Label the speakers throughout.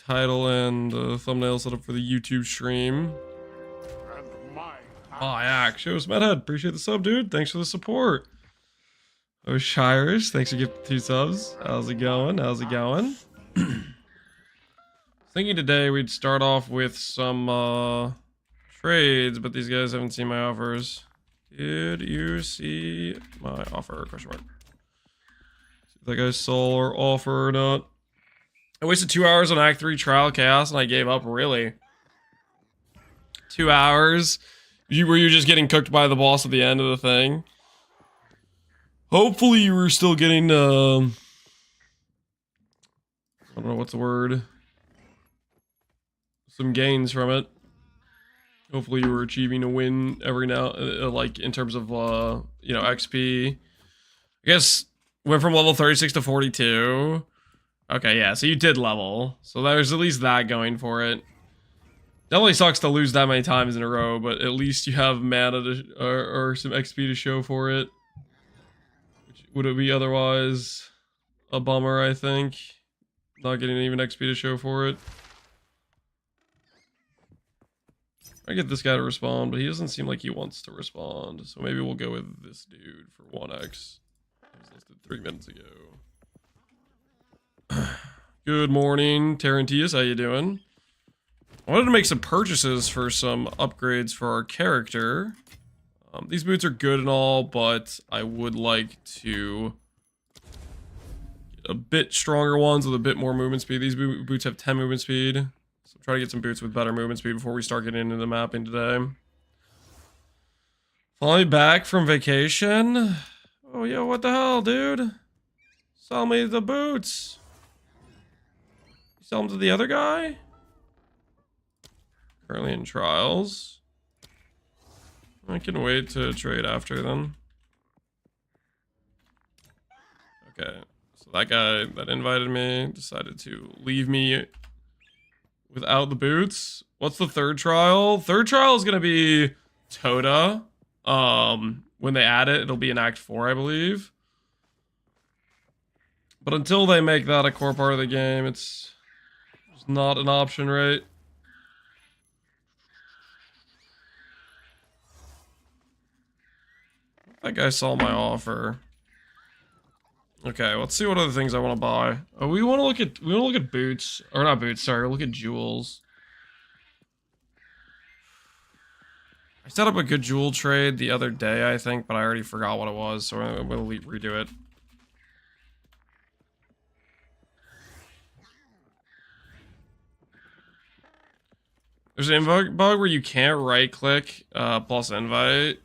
Speaker 1: title and the thumbnail set up for the YouTube stream. Oh, yeah, shows Medhead. Appreciate the sub, dude. Thanks for the support. Oh, Shires, thanks for gifting 2 subs. How's it going? How's it going? Thinking today we'd start off with some trades, but these guys haven't seen my offers. Did you see my offer? Question mark. See if that guy saw our offer or not. I wasted 2 hours on Act 3 Trial Chaos and I gave up, really. 2 hours? Were you just getting cooked by the boss at the end of the thing? Hopefully you were still getting, I don't know what's the word. Some gains from it. Hopefully you were achieving a win every now, like in terms of, you know, XP. I guess went from level 36 to 42. Okay, yeah, so you did level. So there's at least that going for it. Definitely sucks to lose that many times in a row, but at least you have mana to, or some XP to show for it. Which would it be otherwise a bummer, I think. Not getting even XP to show for it. I get this guy to respond, but he doesn't seem like he wants to respond. So maybe we'll go with this dude for 1x. He was listed 3 minutes ago. Good morning, Terentius. How you doing? I wanted to make some purchases for some upgrades for our character. These boots are good and all, but I would like to get a bit stronger ones with a bit more movement speed. These boots have 10 movement speed. So try to get some boots with better movement speed before we start getting into the mapping today. Finally back from vacation. Oh, yeah, what the hell, dude? Sell me the boots. You sell them to the other guy? Currently in trials. I can wait to trade after then. Okay, so that guy that invited me decided to leave me without the boots. What's the third trial? Third trial is gonna be Toda. When they add it, it'll be in Act 4, I believe. But until they make that a core part of the game, it's not an option, right? That guy saw my offer. Okay, let's see what other things I want to buy. Oh, we want to look at boots, or not boots. Sorry, look at jewels. I set up a good jewel trade the other day, I think, but I already forgot what it was, so I'm gonna redo it. There's an invite bug where you can't right-click plus invite.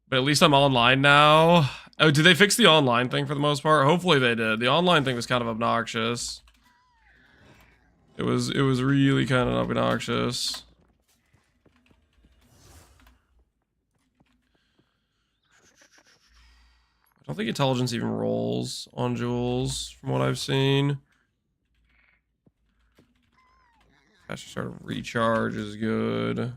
Speaker 1: But at least I'm online now. Oh, did they fix the online thing for the most part? Hopefully they did. The online thing was kind of obnoxious. It was really kind of obnoxious. I don't think intelligence even rolls on jewels from what I've seen. Faster start of recharge is good.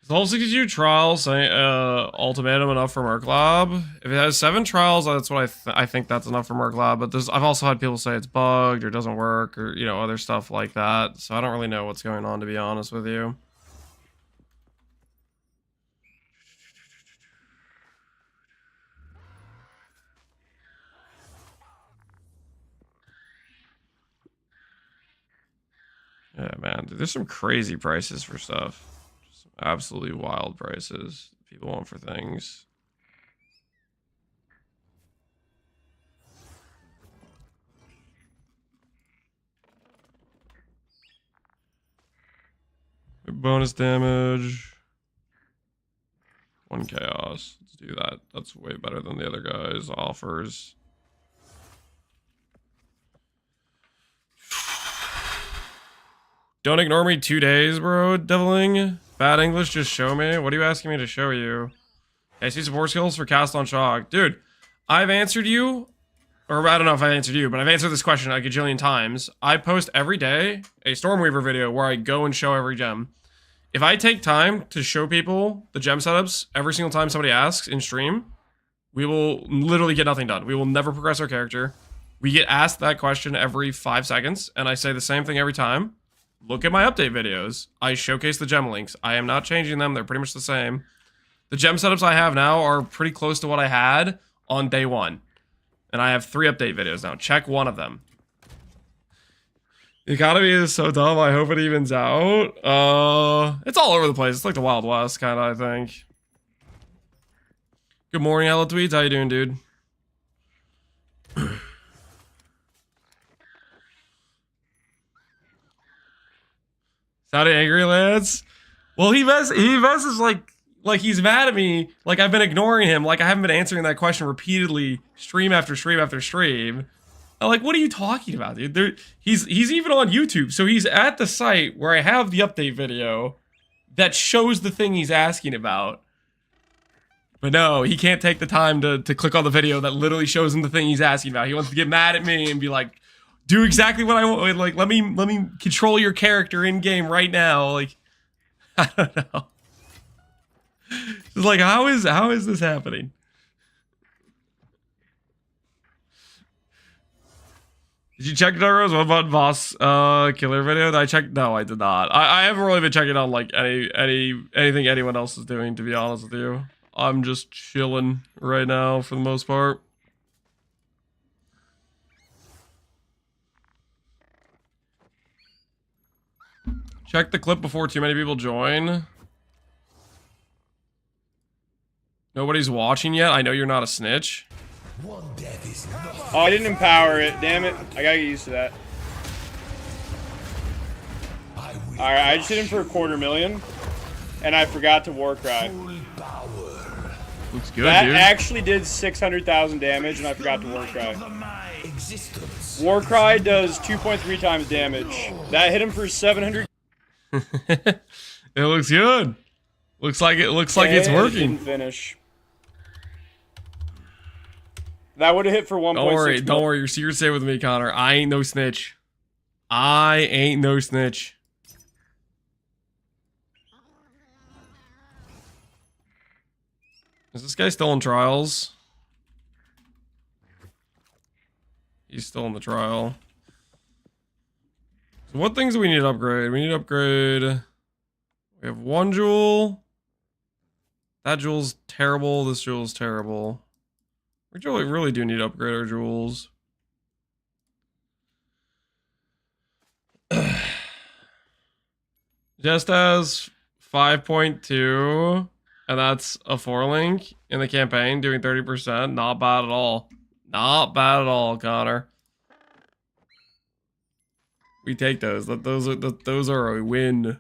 Speaker 1: Is all 62 trials ultimatum enough for Merc Lab? If it has 7 trials, that's what I think that's enough for Merc Lab. But I've also had people say it's bugged or doesn't work or, you know, other stuff like that. So I don't really know what's going on, to be honest with you. Yeah, man, dude, there's some crazy prices for stuff. Just absolutely wild prices people want for things. Bonus damage. 1 chaos. Let's do that. That's way better than the other guys' offers. Don't ignore me 2 days, bro. Deviling. Bad English, just show me. What are you asking me to show you? I see support skills for cast on shock. Dude, I've answered you. Or I don't know if I answered you, but I've answered this question a gajillion times. I post every day a Stormweaver video where I go and show every gem. If I take time to show people the gem setups every single time somebody asks in stream, we will literally get nothing done. We will never progress our character. We get asked that question every 5 seconds, and I say the same thing every time. Look at my update videos. I showcase the gem links. I am not changing them. They're pretty much the same. The gem setups I have now are pretty close to what I had on day 1. And I have 3 update videos now. Check one of them. The economy is so dumb. I hope it evens out. It's all over the place. It's like the Wild West, kind of, I think. Good morning, Hello Tweets. How you doing, dude? Sounded angry, Lance? Well, he messes like he's mad at me, like I've been ignoring him, like I haven't been answering that question repeatedly, stream after stream after stream. I'm like, what are you talking about, dude? He's even on YouTube, so he's at the site where I have the update video that shows the thing he's asking about. But no, he can't take the time to click on the video that literally shows him the thing he's asking about. He wants to get mad at me and be like, do exactly what I want. Like, let me control your character in game right now. Like, I don't know. It's like, how is this happening? Did you check Duro's One Button Boss killer video? Did I check? No, I did not. I haven't really been checking on like anything anyone else is doing, to be honest with you. I'm just chilling right now for the most part. Check the clip before too many people join. Nobody's watching yet. I know you're not a snitch.
Speaker 2: Oh, I didn't empower it. Damn it. I gotta get used to that. Alright, I just hit him for $250,000. And I forgot to Warcry.
Speaker 1: Looks good,
Speaker 2: that
Speaker 1: dude.
Speaker 2: Actually did 600,000 damage, and I forgot to Warcry. Warcry does 2.3 times damage. That hit him for 700.
Speaker 1: It looks good. Looks like it's working.
Speaker 2: Didn't finish. That would have hit for 1.6.
Speaker 1: Don't worry. You're safe with me, Connor. I ain't no snitch. I ain't no snitch. Is this guy still in trials? He's still in the trial. So what things do we need to upgrade? We need to upgrade. We have 1 jewel. That jewel's terrible. This jewel's terrible. We really do need to upgrade our jewels. Just as 5.2, and that's a 4-link in the campaign, doing 30%. Not bad at all. Not bad at all, Connor. We take those. Those are a win.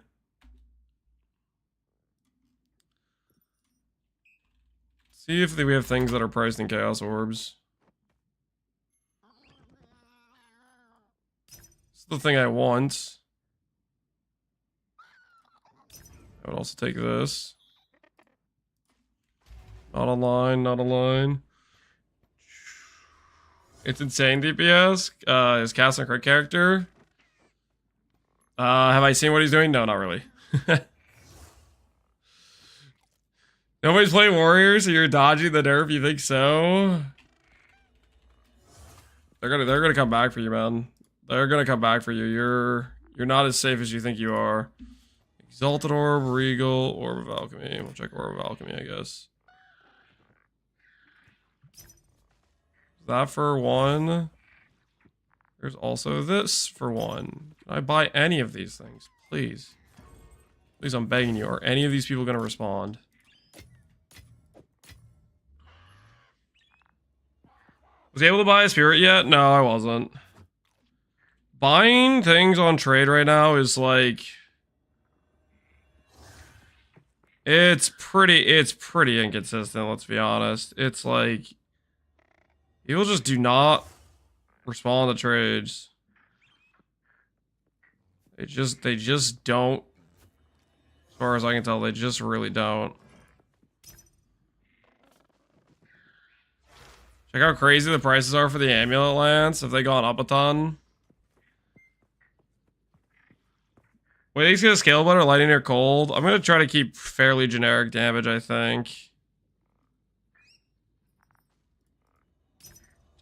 Speaker 1: See if we have things that are priced in Chaos Orbs. It's the thing I want. I would also take this. Not online, not online. It's insane DPS. Is casting a crit character. Have I seen what he's doing? No, not really. Nobody's playing Warriors, so you're dodging the nerf, you think so? They're gonna come back for you, man. They're gonna come back for you. You're not as safe as you think you are. Exalted Orb, Regal, Orb of Alchemy. We'll check Orb of Alchemy, I guess. Is that for 1? There's also this for 1. Can I buy any of these things? Please. Please, I'm begging you. Are any of these people gonna respond? Was he able to buy a spirit yet? No, I wasn't. Buying things on trade right now is like... It's pretty inconsistent, let's be honest. It's like people just do not respond to trades. They just don't. As far as I can tell, they just really don't. Check how crazy the prices are for the amulet lance. Have they gone up a ton? Wait, he's gonna scale better, lightning or cold? I'm gonna try to keep fairly generic damage, I think.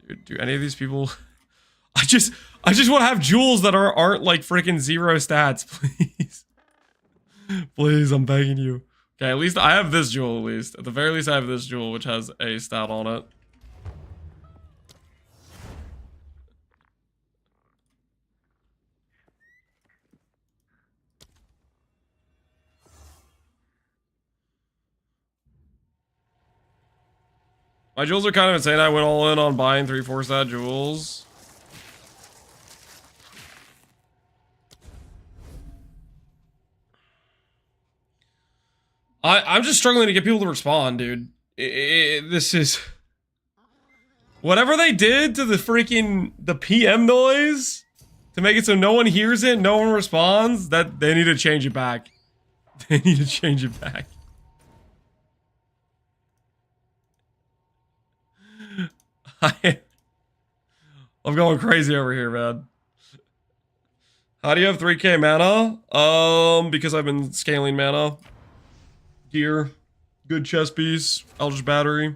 Speaker 1: Dude, do any of these people... I just want to have jewels that aren't like freaking 0 stats, please. Please, I'm begging you. Okay, at least I have this jewel, at least. At the very least, I have this jewel, which has a stat on it. My jewels are kind of insane. I went all in on buying 3/4 stat jewels. I'm just struggling to get people to respond, dude. This is... Whatever they did to the PM noise to make it so no one hears it, no one responds, that they need to change it back. They need to change it back. I'm going crazy over here, man. How do you have 3k mana? Because I've been scaling mana. Gear, good chest piece, Eldritch Battery.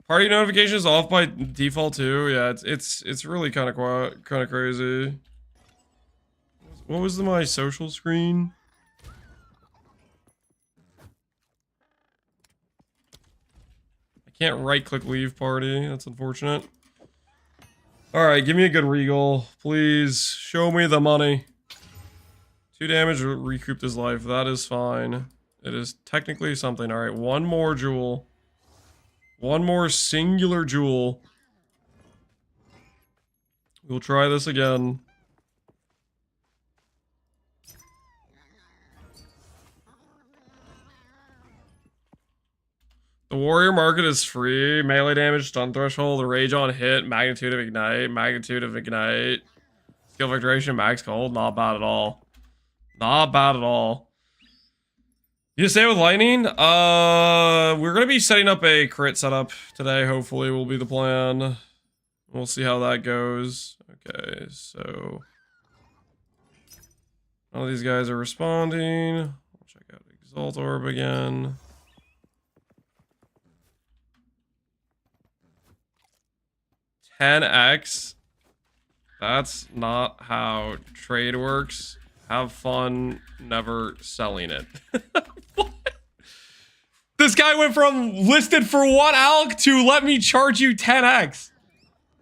Speaker 1: Party notifications off by default too. Yeah, it's really kind of crazy. What was my social screen? I can't right-click leave party. That's unfortunate. All right, give me a good regal, please. Show me the money. 2 damage, recouped his life. That is fine. It is technically something. All right, one more jewel. One more singular jewel. We'll try this again. The warrior market is free. Melee damage, stun threshold, rage on hit, magnitude of ignite, skill victoration, max cold. Not bad at all. Not bad at all. You stay with lightning? We're gonna be setting up a crit setup today. Hopefully, will be the plan. We'll see how that goes. Okay, so all of these guys are responding. We'll check out Exalt Orb again. $10x. That's not how trade works. Have fun never selling it. What? This guy went from listed for 1 alk to let me charge you 10x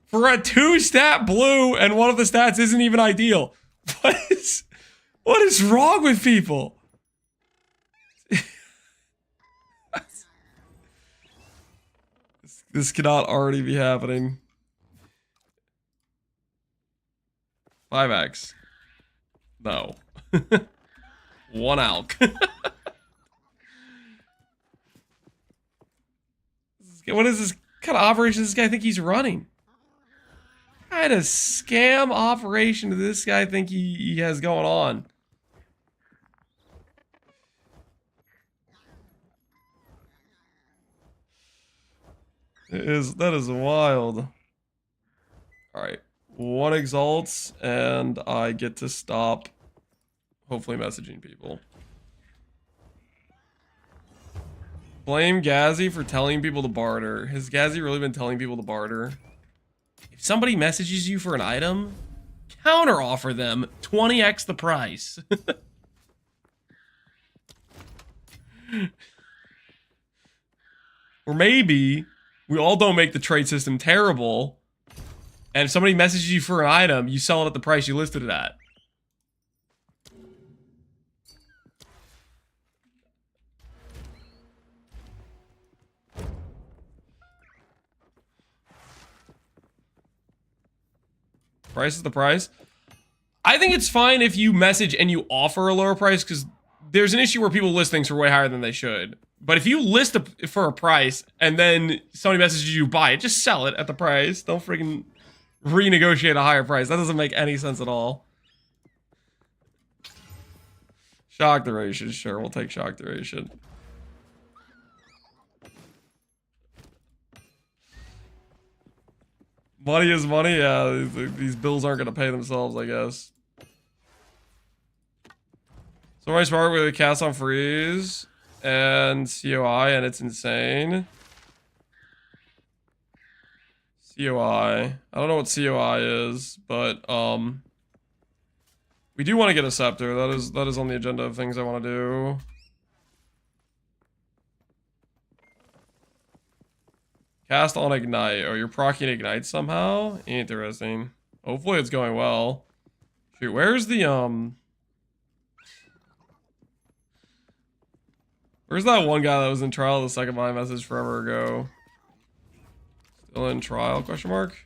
Speaker 1: for a 2 stat blue, and one of the stats isn't even ideal. What is wrong with people? This cannot already be happening. 5x. No. 1 alk. What is this kind of operation does this guy think he's running? What kind of scam operation does this guy think he has going on? That is wild. Alright. 1 exalts, and I get to stop, hopefully, messaging people. Blame Gazzy for telling people to barter. Has Gazzy really been telling people to barter? If somebody messages you for an item, counter offer them 20x the price. Or maybe we all don't make the trade system terrible. And if somebody messages you for an item, you sell it at the price you listed it at. Price is the price. I think it's fine if you message and you offer a lower price, because there's an issue where people list things for way higher than they should. But if you list for a price and then somebody messages you buy it, just sell it at the price. Don't freaking renegotiate a higher price. That doesn't make any sense at all. Shock duration, sure, we'll take shock duration. Money is money, yeah, these bills aren't gonna pay themselves, I guess. So my smart with a cast on freeze and COI, and it's insane. COI. I don't know what COI is, but we do want to get a scepter. That is on the agenda of things I want to do. Cast on ignite. Oh, you're proccing ignite somehow? Interesting. Hopefully it's going well. Shoot, where's the where's that one guy that was in trial the second my message forever ago? Still in trial, question mark?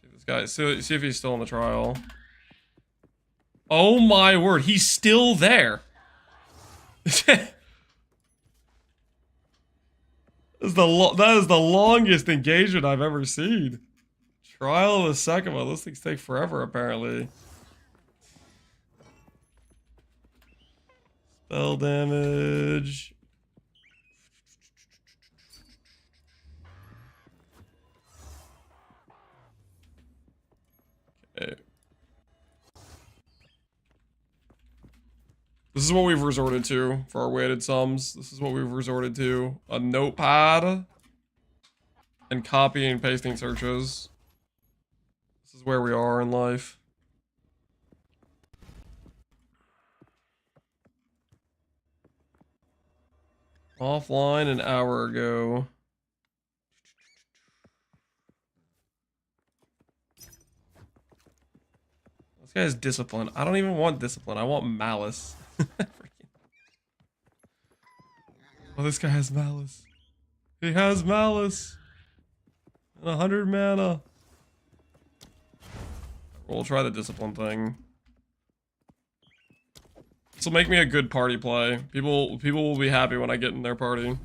Speaker 1: See this guy, see if he's still in the trial. Oh my word, he's still there. That is the longest engagement I've ever seen. Trial of the second one. Those things take forever, apparently. Spell damage. Okay. This is what we've resorted to for our weighted sums. This is what we've resorted to. A notepad and copying and pasting searches. This is where we are in life. Offline an hour ago. This guy has discipline. I don't even want discipline. I want malice. Oh, this guy has malice. He has malice. And 100 mana. We'll try the discipline thing. This will make me a good party play. People will be happy when I get in their party.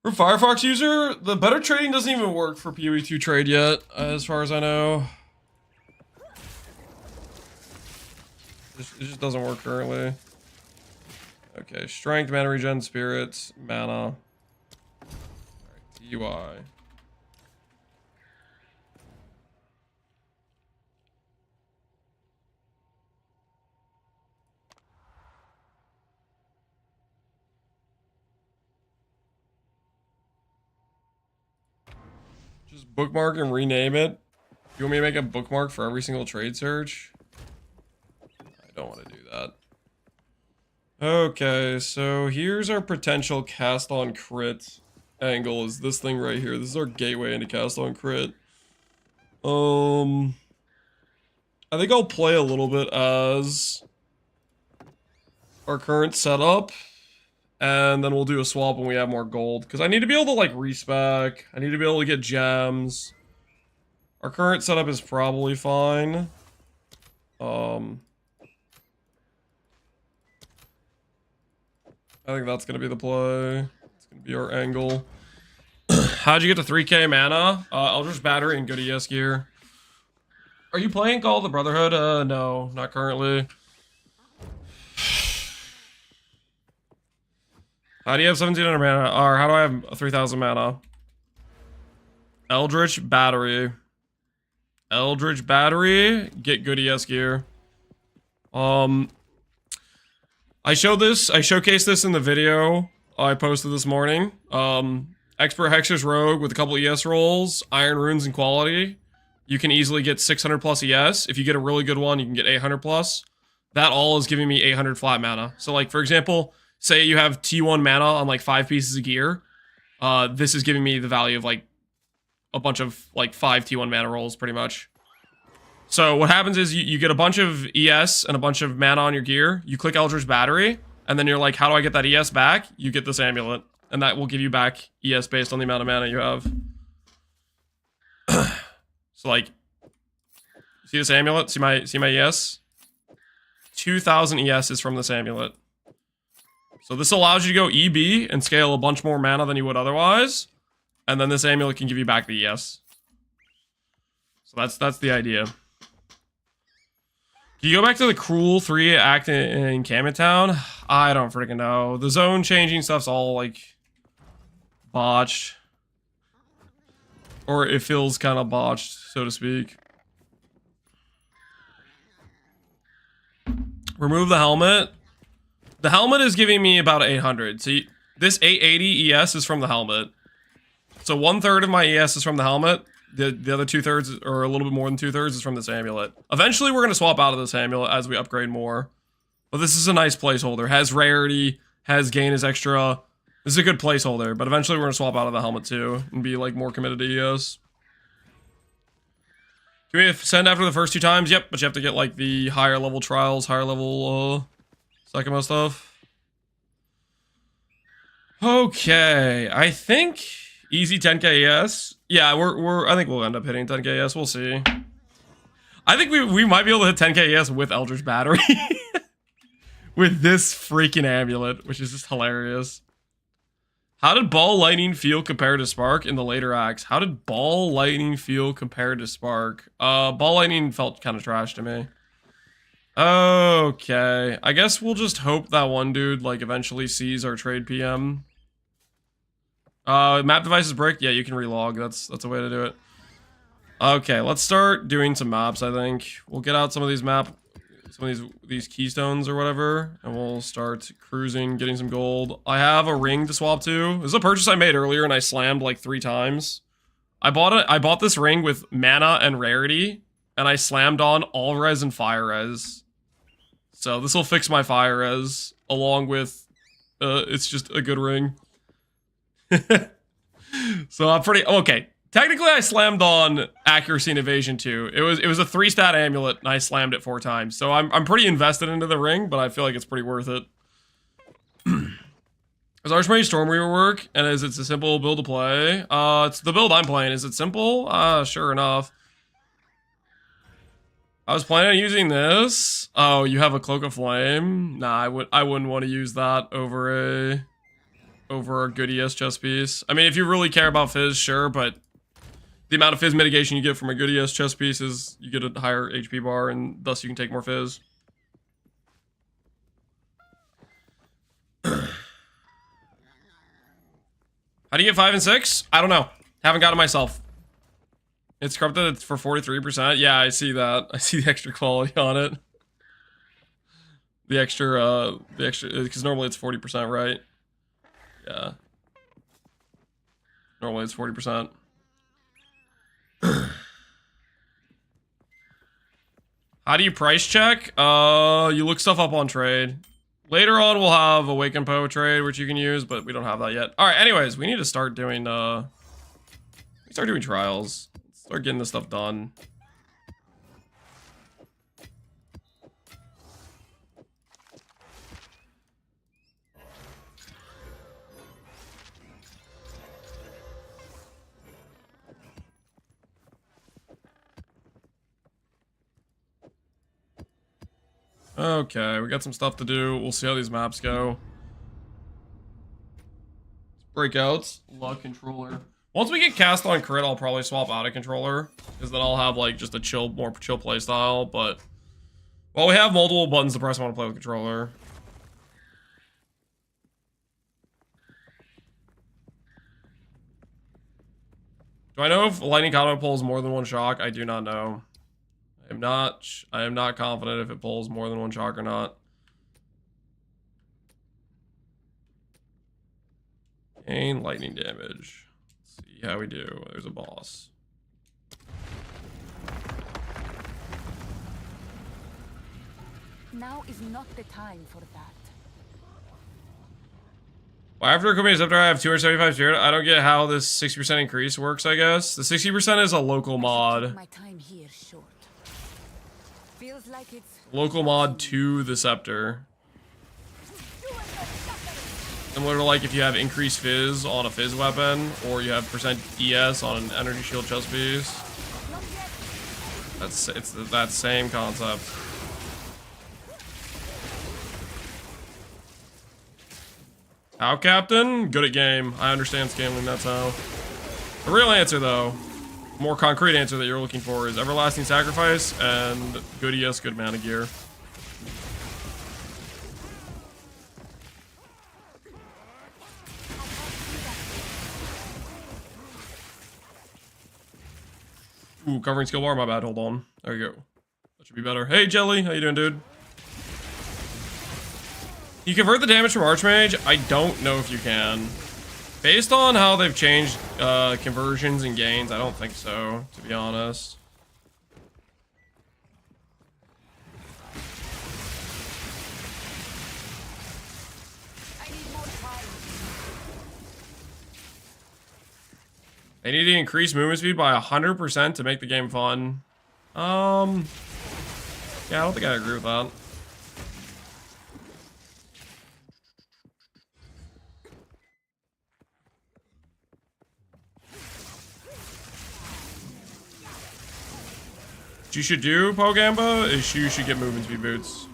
Speaker 1: For Firefox user, the better trading doesn't even work for PoE2 trade yet, as far as I know. It just doesn't work currently. Okay, strength, mana regen, spirits, mana. Alright, UI. Just bookmark and rename it. You want me to make a bookmark for every single trade search? I don't want to do that. Okay, so here's our potential cast on crit angle, is this thing right here. This is our gateway into cast on crit. I think I'll play a little bit as our current setup, and then we'll do a swap when we have more gold, because I need to be able to like respec. I need to be able to get gems. Our current setup is probably fine. I think that's gonna be the play. It's gonna be our angle. How'd you get to 3k mana? Eldritch Battery and good ES gear. Are you playing Call of the Brotherhood? No, not currently. How do you have 1700 mana? Or how do I have 3000 mana? Eldritch Battery. Eldritch Battery. Get good ES gear. I showcased this in the video I posted this morning. Expert Hexer's Rogue with a couple ES rolls, Iron Runes and Quality. You can easily get 600 plus ES. If you get a really good one, you can get 800 plus. That all is giving me 800 flat mana. So like, for example, say you have T1 mana on like 5 pieces of gear. This is giving me the value of like a bunch of like 5 T1 mana rolls pretty much. So what happens is you get a bunch of ES and a bunch of mana on your gear. You click Eldritch Battery, and then you're like, how do I get that ES back? You get this amulet, and that will give you back ES based on the amount of mana you have. So like, see this amulet? See my ES? 2,000 ES is from this amulet. So this allows you to go EB and scale a bunch more mana than you would otherwise. And then this amulet can give you back the ES. So that's the idea. Do you go back to the Cruel 3 act in Encampment Town? I don't freaking know. The zone changing stuff's all, like, botched. Or it feels kind of botched, so to speak. Remove the helmet. The helmet is giving me about 800. So this 880 ES is from the helmet. So 1/3 of my ES is from the helmet. The other 2/3, or a little bit more than 2/3, is from this amulet. Eventually, we're going to swap out of this amulet as we upgrade more. But this is a nice placeholder. Has rarity, has gain as extra. This is a good placeholder, but eventually we're going to swap out of the helmet too and be like more committed to ES. Can we ascend after the first 2 times? Yep, but you have to get like the higher level trials, higher level Sakamo stuff. Okay, I think easy 10k ES. Yeah, I think we'll end up hitting 10k ES. We'll see. I think we might be able to hit 10k ES with Eldritch Battery. With this freaking amulet, which is just hilarious. How did Ball Lightning feel compared to Spark in the later acts? How did Ball Lightning feel compared to Spark? Ball Lightning felt kind of trash to me. Okay, I guess we'll just hope that one dude like eventually sees our trade PM. Map devices brick. Yeah, you can relog. That's a way to do it. Okay, let's start doing some maps. I think we'll get out some of these these keystones or whatever, and we'll start cruising, getting some gold. I have a ring to swap to. This is a purchase I made earlier, and I slammed like 3 times. I bought this ring with mana and rarity, and I slammed on all res and fire res. So this will fix my fire res, along with, it's just a good ring. So I'm pretty okay. Technically, I slammed on accuracy and evasion too. It was a 3-stat amulet, and I slammed it 4 times. So I'm pretty invested into the ring, but I feel like it's pretty worth it. Does Archmage Stormweaver work? And is it a simple build to play? It's the build I'm playing. Is it simple? Sure enough. I was planning on using this. Oh, you have a Cloak of Flame? Nah, I wouldn't want to use that over a good ES chest piece. I mean, if you really care about Fizz, sure, but the amount of Fizz mitigation you get from a good ES chest piece is you get a higher HP bar, and thus you can take more Fizz. How do you get 5 and 6? I don't know. Haven't got it myself. It's corrupted for 43%. Yeah, I see that. I see the extra quality on it. The extra, because normally it's 40%, right? Yeah. Normally it's 40%. How do you price check? You look stuff up on trade. Later on, we'll have Awaken Poe trade, which you can use, but we don't have that yet. All right. Anyways, we need to start doing trials. Start getting this stuff done. Okay, we got some stuff to do. We'll see how these maps go. Breakouts. Luck controller. Once we get cast on crit, I'll probably swap out a controller, because then I'll have like just a more chill play style. But while we have multiple buttons to press, I want to play with controller. Do I know if lightning combo pulls more than 1 shock? I do not know. I am not confident if it pulls more than 1 shock or not. Gain lightning damage. Let's see how we do. There's a boss.
Speaker 3: Now is not the time for that.
Speaker 1: Well, after I have 275 spirit. I don't get how this 60% increase works, I guess. The 60% is a local mod.
Speaker 3: My time here short. Feels like it's
Speaker 1: Local mod to the scepter. Similar to like if you have increased fizz on a fizz weapon, or you have percent ES on an energy shield chest piece. It's that same concept. How, Captain? Good at game. I understand scaling, that's how. The real answer, though, more concrete answer that you're looking for is Everlasting Sacrifice and good ES, good mana gear. Ooh, covering skill bar, my bad, hold on. There you go. That should be better. Hey, Jelly, how you doing, dude? You convert the damage from Archmage? I don't know if you can. Based on how they've changed conversions and gains, I don't think so, to be honest. They need to increase movement speed by 100% to make the game fun. Yeah, I don't think I agree with that. What you should do, Pogamba, is you should get movement speed boots.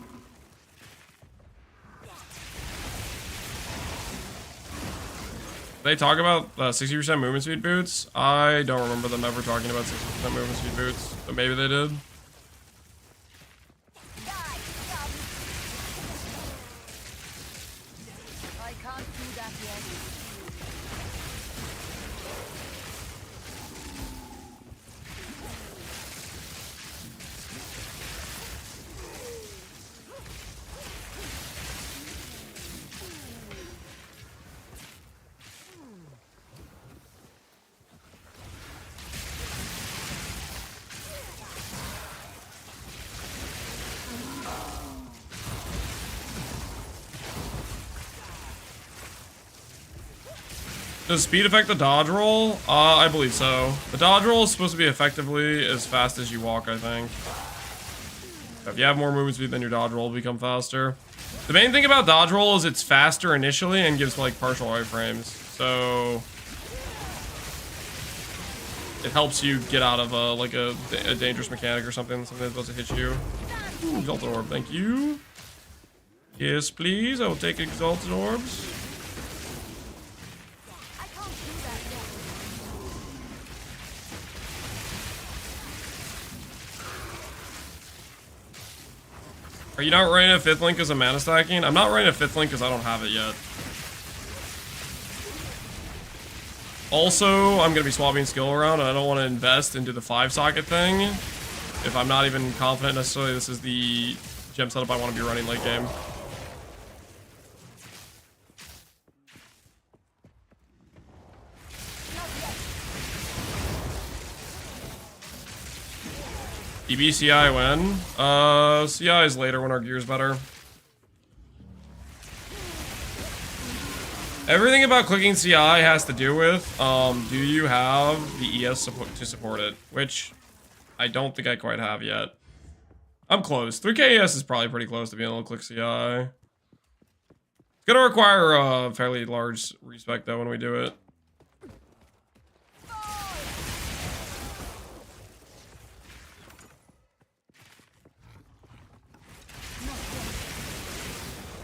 Speaker 1: They talk about 60% movement speed boots. I don't remember them ever talking about 60% movement speed boots, but maybe they did.
Speaker 3: I can't do that yet.
Speaker 1: Does speed affect the dodge roll? I believe so. The dodge roll is supposed to be effectively as fast as you walk, I think. If you have more movement speed, then your dodge roll will become faster. The main thing about dodge roll is it's faster initially and gives like partial iframes. So it helps you get out of like a dangerous mechanic or something that's supposed to hit you. Ooh, Exalted Orb, thank you. Yes, please. I will take Exalted Orbs. Are you not running a 5th link as a mana stacking? I'm not running a 5th link because I don't have it yet. Also, I'm going to be swapping skill around and I don't want to invest into the 5-socket thing if I'm not even confident necessarily this is the gem setup I want to be running late game. EBCI when? CI is later when our gear's better. Everything about clicking CI has to do with, do you have the ES to support it? Which I don't think I quite have yet. I'm close. 3k ES is probably pretty close to being able to click CI. It's gonna require a fairly large respec though when we do it.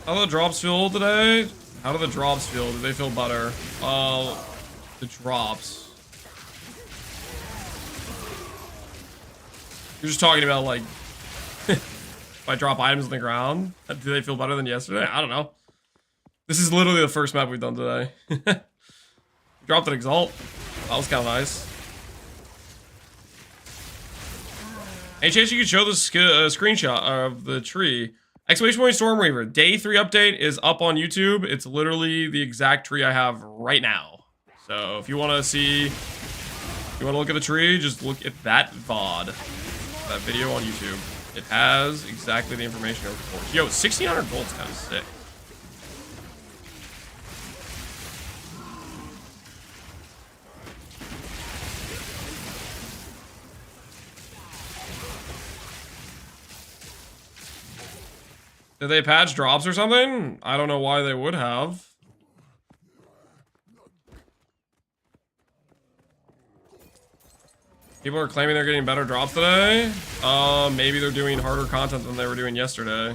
Speaker 1: How do the drops feel today? How do the drops feel? Do they feel better? The drops. You're just talking about like, if I drop items on the ground, do they feel better than yesterday? I don't know. This is literally the first map we've done today. Dropped an Exalt. That was kind of nice. Any chance you could show the screenshot of the tree? Exclamation point Stormweaver. Day 3 update is up on YouTube. It's literally the exact tree I have right now. So if you want to see, if you want to look at the tree, just look at that VOD, that video on YouTube. It has exactly the information you're looking for. Yo, 1600 gold's kind of sick. Did they patch drops or something? I don't know why they would have. People are claiming they're getting better drops today. Maybe they're doing harder content than they were doing yesterday.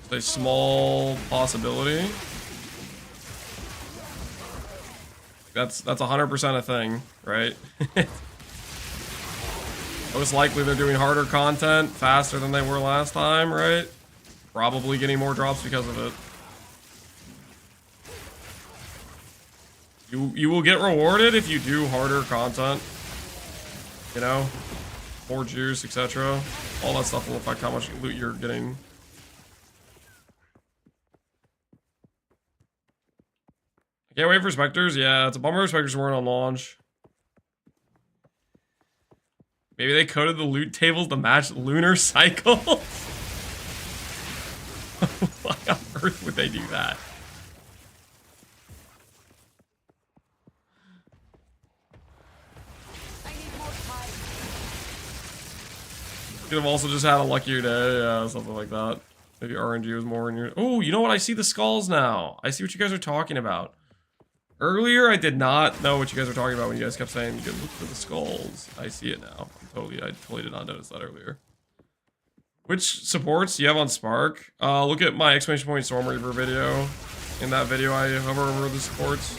Speaker 1: It's a small possibility. That's 100% a thing, right? Most likely they're doing harder content faster than they were last time, right? Probably getting more drops because of it. You will get rewarded if you do harder content. You know? More juice, etc. All that stuff will affect how much loot you're getting. I can't wait for Spectres. Yeah, it's a bummer Spectres weren't on launch. Maybe they coded the loot tables to match lunar cycles? Why on earth would they do that? Could have also just had a luckier day, yeah, something like that. Maybe RNG was more in your... Oh, you know what? I see the skulls now. I see what you guys are talking about. Earlier, I did not know what you guys were talking about when you guys kept saying you could look for the skulls. I see it now. I totally did not notice that earlier. Which supports do you have on Spark? Look at my exclamation point Stormweaver video. In that video, I hover over the supports.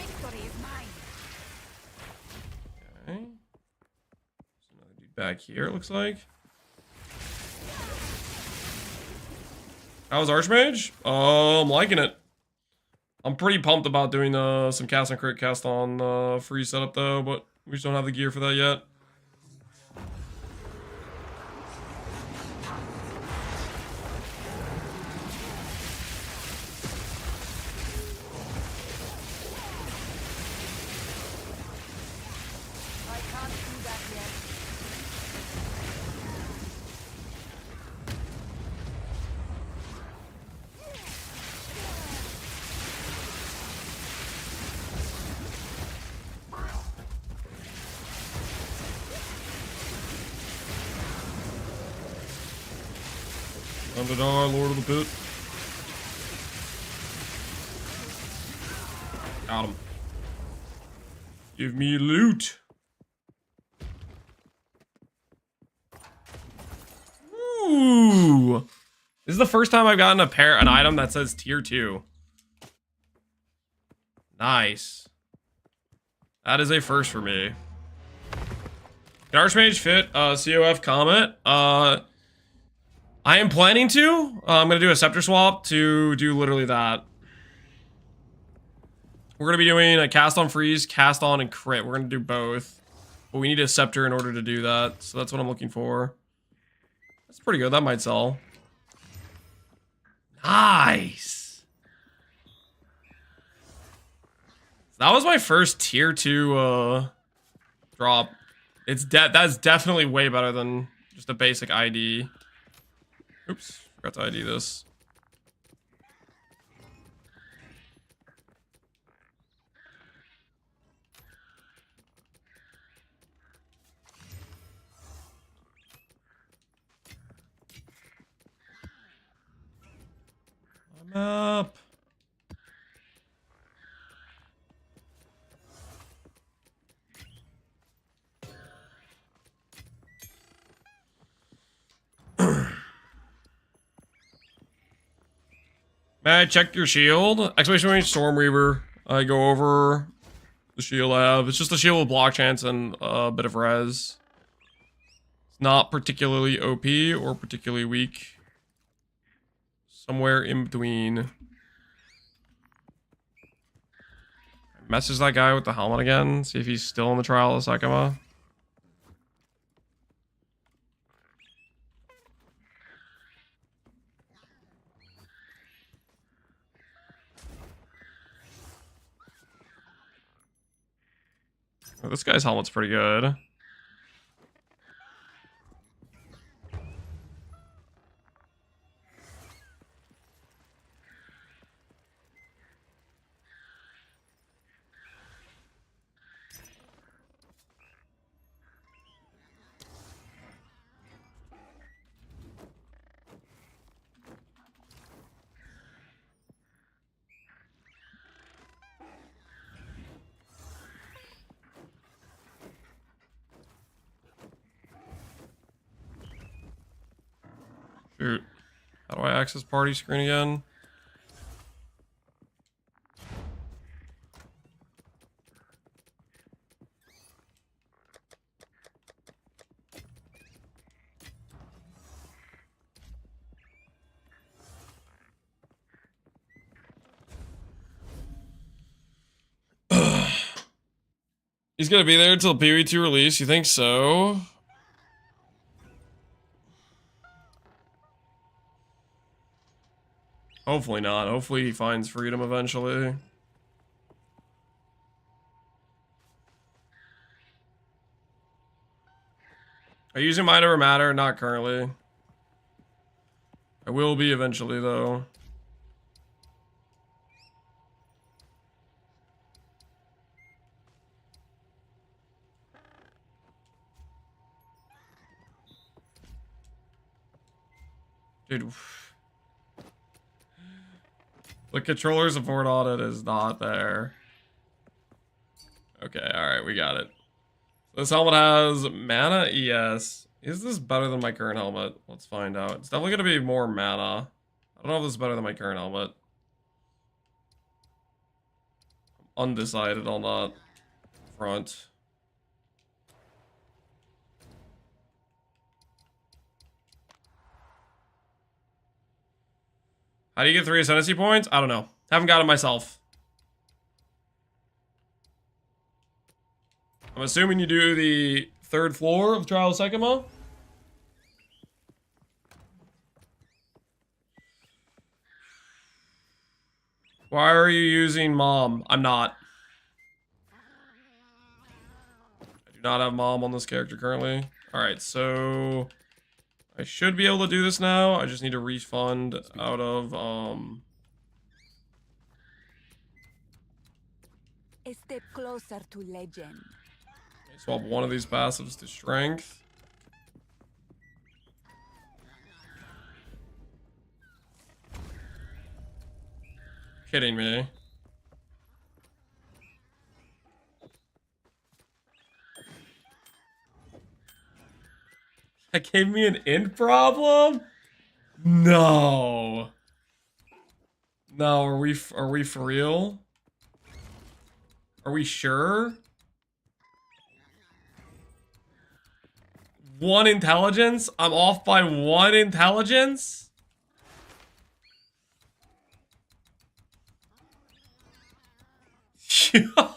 Speaker 1: Okay. There's another dude back here, it looks like. How's Archmage? I'm liking it. I'm pretty pumped about doing some cast and crit cast on free setup though, but we just don't have the gear for that yet. Underdog, Lord of the Pit. Got him. Give me loot. Ooh. This is the first time I've gotten an item that says tier 2. Nice. That is a first for me. Can Archmage fit COF Comet? I am planning to. I'm going to do a scepter swap to do literally that. We're going to be doing a cast on freeze, cast on, and crit. We're going to do both. But we need a scepter in order to do that. So that's what I'm looking for. That's pretty good. That might sell. Nice. That was my first tier 2 drop. That's definitely way better than just a basic ID. Oops, forgot to ID this. I'm up. May I check your shield? Exclamation point Stormweaver. I go over the shield I have. It's just a shield with block chance and a bit of res. It's not particularly OP or particularly weak. Somewhere in between. Message that guy with the helmet again. See if he's still in the trial of Sakama. Oh, this guy's helmet's pretty good. Shoot. How do I access party screen again? He's gonna be there until PV2 release. You think so? Hopefully not. Hopefully he finds freedom eventually. Are you using Mind Over Matter? Not currently. I will be eventually, though. Dude. The controller support audit is not there. Okay, alright, we got it. This helmet has mana ES. Is this better than my current helmet? Let's find out. It's definitely going to be more mana. I don't know if this is better than my current helmet. I'm undecided on that front. How do you get 3 Ascendancy points? I don't know. Haven't got it myself. I'm assuming you do the 3rd floor of Trial of Sekima. Why are you using Mom? I'm not. I do not have Mom on this character currently. Alright, so... I should be able to do this now. I just need to refund out of,
Speaker 3: A step closer to legend.
Speaker 1: swap one of these passives to Strength. Kidding me. That gave me an int problem? No. No, are we for real? Are we sure? 1 intelligence? I'm off by 1 intelligence? No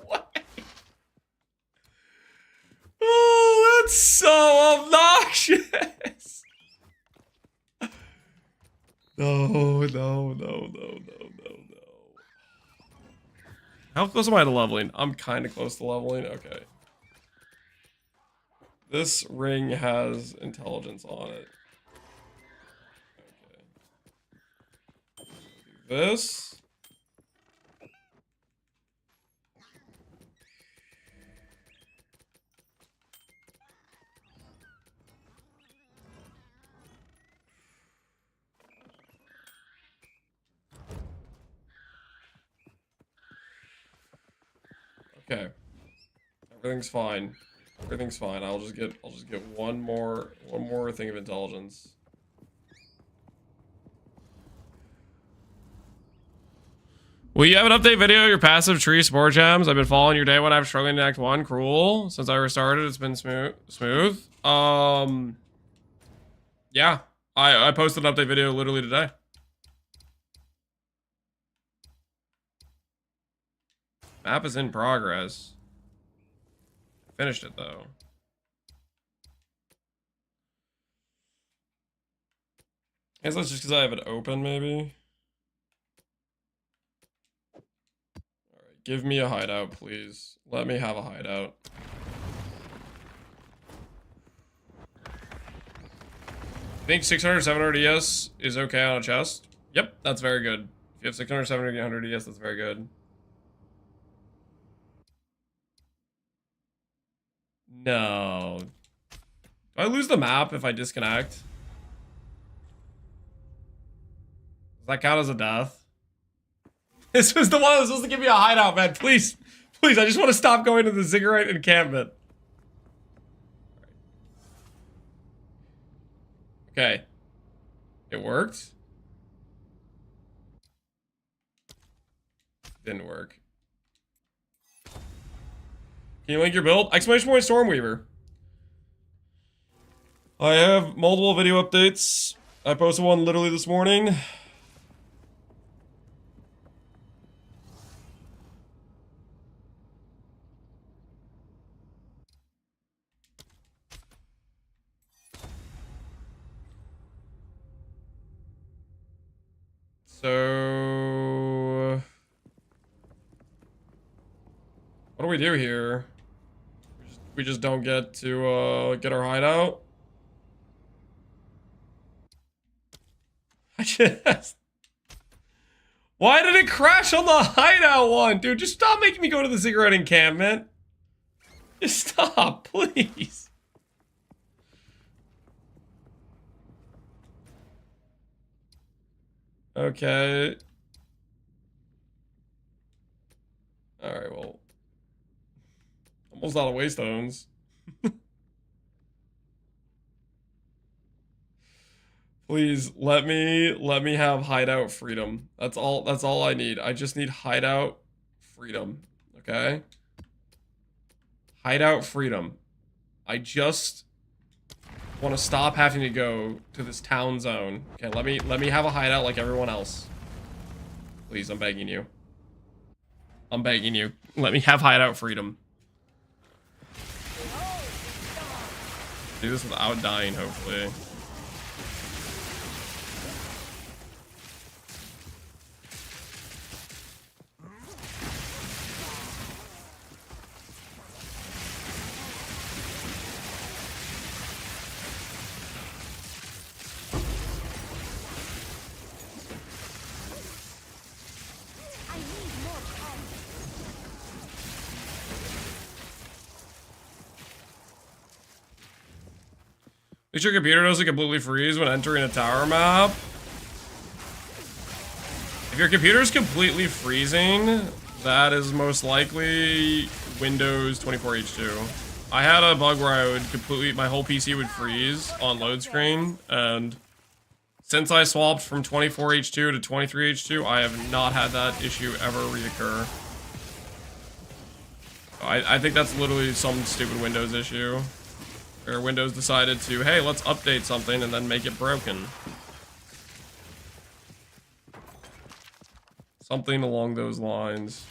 Speaker 1: way. Oh, that's so obnoxious. No. How close am I to leveling? I'm kind of close to leveling. Okay. This ring has intelligence on it. Okay. Do this. Okay. Everything's fine. Everything's fine. I'll just get one more thing of intelligence. Will you have an update video of your passive tree spore gems? I've been following your day when I'm struggling in Act 1. Cruel. Since I restarted, it's been smooth. Yeah. I posted an update video literally today. Map is in progress. Finished it though. I guess that's just because I have it open, maybe. Alright, give me a hideout, please. Let me have a hideout. I think 600, 700 ES is okay on a chest. Yep, that's very good. If you have 600, 700, 800 ES, that's very good. No. Do I lose the map if I disconnect? Does that count as a death? This was the one that was supposed to give me a hideout, man. Please. Please, I just want to stop going to the Ziggurat encampment. Okay. It worked. Didn't work. Can you link your build? Exclamation point Stormweaver. I have multiple video updates. I posted one literally this morning. do we do here? We just don't get to get our hideout. I just... Why did it crash on the hideout one? Dude, just stop making me go to the cigarette encampment. Just stop, please. Okay. Alright, well. Almost out of waystones. Please let me have hideout freedom. That's all I need. I just need hideout freedom. Okay? Hideout freedom. I just want to stop having to go to this town zone. Okay, let me have a hideout like everyone else. Please, I'm begging you. I'm begging you. Let me have hideout freedom. Do this without dying, hopefully. Make sure your computer doesn't completely freeze when entering a tower map. If your computer is completely freezing, that is most likely Windows 24H2. I had a bug where I would completely, my whole PC would freeze on load screen, and since I swapped from 24H2 to 23H2, I have not had that issue ever reoccur. I think that's literally some stupid Windows issue. Or Windows decided to, hey, let's update something and then make it broken. Something along those lines.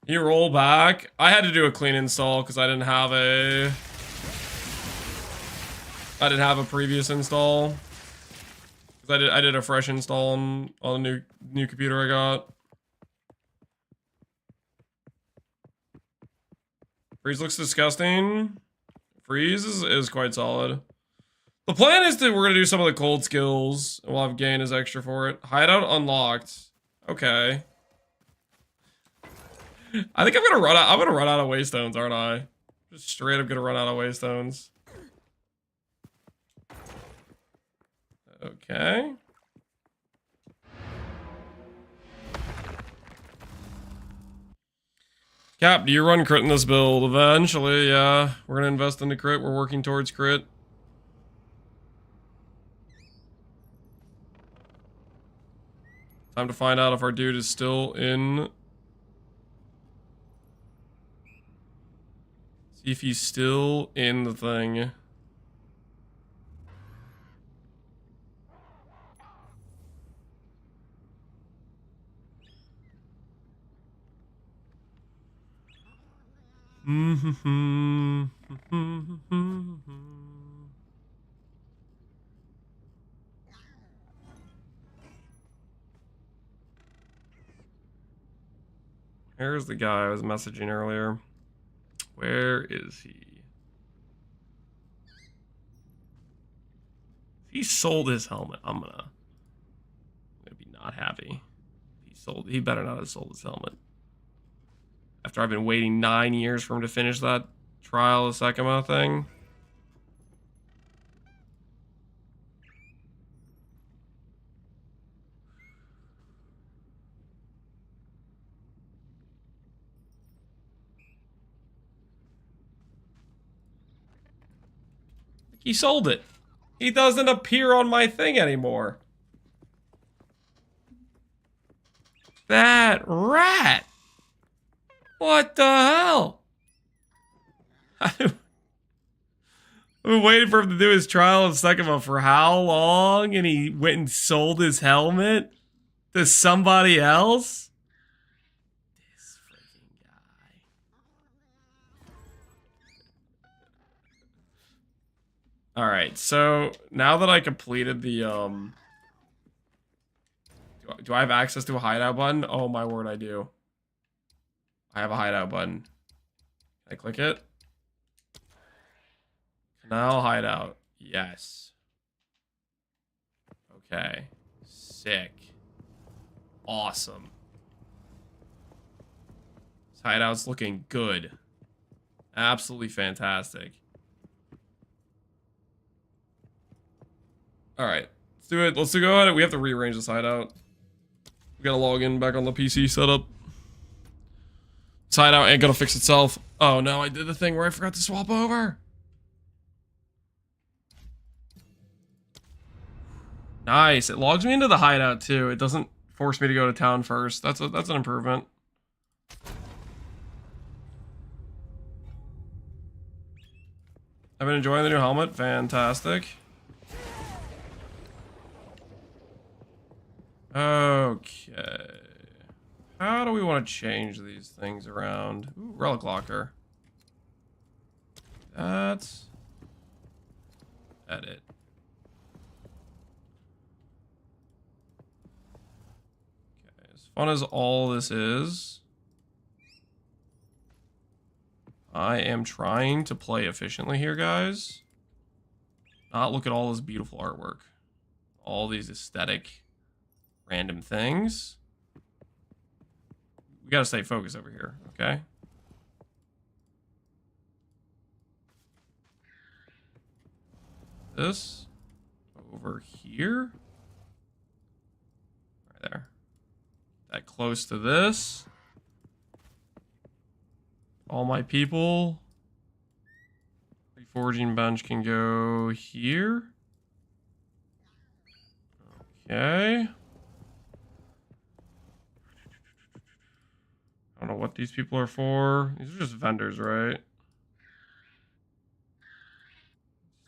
Speaker 1: You roll back. I had to do a clean install because I didn't have a previous install. I did a fresh install on the new computer I got. Freeze looks disgusting. Freeze is quite solid. The plan is that we're gonna do some of the cold skills, and we'll have gain as extra for it. Hideout unlocked. Okay. I think I'm gonna run out of waystones, aren't I? Just straight up gonna run out of waystones. Okay. Cap, do you run crit in this build? Eventually, yeah. We're gonna invest into crit. We're working towards crit. Time to find out if our dude is still in. See if he's still in the thing. Here's the guy I was messaging earlier. Where is he? If he sold his helmet, I'm gonna be not happy. He better not have sold his helmet. After I've been waiting 9 years for him to finish that Trial of Sekima thing. He sold it. He doesn't appear on my thing anymore. That rat. What the hell? I've been waiting for him to do his Trial of Sekima for how long? And he went and sold his helmet? To somebody else? This freaking guy. Alright, so now that I completed the, do I have access to a hideout button? Oh my word, I do. I have a hideout button. Can I click it? Canal hideout. Yes. Okay. Sick. Awesome. This hideout's looking good. Absolutely fantastic. Alright. Let's do it. Let's go ahead. We have to rearrange this hideout. We gotta log in back on the PC setup. This hideout ain't gonna fix itself. Oh no, I did the thing where I forgot to swap over. Nice. It logs me into the hideout too. It doesn't force me to go to town first. That's an improvement. I've been enjoying the new helmet. Fantastic. Okay. How do we want to change these things around? Ooh, relic locker. That's edit. Okay, as fun as all this is, I am trying to play efficiently here, guys. Not look at all this beautiful artwork. All these aesthetic random things. We gotta stay focused over here, okay? This over here. Right there. That close to this. All my people. Reforging bench can go here. Okay. I don't know what these people are for. These are just vendors, right?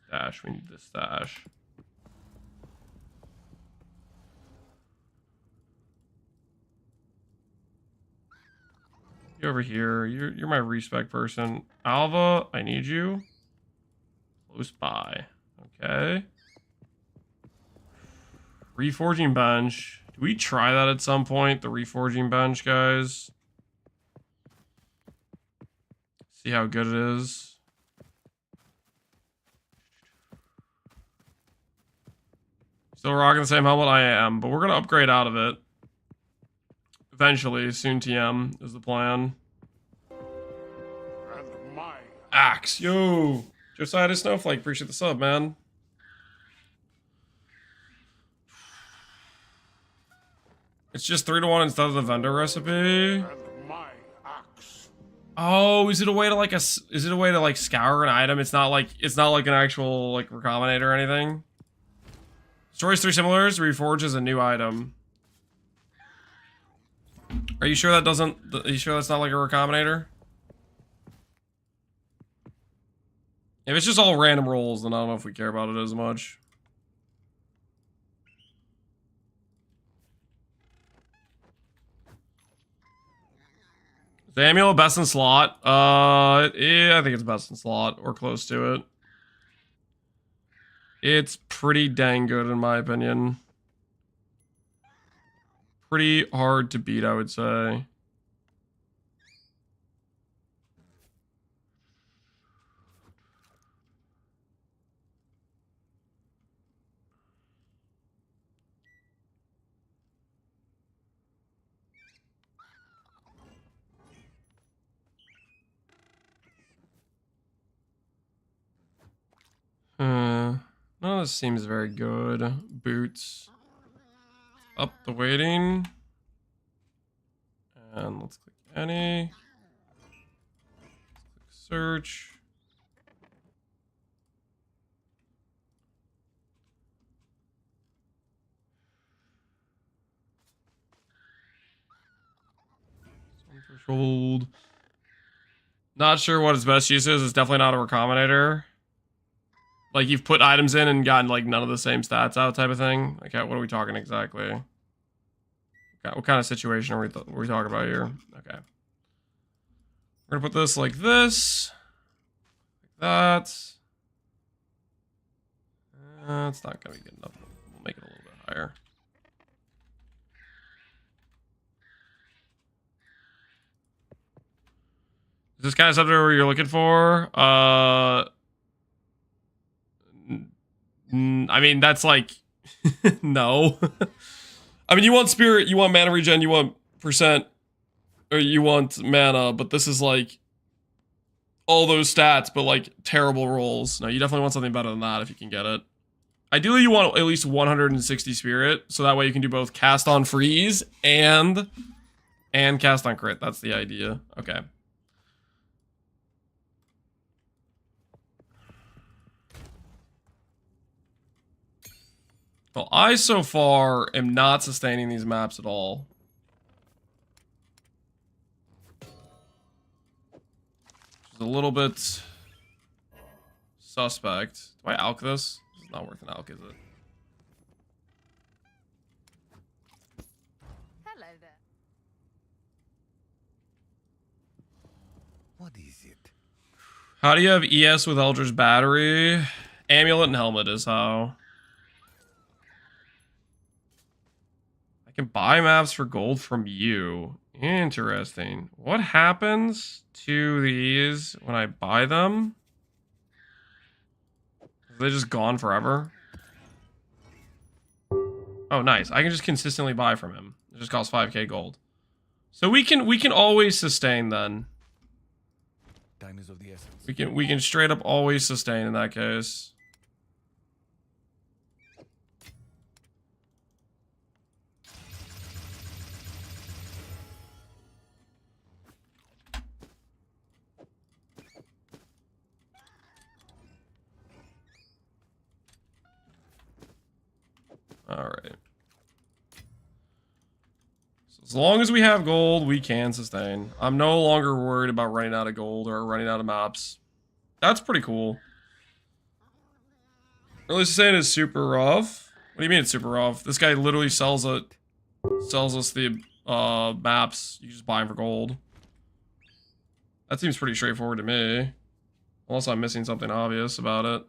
Speaker 1: Stash. We need the stash. You over here. You're my respec person. Alva, I need you. Close by. Okay. Reforging bench. Do we try that at some point? The reforging bench, guys? See how good it is. Still rocking the same helmet? I am, but we're going to upgrade out of it. Eventually, soon TM is the plan.
Speaker 4: And my
Speaker 1: Axe, yo! Josiah Snowflake, appreciate the sub, man. It's just 3-to-1 instead of the vendor recipe.
Speaker 4: and my axe.
Speaker 1: Oh, is it a way to like scour an item? It's not like an actual like recombinator or anything. Destroys 3 similars, reforges a new item. Are you sure that doesn't? Are you sure that's not like a recombinator? If it's just all random rolls, then I don't know if we care about it as much. Is the amulet best in slot? Yeah, I think it's best in slot or close to it. It's pretty dang good in my opinion. Pretty hard to beat, I would say. None of this seems very good. Boots. Up the waiting. And let's click any. Let's click search. Threshold. Not sure what its best use is. It's definitely not a recombinator. Like you've put items in and gotten like none of the same stats out type of thing. Like what are we talking exactly? What kind of situation are we talking about here? Okay. We're gonna put this like this. Like that. It's not gonna be good enough. We'll make it a little bit higher. Is this kind of something where you're looking for? I mean, that's like, no. I mean, you want spirit, you want mana regen, you want percent, or you want mana, but this is like all those stats, but like terrible rolls. No, you definitely want something better than that if you can get it. Ideally, you want at least 160 spirit, so that way you can do both cast on freeze and cast on crit. That's the idea. Okay. Well, I so far am not sustaining these maps at all. Which is a little bit suspect. Do I alch this? It's not worth an alch, is it?
Speaker 3: Hello there.
Speaker 5: What is it?
Speaker 1: How do you have ES with Eldritch Battery? Amulet and Helmet is how. I can buy maps for gold from you. Interesting. What happens to these when I buy them? Are they just gone forever? Oh, nice. I can just consistently buy from him. It just costs 5k gold. So we can always sustain then.
Speaker 5: Time is of the essence.
Speaker 1: We can straight up always sustain in that case. Alright. So as long as we have gold, we can sustain. I'm no longer worried about running out of gold or running out of maps. That's pretty cool. Early sustain is super rough. What do you mean it's super rough? This guy literally sells us the maps. You just buy them for gold. That seems pretty straightforward to me. Unless I'm missing something obvious about it.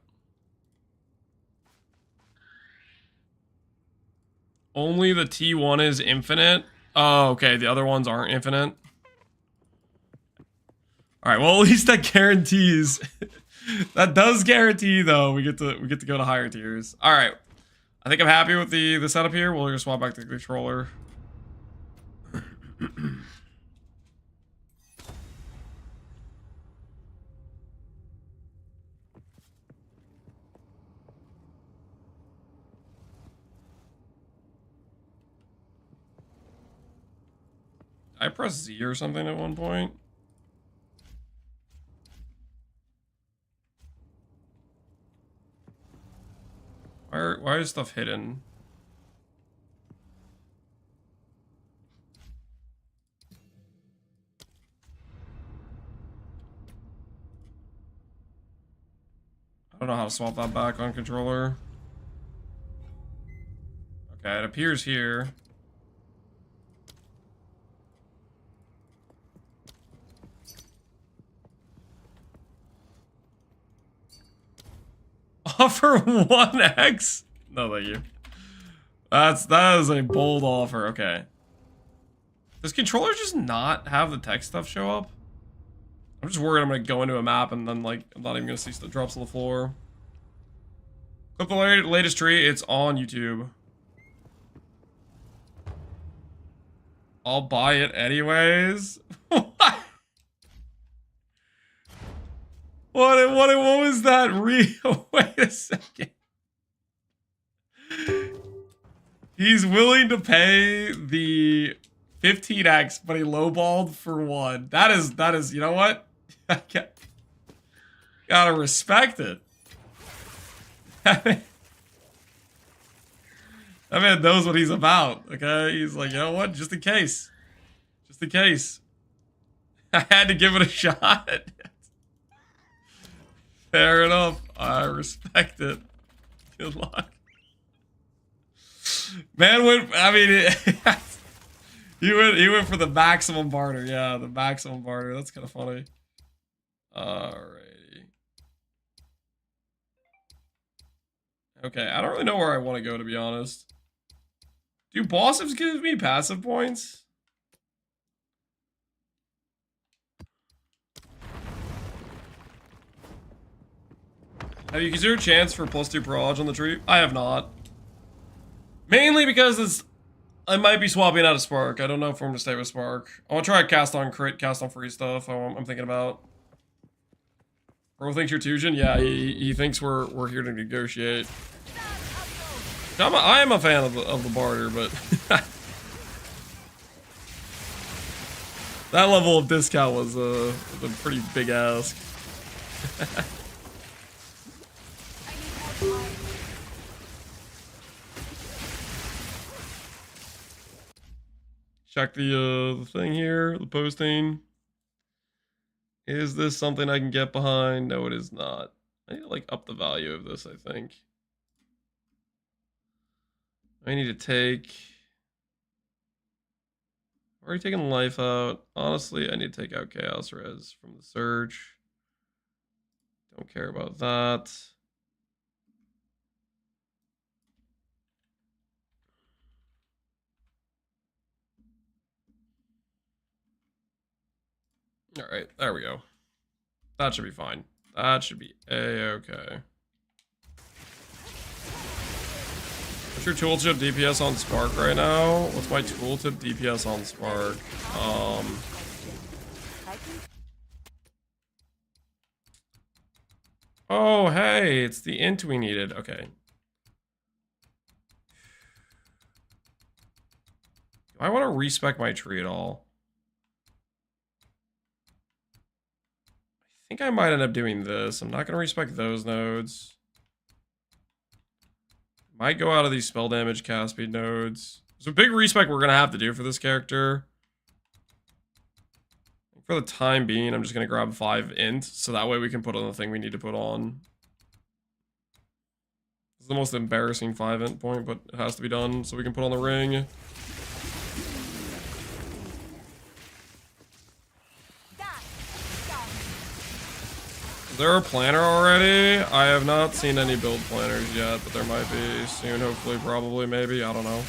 Speaker 1: Only the T1 is infinite? Oh, okay. The other ones aren't infinite. Alright, well at least that guarantees. That does guarantee though we get to go to higher tiers. Alright. I think I'm happy with the setup here. We'll just swap back to the controller. I pressed Z or something at one point. Why is stuff hidden? I don't know how to swap that back on controller. Okay, it appears here. Offer 1x? No, thank you. That is a bold offer. Okay. Does controller just not have the tech stuff show up? I'm just worried I'm gonna go into a map and then like I'm not even gonna see the drops on the floor. Clip the latest tree. It's on YouTube. I'll buy it anyways. What was that real? Wait a second. He's willing to pay the 15x, but he lowballed for 1. That is, you know what? Gotta respect it. That man knows what he's about, okay? He's like, you know what? Just in case. Just in case. I had to give it a shot. Fair enough. I respect it. Good luck. Man went, I mean, He went for the maximum barter. Yeah, the maximum barter. That's kind of funny. Alrighty. Okay, I don't really know where I want to go, to be honest. Do bosses give me passive points? Have you considered chance for +2 proj on the tree? I have not. Mainly because it's... I might be swapping out a Spark. I don't know if I'm going to stay with Spark. I want to try cast on crit, cast on free stuff. I'm thinking about. Bro thinks you're Tusion? Yeah, he thinks we're here to negotiate. I am a fan of the barter, but... that level of discount was a pretty big ask. Check the thing here, the posting. Is this something I can get behind? No, it is not. I need to like up the value of this, I think. I need to take... Already taken life out. Honestly, I need to take out Chaos Res from the Surge. Don't care about that. All right, there we go. That should be fine. That should be a-okay. What's your tooltip DPS on Spark right now? What's my tooltip DPS on Spark? Oh, hey, it's the int we needed. Okay. Do I want to respec my tree at all? I think I might end up doing this. I'm not going to respec those nodes. Might go out of these spell damage cast speed nodes. There's a big respec we're going to have to do for this character. For the time being, I'm just going to grab 5 int, so that way we can put on the thing we need to put on. This is the most embarrassing 5 int point, but it has to be done, so we can put on the ring. Is there a planner already? I have not seen any build planners yet, but there might be soon, hopefully, probably, maybe, I don't know.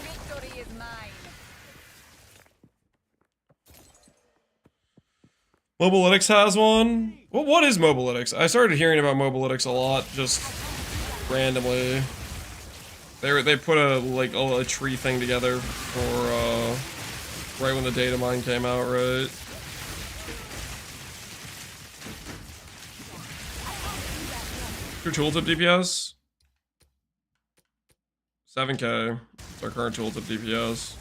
Speaker 3: Victory is mine.
Speaker 1: Mobalytics has one? Well, what is Mobalytics? I started hearing about Mobalytics a lot, just randomly. They put a tree thing together for right when the data mine came out, right? Your tooltip DPS? 7k. It's our current tooltip DPS.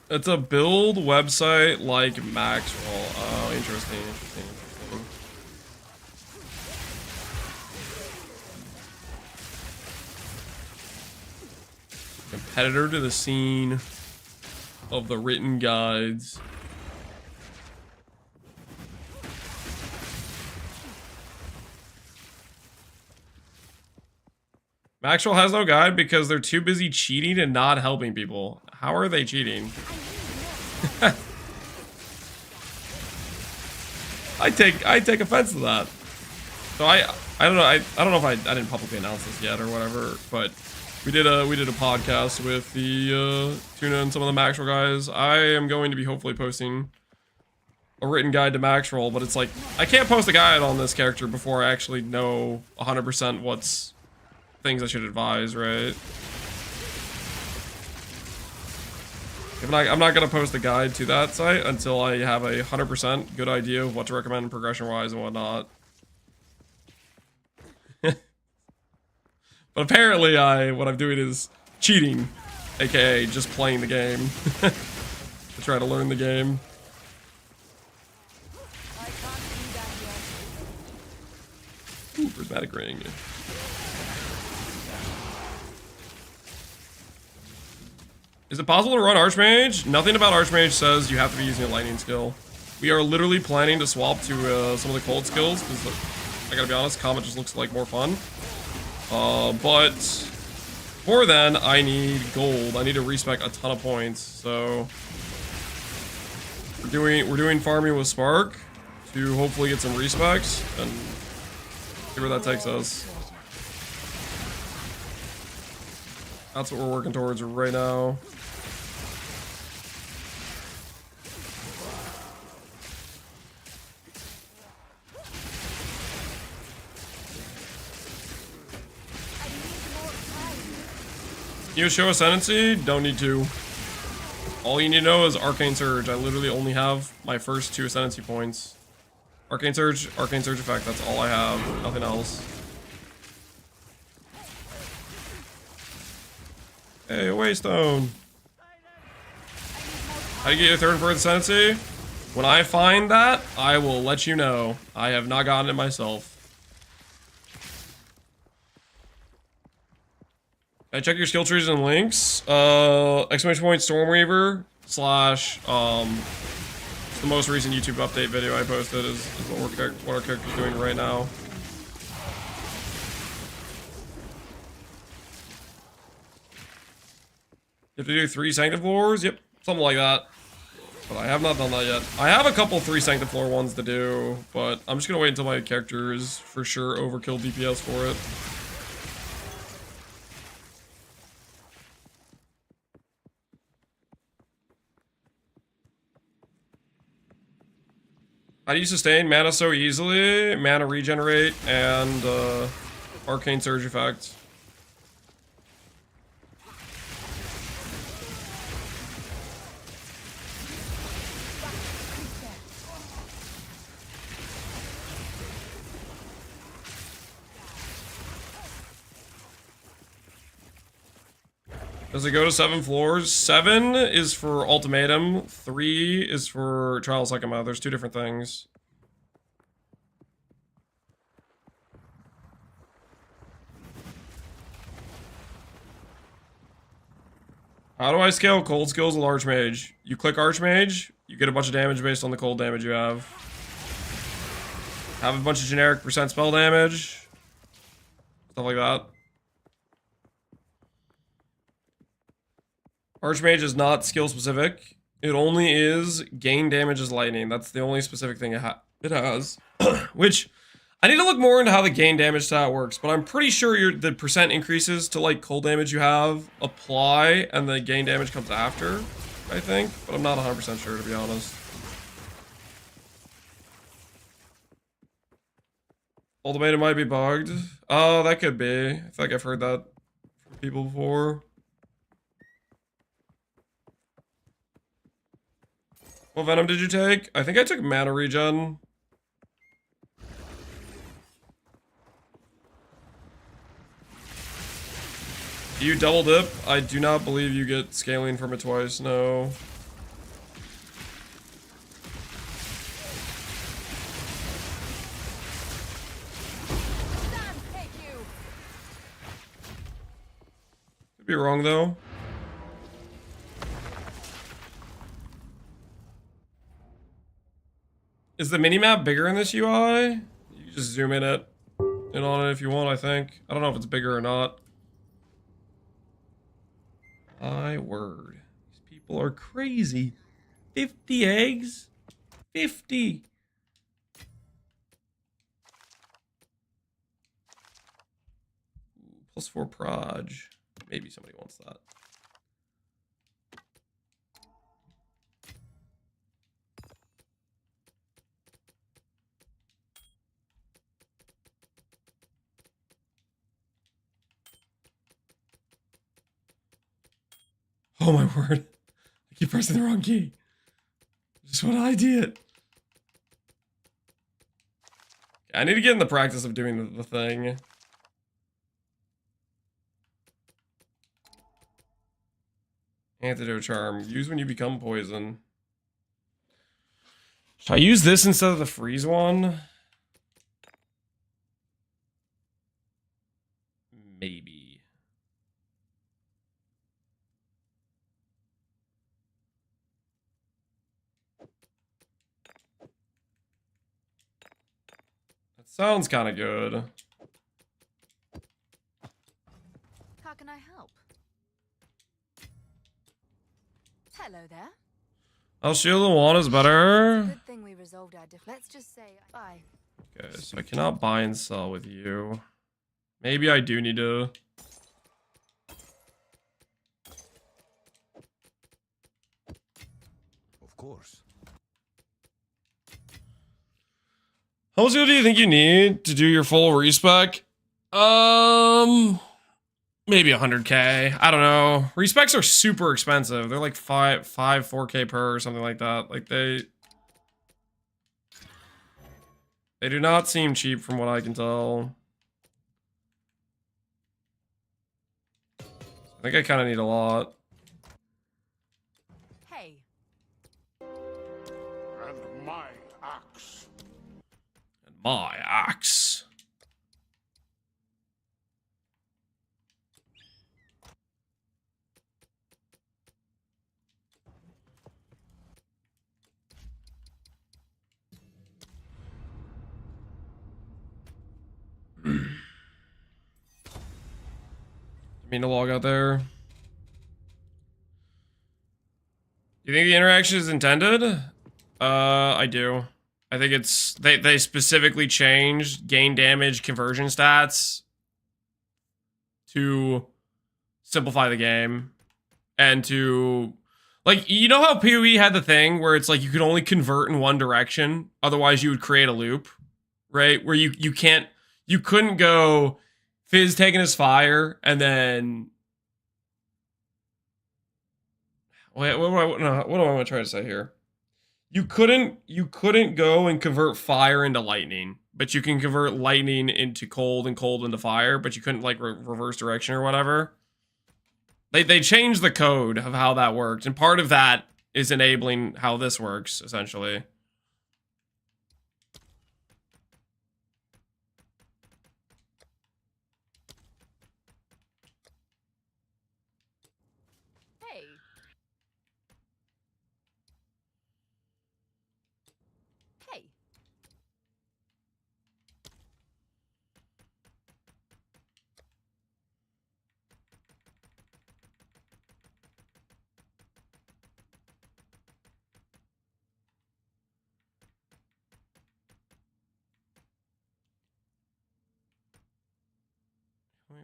Speaker 1: It's a build website like Maxwell. Oh, interesting. Competitor to the scene of the written guides. Maxwell has no guide because they're too busy cheating and not helping people. How are they cheating? I take offense to that. So I don't know. I don't know if I didn't publicly announce this yet or whatever, but we did a podcast with the Tuna and some of the Maxwell guys. I am going to be hopefully posting a written guide to Maxwell, but it's like I can't post a guide on this character before I actually know 100% what's things I should advise, right? I'm not gonna post a guide to that site until I have a 100% good idea of what to recommend progression-wise and whatnot. But apparently, what I'm doing is cheating, aka just playing the game to try to learn the game. Ooh, prismatic ring. Is it possible to run Archmage? Nothing about Archmage says you have to be using a lightning skill. We are literally planning to swap to some of the cold skills because I gotta be honest, Comet just looks like more fun. But before then, I need gold. I need to respec a ton of points. So we're doing farming with Spark to hopefully get some respecs and see where that takes us. That's what we're working towards right now. You show Ascendancy? Don't need to. All you need to know is Arcane Surge. I literally only have my first 2 Ascendancy points. Arcane Surge effect, that's all I have. Nothing else. Hey, Waystone. How do you get your 3rd and 4th Ascendancy? When I find that, I will let you know. I have not gotten it myself. I check your skill trees and links. Exclamation point Stormweaver / the most recent YouTube update video I posted is what our character's doing right now. You have to do 3 Sanctifloors? Yep, something like that. But I have not done that yet. I have a couple 3 Sanctifloor ones to do, but I'm just gonna wait until my character is for sure overkill DPS for it. How do you sustain mana so easily? Mana regenerate and arcane surge effect. Does it go to 7 floors? 7 is for Ultimatum. 3 is for Trial of Second Mouth. There's 2 different things. How do I scale cold skills with Archmage? You click Archmage, you get a bunch of damage based on the cold damage you have. Have a bunch of generic percent spell damage. Stuff like that. Archmage is not skill specific. It only is gain damage as lightning. That's the only specific thing it has. Which, I need to look more into how the gain damage stat works, but I'm pretty sure the percent increases to like cold damage you have apply and the gain damage comes after, I think. But I'm not 100% sure, to be honest. Ultimatum might be bugged. Oh, that could be. I feel like I've heard that from people before. What Venom did you take? I think I took mana regen. Do you double dip? I do not believe you get scaling from it twice, no. Could be wrong though. Is the minimap bigger in this UI? You can just zoom in on it if you want, I think. I don't know if it's bigger or not. My word. These people are crazy. 50 eggs? 50. +4 proj. Maybe somebody wants that. Oh my word. I keep pressing the wrong key. Just what I did. I need to get in the practice of doing the thing. Antidote charm. Use when you become poison. Should I use this instead of the freeze one? Maybe. Sounds kind of good.
Speaker 3: How can I help? Hello there.
Speaker 1: Oh, Shield of Wand is better.
Speaker 3: Good thing we resolved our Let's just say bye.
Speaker 1: Okay, so I cannot buy and sell with you. Maybe I do need to.
Speaker 5: Of course.
Speaker 1: How much do you think you need to do your full respec? Maybe 100k. I don't know. Respecs are super expensive. They're like 4k per or something like that. Like they do not seem cheap from what I can tell. I think I kind of need a lot.
Speaker 3: Hey.
Speaker 4: And my axe.
Speaker 1: And my axe. Mean to log out there. You think the interaction is intended? I do. I think it's they specifically changed gain damage conversion stats to simplify the game and to like, you know how PoE had the thing where it's like you could only convert in one direction, otherwise you would create a loop, right? Where you couldn't go Fizz taking his fire and then wait, what do I want to try to say here? You couldn't go and convert fire into lightning, but you can convert lightning into cold and cold into fire, but you couldn't like reverse direction or whatever. They changed the code of how that worked, and part of that is enabling how this works essentially.
Speaker 3: Hey. Hey.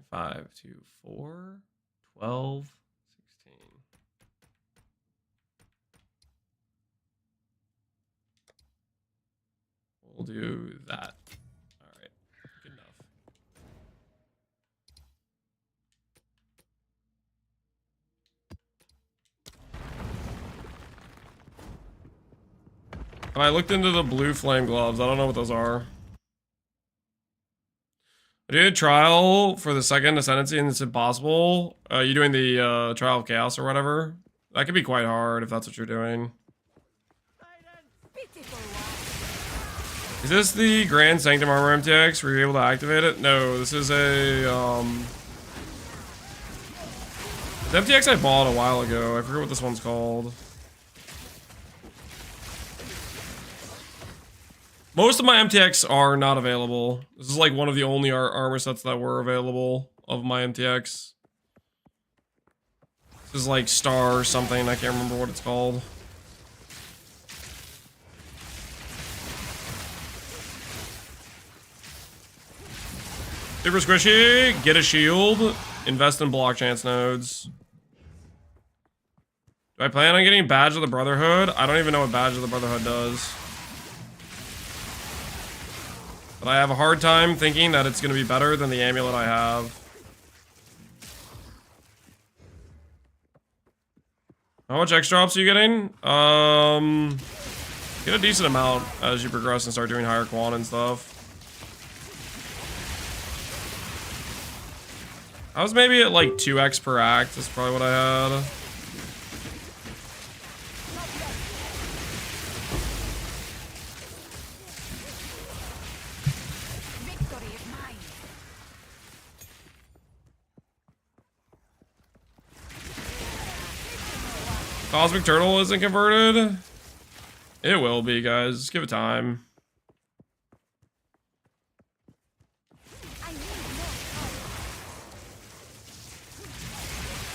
Speaker 1: 5 to 4, 12, 16. We'll do that. All right, good enough. I looked into the blue flame gloves. I don't know what those are. I did a trial for the second Ascendancy and it's impossible. You doing the Trial of Chaos or whatever? That could be quite hard if that's what you're doing. Is this the Grand Sanctum Armor MTX? Were you able to activate it? No, this is a the MTX I bought a while ago. I forget what this one's called. Most of my MTX are not available. This is like one of the only armor sets that were available of my MTX. This is like Star or something. I can't remember what it's called. Super squishy. Get a shield. Invest in block chance nodes. Do I plan on getting Badge of the Brotherhood? I don't even know what Badge of the Brotherhood does. But I have a hard time thinking that it's going to be better than the amulet I have. How much X drops are you getting? Get a decent amount as you progress and start doing higher quant and stuff. I was maybe at like 2x per act. That's probably what I had. Cosmic Turtle isn't converted. It will be, guys. Just give it time.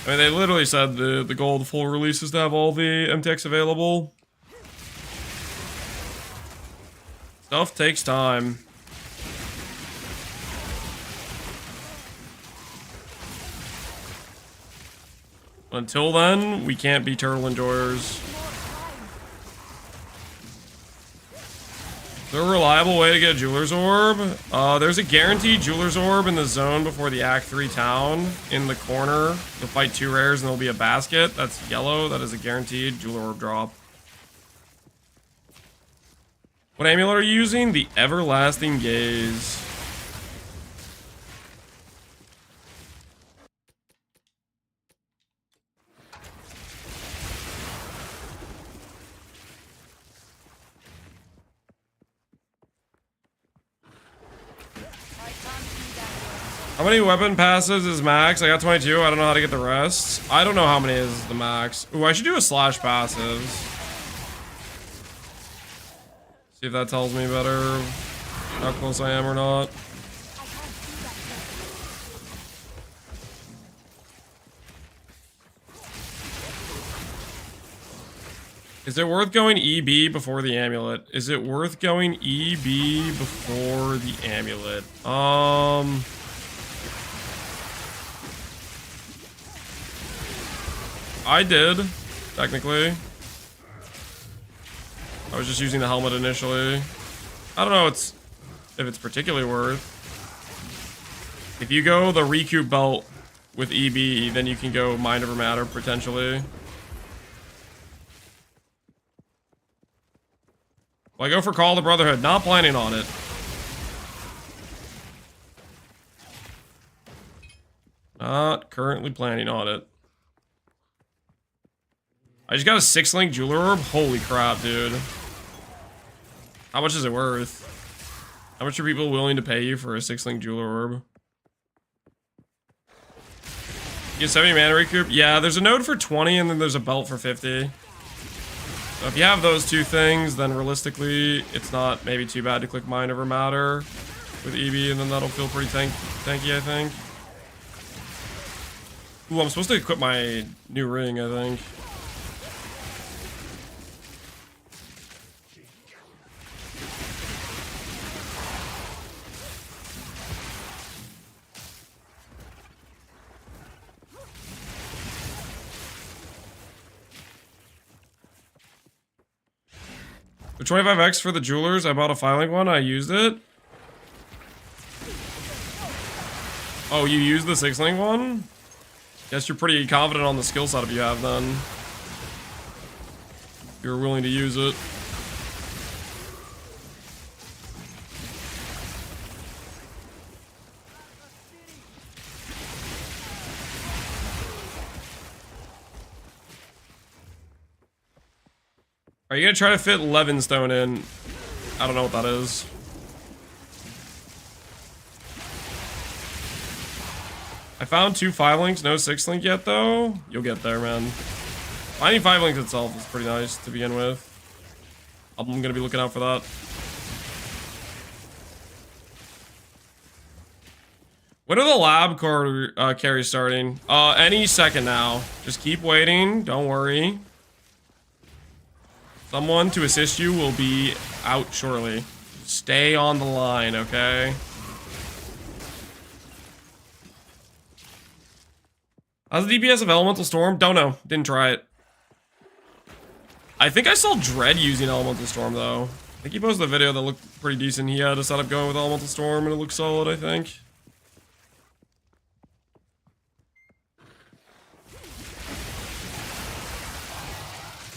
Speaker 1: I mean, they literally said the goal of the full release is to have all the MTX available. Stuff takes time. Until then, we can't be turtle enjoyers. Is there a reliable way to get a Jeweler's Orb? There's a guaranteed Jeweler's Orb in the zone before the Act 3 town. In the corner, you'll fight 2 rares and there'll be a basket. That's yellow. That is a guaranteed Jeweler Orb drop. What amulet are you using? The Everlasting Gaze. How many weapon passes is max? I got 22. I don't know how to get the rest. I don't know how many is the max. Ooh, I should do a slash passives. See if that tells me better how close I am or not. Is it worth going EB before the amulet? Is it worth going EB before the amulet? I did, technically. I was just using the helmet initially. I don't know if it's particularly worth. If you go the recoup belt with EB, then you can go Mind Over Matter, potentially. Well, I go for Call of the Brotherhood. Not planning on it. Not currently planning on it. I just got a 6-link Jeweler Orb. Holy crap, dude. How much is it worth? How much are people willing to pay you for a 6-link Jeweler Orb? You get 70 mana recoup? Yeah, there's a node for 20 and then there's a belt for 50. So if you have those 2 things, then realistically, it's not maybe too bad to click Mind Over Matter with EB, and then that'll feel pretty tanky, I think. Ooh, I'm supposed to equip my new ring, I think. The 25x for the jewelers. I bought a 5-link one. I used it. Oh, you used the 6-link one? Guess you're pretty confident on the skill setup you have then. You're willing to use it. Are you gonna try to fit Levinstone in? I don't know what that is. I found 2 5-links, no 6-link yet though. You'll get there, man. Finding 5-links itself is pretty nice to begin with. I'm gonna be looking out for that. When are the lab carries starting? Any second now. Just keep waiting. Don't worry. Someone to assist you will be out shortly. Stay on the line, okay? How's the DPS of Elemental Storm? Don't know. Didn't try it. I think I saw Dread using Elemental Storm, though. I think he posted a video that looked pretty decent. He had a setup going with Elemental Storm, and it looked solid, I think.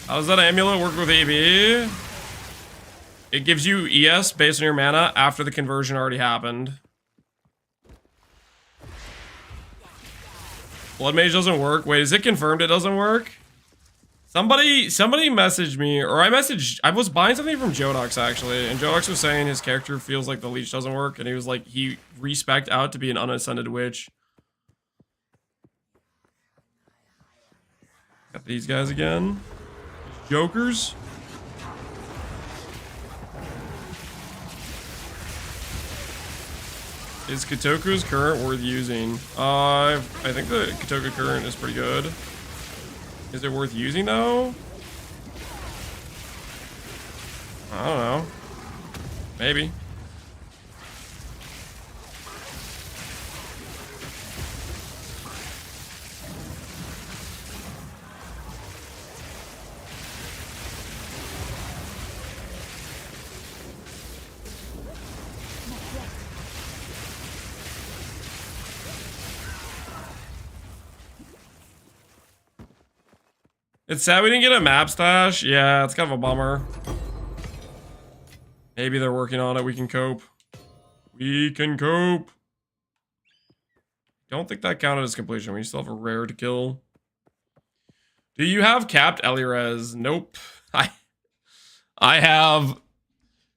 Speaker 1: How does that amulet work with AB? It gives you ES based on your mana after the conversion already happened. Blood Mage doesn't work. Wait, is it confirmed it doesn't work? Somebody messaged me, or I was buying something from Jodox actually, and Jodox was saying his character feels like the leech doesn't work, and he was like, he respect out to be an unascended witch. Got these guys again. Jokers. Is Kotoku's current worth using? I think the Kotoku current is pretty good. Is it worth using though? I don't know. Maybe. It's sad we didn't get a map stash. Yeah, it's kind of a bummer. Maybe they're working on it. We can cope. We can cope. Don't think that counted as completion. We still have a rare to kill. Do you have capped Elirez? Nope. I have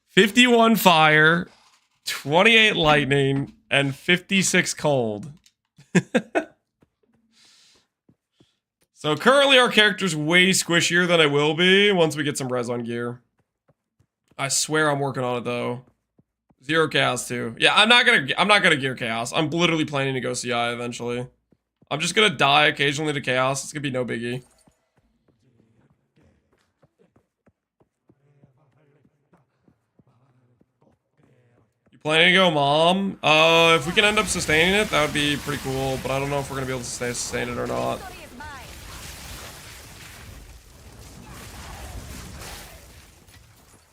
Speaker 1: 51 fire, 28 lightning, and 56 cold. So currently our character's way squishier than I will be once we get some res on gear. I swear I'm working on it though. 0 chaos too. Yeah, I'm not gonna gear chaos. I'm literally planning to go CI eventually. I'm just gonna die occasionally to chaos. It's gonna be no biggie. You planning to go mom? If we can end up sustaining it, that would be pretty cool. But I don't know if we're gonna be able to sustain it or not.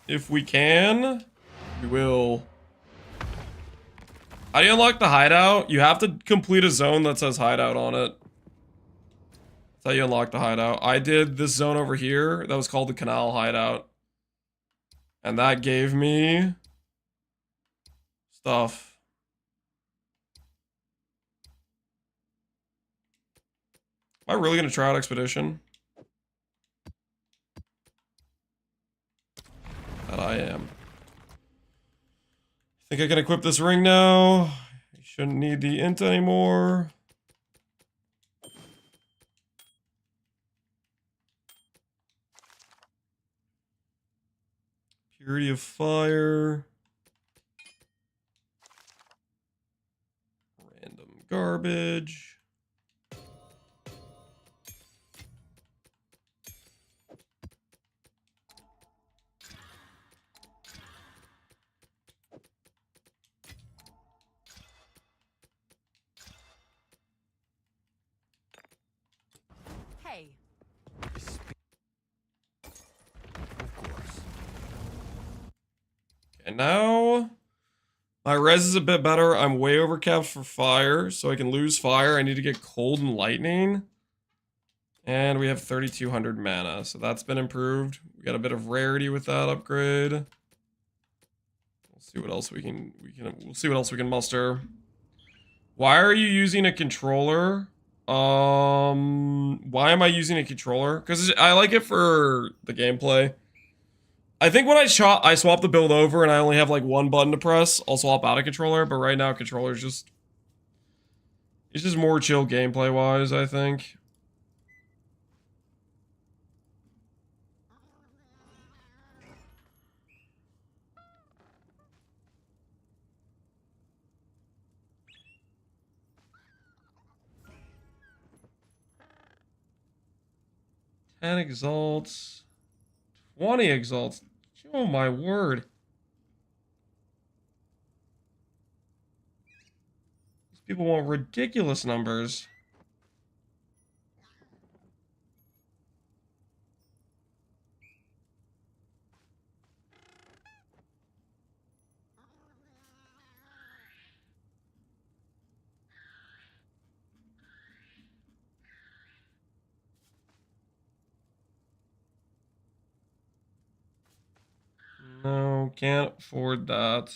Speaker 1: If we can, we will. How do you unlock the hideout? You have to complete a zone that says hideout on it. That's how you unlock the hideout. I did this zone over here that was called the canal hideout. And that gave me stuff. Am I really gonna try out expedition? That I am. Think I can equip this ring now. I shouldn't need the int anymore. Purity of fire. Random garbage.
Speaker 3: Hey.
Speaker 5: Of course.
Speaker 1: And now my res is a bit better. I'm way overcapped for fire, so I can lose fire. I need to get cold and lightning. And we have 3,200 mana, so that's been improved. We got a bit of rarity with that upgrade. We'll see what else we'll see what else we can muster. Why are you using a controller? Why am I using a controller? Because I like it for the gameplay. I think when I swap the build over and I only have like one button to press, I'll swap out a controller. But right now, controller's it's just more chill gameplay wise, I think. Ten exalts, 20 exalts. Oh my word. These people want ridiculous numbers. No, can't afford that.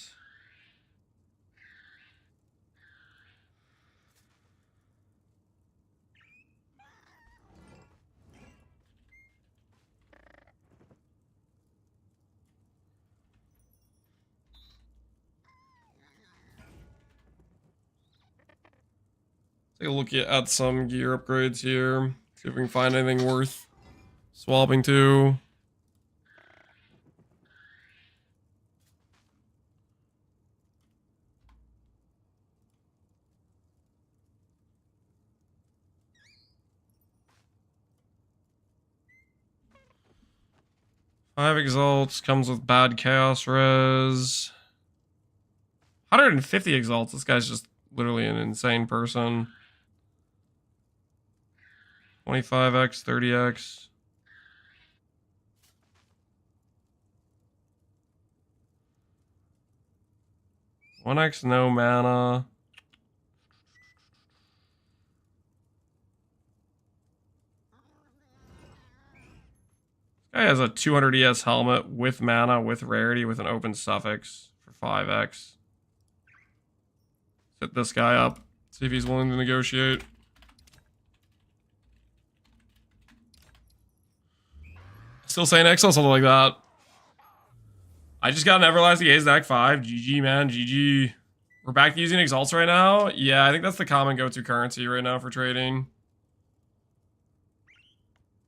Speaker 1: Take a look at some gear upgrades here. See if we can find anything worth swapping to. 5 exalts comes with bad chaos res. 150 exalts. This guy's just literally an insane person. 25x, 30x. One X, no mana. This guy has a 200 ES helmet with mana, with rarity, with an open suffix for 5x. Set this guy up. See if he's willing to negotiate. Still saying Exile, something like that. I just got an Everlasting Ace Deck 5. GG, man. GG. We're back to using Exalts right now. Yeah, I think that's the common go-to currency right now for trading.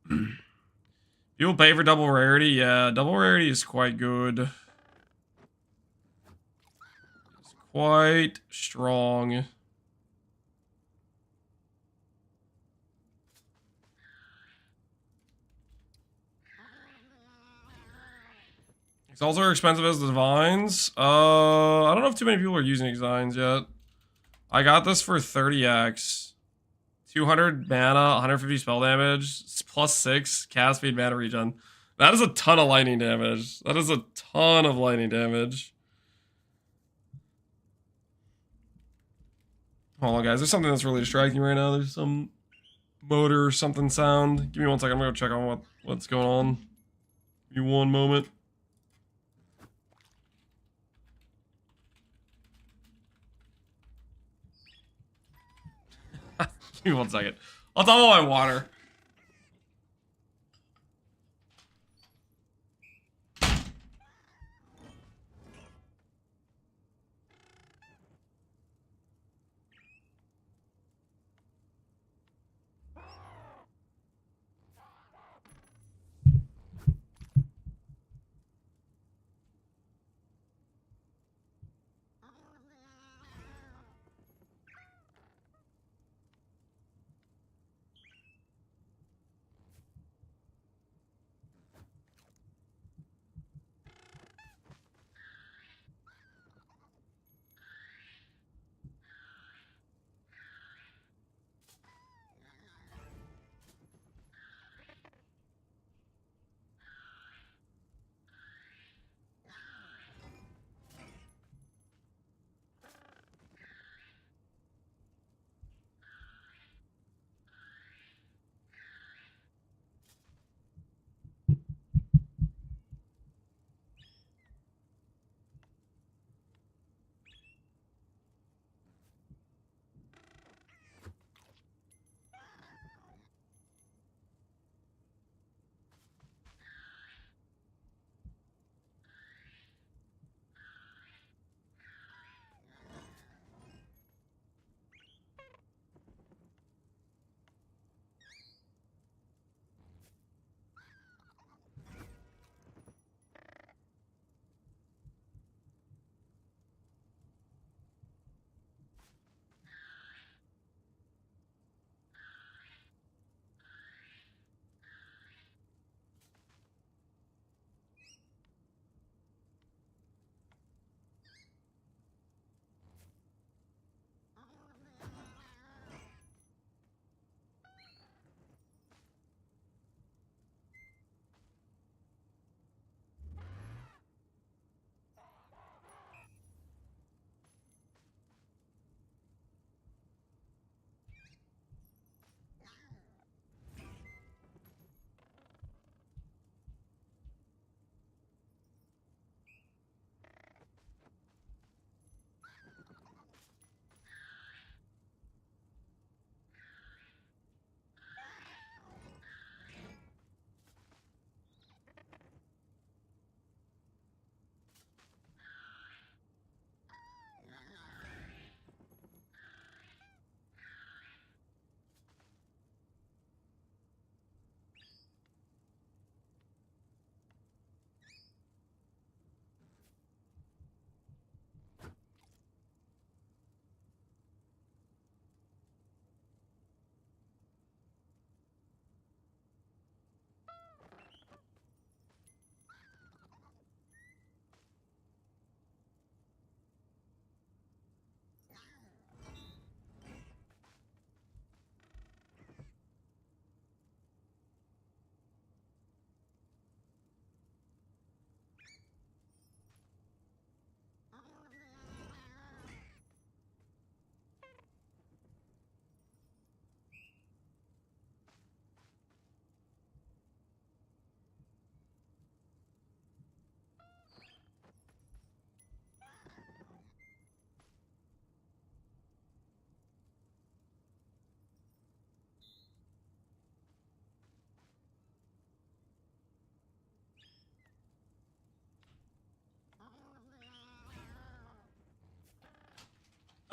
Speaker 1: People pay for double rarity. Yeah, double rarity is quite good. It's quite strong. Exalts are expensive as the Divines. I don't know if too many people are using Divines yet. I got this for 30x. 200 mana, 150 spell damage, plus 6 cast speed, mana regen. That is a ton of lightning damage. That is a ton of lightning damage. Hold on, guys. There's something that's really distracting me right now. There's some motor or something sound. Give me 1 second. I'm going to go check on what's going on. Give me 1 moment. Give me 1 second. I'll top up my water.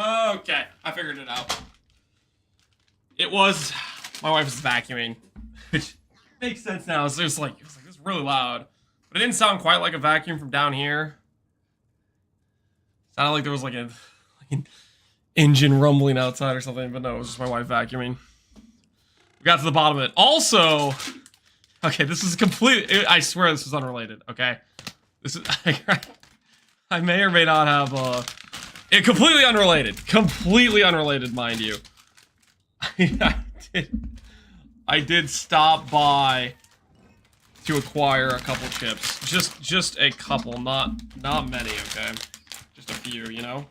Speaker 1: Okay, I figured it out. It was my wife was vacuuming, which makes sense now. So it was like this is really loud, but it didn't sound quite like a vacuum from down here. It sounded like there was like an engine rumbling outside or something, but no, it was just my wife vacuuming. We got to the bottom of it. Also, okay, this is I swear this is unrelated. Okay, this is I may or may not have it completely unrelated, mind you. I did stop by to acquire a couple chips. Just a couple, not many, okay? Just a few, you know?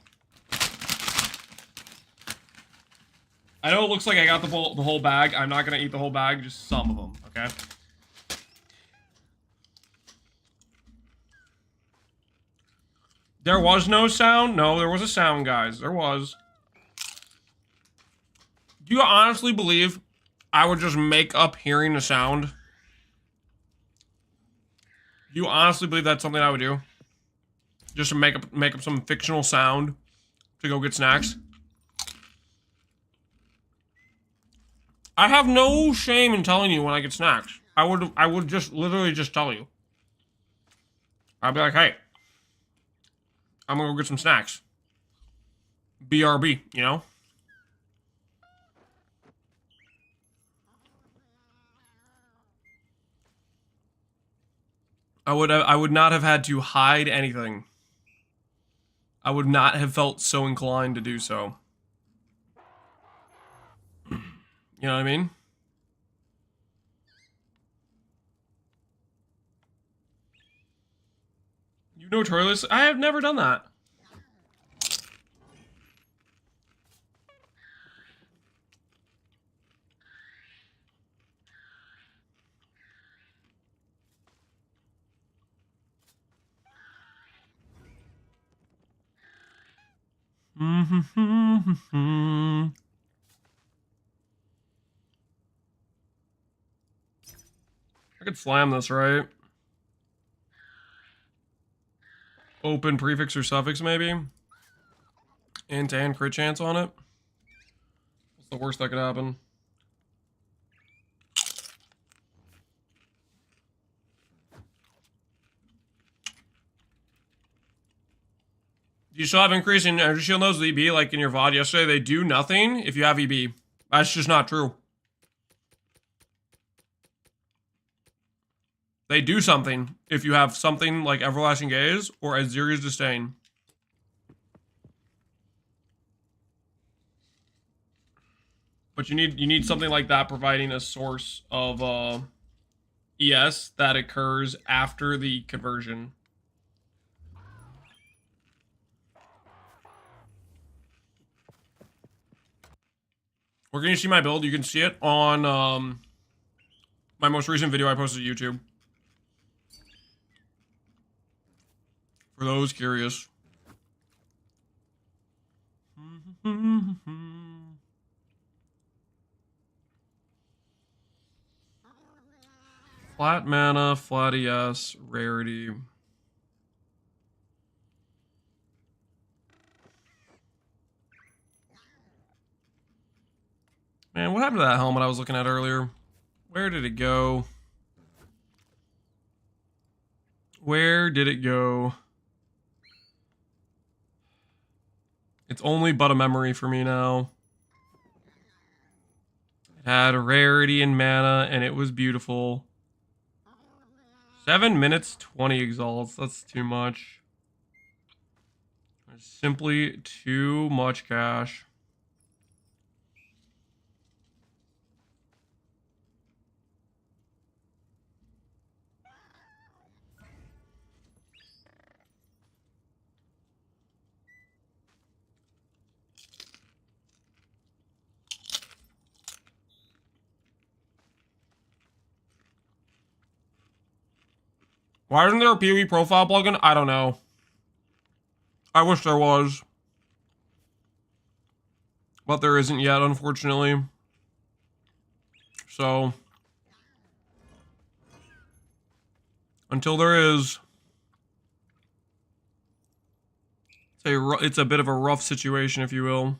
Speaker 1: I know it looks like I got the whole bag. I'm not gonna eat the whole bag, just some of them, okay? There was no sound? No, there was a sound, guys. There was. Do you honestly believe I would just make up hearing a sound? Do you honestly believe that's something I would do? Just to make up some fictional sound to go get snacks? I have no shame in telling you when I get snacks. I would just literally just tell you. I'd be like, hey, I'm gonna go get some snacks. BRB, you know? I would not have had to hide anything. I would not have felt so inclined to do so. You know what I mean? You notorious? I have never done that. I could slam this, right? Open prefix or suffix, maybe? Int and crit chance on it? What's the worst that could happen? Do you still have increasing energy shield nodes with EB like in your VOD yesterday? They do nothing if you have EB. That's just not true. They do something if you have something like Everlasting Gaze or Aziri's Disdain. But you need something like that providing a source of ES that occurs after the conversion. Where can you see my build? You can see it on my most recent video I posted to YouTube. For those curious. Flat mana, flat ES, rarity. Man, what happened to that helmet I was looking at earlier? Where did it go? Where did it go? It's only but a memory for me now. It had a rarity and mana, and it was beautiful. 7 minutes, 20 exalts. That's too much. There's simply too much cash. Why isn't there a PoE profile plugin? I don't know. I wish there was. But there isn't yet, unfortunately. So, until there is, It's a bit of a rough situation, if you will.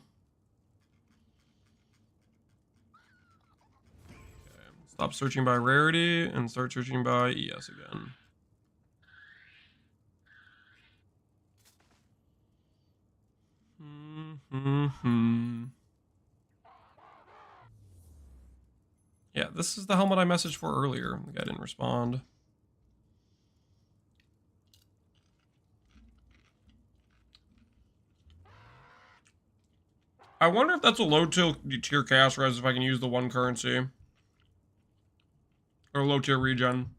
Speaker 1: Okay. Stop searching by rarity and start searching by ES again. Yeah, this is the helmet I messaged for earlier. The guy didn't respond. I wonder if that's a low tier chaos res if I can use the one currency. Or low tier regen.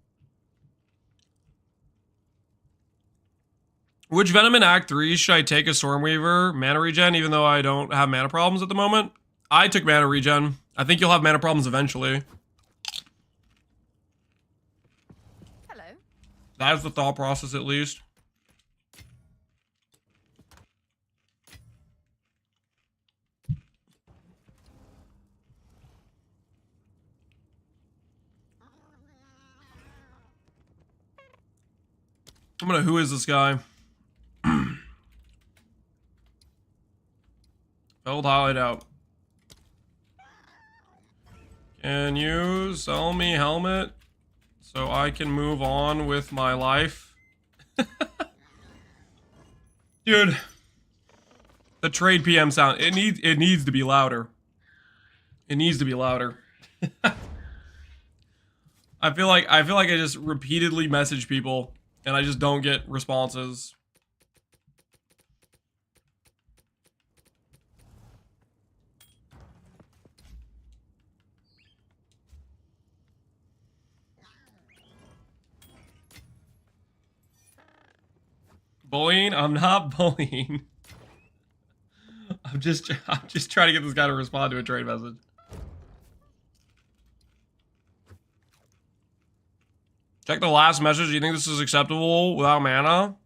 Speaker 1: Which Venom in Act 3 should I take a Stormweaver mana regen even though I don't have mana problems at the moment? I took mana regen. I think you'll have mana problems eventually.
Speaker 3: Hello.
Speaker 1: That is the thought process at least. Who is this guy? Failed hideout. Can you sell me helmet so I can move on with my life? Dude, the trade PM sound, it needs to be louder. It needs to be louder. I feel like I just repeatedly message people and I just don't get responses. Bullying? I'm not bullying. I'm just trying to get this guy to respond to a trade message. Check the last message. Do you think this is acceptable without mana?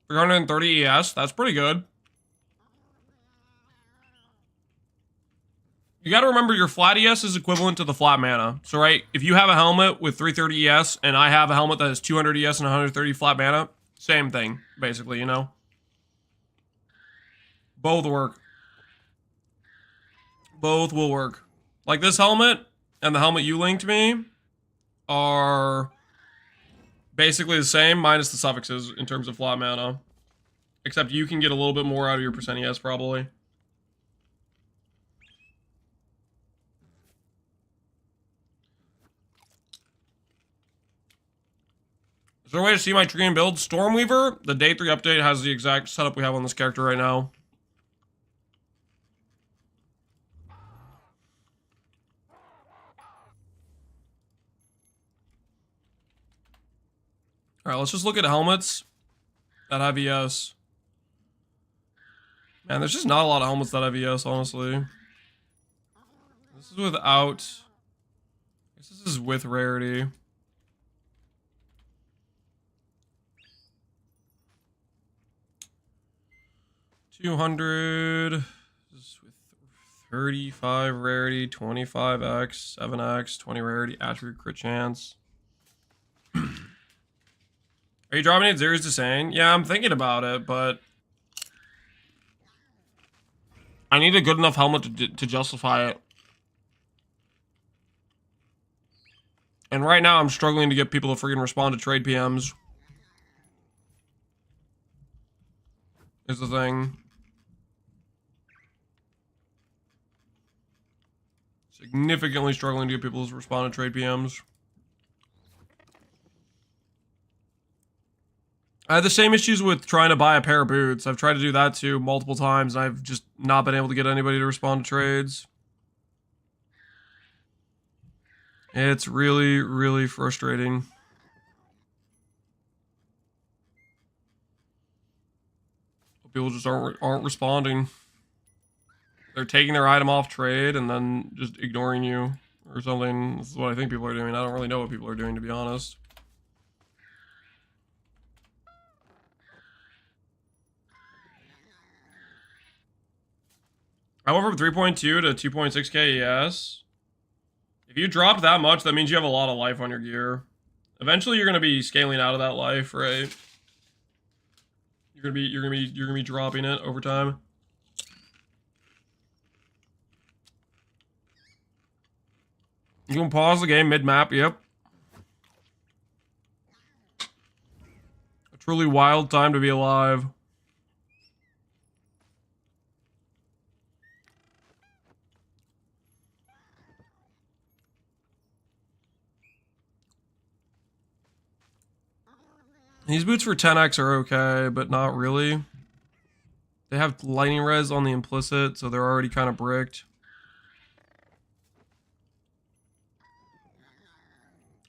Speaker 1: 330 ES. That's pretty good. You gotta remember your flat ES is equivalent to the flat mana. So, right, if you have a helmet with 330 ES and I have a helmet that has 200 ES and 130 flat mana, same thing, basically, you know? Both work. Both will work. Like this helmet and the helmet you linked me are basically the same, minus the suffixes in terms of flat mana. Except you can get a little bit more out of your percent ES, probably. Is there a way to see my tree and build? Stormweaver, the Day 3 update has the exact setup we have on this character right now. Alright, let's just look at helmets that have ES. Man, there's just not a lot of helmets that have ES, honestly. This is without... I guess this is with rarity. 200. This is with 35 rarity, 25x, 7x, 20 rarity, attribute crit chance. Are you dropping it 0s to Sane? Yeah, I'm thinking about it, but I need a good enough helmet to justify it. And right now, I'm struggling to get people to freaking respond to trade PMs. Is the thing. Significantly struggling to get people to respond to trade PMs. I had the same issues with trying to buy a pair of boots. I've tried to do that too multiple times, and I've just not been able to get anybody to respond to trades. It's really, really frustrating. People just aren't responding. They're taking their item off trade and then just ignoring you or something. This is what I think people are doing. I don't really know what people are doing, to be honest. I went from 3.2 to 2.6k ES. If you drop that much, that means you have a lot of life on your gear. Eventually, you're going to be scaling out of that life, right? You're gonna be dropping it over time. You can pause the game mid-map, yep. A truly wild time to be alive. These boots for 10x are okay, but not really. They have lightning res on the implicit, so they're already kind of bricked.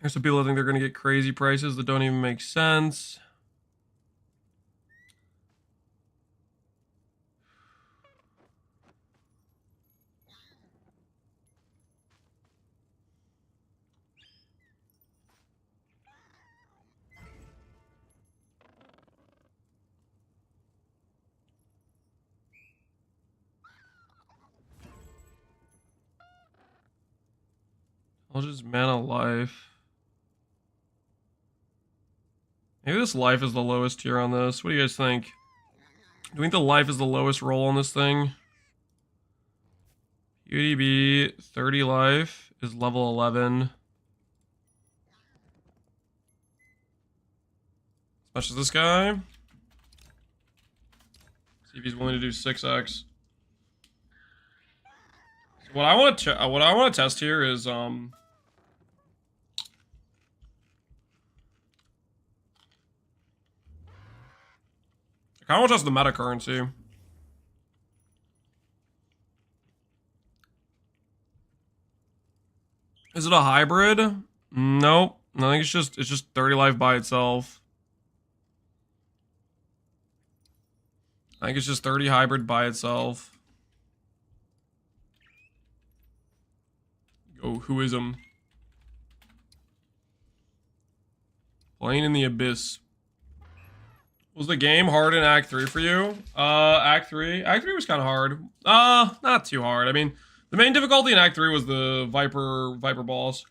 Speaker 1: There's some people that think they're going to get crazy prices that don't even make sense. I'll just mana life. Maybe this life is the lowest tier on this. What do you guys think? Do you think the life is the lowest roll on this thing? UDB 30 life is level 11. As much as this guy. See if he's willing to do 6x. So what I want to test here is I kind of want to test the meta currency. Is it a hybrid? Nope. I think it's just 30 life by itself. I think it's just 30 hybrid by itself. Oh, who is him? Playing in the abyss. Was the game hard in Act 3 for you? Act 3 was kind of hard. Not too hard. I mean, the main difficulty in Act 3 was the Viper boss.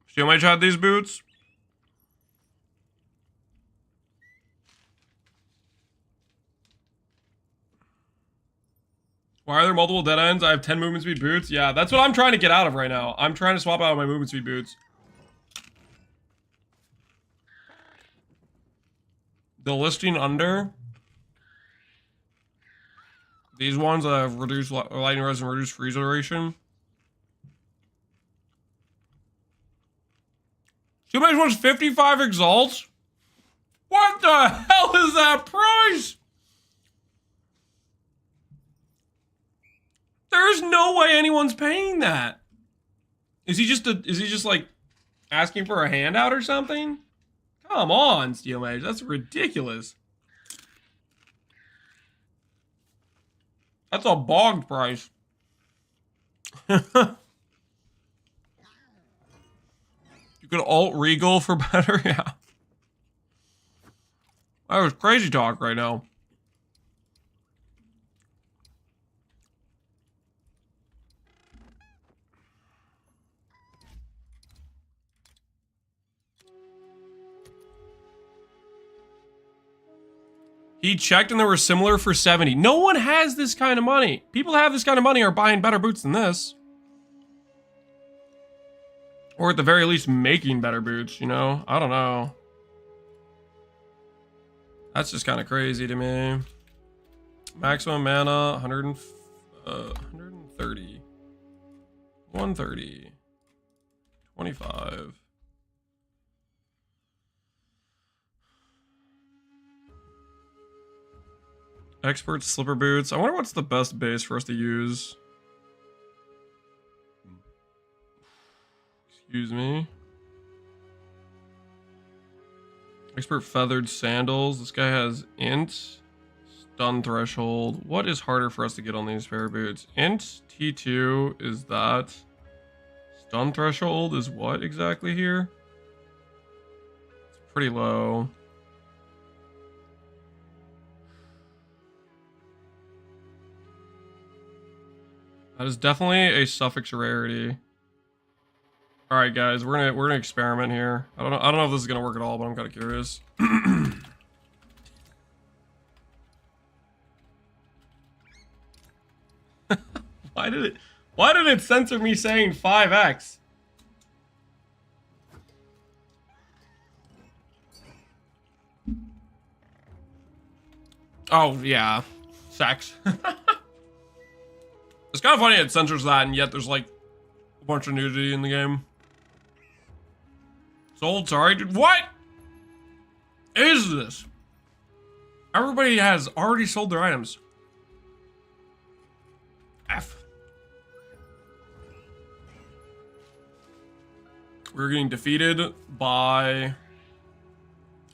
Speaker 1: Steel Mage had these boots. Why are there multiple dead ends? I have 10 movement speed boots. Yeah, that's what I'm trying to get out of right now. I'm trying to swap out my movement speed boots. The listing under. These ones that have reduced lightning res and reduced freeze duration. Too much wants 55 exalts? What the hell is that price? There's no way anyone's paying that. Is he just like asking for a handout or something? Come on, Steel Mage. That's ridiculous. That's a bogged price. You could alt Regal for better? Yeah. That was crazy talk right now. He checked and they were similar for 70. No one has this kind of money. People that have this kind of money are buying better boots than this. Or at the very least making better boots, you know? I don't know. That's just kind of crazy to me. Maximum mana, 130. 130. 25. Expert slipper boots. I wonder what's the best base for us to use. Excuse me. Expert feathered sandals. This guy has int. Stun threshold. What is harder for us to get on these pair of boots? Int T2 is that. Stun threshold is what exactly here? It's pretty low. That is definitely a suffix rarity. All right, guys, we're gonna experiment here. I don't know if this is gonna work at all, but I'm kind of curious. Why did it censor me saying 5x? Oh yeah, sex. It's kind of funny it censors that, and yet there's like a bunch of nudity in the game. Sold, sorry, dude. What is this? Everybody has already sold their items. F. We're getting defeated by...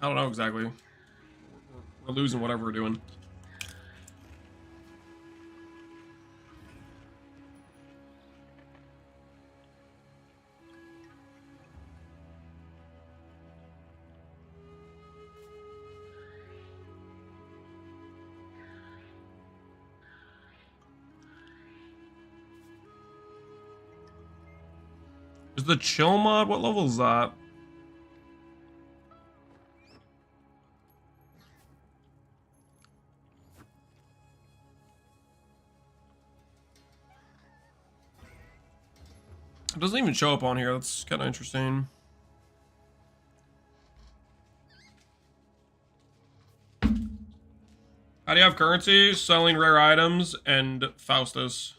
Speaker 1: I don't know exactly. We're losing whatever we're doing. Is the chill mod? What level is that? It doesn't even show up on here. That's kind of interesting. How do you have currency? Selling rare items and Faustus.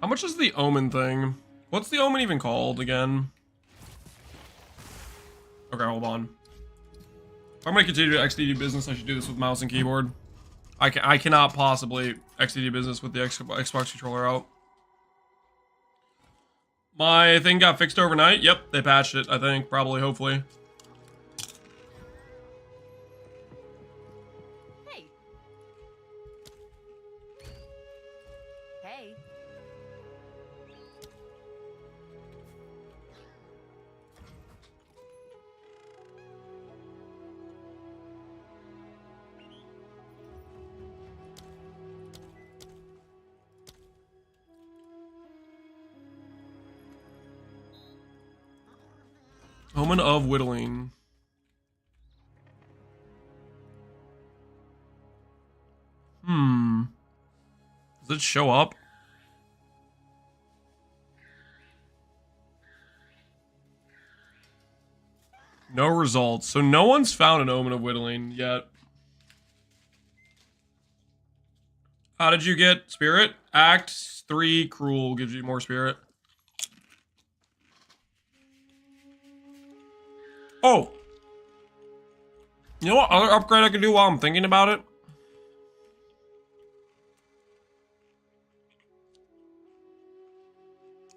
Speaker 1: How much is the Omen thing? What's the Omen even called again? Okay, hold on. If I'm gonna continue to XDD business, I should do this with mouse and keyboard. I cannot possibly XDD business with the Xbox controller out. My thing got fixed overnight. Yep, they patched it, I think. Probably, hopefully.
Speaker 3: Hey. Hey.
Speaker 1: Omen of Whittling. Does it show up? No results. So no one's found an Omen of Whittling yet. How did you get spirit? Act 3 Cruel gives you more spirit. Oh! You know what other upgrade I could do while I'm thinking about it?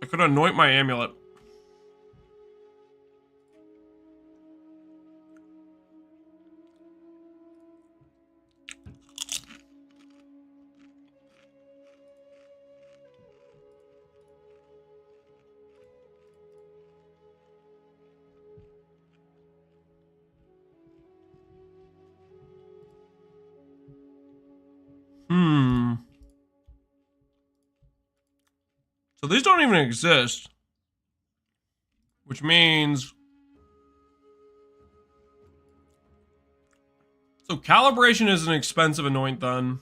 Speaker 1: I could anoint my amulet. So these don't even exist. Which means... So calibration is an expensive anoint then.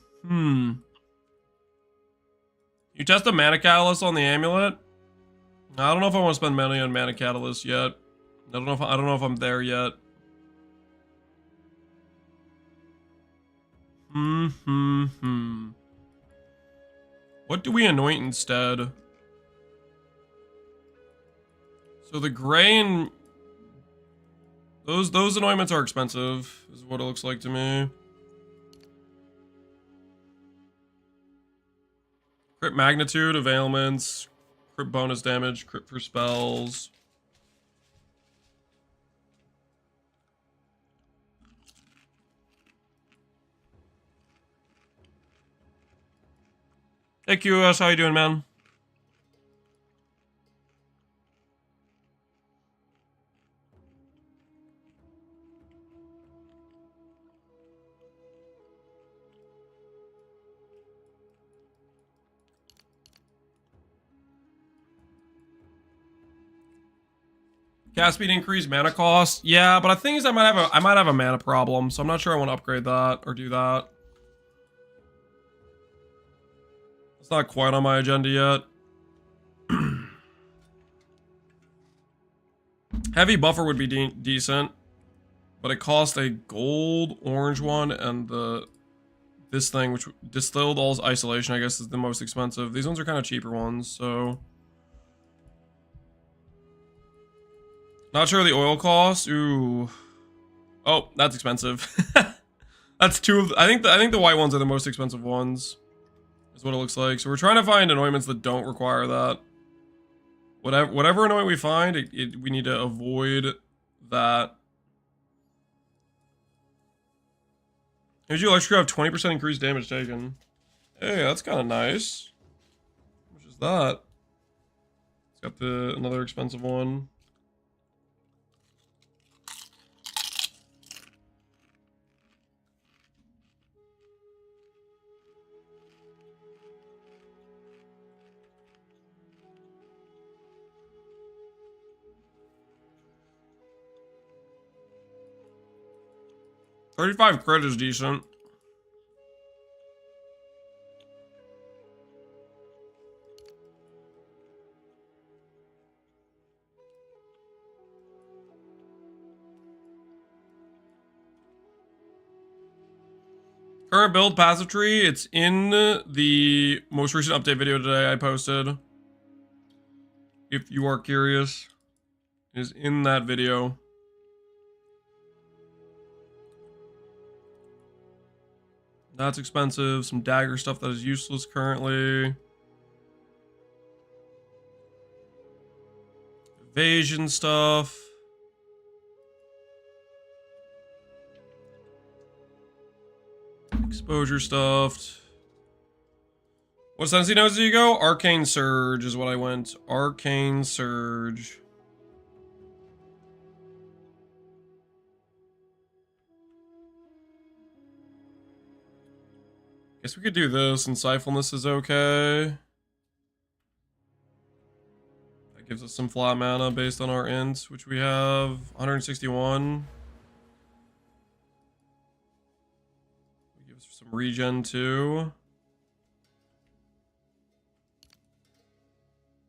Speaker 1: You test a mana catalyst on the amulet? I don't know if I want to spend money on mana catalyst yet. I don't know if I'm there yet. What do we anoint instead? So the gray and those anointments are expensive, is what it looks like to me. Crit magnitude of ailments, crit bonus damage, crit for spells. Hey QS, how you doing, man? Cast speed increase, mana cost. Yeah, but the thing is I might have a mana problem, so I'm not sure I want to upgrade that or do that. It's not quite on my agenda yet. Heavy buffer would be decent, but it costs a gold orange one, and this thing, which distilled all's isolation, I guess is the most expensive. These ones are kind of cheaper ones, so not sure the oil cost. Ooh, oh, that's expensive. That's two of. I think the white ones are the most expensive ones. Is what it looks like. So we're trying to find anointments that don't require that. Whatever anointment we find, we need to avoid that. Energy electric have 20% increased damage taken. Hey, that's kind of nice. How much is that? It's got another expensive one. $35 crit is decent. Current build passive tree. It's in the most recent update video today I posted. If you are curious, it is in that video. That's expensive. Some dagger stuff that is useless currently. Evasion stuff. Exposure stuff. What Ascendancy nodes do you go? Arcane Surge is what I went. Arcane Surge. Guess we could do this, and Siphonless is okay. That gives us some flat mana based on our int, which we have 161. We give us some regen too.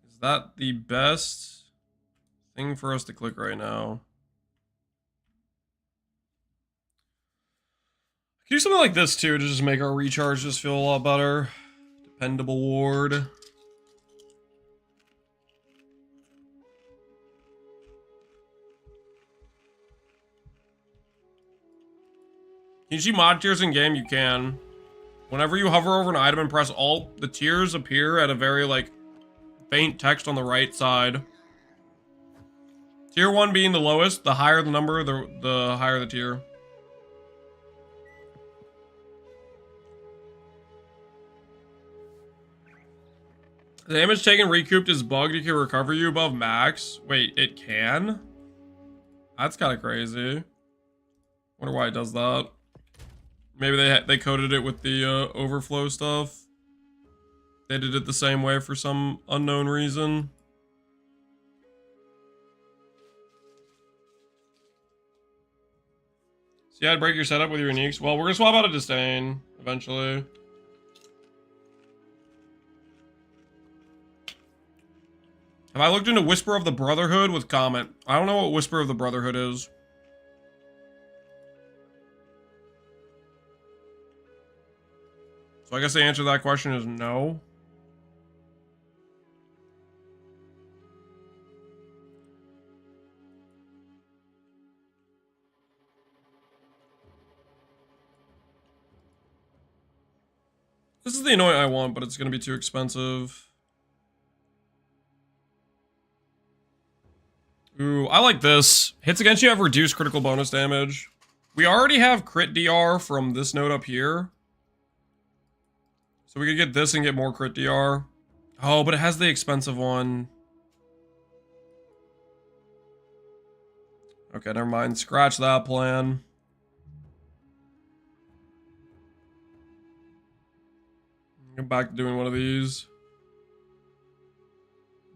Speaker 1: Is that the best thing for us to click right now? Can do something like this too to just make our recharge just feel a lot better. Dependable ward. Can you see mod tiers in game? You can. Whenever you hover over an item and press Alt, the tiers appear at a very like faint text on the right side. Tier 1 being the lowest, the higher the number, the higher the tier. The damage taken recouped is bugged. It can recover you above max. Wait, it can? That's kind of crazy. Wonder why it does that. Maybe they coded it with the overflow stuff. They did it the same way for some unknown reason. So yeah, I'd break your setup with your uniques. Well, we're gonna swap out a Disdain eventually. Have I looked into Whisper of the Brotherhood with comment? I don't know what Whisper of the Brotherhood is. So I guess the answer to that question is no. This is the anoint I want, but it's going to be too expensive. Ooh, I like this. Hits against you have reduced critical bonus damage. We already have crit DR from this node up here. So we could get this and get more crit DR. Oh, but it has the expensive one. Okay, never mind. Scratch that plan. Get back to doing one of these.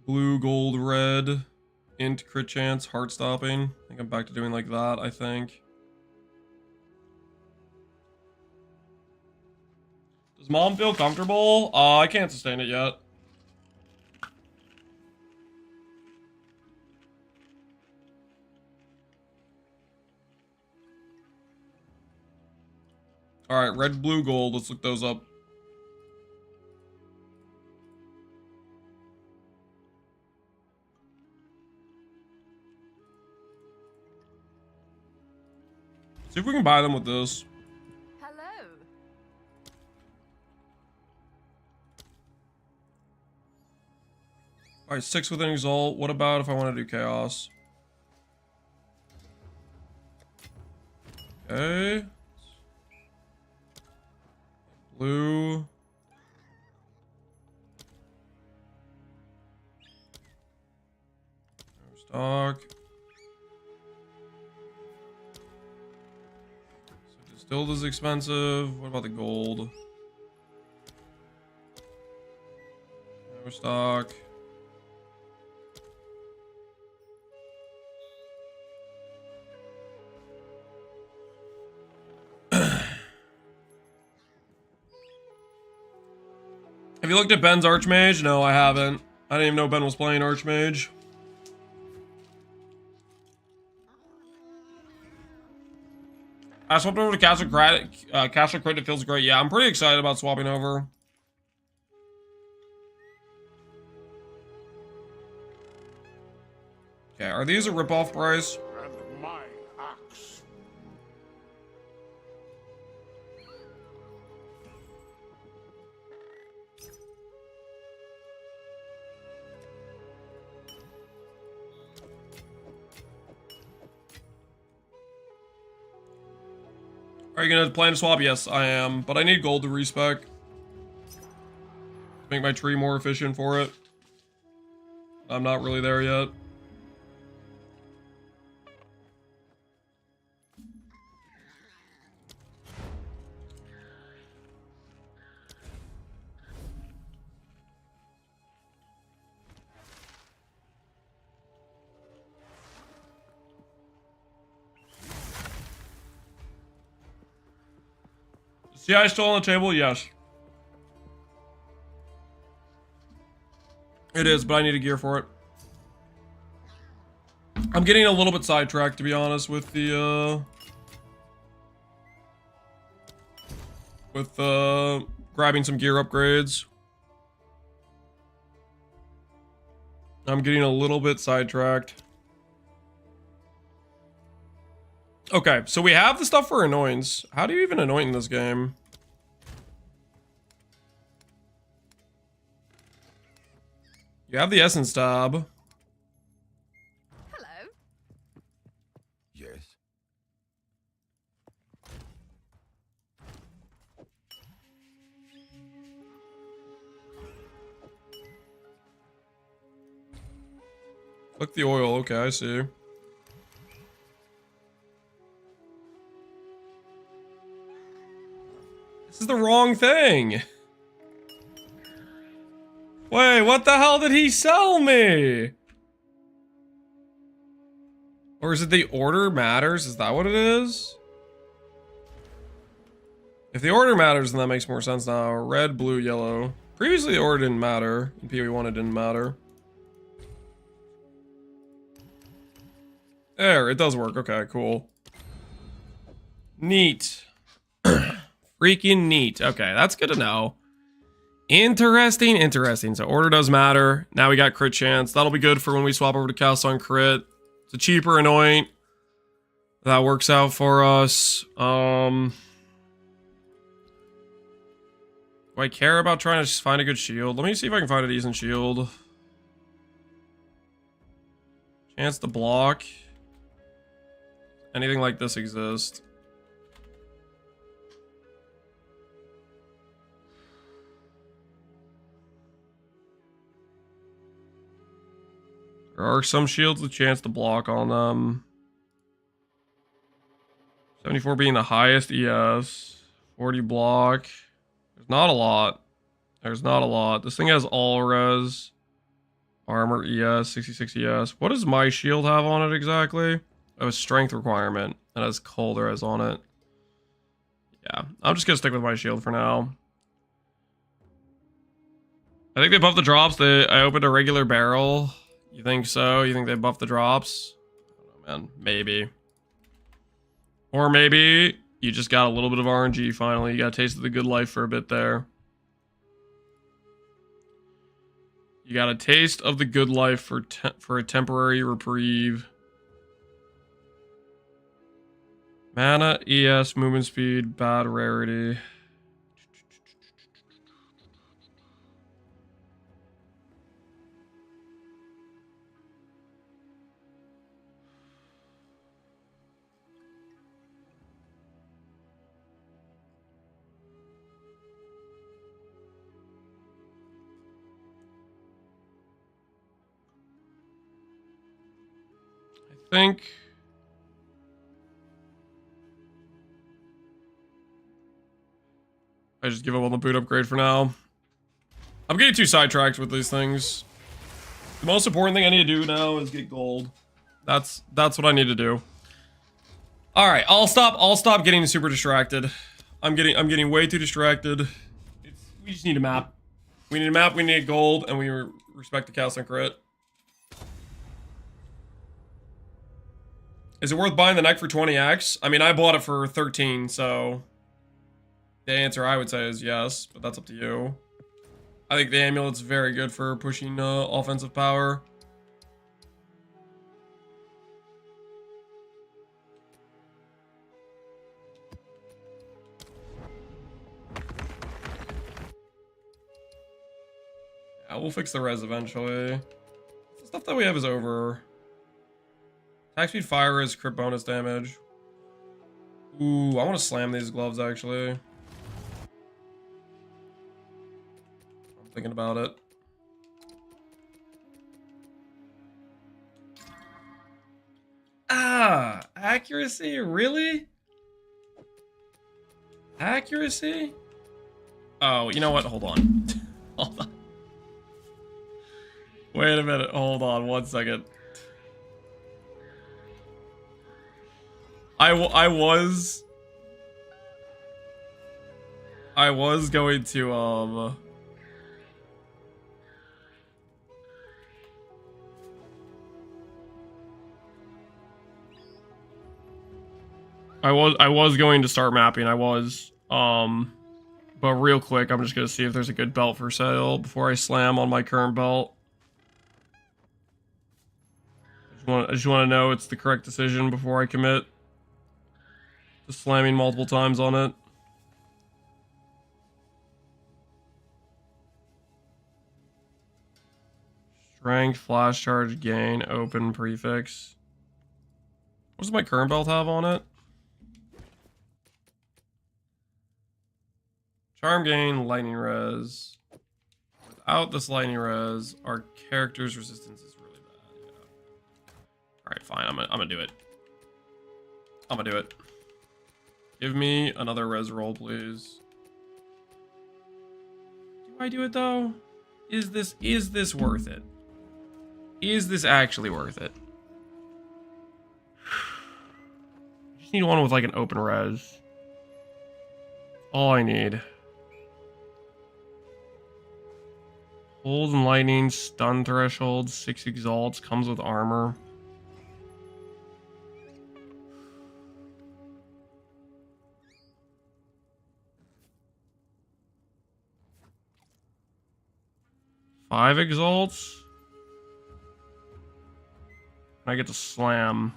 Speaker 1: Blue, gold, red. Int, crit chance, heart stopping. I think I'm back to doing like that, I think. Does mom feel comfortable? I can't sustain it yet. Alright, red, blue, gold. Let's look those up. See if we can buy them with this.
Speaker 3: Hello.
Speaker 1: Alright, 6 with an exalt. What about if I want to do chaos? Okay. Blue. No stock. So distilled is expensive. What about the gold? No stock. Have you looked at Ben's Archmage? No, I haven't. I didn't even know Ben was playing Archmage. I swapped over to Castle Crit. It feels great. Yeah, I'm pretty excited about swapping over. Okay, are these a ripoff price?
Speaker 4: And my axe.
Speaker 1: Are you gonna plan to swap? Yes, I am. But I need gold to respec. Make my tree more efficient for it. I'm not really there yet. Is CI still on the table? Yes. It is, but I need a gear for it. I'm getting a little bit sidetracked, to be honest, with the, grabbing some gear upgrades. I'm getting a little bit sidetracked. Okay, so we have the stuff for annoyance. How do you even anoint in this game? You have the essence tab.
Speaker 3: Hello.
Speaker 5: Yes.
Speaker 1: Click the oil. Okay, I see. This is the wrong thing. Wait, what the hell did he sell me? Or is it the order matters? Is that what it is? If the order matters, then that makes more sense now. Red, blue, yellow. Previously, the order didn't matter. In PoE1, it didn't matter. There, it does work. Okay, cool. Neat. Freaking neat. Okay, that's good to know. Interesting, interesting. So order does matter. Now we got crit chance. That'll be good for when we swap over to cast on crit. It's a cheaper anoint. That works out for us. What Do I care about trying to find a good shield? Let me see if I can find a decent shield. Chance to block. Anything like this exist? There are some shields with chance to block on them. 74 being the highest ES. 40 block. There's not a lot. There's not a lot. This thing has all res. Armor ES, 66 ES. What does my shield have on it exactly? Oh, a strength requirement. It has cold res on it. Yeah, I'm just gonna stick with my shield for now. I think they buffed the drops. I opened a regular barrel. You think so? You think they buffed the drops? I don't know, man. Maybe. Or maybe you just got a little bit of RNG finally. You got a taste of the good life for a bit there. You got a taste of the good life for a temporary reprieve. Mana, ES, movement speed, bad rarity. I think I just give up on the boot upgrade for now. I'm getting too sidetracked with these things. The most important thing I need to do now is get gold. That's what I need to do. All right, I'll stop getting super distracted. I'm getting way too distracted. We just need a map. We need a map, we need gold, and we respect the cast and crit. Is it worth buying the neck for 20x? I mean, I bought it for 13, so the answer I would say is yes, but that's up to you. I think the amulet's very good for pushing offensive power. Yeah, we'll fix the res eventually. The stuff that we have is over. Attack speed, fire is crit bonus damage. Ooh, I want to slam these gloves actually. I'm thinking about it. Ah, accuracy? Really? Accuracy? Oh, you know what? Hold on. Hold on. Wait a minute. Hold on 1 second. I was going to I was going to start mapping. But real quick, I'm just gonna see if there's a good belt for sale before I slam on my current belt. I just want to know it's the correct decision before I commit. Just slamming multiple times on it. Strength, flash charge, gain, open, prefix. What does my current belt have on it? Charm gain, lightning res. Without this lightning res, our character's resistance is really bad. Yeah. Alright, fine. I'm gonna do it. I'm gonna do it. Give me another res roll, please. Do I do it though? Is this worth it? Is this actually worth it? I just need one with like an open res. All I need. Hold and lightning, stun threshold, 6 exalts, comes with armor. Five exalts. I get to slam.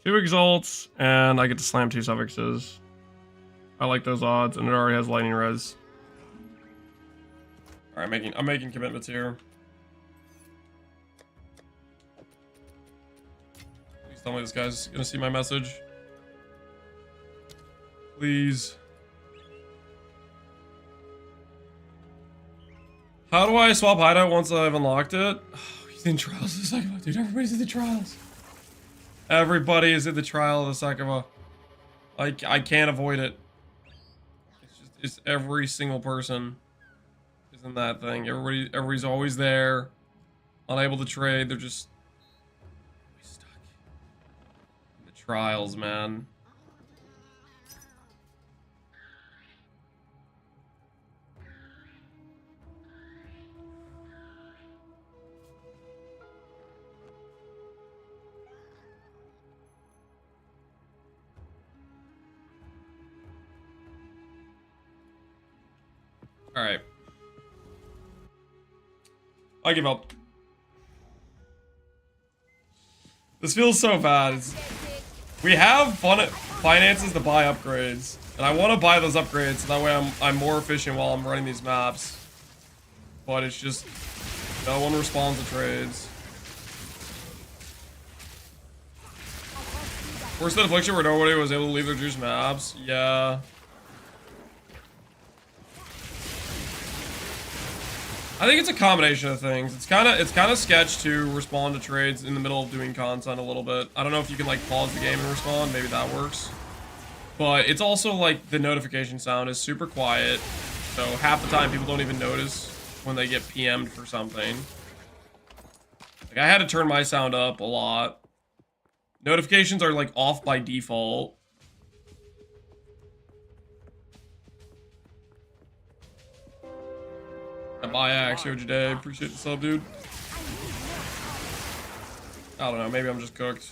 Speaker 1: 2 exalts, and I get to slam 2 suffixes. I like those odds, and it already has lightning res. All right, I'm making commitments here. Please tell me this guy's gonna see my message. Please. How do I swap hideout once I've unlocked it? Oh, he's in trials of the Sakuma, dude. Everybody's in the trials. Everybody is in the trial of the Sakuma. I can't avoid it. It's every single person is in that thing. Everybody's always there, unable to trade. They're just always stuck in the trials, man. All right. I give up. This feels so bad. We have finances to buy upgrades, and I want to buy those upgrades so that way I'm more efficient while I'm running these maps. But it's just no one responds to trades. Worse than Affliction where nobody was able to leave their juice maps. Yeah. I think it's a combination of things. It's kind of sketch to respond to trades in the middle of doing content a little bit. I don't know if you can like pause the game and respond. Maybe that works. But it's also like the notification sound is super quiet. So half the time people don't even notice when they get PM'd for something. Like I had to turn my sound up a lot. Notifications are like off by default. Bye, Axio today. Appreciate the sub, dude. I don't know. Maybe I'm just cooked.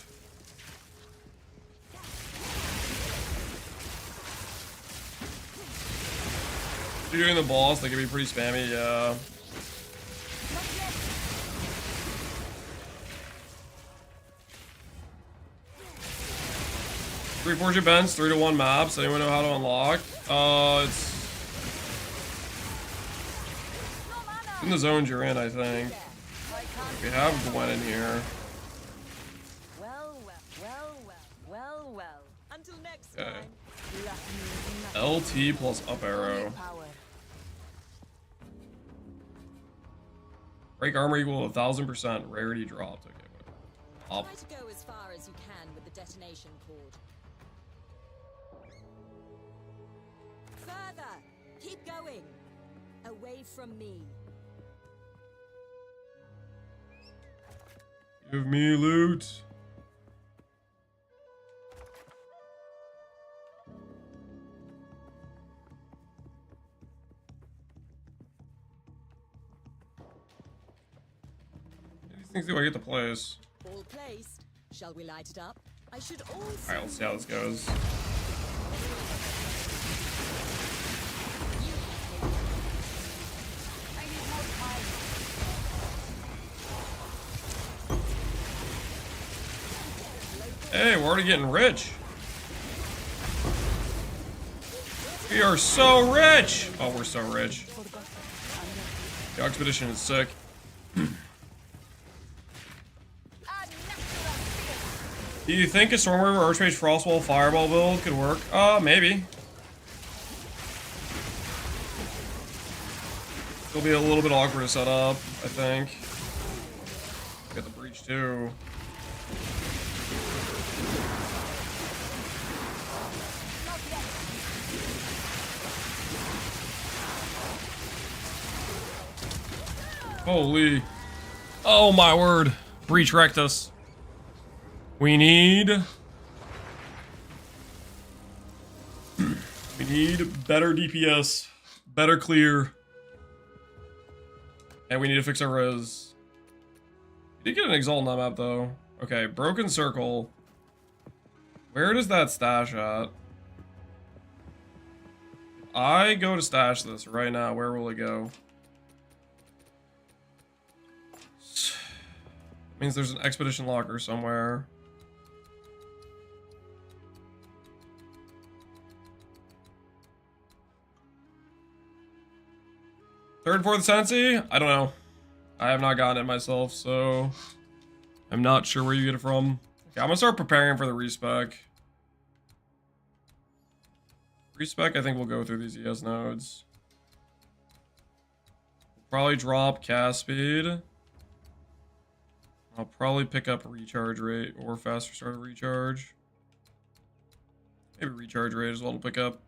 Speaker 1: If you're doing the boss, they can be pretty spammy. Yeah. Three fortune bends, 3-to-1 maps. Anyone know how to unlock? It's in the zones you're in, I think. We have Gwen in here.
Speaker 3: Well. Until next
Speaker 1: Okay.
Speaker 3: time.
Speaker 1: LT plus up arrow. Break armor equal 1000%. Rarity dropped. Okay, whatever. Up.
Speaker 6: Try to go as far as you can with the detonation cord. Further! Keep going! Away from me.
Speaker 1: Give me loot. These things do I get to place?
Speaker 6: All placed. Shall we light it up? I should also.
Speaker 1: Alright, let's see how this goes. Hey, we're already getting rich. We are so rich. Oh, we're so rich. The expedition is sick. Do you think a Stormweaver Archmage Frostwall Fireball build could work? Maybe. It'll be a little bit awkward to set up, I think. Get the breach too. Holy. Oh my word. Breach wrecked us. We need better DPS, better clear, and we need to fix our res. We did get an Exile on that map though. Okay, Broken Circle. Where does that stash at? If I go to stash this right now, where will it go? Means there's an expedition locker somewhere. Third, fourth Ascendancy? I don't know. I have not gotten it myself, so I'm not sure where you get it from. Okay, I'm gonna start preparing for the respec. Respec, I think we'll go through these ES nodes. Probably drop cast speed. I'll probably pick up recharge rate or faster start of recharge. Maybe recharge rate as well to pick up.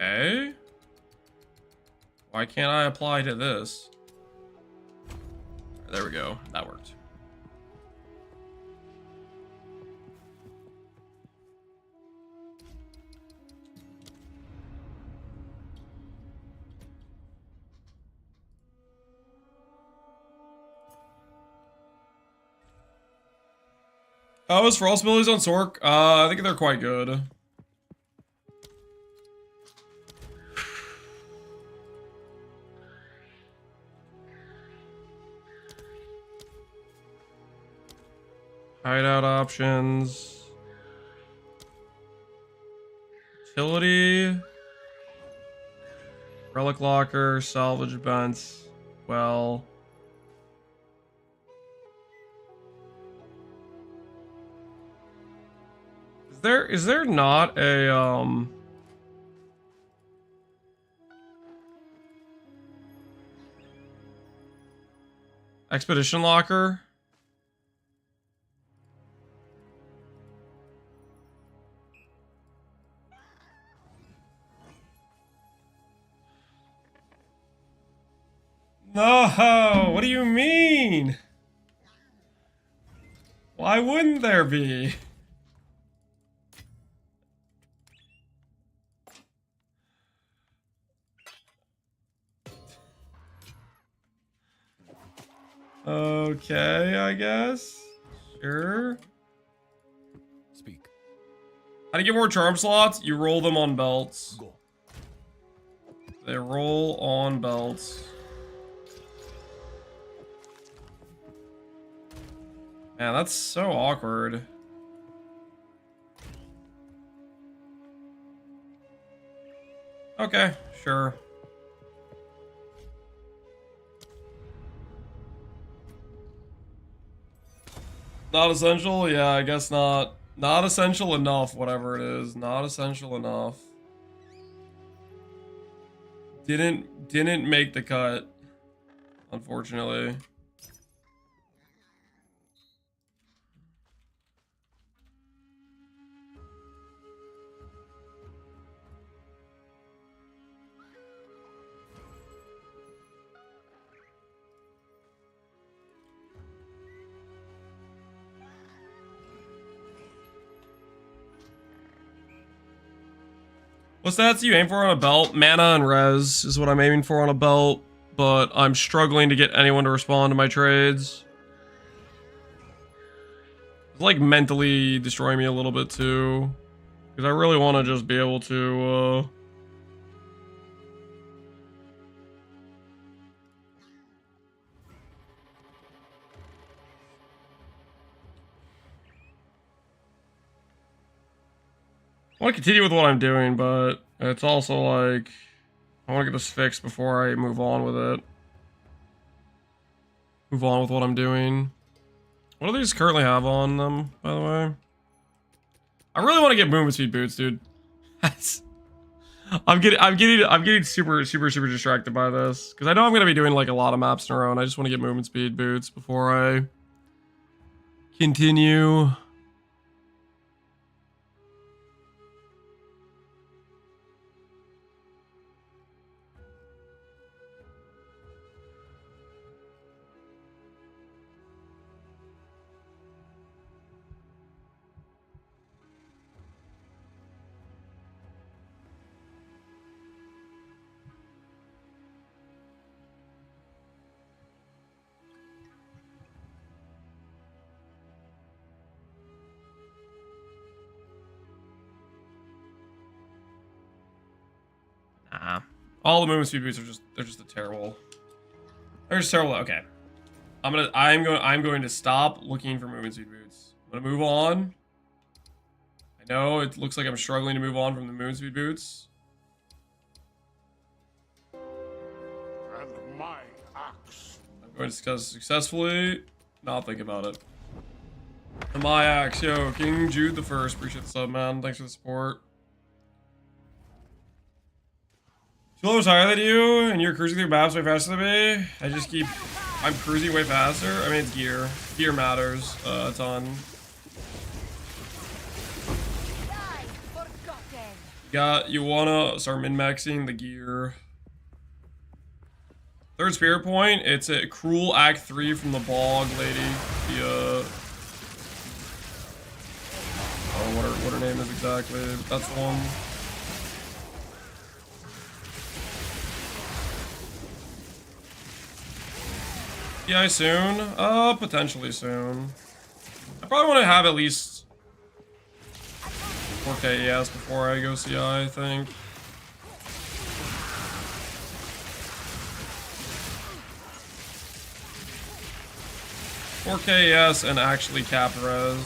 Speaker 1: Okay. Why can't I apply to this? There we go. That worked. Oh, as for all abilities on Sork, I think they're quite good. Hideout options. Utility. Relic locker, salvage vents. Well. Is there not a expedition locker? No, what do you mean? Why wouldn't there be? Okay, I guess. Sure.
Speaker 5: Speak.
Speaker 1: How to get more charm slots? You roll them on belts.
Speaker 5: Go.
Speaker 1: They roll on belts. Man, that's so awkward. Okay, sure. Not essential? Yeah, I guess not. Not essential enough, whatever it is. Not essential enough. Didn't make the cut, unfortunately. What stats do you aim for on a belt? Mana and res is what I'm aiming for on a belt, but I'm struggling to get anyone to respond to my trades. It's like mentally destroying me a little bit too, because I really want to just be able to I want to continue with what I'm doing, but it's also like I want to get this fixed before I move on with it. Move on with what I'm doing. What do these currently have on them, by the way? I really want to get movement speed boots, dude. I'm getting super distracted by this because I know I'm gonna be doing like a lot of maps in a row, and I just want to get movement speed boots before I continue. All the movement speed boots are they're just a terrible. They're just terrible. Okay. I'm going to stop looking for movement speed boots. I'm gonna move on. I know it looks like I'm struggling to move on from the movement speed boots.
Speaker 4: And my axe.
Speaker 1: I'm going to successfully not think about it. And my axe, yo, King Jude the First, appreciate the sub, man. Thanks for the support. Two levels higher than you, and you're cruising through maps way faster than me. I'm cruising way faster. I mean, it's gear. Gear matters a ton. You wanna start min-maxing the gear. Third spirit point, it's a Cruel Act 3 from the Bog lady. The, I don't know what her name is exactly. That's the one. CI soon? Potentially soon. I probably want to have at least 4K ES before I go CI, I think. ES and actually cap res.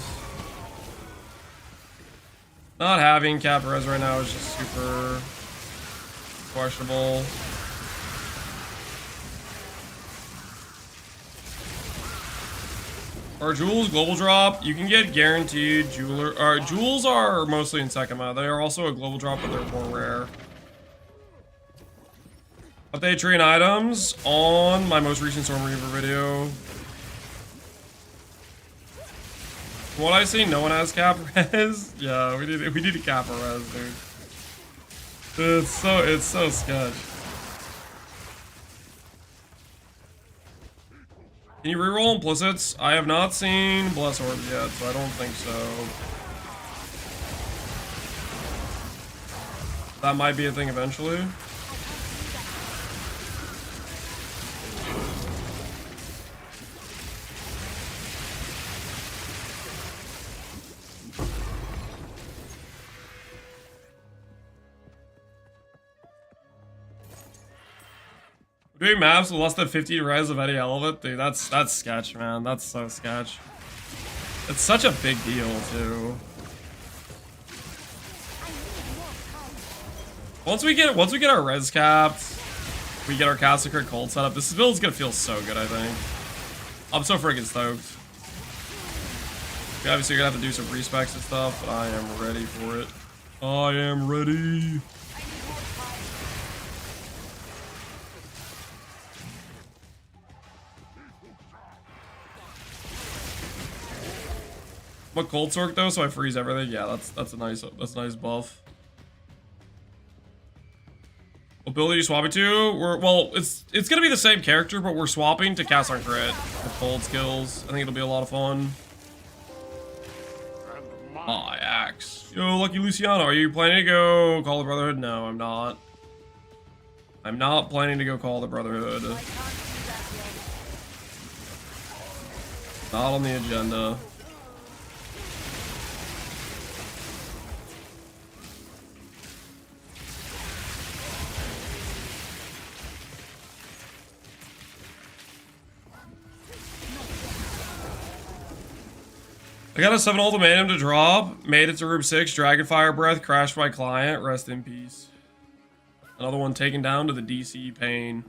Speaker 1: Not having cap res right now is just super questionable. Our jewels global drop, you can get guaranteed jeweler. Jewels are mostly in Sekima. They are also a global drop, but they're more rare. Update tree and items on my most recent Stormweaver video. From what I see, no one has cap res. Yeah, we need a cap res, dude. It's so sketch. Can you reroll implicits? I have not seen Bless Orbs yet, so I don't think so. That might be a thing eventually. Doing maps with less than 50 res of any element, dude, that's sketch, man. That's so sketch. It's such a big deal, too. Once we get our res capped, we get our Cassacre Cold set up. This build's gonna feel so good, I think. I'm so freaking stoked. Obviously, you're gonna have to do some respecs and stuff, but I am ready for it. I am ready. I'm a cold sork though, so I freeze everything. Yeah, that's a nice buff. What ability you swap it to? Well, it's gonna be the same character, but we're swapping to cast on crit with cold skills. I think it'll be a lot of fun. My axe. Yo, Lucky Luciano, are you planning to go call the Brotherhood? No, I'm not. I'm not planning to go call the Brotherhood. Not on the agenda. I got a 7 ultimatum to drop. Made it to room 6. Dragonfire Breath. Crashed my client. Rest in peace. Another one taken down to the DC pain.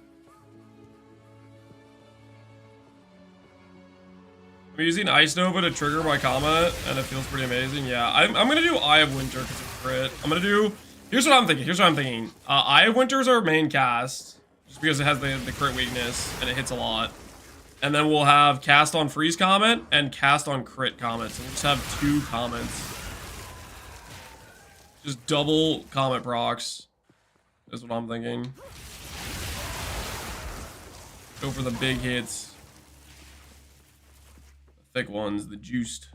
Speaker 1: I'm using Ice Nova to trigger my comment, and it feels pretty amazing. Yeah, I'm gonna do Eye of Winter because it's crit. I'm gonna do... Here's what I'm thinking. Eye of Winter is our main cast. Just because it has the crit weakness, and it hits a lot. And then we'll have cast on freeze comment and cast on crit comment. So we'll just have 2 comments. Just double comment procs is what I'm thinking. Go for the big hits. The thick ones, the juiced.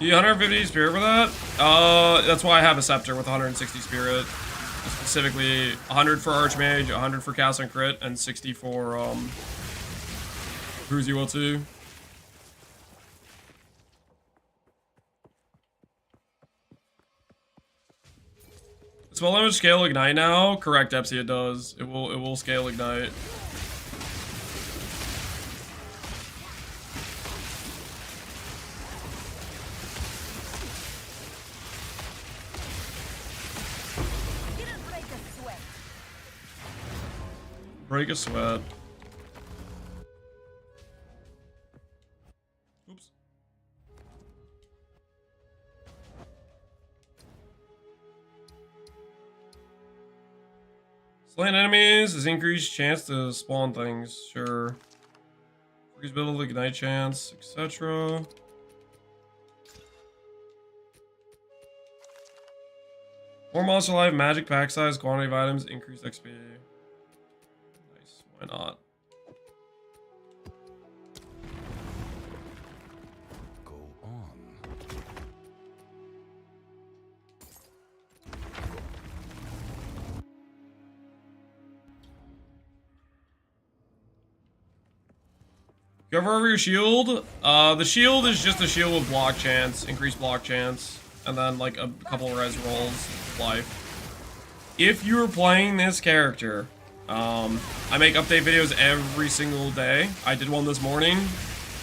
Speaker 1: You 150 spirit for that? That's why I have a scepter with 160 spirit. Specifically 100 for Archmage, 100 for cast and crit, and 60 for Who's you will to. Spell damage scale ignite now? Correct, Epsi, it does. It will scale ignite. Break a sweat. Oops. Slaying enemies is increased chance to spawn things. Sure. Increased build ignite chance, etc. More monster life, magic pack size, quantity of items, increased XP. Why not?
Speaker 5: Go on.
Speaker 1: Cover over your shield. The shield is just a shield with block chance, increased block chance, and then like a couple of res rolls life. If you are playing this character, I make update videos every single day. I did one this morning.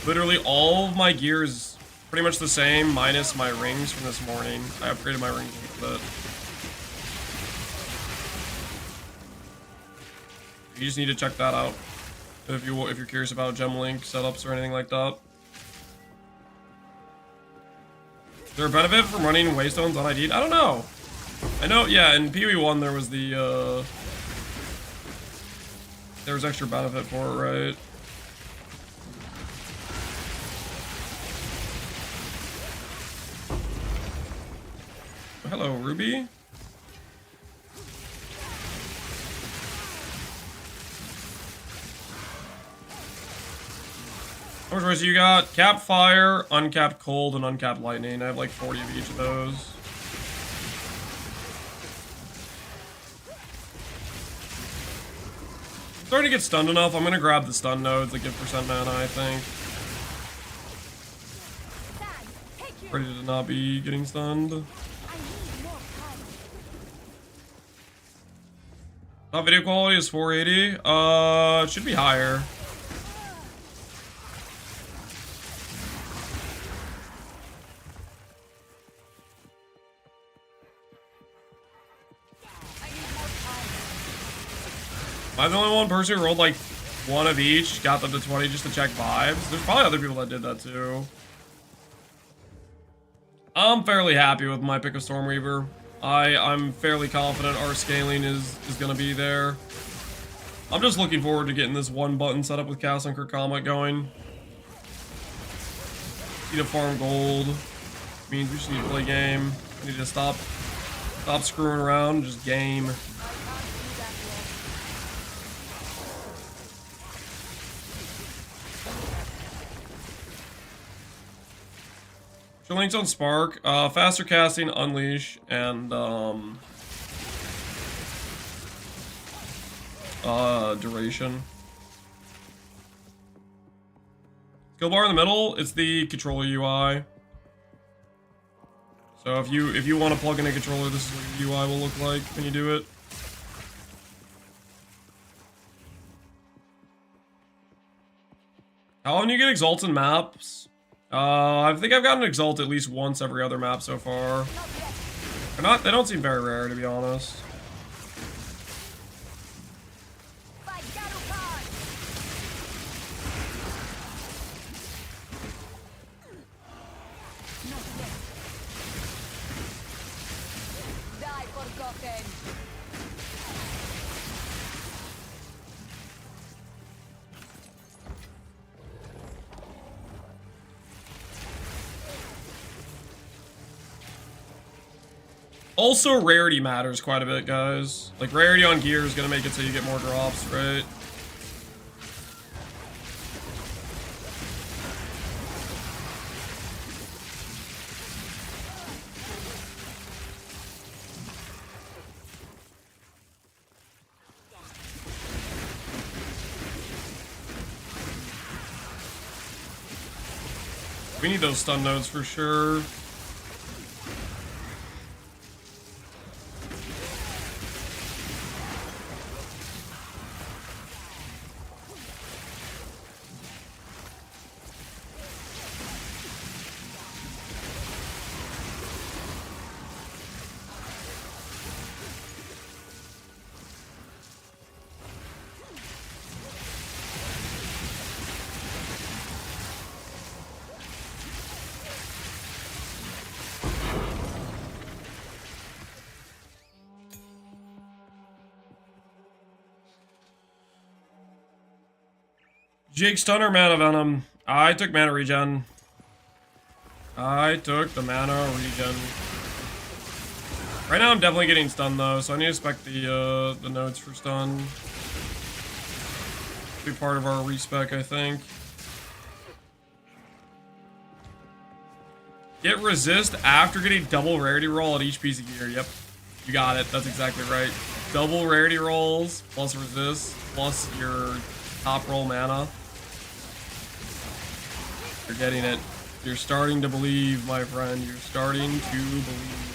Speaker 1: Literally all of my gear is pretty much the same, minus my rings from this morning. I upgraded my rings a little bit. You just need to check that out if you're curious about gem link setups or anything like that. Is there a benefit from running waystones on ID? I don't know. I know, yeah, in PoE1 there was the there was extra benefit for it, right? Hello, Ruby. How much res you got? Capped fire, uncapped cold, and uncapped lightning. I have like 40 of each of those. Starting to get stunned enough. I'm gonna grab the stun nodes that give percent mana, I think. Ready to not be getting stunned. Video quality is 480. It should be higher. Am I the only one person who rolled like one of each, got them to 20 just to check vibes? There's probably other people that did that too. I'm fairly happy with my pick of Stormweaver. I'm fairly confident our scaling is gonna be there. I'm just looking forward to getting this one button set up with Cast and Crit Comet going. Need to farm gold. Means we just need to play game. We need to stop screwing around and just game. Links on Spark, faster casting, Unleash, and duration. Skill bar in the middle, it's the controller UI. So if you want to plug in a controller, this is what your UI will look like when you do it. How often do you get exalts in maps? I think I've gotten Exalt at least once every other map so far. They don't seem very rare, to be honest. Also, rarity matters quite a bit, guys. Like, rarity on gear is gonna make it so you get more drops, right? We need those stun nodes for sure. Jake Stunner Mana Venom. I took mana regen. I took the mana regen. Right now I'm definitely getting stunned though, so I need to spec the nodes for stun. Be part of our respec, I think. Get resist after getting double rarity roll at each piece of gear. Yep, you got it. That's exactly right. Double rarity rolls plus resist plus your top roll mana. You're getting it. You're starting to believe, my friend. You're starting to believe.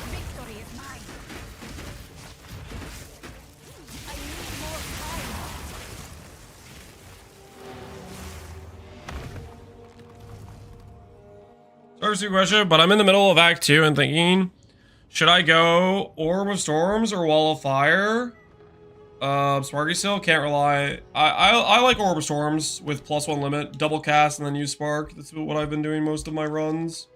Speaker 3: Victory is mine. I need more time.
Speaker 1: Sorry, stupid question, but I'm in the middle of Act 2 and thinking, should I go Orb of Storms or Wall of Fire? Sparky still can't rely. I like Orb of Storms with +1 limit, double cast and then use Spark. That's what I've been doing most of my runs.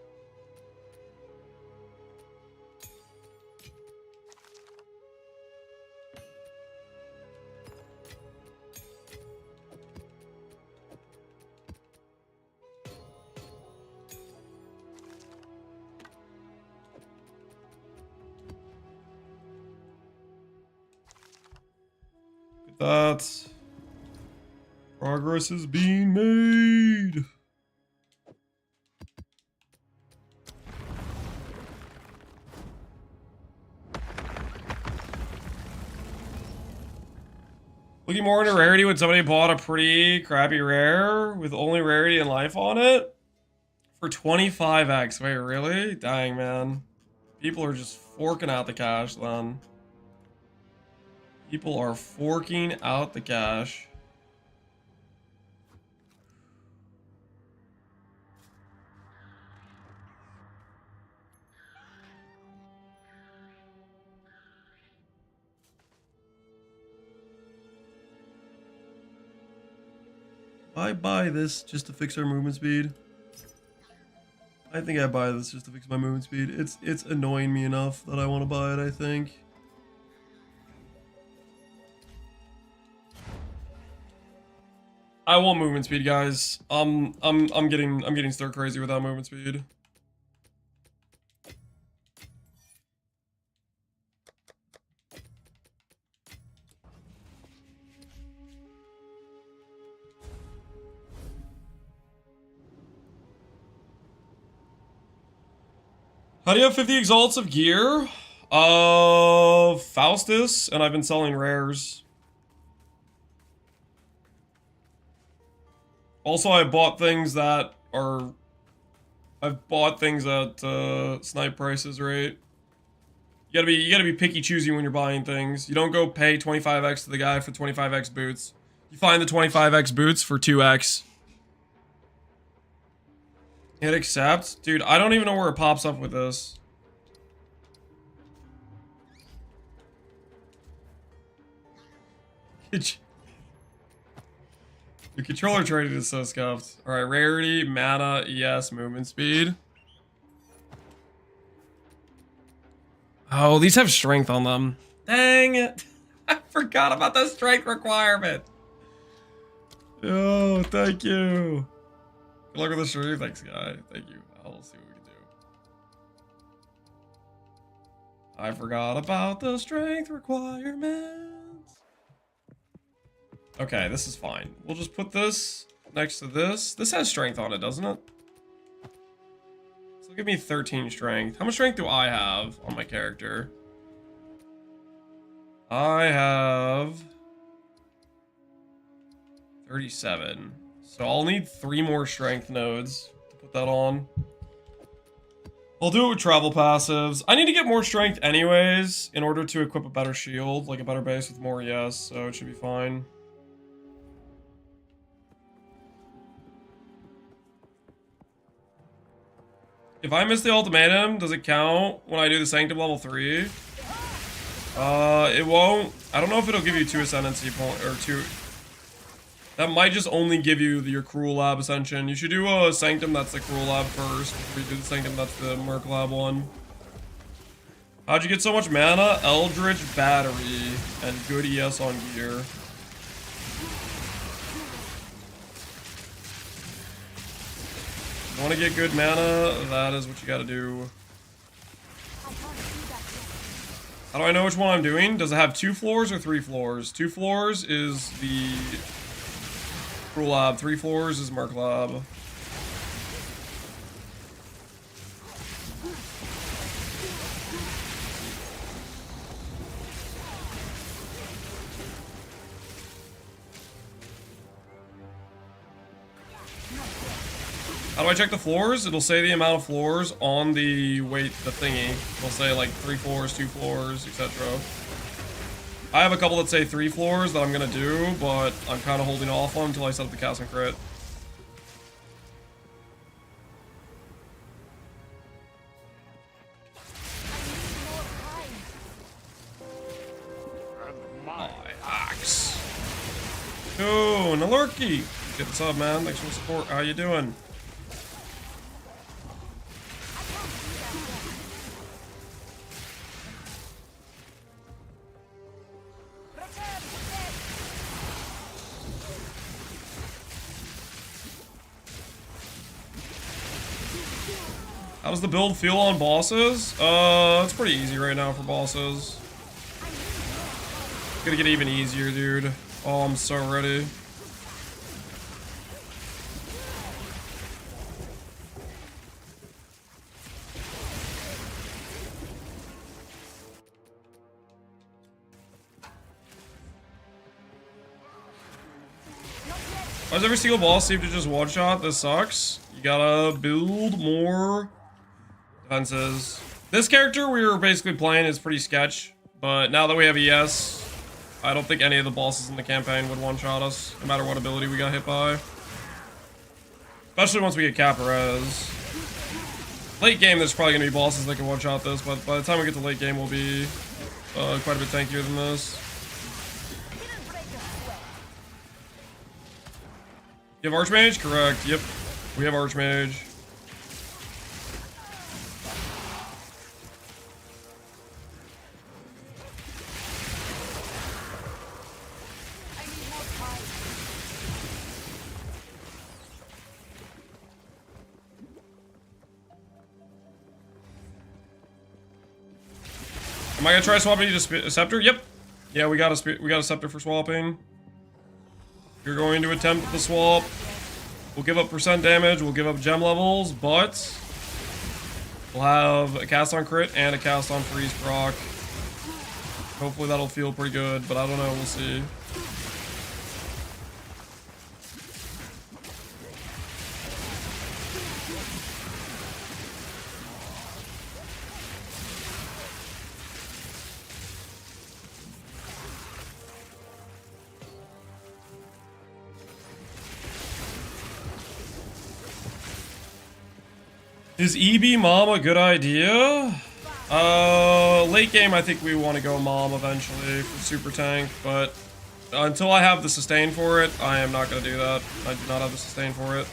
Speaker 1: That progress is being made. Looking more into rarity when somebody bought a pretty crappy rare with only rarity and life on it for 25x. Wait, really? Dang, man. People are just forking out the cash then. People are forking out the cash. I buy this just to fix our movement speed. I think I buy this just to fix my movement speed. It's annoying me enough that I want to buy it, I think. I want movement speed, guys. I'm getting stir crazy without movement speed. How do you have 50 exalts of gear? Faustus, and I've been selling rares. Also, I bought things that are... I've bought things at snipe prices, right? You gotta be picky choosy when you're buying things. You don't go pay 25x to the guy for 25x boots. You find the 25x boots for 2x. Hit accept? Dude, I don't even know where it pops up with this. The controller traded is so scuffed. Alright, rarity, mana, ES, movement speed. Oh, these have strength on them. Dang it. I forgot about the strength requirement. Oh, thank you. Good luck with the stream. Thanks, guy. Thank you. I'll see what we can do. I forgot about the strength requirements. Okay, this is fine. We'll just put this next to this. This has strength on it, doesn't it? So give me 13 strength. How much strength do I have on my character? I have 37. So I'll need 3 more strength nodes to put that on. I'll do it with travel passives. I need to get more strength anyways in order to equip a better shield, like a better base with more ES, so it should be fine. If I miss the ultimatum, does it count when I do the Sanctum level 3? It won't. I don't know if it'll give you 2 Ascendancy points, or 2... That might just only give you your Cruel Lab Ascension. You should do a Sanctum that's the Cruel Lab first, before you do the Sanctum that's the Merc Lab one. How'd you get so much mana? Eldritch Battery, and good ES on gear. Want to get good mana? That is what you gotta do. How do I know which one I'm doing? Does it have 2 floors or 3 floors? 2 floors is the Cruel Lab, 3 floors is Merc Lab. How do I check the floors? It'll say the amount of floors on the thingy. It'll say like 3 floors, 2 floors, etc. I have a couple that say 3 floors that I'm gonna do, but I'm kind of holding off on until I set up the cast and crit. My axe. Oh, Nalurki. Get what's up, man? Thanks for the support. How you doing? How does the build feel on bosses? It's pretty easy right now for bosses. It's gonna get even easier, dude. Oh, I'm so ready. Why does every single boss seem to just one-shot? This sucks. You gotta build more defenses. This character we were basically playing is pretty sketch, but now that we have ES, I don't think any of the bosses in the campaign would one-shot us, no matter what ability we got hit by. Especially once we get Caparez. Late game, there's probably gonna be bosses that can one-shot this, but by the time we get to late game, we'll be quite a bit tankier than this. You have Archmage? Correct. Yep. We have Archmage. Am I gonna try swapping you to Scepter? Yep. Yeah, we got a Scepter for swapping. You're going to attempt the swap. We'll give up percent damage, we'll give up gem levels, but we'll have a cast on crit and a cast on freeze proc. Hopefully that'll feel pretty good, but I don't know, we'll see. Is EB Mom a good idea? Late game I think we want to go Mom eventually for Super Tank, but until I have the sustain for it, I am not going to do that. I do not have the sustain for it.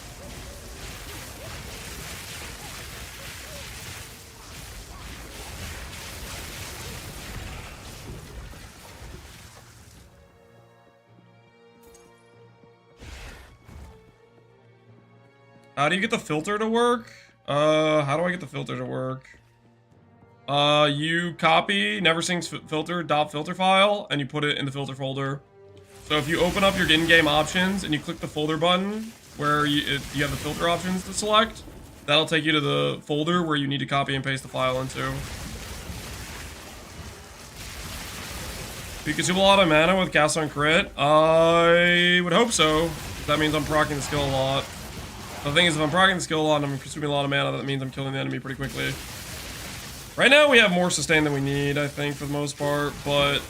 Speaker 1: How do you get the filter to work? How do I get the filter to work? You copy NeverSync's filter .filter file and you put it in the filter folder. So if you open up your in-game options and you click the folder button, where you have the filter options to select. That'll take you to the folder where you need to copy and paste the file into. Do you consume a lot of mana with cast on crit? I would hope so. That means I'm proccing the skill a lot. The thing is, if I'm proccing the skill a lot and I'm consuming a lot of mana, that means I'm killing the enemy pretty quickly. Right now we have more sustain than we need, I think, for the most part, but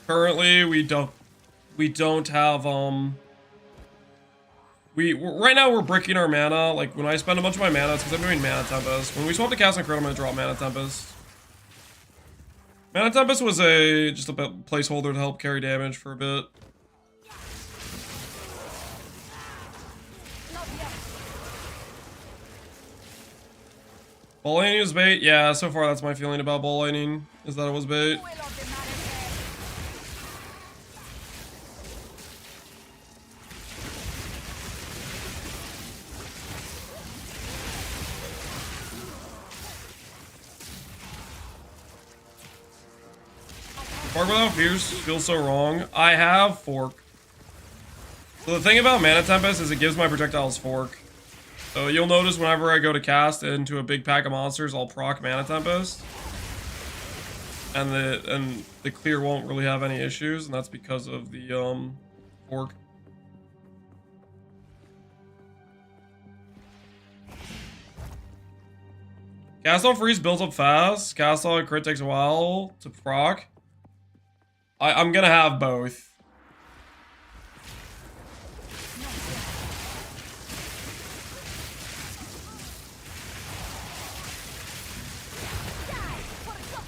Speaker 1: currently we don't have right now we're bricking our mana. Like when I spend a bunch of my mana, it's because I'm doing Mana Tempest. When we swap to cast on crit, I'm gonna drop Mana Tempest. Mana Tempest was just a placeholder to help carry damage for a bit. Ball lightning was bait? Yeah, so far that's my feeling about ball lightning, is that it was bait. Fork without fears feels so wrong. I have fork. So the thing about Mana Tempest is it gives my projectiles fork. So you'll notice whenever I go to cast into a big pack of monsters, I'll proc Mana Tempest. And the clear won't really have any issues, and that's because of the fork. Cast on freeze builds up fast. Cast on crit takes a while to proc. I'm gonna have both.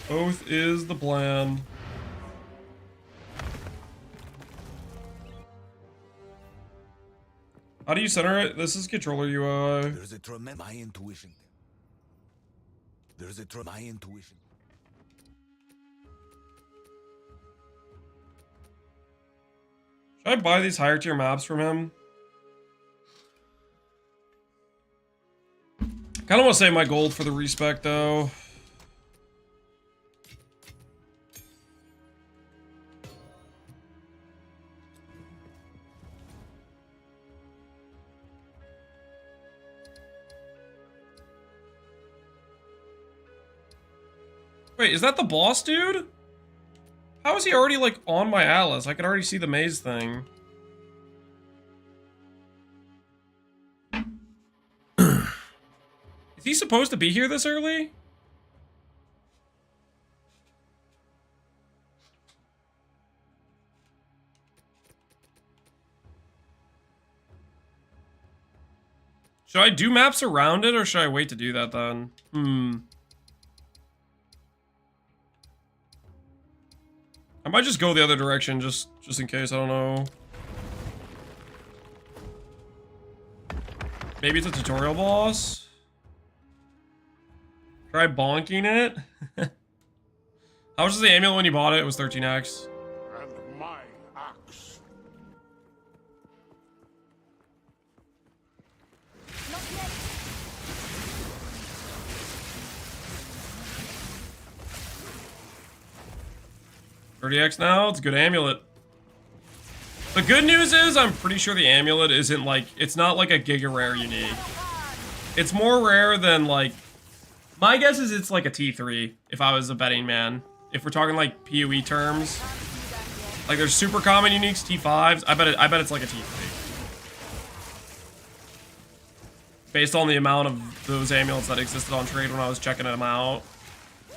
Speaker 1: Both is the plan. How do you center it? This is controller UI.
Speaker 5: There's a tremendous my intuition. There's a my intuition.
Speaker 1: Should I buy these higher tier maps from him? Kind of want to save my gold for the respec though. Wait, is that the boss dude? How is he already, like, on my Atlas? I can already see the maze thing. Is he supposed to be here this early? Should I do maps around it, or should I wait to do that then? I might just go the other direction, just in case, I don't know. Maybe it's a tutorial boss? Try bonking it? How much was the amulet when you bought it? It was 13x.
Speaker 4: And my axe.
Speaker 1: 30x now? It's a good amulet. The good news is I'm pretty sure the amulet isn't like, it's not like a giga rare unique. It's more rare than like, my guess is it's like a T3 if I was a betting man. If we're talking like PoE terms. Like there's super common uniques, T5s. I bet it's like a T3. Based on the amount of those amulets that existed on trade when I was checking them out.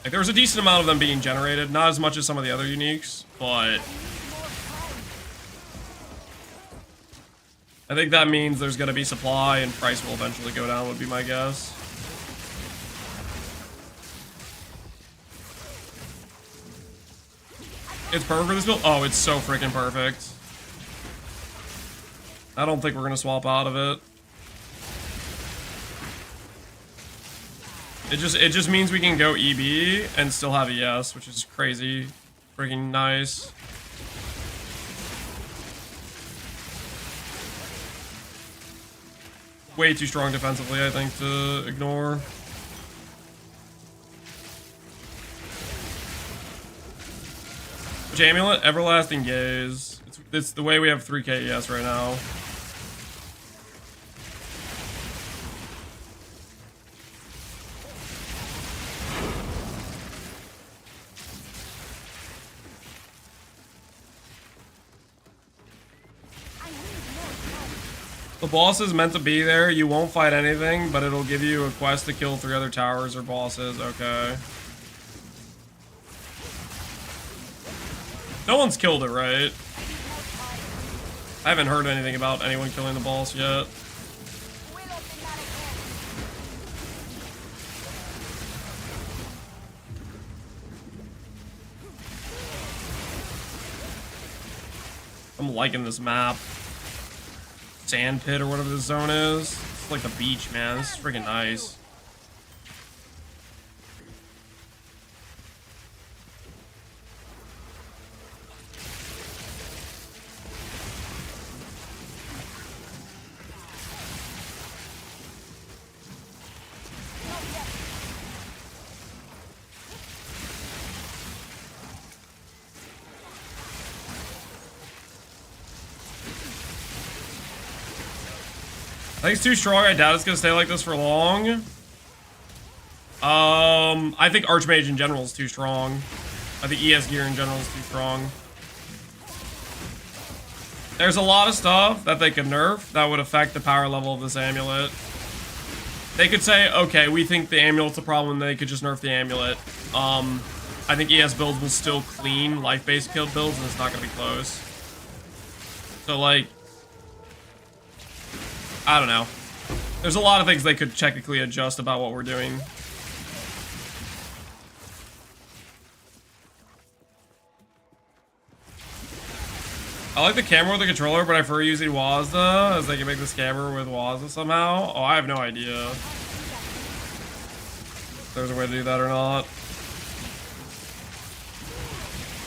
Speaker 1: Like, there was a decent amount of them being generated. Not as much as some of the other uniques, but I think that means there's going to be supply and price will eventually go down, would be my guess. It's perfect for this build? Oh, it's so freaking perfect. I don't think we're going to swap out of it. It just means we can go EB and still have ES, which is crazy. Freaking nice. Way too strong defensively, I think, to ignore. Which amulet? Everlasting Gaze. It's the way we have 3k ES right now. The boss is meant to be there. You won't fight anything, but it'll give you a quest to kill 3 other towers or bosses. Okay. No one's killed it, right? I haven't heard anything about anyone killing the boss yet. I'm liking this map. Sand pit or whatever this zone is. It's like the beach, man. This is freaking nice. I think it's too strong. I doubt it's gonna stay like this for long. I think Archmage in general is too strong. I think ES gear in general is too strong. There's a lot of stuff that they could nerf that would affect the power level of this amulet. They could say, okay, we think the amulet's a problem, they could just nerf the amulet. I think ES builds will still clean life-based builds, and it's not gonna be close. So, like, I don't know. There's a lot of things they could technically adjust about what we're doing. I like the camera with the controller, but I prefer using Wazda, as they can make this camera with Wazda somehow. Oh, I have no idea if there's a way to do that or not.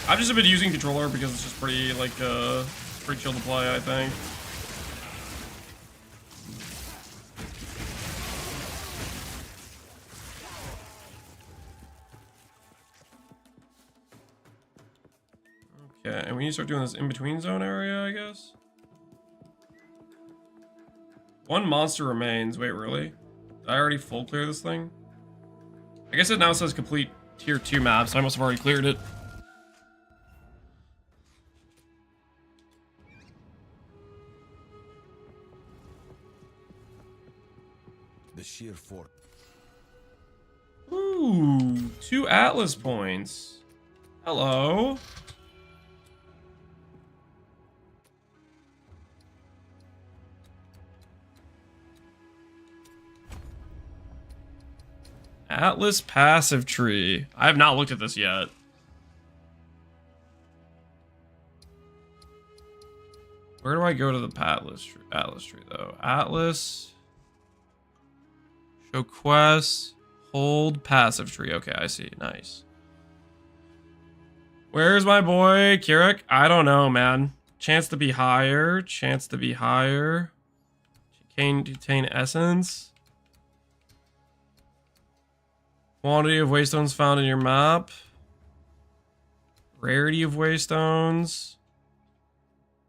Speaker 1: I've just been using controller because it's just pretty, like, pretty chill to play, I think. Okay, and we need to start doing this in-between zone area, I guess. 1 monster remains. Wait, really? Did I already full clear this thing? I guess it now says complete tier 2 maps. I must have already cleared it.
Speaker 5: The sheer fort.
Speaker 1: Ooh, 2 Atlas points. Hello. Atlas passive tree. I have not looked at this yet. Where do I go to the Atlas tree though? Atlas. Show quests. Hold passive tree. Okay, I see. Nice. Where's my boy Kirik? I don't know, man. Chance to be higher. Chance to be higher. Contain essence. Quantity of waystones found in your map. Rarity of waystones.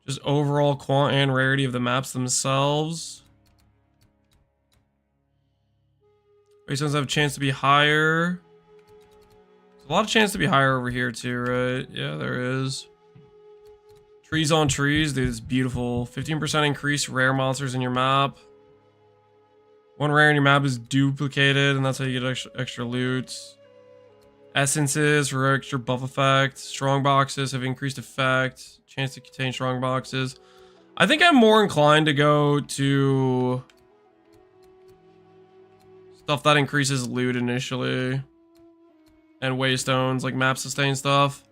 Speaker 1: Just overall quant and rarity of the maps themselves. Waystones have a chance to be higher. There's a lot of chance to be higher over here too, right? Yeah, there is. Trees on trees, dude, it's beautiful. 15% increase rare monsters in your map. 1 rare in your map is duplicated, and that's how you get extra loot. Essences for extra buff effect. Strong boxes have increased effect. Chance to contain strong boxes. I think I'm more inclined to go to stuff that increases loot initially. And waystones, like map sustain stuff.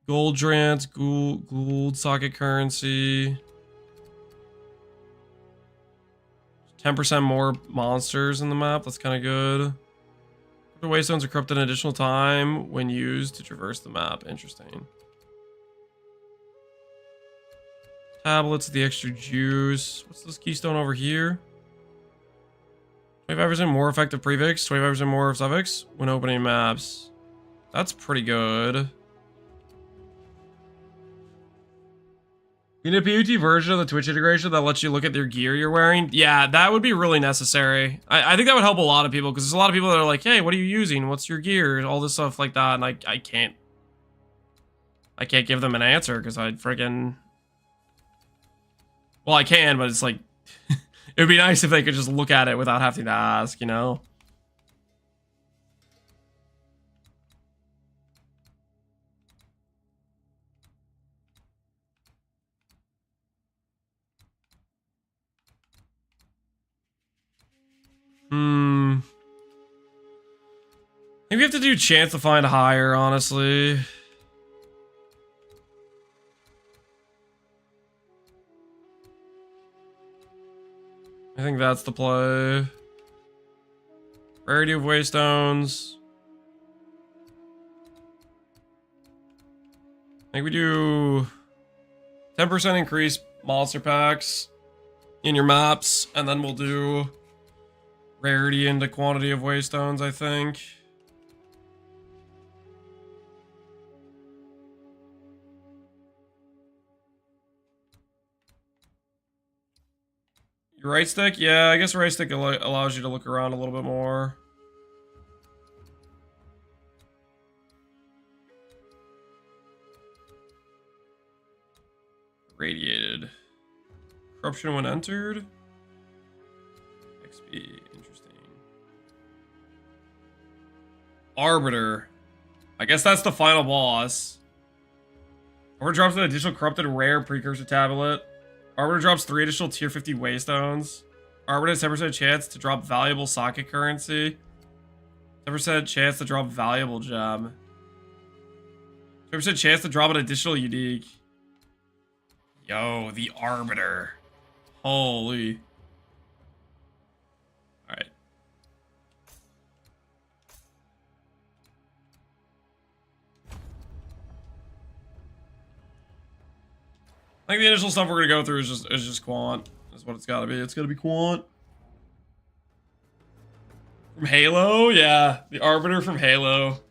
Speaker 1: Gold Drance, gold socket currency. 10% more monsters in the map. That's kind of good. The waystones are corrupted an additional time when used to traverse the map. Interesting. Tablets, the extra juice. What's this keystone over here? 25% more effective prefix, 25% more suffix when opening maps. That's pretty good. You need a PUT version of the Twitch integration that lets you look at their gear you're wearing. Yeah, that would be really necessary. I think that would help a lot of people, because there's a lot of people that are like, hey, what are you using? What's your gear? All this stuff like that, and I can't give them an answer, because I'd friggin' Well, I can, but it's like it would be nice if they could just look at it without having to ask, you know? Maybe we have to do chance to find higher, honestly. I think that's the play. Rarity of Waystones. I think we do 10% increase monster packs in your maps, and then we'll do rarity into quantity of Waystones, I think. Your right stick? Yeah, I guess right stick allows you to look around a little bit more. Radiated. Corruption when entered. XP. Interesting. Arbiter. I guess that's the final boss. Arbiter drops an additional corrupted rare precursor tablet. Arbiter drops 3 additional tier 50 Waystones. Arbiter has 10% chance to drop valuable socket currency. 10% chance to drop valuable gem. 10% chance to drop an additional unique. Yo, the Arbiter. Holy. Alright. I think the initial stuff we're gonna go through is just quant. That's what it's gotta be. It's gotta be quant. From Halo? Yeah. The Arbiter from Halo.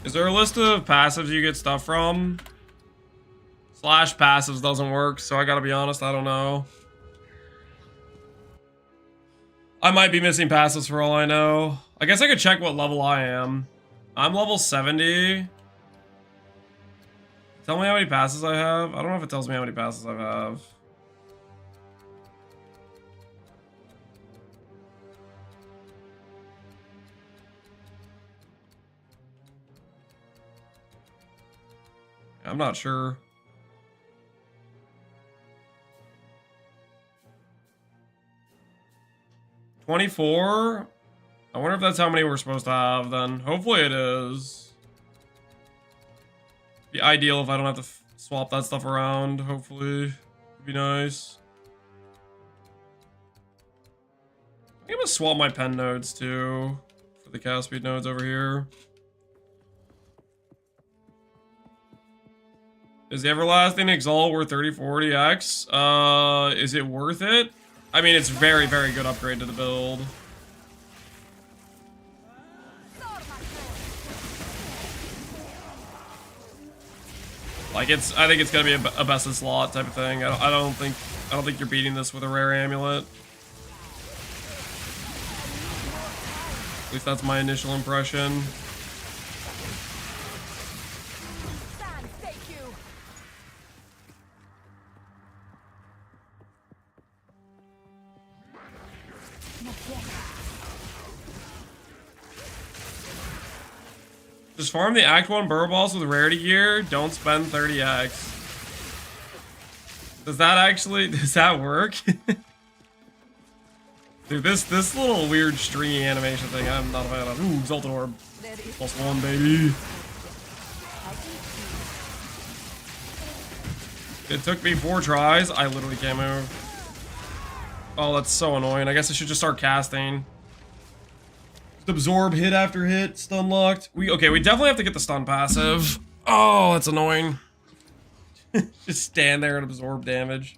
Speaker 1: Is there a list of passives you get stuff from? Slash passives doesn't work, so I gotta be honest, I don't know. I might be missing passives for all I know. I guess I could check what level I am. I'm level 70. Tell me how many passes I have. I don't know if it tells me how many passes I have. I'm not sure. $24? I wonder if that's how many we're supposed to have then. Hopefully it is. Be ideal if I don't have to swap that stuff around. Hopefully. It'd be nice. I'm gonna swap my pen nodes too. For the cast speed nodes over here. Is the Everlasting Exile worth 3040x? Is it worth it? I mean, it's very, very good upgrade to the build. Like I think it's gonna be a best of slot type of thing. I don't think you're beating this with a rare amulet. At least that's my initial impression. Just farm the Act 1 burr balls with rarity gear. Don't spend 30x. Does that work? Dude, this little weird stringy animation thing, I'm not a fan of. Ooh, Exalted Orb. +1, baby. It took me 4 tries. I literally can't move. Oh, that's so annoying. I guess I should just start casting. Absorb hit after hit, stun locked. We definitely have to get the stun passive. Oh, that's annoying. Just stand there and absorb damage.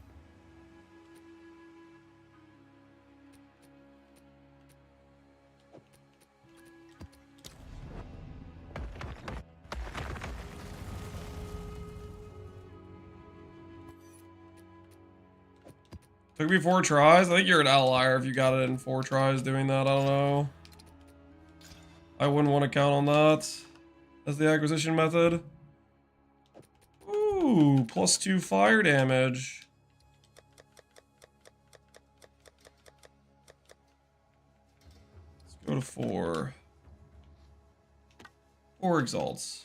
Speaker 1: Took me 4 tries. I think you're an outlier if you got it in 4 tries doing that. I don't know. I wouldn't want to count on that as the acquisition method. Ooh, +2 fire damage. Let's go to 4. 4 exalts.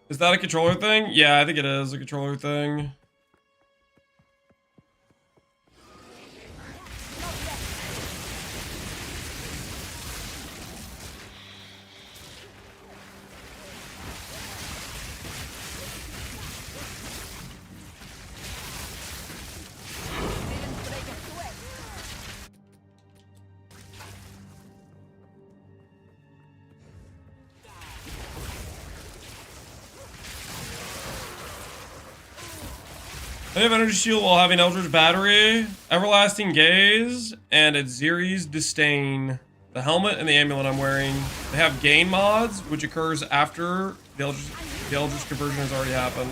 Speaker 1: Is that a controller thing? Yeah, I think it is a controller thing. They have energy shield while having Eldritch Battery, Everlasting Gaze, and it's Ziri's Disdain. The helmet and the amulet I'm wearing. They have gain mods, which occurs after the Eldritch conversion has already happened.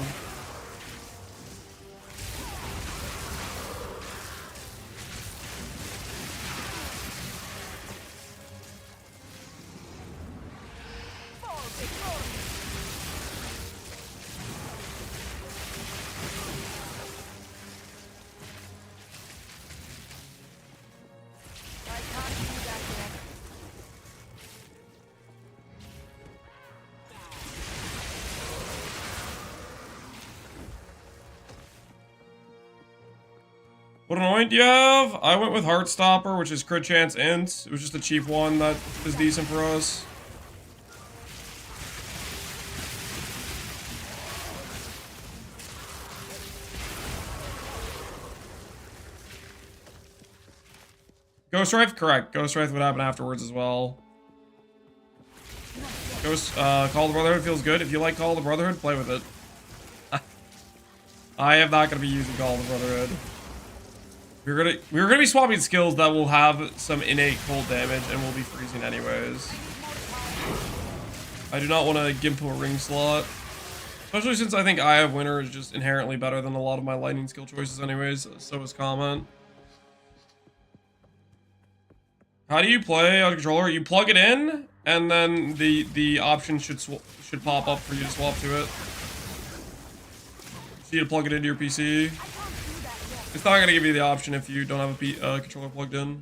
Speaker 1: What anoint do you have? I went with Heartstopper, which is crit chance int. It was just a cheap one that is decent for us. Ghost Wraith? Correct. Ghost Wraith would happen afterwards as well. Call of the Brotherhood feels good. If you like Call of the Brotherhood, play with it. I am not going to be using Call of the Brotherhood. We're gonna be swapping skills that will have some innate cold damage and we'll be freezing anyways. I do not want to gimp a ring slot. Especially since I think Eye of Winter is just inherently better than a lot of my lightning skill choices anyways, so is Comment. How do you play on a controller? You plug it in, and then the option should pop up for you to swap to it. So you need to plug it into your PC. It's not going to give you the option if you don't have a controller plugged in.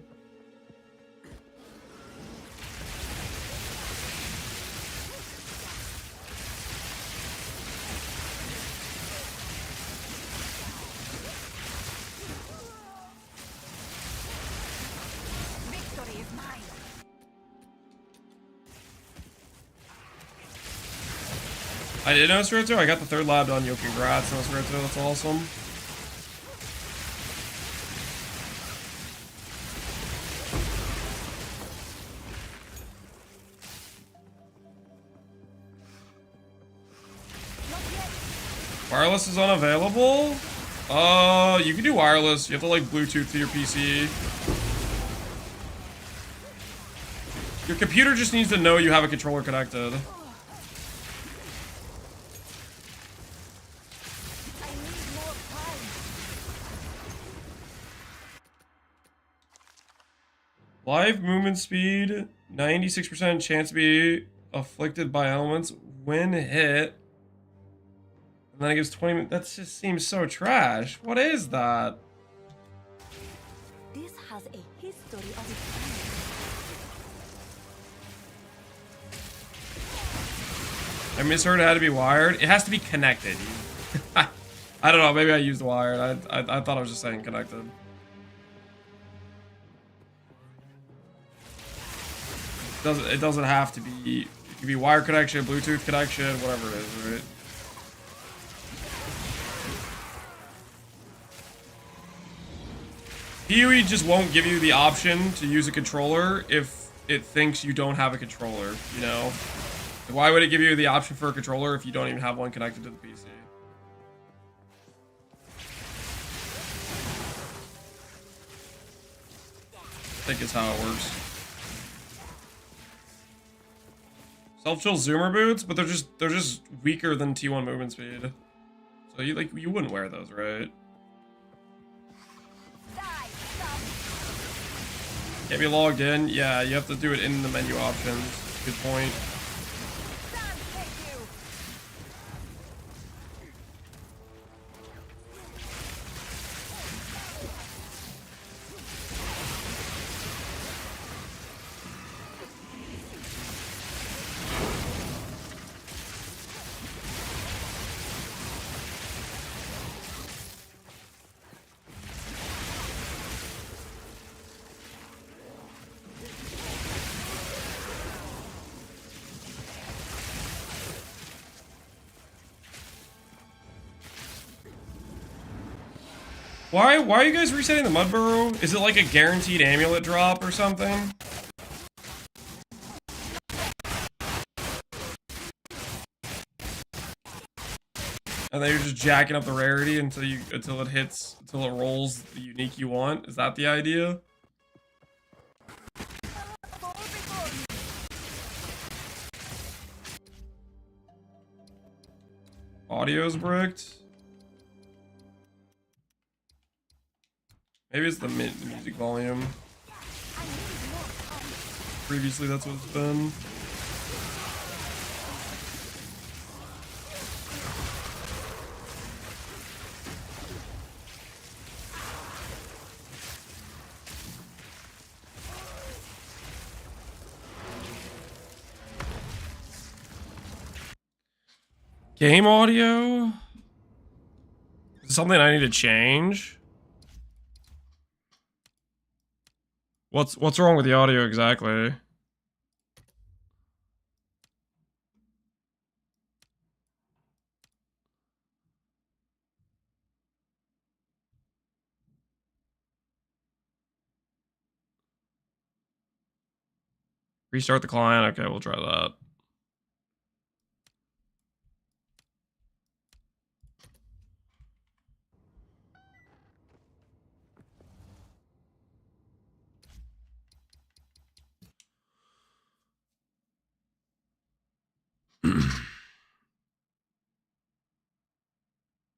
Speaker 3: Victory is mine.
Speaker 1: I did Nosferatu. I got the 3rd lab done. Yo, congrats, Nosferatu. That's awesome. Wireless is unavailable? You can do wireless. You have to like Bluetooth to your PC. Your computer just needs to know you have a controller connected. Live movement speed, 96% chance to be afflicted by elements when hit. And then it gives 20 minutes. That just seems so trash. What is that?
Speaker 6: This has a history of its
Speaker 1: I misheard it had to be wired. It has to be connected. I don't know. Maybe I used wired. I thought I was just saying connected. It doesn't have to be. It can be wire connection, Bluetooth connection, whatever it is, right? PoE just won't give you the option to use a controller if it thinks you don't have a controller, you know? Why would it give you the option for a controller if you don't even have one connected to the PC? I think it's how it works. Self-chill zoomer boots, but they're just weaker than T1 movement speed. So you wouldn't wear those, right? Can't be logged in? Yeah, you have to do it in the menu options. Good point. Why are you guys resetting the mud burrow? Is it like a guaranteed amulet drop or something? And then you're just jacking up the rarity until it rolls the unique you want. Is that the idea? Audio's bricked. Maybe it's the music volume. Previously, that's what it's been. Game audio? Is it something I need to change? What's wrong with the audio exactly? Restart the client. Okay, we'll try that.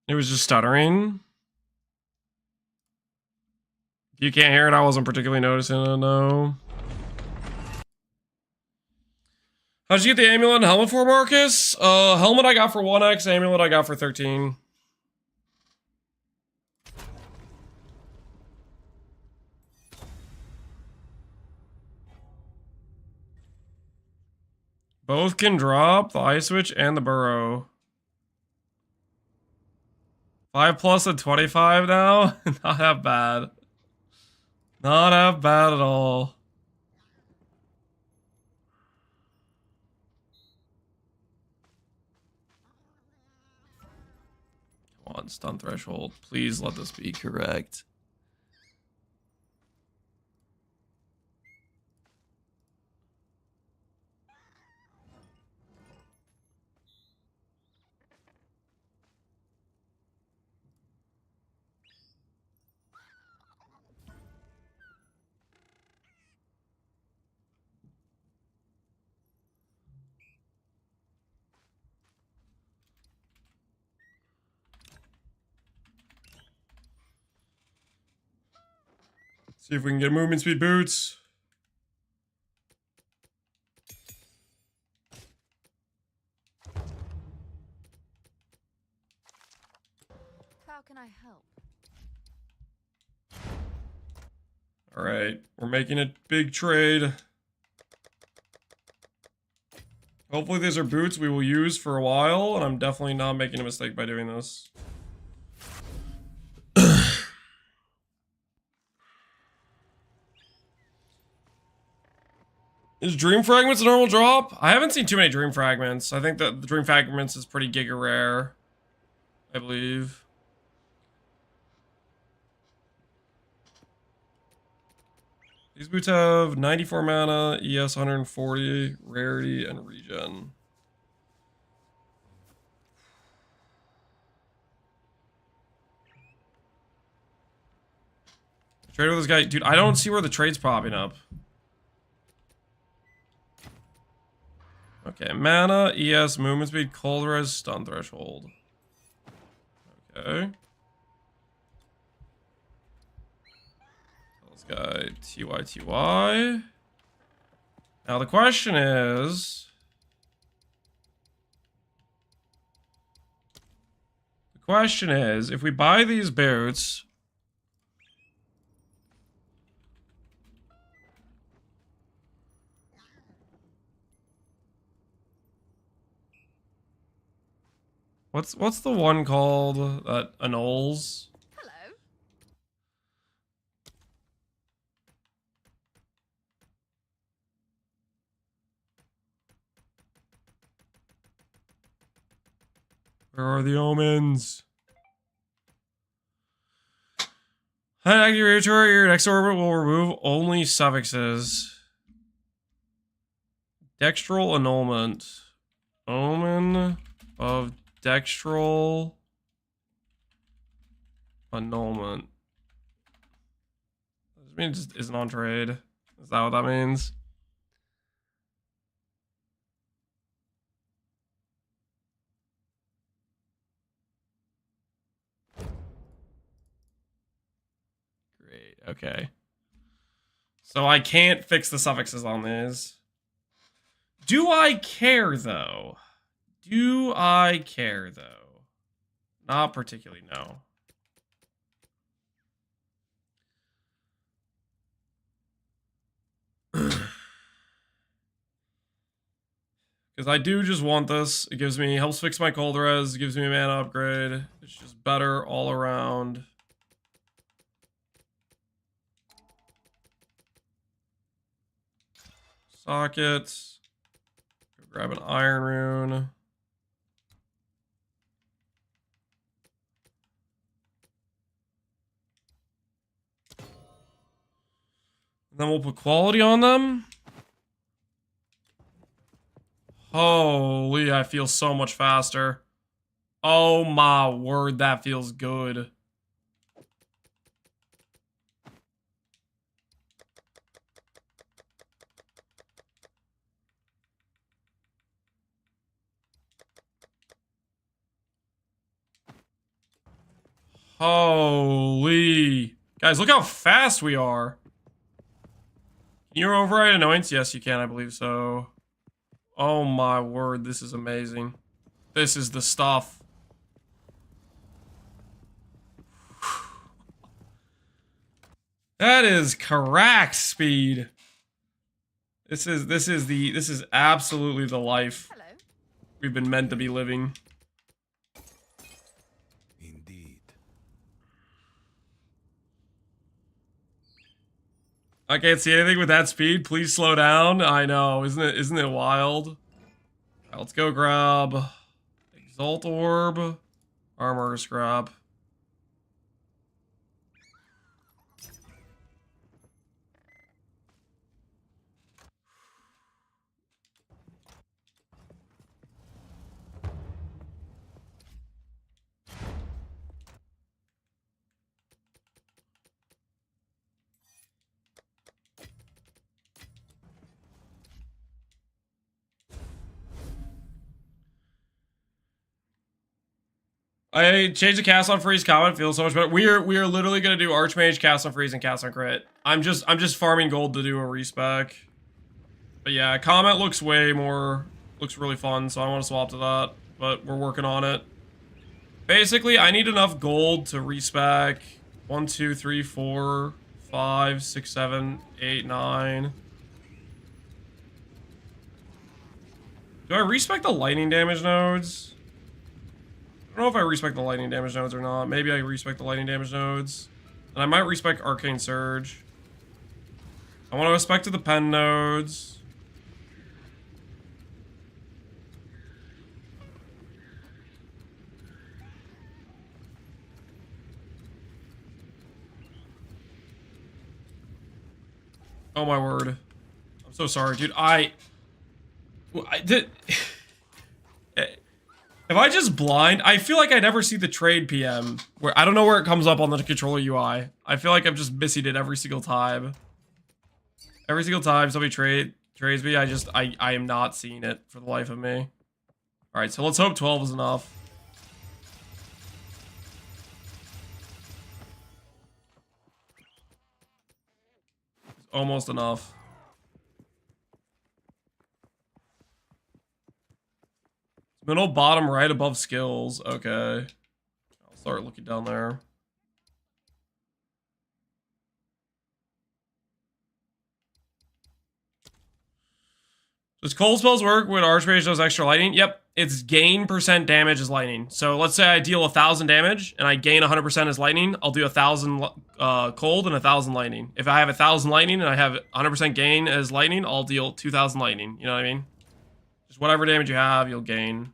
Speaker 1: It was just stuttering. If you can't hear it, I wasn't particularly noticing it, no. How'd you get the amulet and helmet for, Marcus? Helmet I got for 1x, amulet I got for 13. Both can drop, the ice switch and the burrow. 5 plus and 25 now? Not that bad. Not that bad at all. Come on, stun threshold. Please let this be correct. See if we can get movement speed boots.
Speaker 3: How can I help?
Speaker 1: All right, we're making a big trade. Hopefully these are boots we will use for a while, and I'm definitely not making a mistake by doing this. Is Dream Fragments a normal drop? I haven't seen too many Dream Fragments. I think that the Dream Fragments is pretty giga rare, I believe. These boots have 94 mana, ES 140, rarity, and regen. Trade with this guy. Dude, I don't see where the trade's popping up. Okay, Okay, mana, ES, movement speed, cold res, stun threshold. Okay. This guy, TY. Now the question is... if we buy these boots... What's the one called that annuls?
Speaker 3: Hello.
Speaker 1: Where are the omens? Activator, your next orbit will remove only suffixes. Dextral annulment. Omen of dextral annulment. Does it mean it just isn't on trade? Is that what that means? Great, okay. So I can't fix the suffixes on these. Do I care, though? Do I care, though? Not particularly, no. Because I do just want this. It gives me, helps fix my cold res, it gives me a mana upgrade. It's just better all around. Sockets. Go grab an iron rune. And then we'll put quality on them. Holy, I feel so much faster. Oh my word, that feels good. Holy. Guys, look how fast we are. Can you override annoyance? Yes, you can, I believe so. Oh my word, this is amazing. This is the stuff. That is correct speed. This is absolutely the life
Speaker 3: Hello.
Speaker 1: we've been meant to be living.
Speaker 5: Indeed.
Speaker 1: I can't see anything with that speed. Please slow down. I know, isn't it wild? All right, let's go grab Exalt Orb, Armor Scrap. I changed the cast on freeze comment. Feels so much better. We are literally gonna do Archmage, cast on freeze, and cast on crit. I'm just farming gold to do a respec. But yeah, comment looks really fun, so I want to swap to that. But we're working on it. Basically, I need enough gold to respec 1, 2, 3, 4, 5, 6, 7, 8, 9. Do I respec the lightning damage nodes? I don't know if I respec the lightning damage nodes or not. Maybe I respec the lightning damage nodes. And I might respec Arcane Surge. I want to respect to the pen nodes. Oh my word. I'm so sorry, dude. I did... If I just blind, I feel like I never see the trade PM. Where I don't know where it comes up on the controller UI. I feel like I'm just missing it every single time. Every single time somebody trade, Tradesby. I am not seeing it for the life of me. All right, so let's hope 12 is enough. It's almost enough. Middle bottom right above skills. Okay. I'll start looking down there. Does cold spells work when Archmage does extra lightning? Yep. Its gain % damage is lightning. So let's say I deal 1,000 damage and I gain 100% as lightning. I'll do 1,000 cold and 1,000 lightning. If I have 1,000 lightning and I have 100% gain as lightning, I'll deal 2,000 lightning. You know what I mean? Just whatever damage you have, you'll gain.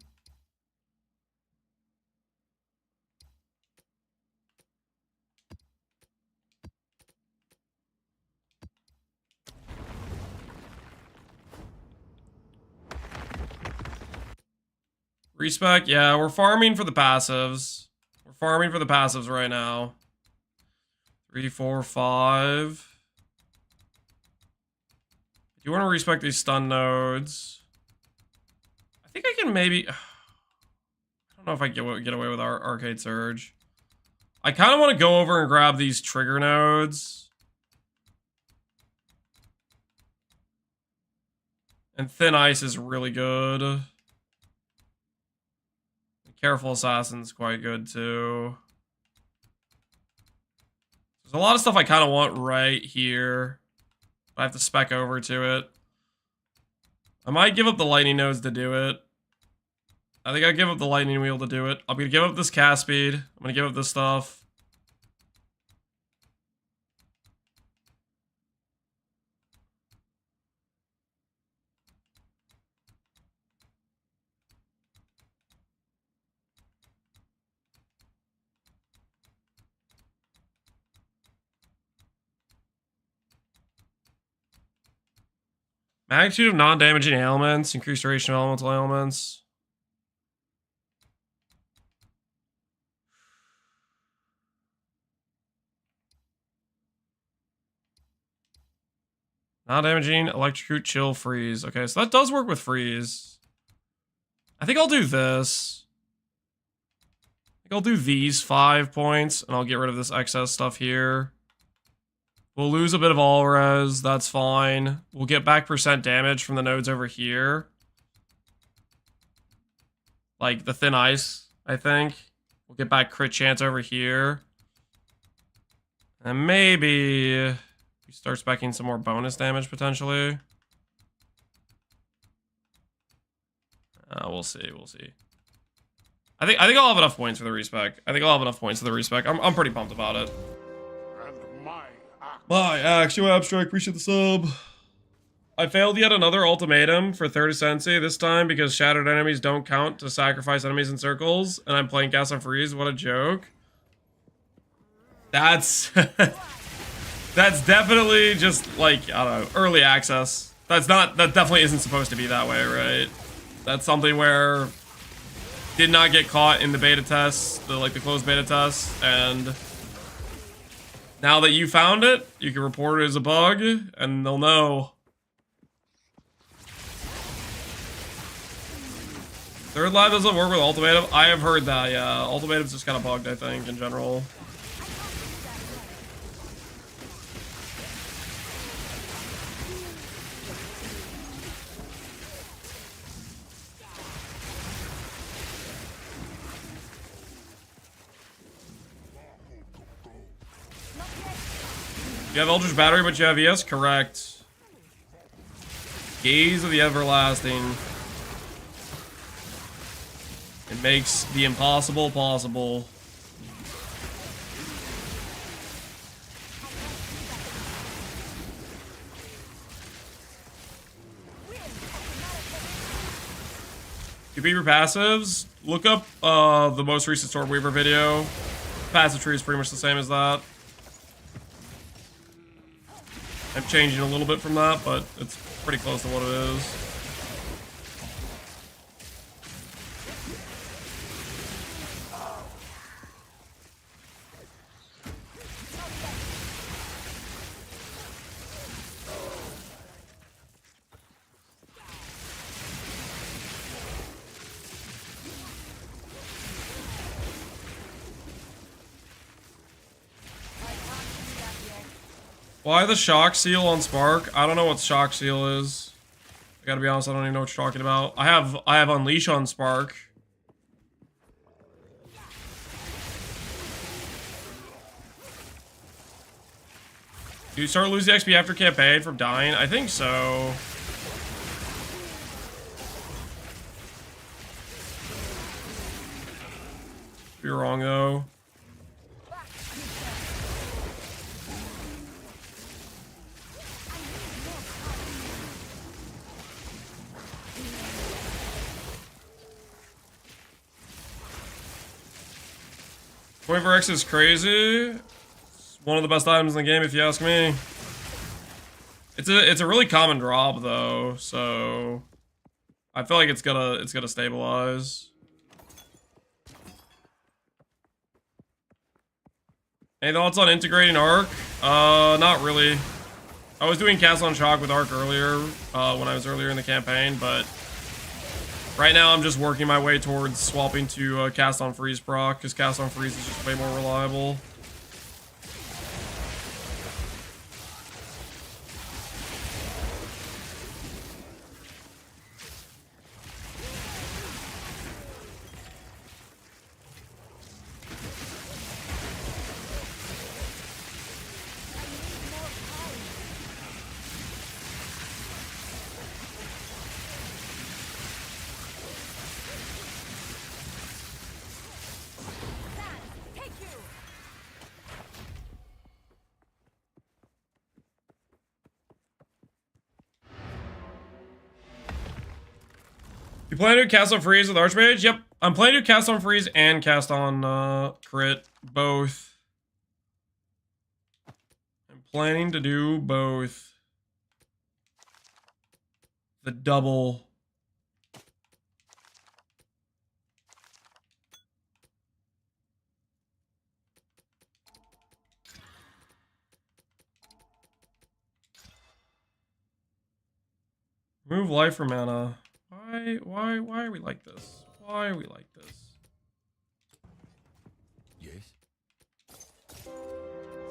Speaker 1: Respec, yeah, we're farming for the passives. We're farming for the passives right now. 3, 4, 5. Do you want to respec these stun nodes? I think I can maybe... I don't know if I can get away with our Arcade Surge. I kind of want to go over and grab these trigger nodes. And Thin Ice is really good. Careful Assassin's quite good too. There's a lot of stuff I kind of want right here. I have to spec over to it. I might give up the lightning nodes to do it. I think I'll give up the lightning wheel to do it. I'm going to give up this cast speed. I'm going to give up this stuff. Magnitude of non-damaging ailments, increased duration of elemental ailments. Non-damaging, electrocute, chill, freeze. Okay, so that does work with freeze. I think I'll do this. I think I'll do these 5 points, and I'll get rid of this excess stuff here. We'll lose a bit of all res, that's fine. We'll get back % damage from the nodes over here. Like the Thin Ice, I think. We'll get back crit chance over here. And maybe we start speccing some more bonus damage potentially. We'll see, we'll see. I think I'll have enough points for the respec. I'm pretty pumped about it. My actual abstract, appreciate the sub. I failed yet another ultimatum for third Ascendancy, this time because shattered enemies don't count to sacrifice enemies in circles, and I'm playing Cast on Freeze. What a joke. That's... that's definitely just, like, I don't know, early access. That definitely isn't supposed to be that way, right? That's something where... did not get caught in the beta tests, the closed beta tests, and... now that you found it, you can report it as a bug, and they'll know. Third live doesn't work with ultimatum? I have heard that, yeah. Ultimatum's just kind of bugged, I think, in general. You have Eldritch Battery, but you have ES? Correct. Gaze of the Everlasting. It makes the impossible possible. Compete for passives. Look up the most recent Stormweaver video. Passive tree is pretty much the same as that. I'm changing a little bit from that, but it's pretty close to what it is. Why the shock seal on Spark? I don't know what shock seal is. I gotta be honest, I don't even know what you're talking about. I have Unleash on Spark. Do you start losing XP after campaign from dying? I think so. You're wrong though. Stormweaver X is crazy. It's one of the best items in the game, if you ask me. It's a really common drop though, so I feel like it's gonna stabilize. Any thoughts on integrating Arc? Not really. I was doing Cast on Shock with Arc earlier, when I was earlier in the campaign, but right now I'm just working my way towards swapping to Cast on Freeze proc, because Cast on Freeze is just way more reliable. You plan to cast on Freeze with Archmage? Yep. I'm planning to cast on Freeze and cast on Crit. Both. I'm planning to do both. The double. Remove life for mana. Why are we like this? Why are we like this?
Speaker 5: Yes. Of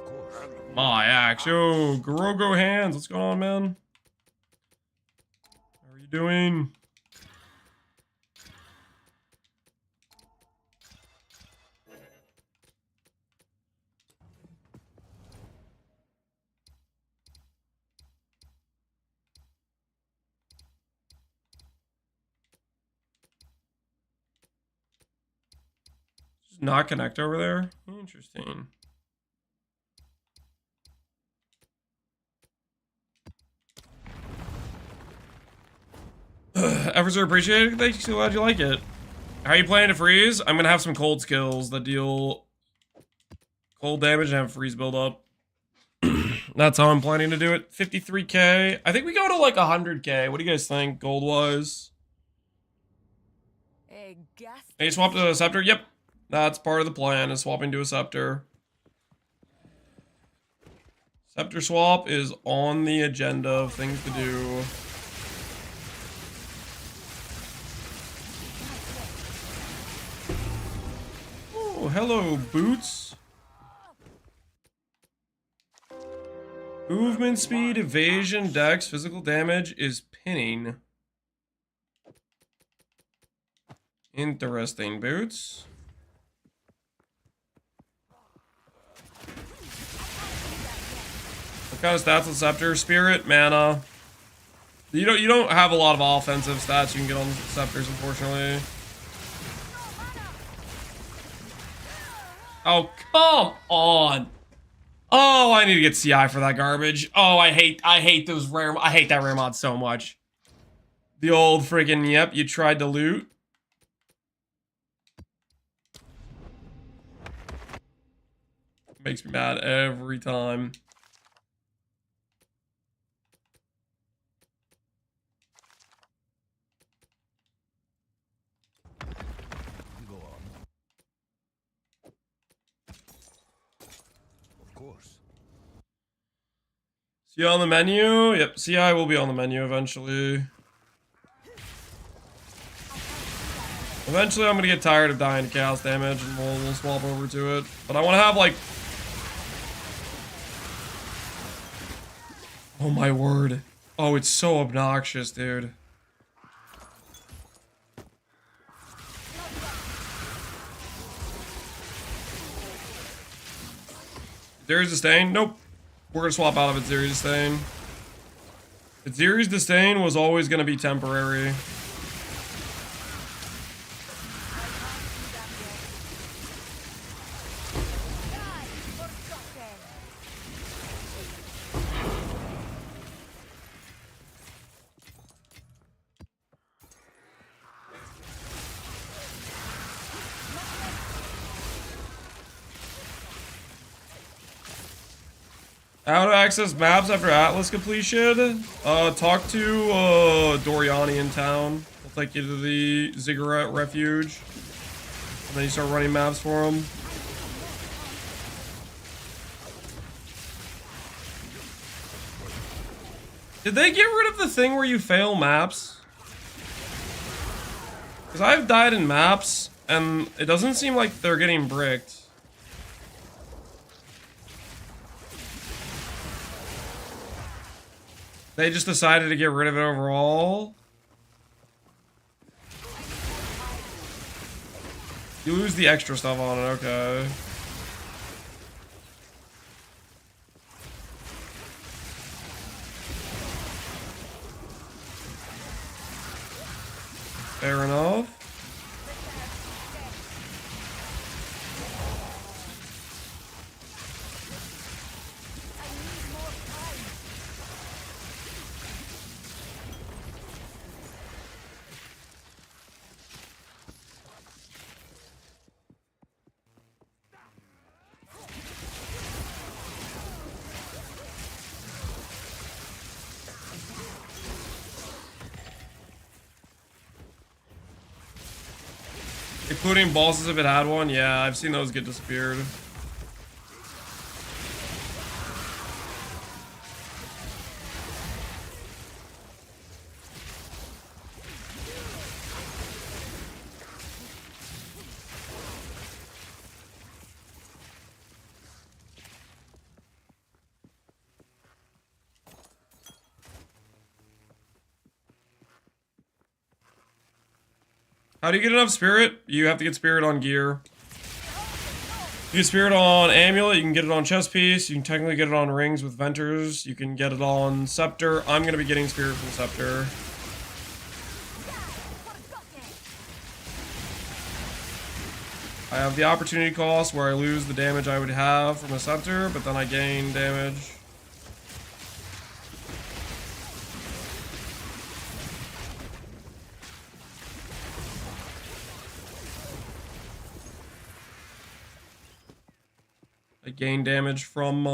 Speaker 5: course.
Speaker 1: My axe. Yo, Gorogo hands. What's going on, man? How are you doing? Not connect over there? Interesting. Efforts are appreciated. Thanks, so glad you like it. How are you planning to freeze? I'm gonna have some cold skills that deal cold damage and have freeze build up. That's how I'm planning to do it. 53k. I think we go to like 100k. What do you guys think, gold wise?
Speaker 3: A gas.
Speaker 1: Hey, swap to a scepter? Yep. That's part of the plan, is swapping to a scepter. Scepter swap is on the agenda of things to do. Oh, hello, Boots. Movement speed, evasion, dex, physical damage is pinning. Interesting, Boots. What kind of stats on Scepter? Spirit, mana. You don't have a lot of offensive stats you can get on Scepters, unfortunately. Oh, come on. Oh, I need to get CI for that garbage. Oh, I hate those rare. I hate that rare mod so much. The old friggin' yep, you tried to loot. Makes me mad every time.
Speaker 5: Go on. Of course.
Speaker 1: CI on the menu? Yep, CI will be on the menu eventually. Eventually I'm gonna get tired of dying to chaos damage and we'll swap over to it. But I wanna have like... Oh my word. Oh, it's so obnoxious, dude. Zeri's Disdain? Nope. We're gonna swap out of it, Zeri's Disdain. But Zeri's Disdain was always gonna be temporary. How to access maps after Atlas completion? Talk to Doriani in town. He'll take you to the Ziggurat Refuge. And then you start running maps for him. Did they get rid of the thing where you fail maps? Because I've died in maps, and it doesn't seem like they're getting bricked. They just decided to get rid of it overall. You lose the extra stuff on it, okay. Fair enough. Including bosses if it had one? Yeah, I've seen those get disappeared. How do you get enough spirit? You have to get spirit on gear. You get spirit on amulet, you can get it on chest piece, you can technically get it on rings with venters, you can get it on scepter. I'm gonna be getting spirit from scepter. I have the opportunity cost where I lose the damage I would have from a scepter, but then I gain damage. I gain damage from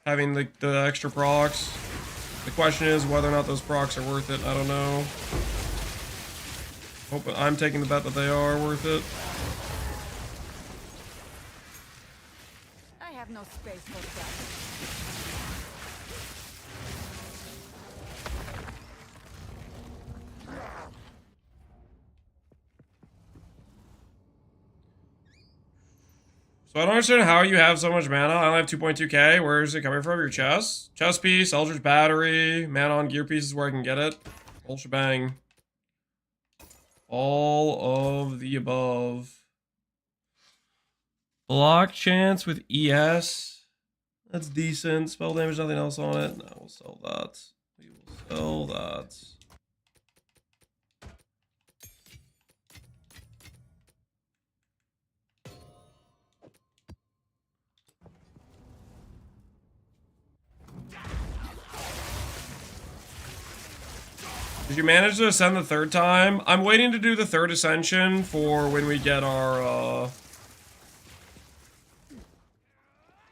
Speaker 1: having the extra procs. The question is whether or not those procs are worth it. I don't know. I'm taking the bet that they are worth it.
Speaker 3: I have no space for that.
Speaker 1: So I don't understand how you have so much mana. I only have 2.2k. Where is it coming from? Your chest? Chest piece, Eldritch Battery, mana on gear pieces where I can get it. Whole shebang. All of the above. Block chance with ES. That's decent. Spell damage, nothing else on it. No, we'll sell that. We will sell that. Did you manage to ascend the third time? I'm waiting to do the third ascension for when we get our,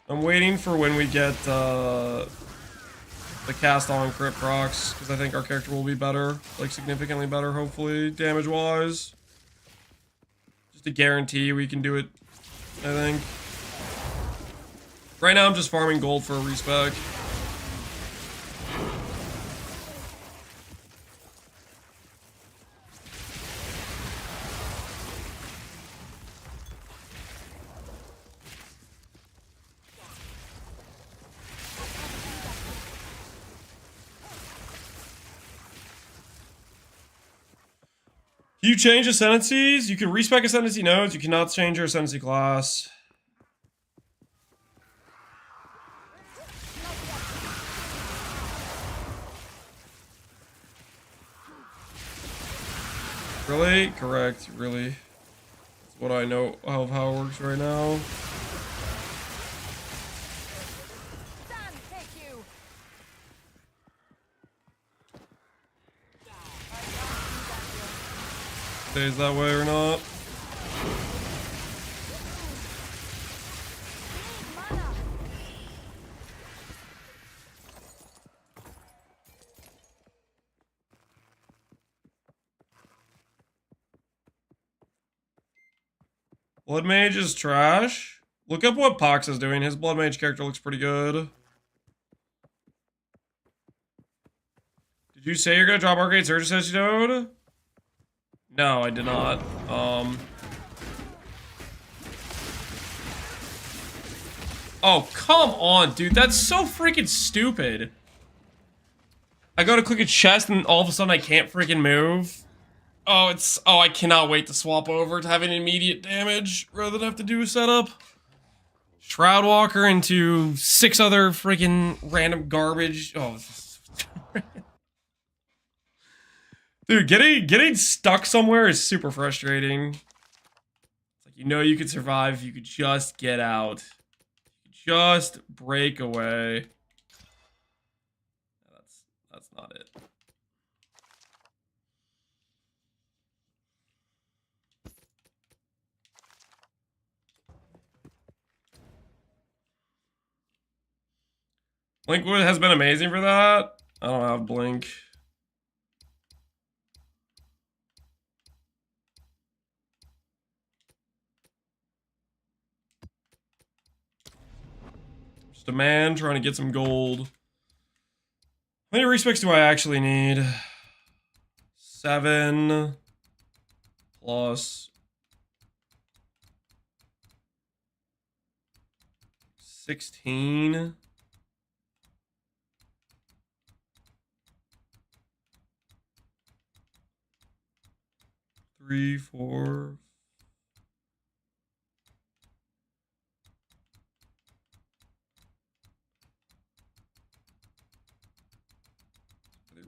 Speaker 1: I'm waiting for when we get, the cast on crit procs, because I think our character will be better, like significantly better, hopefully, damage-wise. Just to guarantee we can do it, I think. Right now I'm just farming gold for a respec. You change ascendancies? You can respec ascendancy nodes. You cannot change your ascendancy class. Really? Correct. Really. That's what I know of how it works right now.
Speaker 3: Stand, take you.
Speaker 1: Stays that way or not.
Speaker 3: Mana.
Speaker 1: Blood Mage is trash. Look up what Pox is doing. His Blood Mage character looks pretty good. Did you say you're gonna drop Arcade Surge Ascendancy node? No, I did not. Oh, come on, dude. That's so freaking stupid. I go to click a chest and all of a sudden I can't freaking move. Oh, I cannot wait to swap over to having immediate damage rather than have to do a setup. Shroudwalker into 6 other freaking random garbage. Oh, dude, getting stuck somewhere is super frustrating. It's like, you know, you could survive if you could just get out. Just break away. That's not it. Blink has been amazing for that. I don't have Blink. Just a man trying to get some gold. How many respecs do I actually need? 7 plus 16. 3, 4.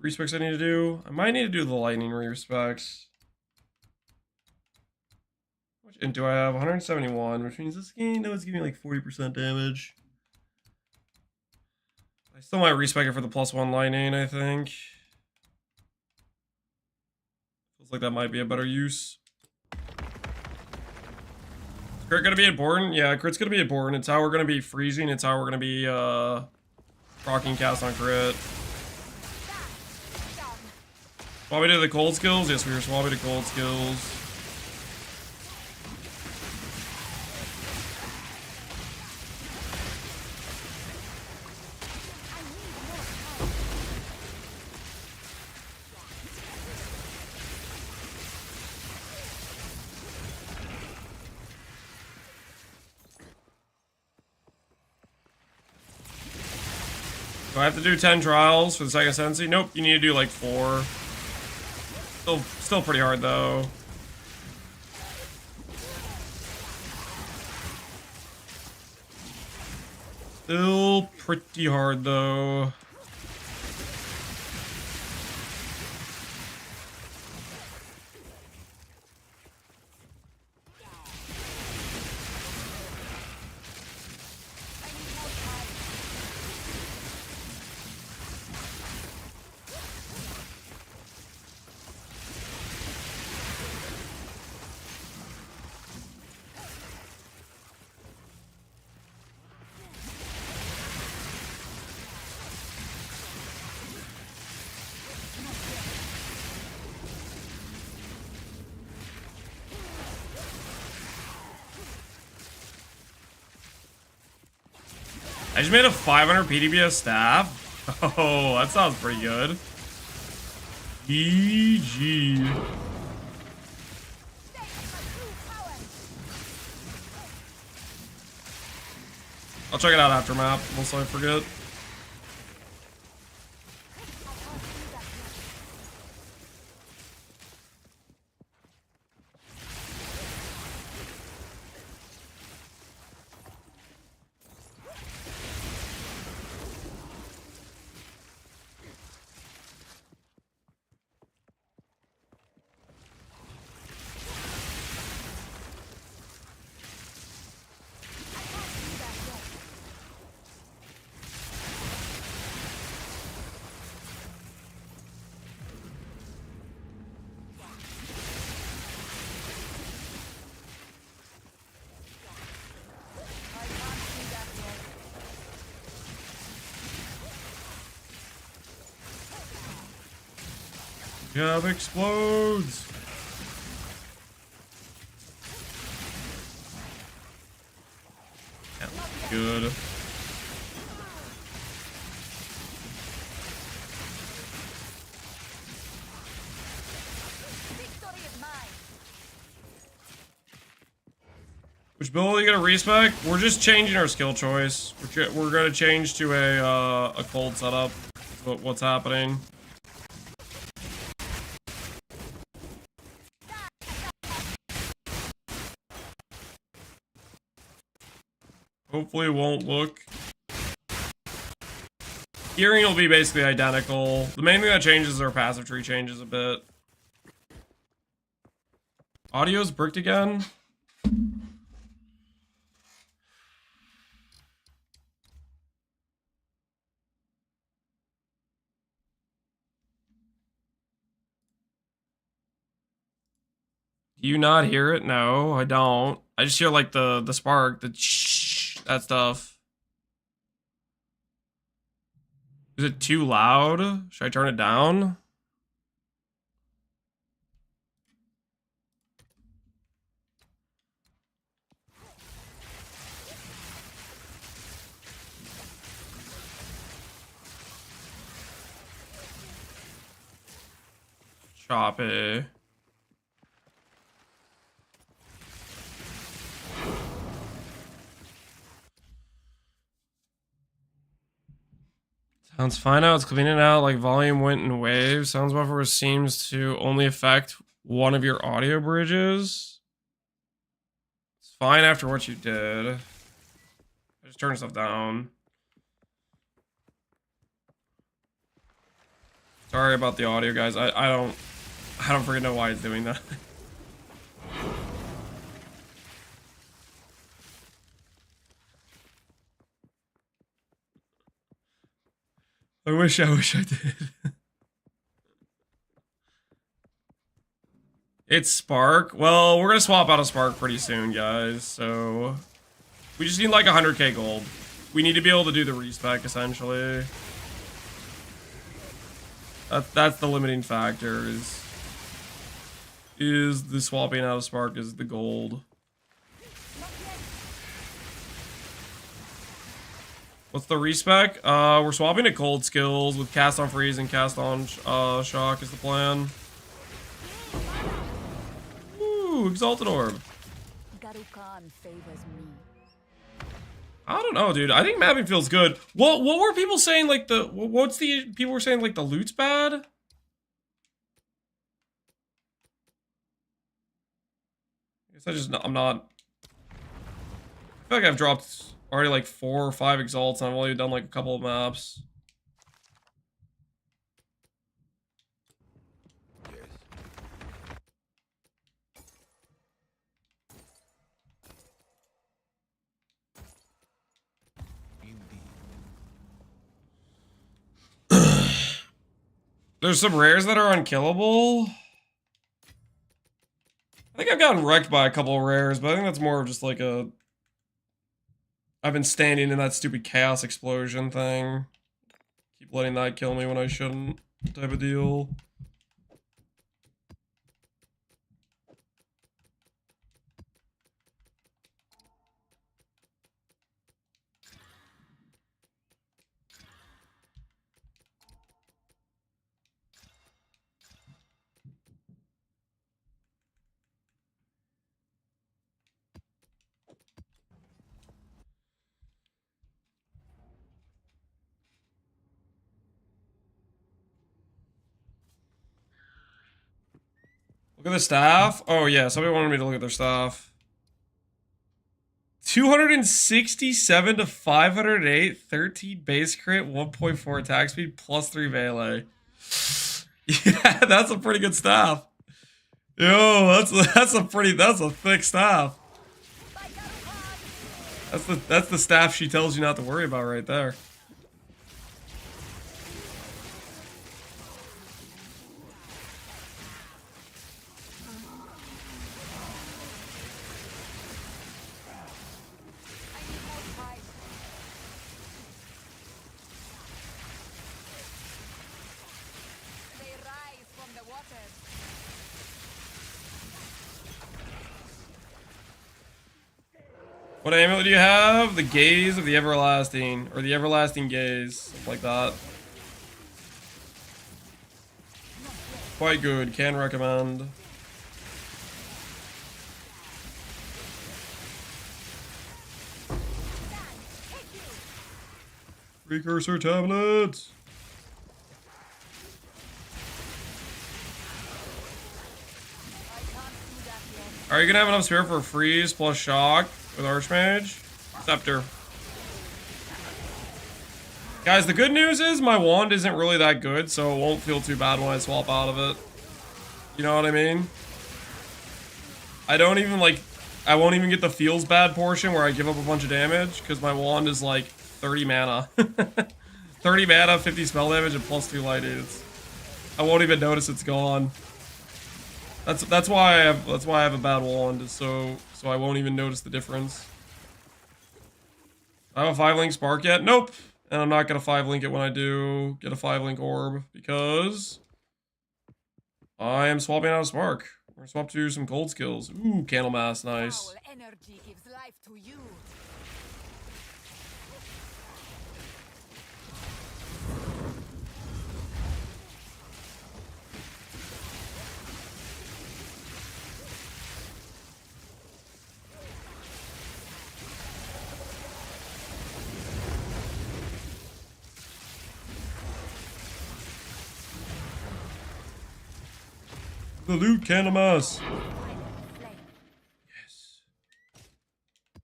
Speaker 1: Respecs I need to do. I might need to do the lightning respecs. How much int do I have? 171, which means this game knows giving me like 40% damage. I still might respec it for the +1 lightning, I think. Feels like that might be a better use. Is crit gonna be important? Yeah, crit's gonna be important. It's how we're gonna be freezing. It's how we're gonna be rocking cast on crit. Swap to the cold skills? Yes, we were swapping to cold skills. Do I have to do 10 trials for the second Ascendancy? Nope, you need to do like 4. Still pretty hard though. Still pretty hard though. I just made a 500 PDBS staff. Oh, that sounds pretty good. GG. I'll check it out after map, also I forget. Cav explodes. Good. Which build are you gonna respec? We're just changing our skill choice. We're gonna change to a cold setup. What's happening? Hopefully it won't look. Gearing will be basically identical. The main thing that changes is our passive tree changes a bit. Audio's bricked again. Do you not hear it? No, I don't. I just hear like the spark, the shh, that stuff. Is it too loud? Should I turn it down? Choppy. Sounds fine now. It's cleaning out like volume went in waves. Sounds buffer seems to only affect one of your audio bridges. It's fine after what you did. I just turned stuff down. Sorry about the audio, guys. I don't freaking know why it's doing that. I wish I did. It's Spark. Well, we're gonna swap out a Spark pretty soon, guys. So we just need like 100k gold. We need to be able to do the respec essentially. That's the limiting factor. Is the swapping out of Spark is the gold. What's the respec? We're swapping to cold skills with cast on freeze and cast on shock is the plan. Ooh, exalted orb.
Speaker 3: Garukan favors me.
Speaker 1: I don't know, dude. I think mapping feels good. What were people saying? Like people were saying like the loot's bad? I guess I'm not. I feel like I've dropped already like 4 or 5 exalts and I've only done like a couple of maps.
Speaker 5: Yes. Indeed.
Speaker 1: There's some rares that are unkillable. I think I've gotten wrecked by a couple of rares, but I think that's more of just like a... I've been standing in that stupid chaos explosion thing. Keep letting that kill me when I shouldn't, type of deal. Look at the staff. Oh yeah, somebody wanted me to look at their staff. 267 to 508, 13 base crit, 1.4 attack speed, plus 3 melee. Yeah, that's a pretty good staff. Yo, that's a thick staff. That's the staff she tells you not to worry about right there. What amulet do you have? The Gaze of the Everlasting, or the Everlasting Gaze, something like that. Quite good, can recommend. Precursor tablets. Are you gonna have enough spirit for freeze plus shock with Archmage? Scepter. Guys, the good news is my wand isn't really that good, so it won't feel too bad when I swap out of it. You know what I mean? I don't even like, I won't even get the feels bad portion where I give up a bunch of damage, because my wand is like 30 mana. 30 mana, 50 spell damage, and plus 2 lightning. I won't even notice it's gone. That's why I have a bad wand, so I won't even notice the difference. I have a 5-link spark yet? Nope. And I'm not gonna 5-link it when I do get a 5-link orb, because I am swapping out a spark. We're gonna swap to some cold skills. Ooh, Candlemass, nice.
Speaker 3: Foul energy gives life to you.
Speaker 1: The loot Candlemass. Yes.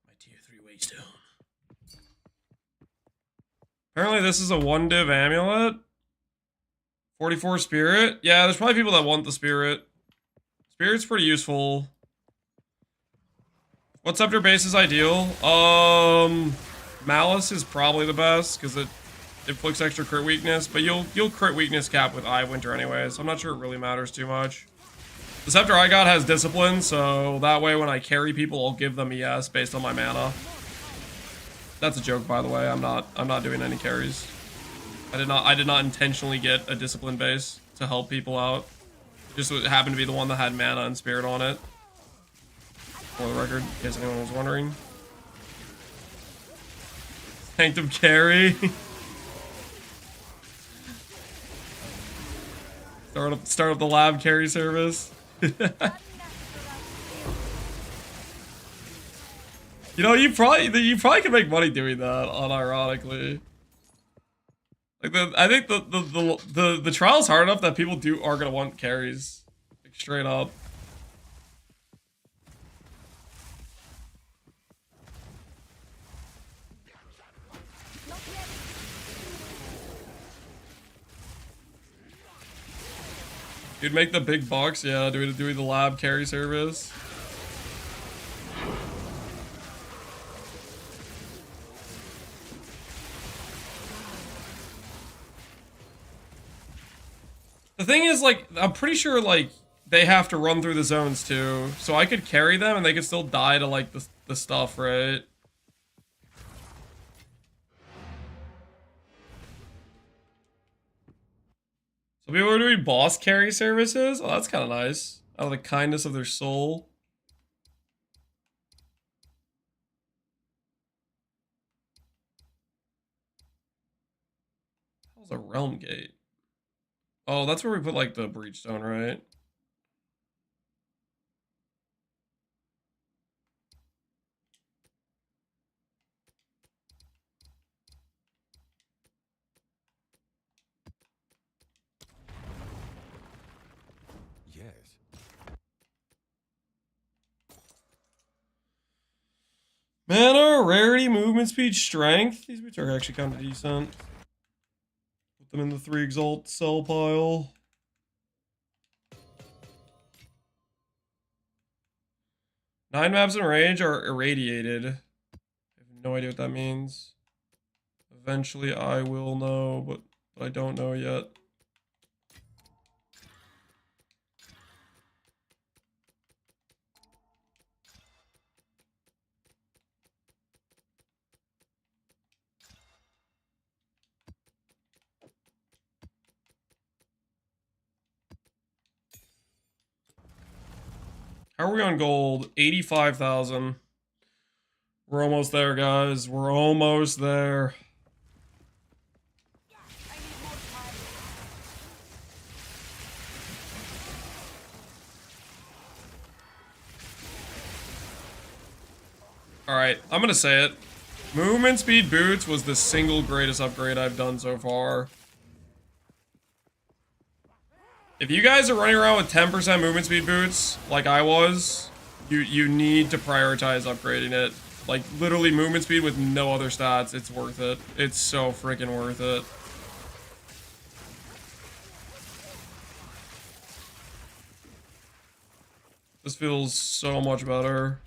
Speaker 1: My tier 3 waystone. Apparently this is a 1-div amulet. 44 spirit. Yeah, there's probably people that want the spirit. Spirit's pretty useful. What scepter base is ideal? Malice is probably the best because it inflicts extra crit weakness, but you'll crit weakness cap with Eye of Winter anyway, so I'm not sure it really matters too much. The scepter I got has discipline, so that way when I carry people, I'll give them ES based on my mana. That's a joke, by the way. I'm not doing any carries. I did not intentionally get a discipline base to help people out. It just happened to be the one that had mana and spirit on it. For the record, in case anyone was wondering. Sanctum carry. Start up the lab carry service. You know, you probably could make money doing that, unironically. Like I think the trial's hard enough that people are gonna want carries, like straight up. You'd make the big bucks, yeah, doing the lab carry service. The thing is, like, I'm pretty sure, like, they have to run through the zones too, so I could carry them and they could still die to, like, the stuff, right? So people are doing boss carry services? Oh, that's kind of nice. Out of the kindness of their soul. How's a realm gate? Oh, that's where we put, like, the breach stone, right?
Speaker 5: Yes.
Speaker 1: Mana, rarity, movement speed, strength. These boots are actually kind of decent. Put them in the 3 exalt cell pile. Nine maps in range are irradiated. I have no idea what that means. Eventually I will know, but I don't know yet. How are we on gold? 85,000. We're almost there, guys. We're almost there. Alright, I'm gonna say it. Movement speed boots was the single greatest upgrade I've done so far. If you guys are running around with 10% movement speed boots, like I was, you need to prioritize upgrading it. Like, literally movement speed with no other stats, it's worth it. It's so freaking worth it. This feels so much better.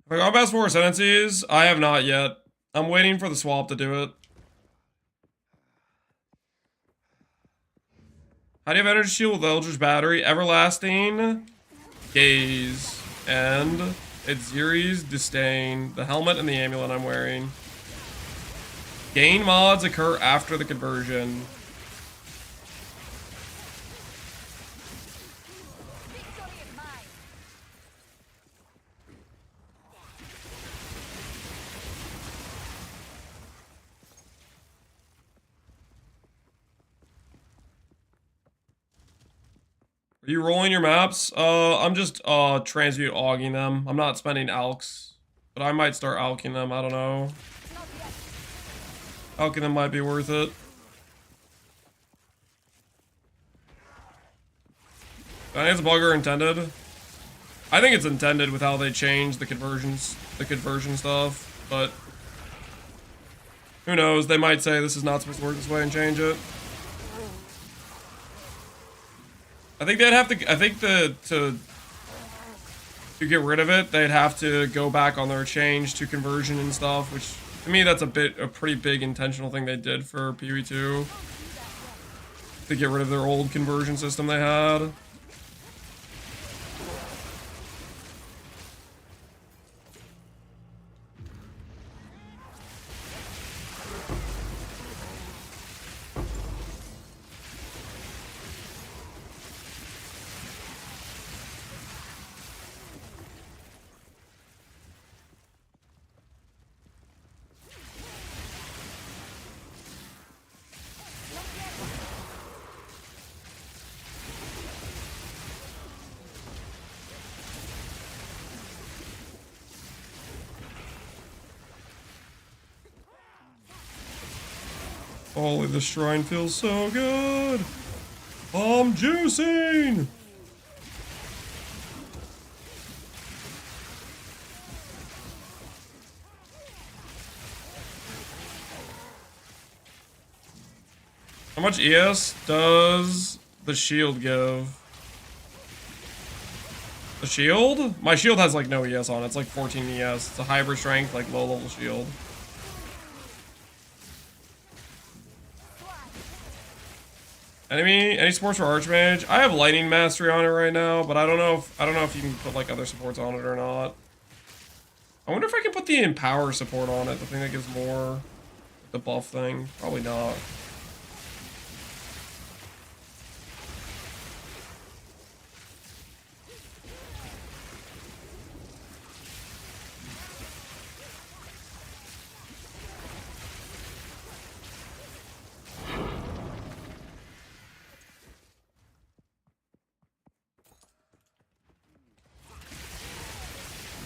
Speaker 1: Have I got past 4 Ascendancies? I have not yet. I'm waiting for the swap to do it. How do you have energy shield with Eldritch Battery? Everlasting, Gaze, and it's Ziri's Disdain, the helmet and the amulet I'm wearing. Gain mods occur after the conversion. Are you rolling your maps? I'm just transmute auging them. I'm not spending alks, but I might start alking them. I don't know. Alking them might be worth it. I think it's bug or intended. I think it's intended with how they changed the conversion stuff, but who knows? They might say this is not supposed to work this way and change it. I think they'd have to. I think to get rid of it, they'd have to go back on their change to conversion and stuff. Which to me, that's a pretty big intentional thing they did for PoE2 to get rid of their old conversion system they had. Holy, the shrine feels so good. I'm juicing. How much ES does the shield give? The shield? My shield has like no ES on it. It's like 14 ES. It's a hybrid strength, like low level shield. Any supports for Archmage? I have Lightning Mastery on it right now, but I don't know if you can put like other supports on it or not. I wonder if I can put the Empower support on it, the thing that gives more the buff thing. Probably not.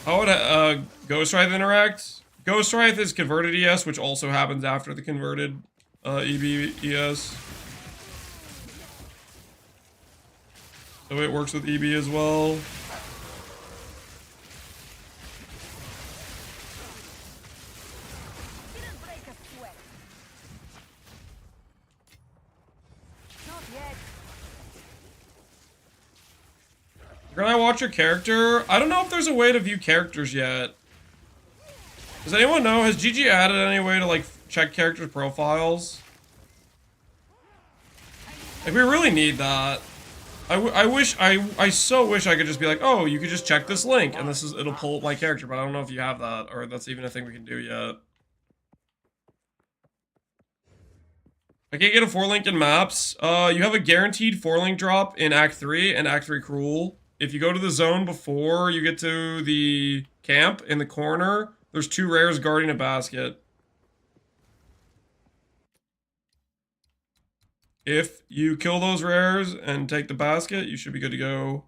Speaker 1: How would Ghost Wraith interact? Ghost Wraith is converted ES, which also happens after the converted EB ES. So it works with EB as well. Can I watch your character? I don't know if there's a way to view characters yet. Does anyone know? Has GG added any way to like check characters' profiles? Like, we really need that. I so wish I could just be like, oh, you could just check this link, and it'll pull up my character, but I don't know if you have that, or that's even a thing we can do yet. I can't get a 4-link in maps. You have a guaranteed 4-link drop in Act 3 and Act 3 Cruel. If you go to the zone before you get to the camp in the corner, there's 2 rares guarding a basket. If you kill those rares and take the basket, you should be good to go.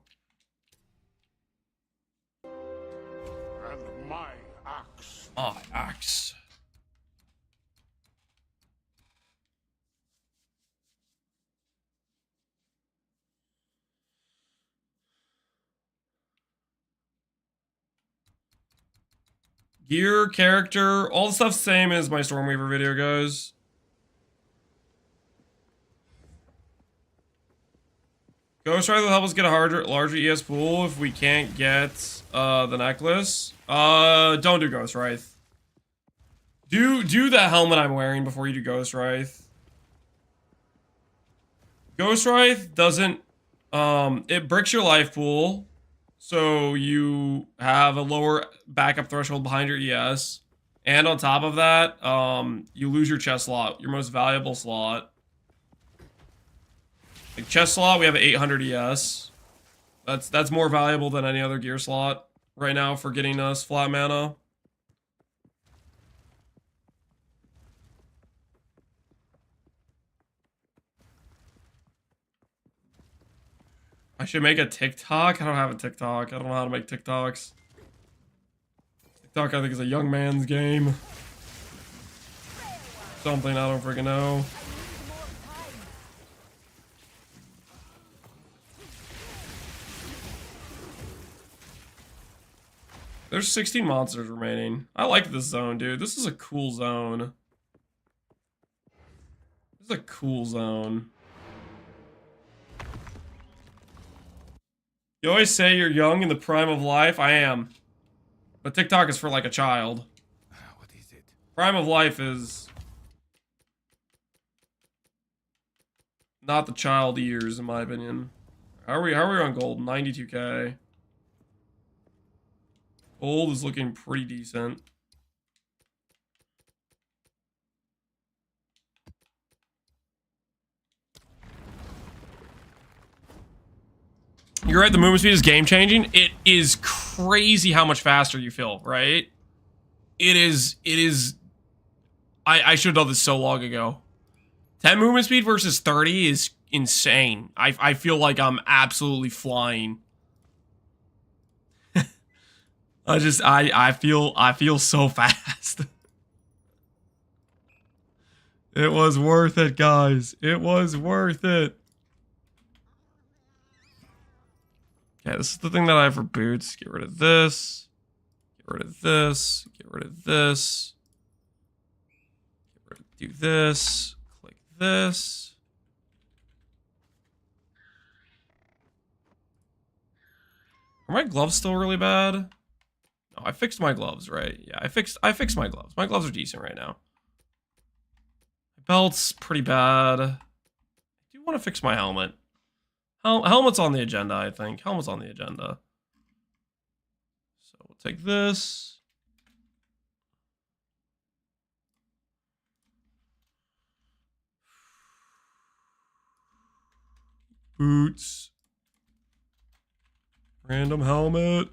Speaker 4: And my axe.
Speaker 1: My axe. Gear, character, all the stuff's same as my Stormweaver video, guys. Ghost Rider will help us get a larger ES pool if we can't get the necklace. Don't do Ghost Wraith. Do that helmet I'm wearing before you do Ghost Wraith. Ghost Wraith doesn't it bricks your life pool, so you have a lower backup threshold behind your ES. And on top of that, you lose your chest slot, your most valuable slot. Like chest slot, we have an 800 ES. That's more valuable than any other gear slot right now for getting us flat mana. I should make a TikTok. I don't have a TikTok. I don't know how to make TikToks. TikTok, I think, is a young man's game. Something I don't freaking know. There's 16 monsters remaining. I like this zone, dude. This is a cool zone. This is a cool zone. You always say you're young in the prime of life. I am. But TikTok is for like a child.
Speaker 5: What is it?
Speaker 1: Prime of life is not the child years, in my opinion. How are we on gold? 92k. Gold is looking pretty decent. You're right, the movement speed is game changing. It is crazy how much faster you feel, right? It is, I should have done this so long ago. 10 movement speed versus 30 is insane. I feel like I'm absolutely flying. I feel so fast. It was worth it, guys. It was worth it. Okay, this is the thing that I have for boots. Get rid of this. Get rid of this. Get rid of this. Do this. Click this. Are my gloves still really bad? No, I fixed my gloves, right? Yeah, I fixed my gloves. My gloves are decent right now. My belt's pretty bad. I do want to fix my helmet. Helmet's on the agenda, I think. Helmet's on the agenda. So we'll take this. Boots. Random helmet.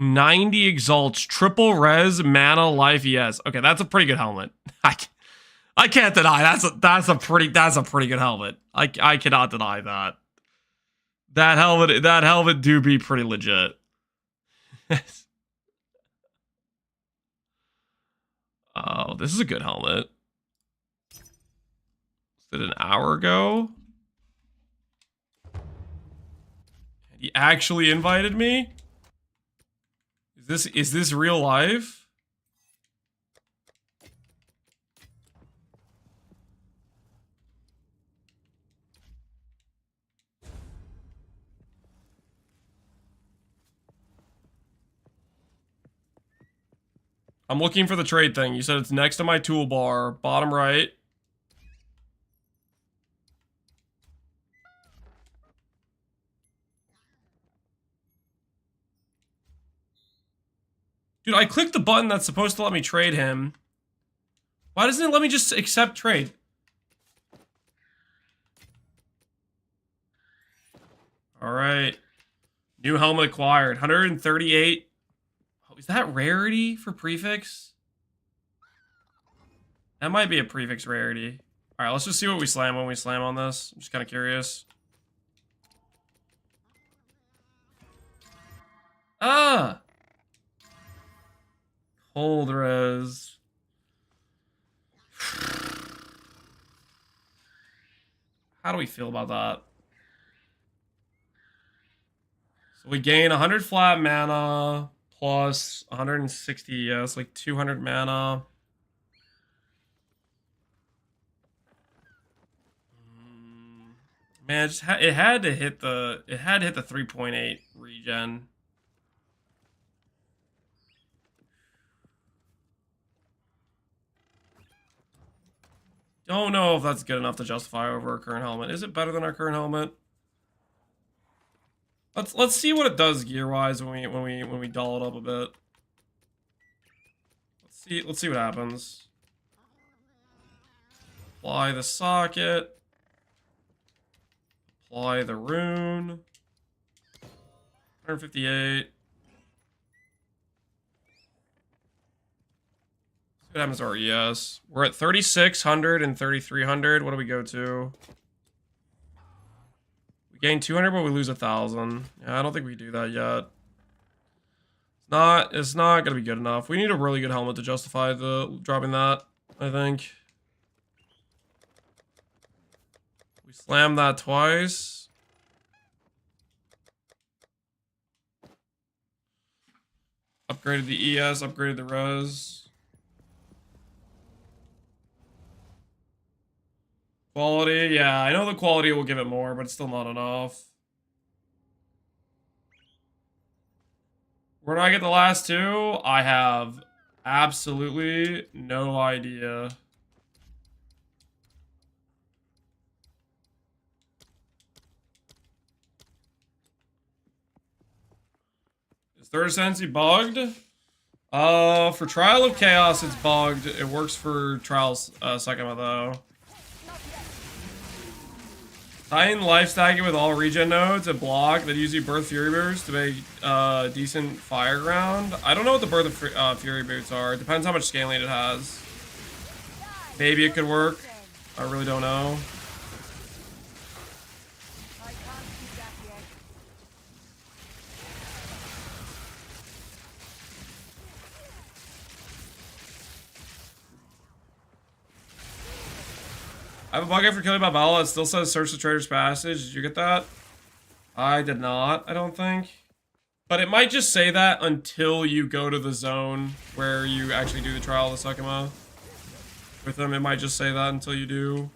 Speaker 1: $90 exalts, triple res, mana, life, yes. Okay, that's a pretty good helmet. I can't deny that's a pretty good helmet. I cannot deny that. That helmet do be pretty legit. Oh, this is a good helmet. Was it an hour ago? He actually invited me? Is this real life? I'm looking for the trade thing. You said it's next to my toolbar, bottom right. Dude, I clicked the button that's supposed to let me trade him. Why doesn't it let me just accept trade? Alright. New helmet acquired. 138. Oh, is that rarity for prefix? That might be a prefix rarity. Alright, let's just see what we slam when we slam on this. I'm just kind of curious. Ah! Cold res. How do we feel about that? So we gain 100 flat mana plus 160, yeah, it's like 200 mana. Man, it had to hit the 3.8 regen. Don't know if that's good enough to justify over our current helmet. Is it better than our current helmet? Let's see what it does gear-wise when we doll it up a bit. Let's see what happens. Apply the socket. Apply the rune. 158. What happens to our ES? We're at 3,600 and 3,300. What do we go to? We gain 200, but we lose 1,000. Yeah, I don't think we do that yet. It's not gonna be good enough. We need a really good helmet to justify the dropping that, I think. We slam that twice. Upgraded the ES, upgraded the res. Quality, yeah, I know the quality will give it more, but it's still not enough. Where do I get the last two? I have absolutely no idea. Is Third Ascendancy bugged? For Trial of Chaos, it's bugged. It works for Trials Second though. Titan life stacking with all regen nodes and block that use Birth Fury Boots to make decent fire ground. I don't know what the Birth of Fury Boots are. It depends how much scaling it has. Maybe it could work. I really don't know. I have a bug after killing Babella that still says search the Trader's Passage. Did you get that? I did not, I don't think. But it might just say that until you go to the zone where you actually do the Trial of the Sakuma. With them, it might just say that until you do.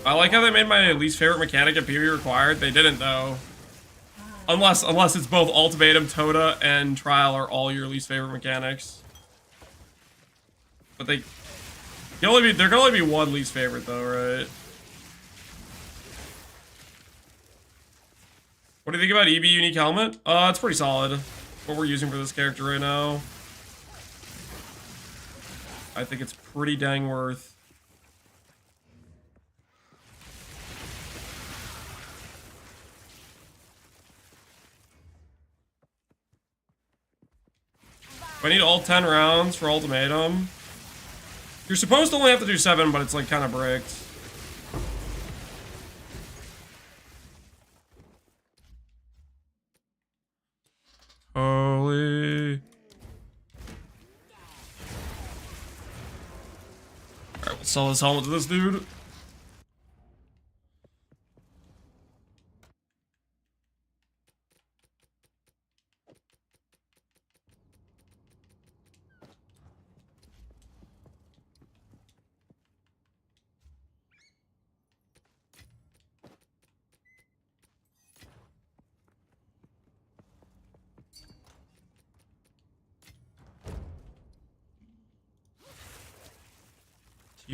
Speaker 1: I like how they made my least favorite mechanic at PvE required. They didn't though. Unless it's both Ultimatum, Toda, and Trial are all your least favorite mechanics. But there can only be one least favorite though, right? What do you think about EB Unique Helmet? It's pretty solid. What we're using for this character right now. I think it's pretty dang worth. I need all 10 rounds for Ultimatum. You're supposed to only have to do 7, but it's like kind of bricked. Holy. Alright, we'll sell this helmet to this dude.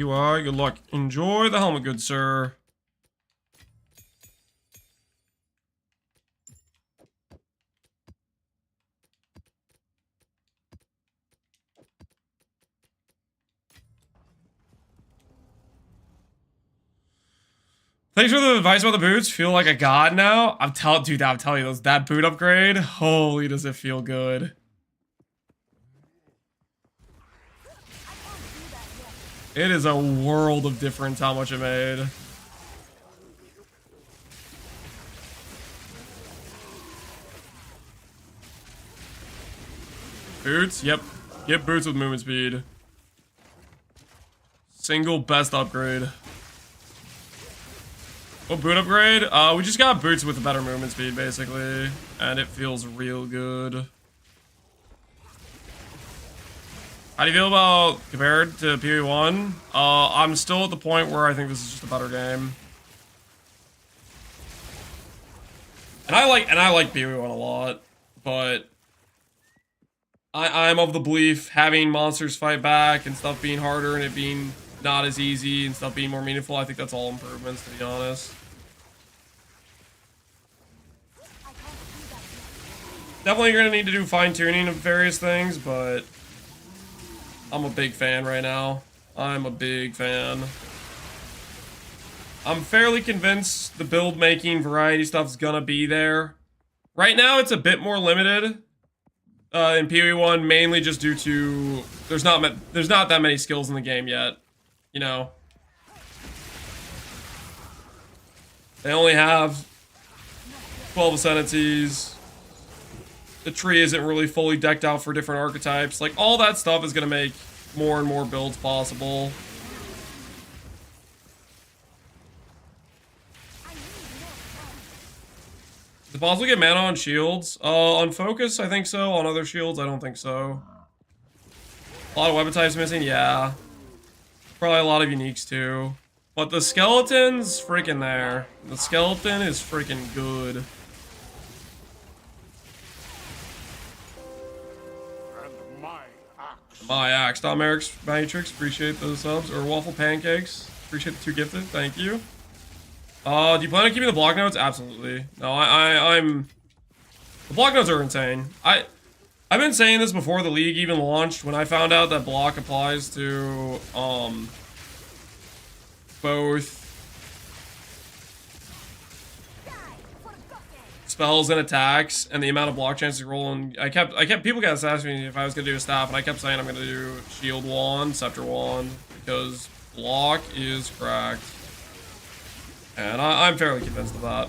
Speaker 1: You are. Good luck. Enjoy the helmet, good sir. Thanks for the advice about the boots. Feel like a god now. I'm telling you, that boot upgrade. Holy, does it feel good. It is a world of difference how much it made. Boots? Yep. Get boots with movement speed. Single best upgrade. What boot upgrade? We just got boots with a better movement speed, basically. And it feels real good. How do you feel about compared to PoE1? I'm still at the point where I think this is just a better game. And I like PoE1 a lot, but I'm of the belief having monsters fight back and stuff being harder and it being not as easy and stuff being more meaningful, I think that's all improvements, to be honest. Definitely you're gonna need to do fine-tuning of various things, but I'm a big fan right now. I'm a big fan. I'm fairly convinced the build making variety stuff is gonna be there. Right now it's a bit more limited in PoE1, mainly just due to there's not that many skills in the game yet. You know, they only have 12 Ascendancies. The tree isn't really fully decked out for different archetypes. Like, all that stuff is going to make more and more builds possible. Is it possible to get mana on shields? On focus, I think so. On other shields, I don't think so. A lot of weapon types missing? Yeah. Probably a lot of uniques, too. But the skeleton's freaking there. The skeleton is freaking good. My axe. Tom Eric's Matrix, appreciate those subs. Or Waffle Pancakes, appreciate the 2 gifted, thank you. Do you plan on keeping the block notes? Absolutely. No, I'm... The block notes are insane. I've been saying this before the league even launched. When I found out that block applies to, both spells and attacks, and the amount of block chances you roll, and I kept people guys asking me if I was gonna do a staff, and I kept saying I'm gonna do shield wand, scepter wand, because block is cracked, and I'm fairly convinced of that.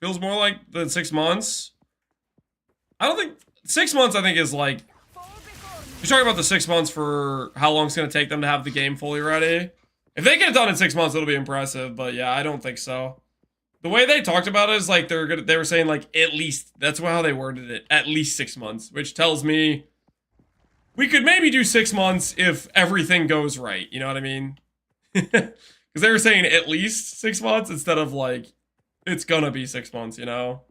Speaker 1: Feels more like the 6 months. I don't think 6 months, I think, is like, you're talking about the 6 months for how long it's going to take them to have the game fully ready. If they get it done in 6 months, it'll be impressive, but yeah, I don't think so. The way they talked about it is like they were saying like at least, that's how they worded it, at least 6 months, which tells me we could maybe do 6 months if everything goes right, you know what I mean? Because they were saying at least 6 months instead of like, it's gonna be 6 months, you know?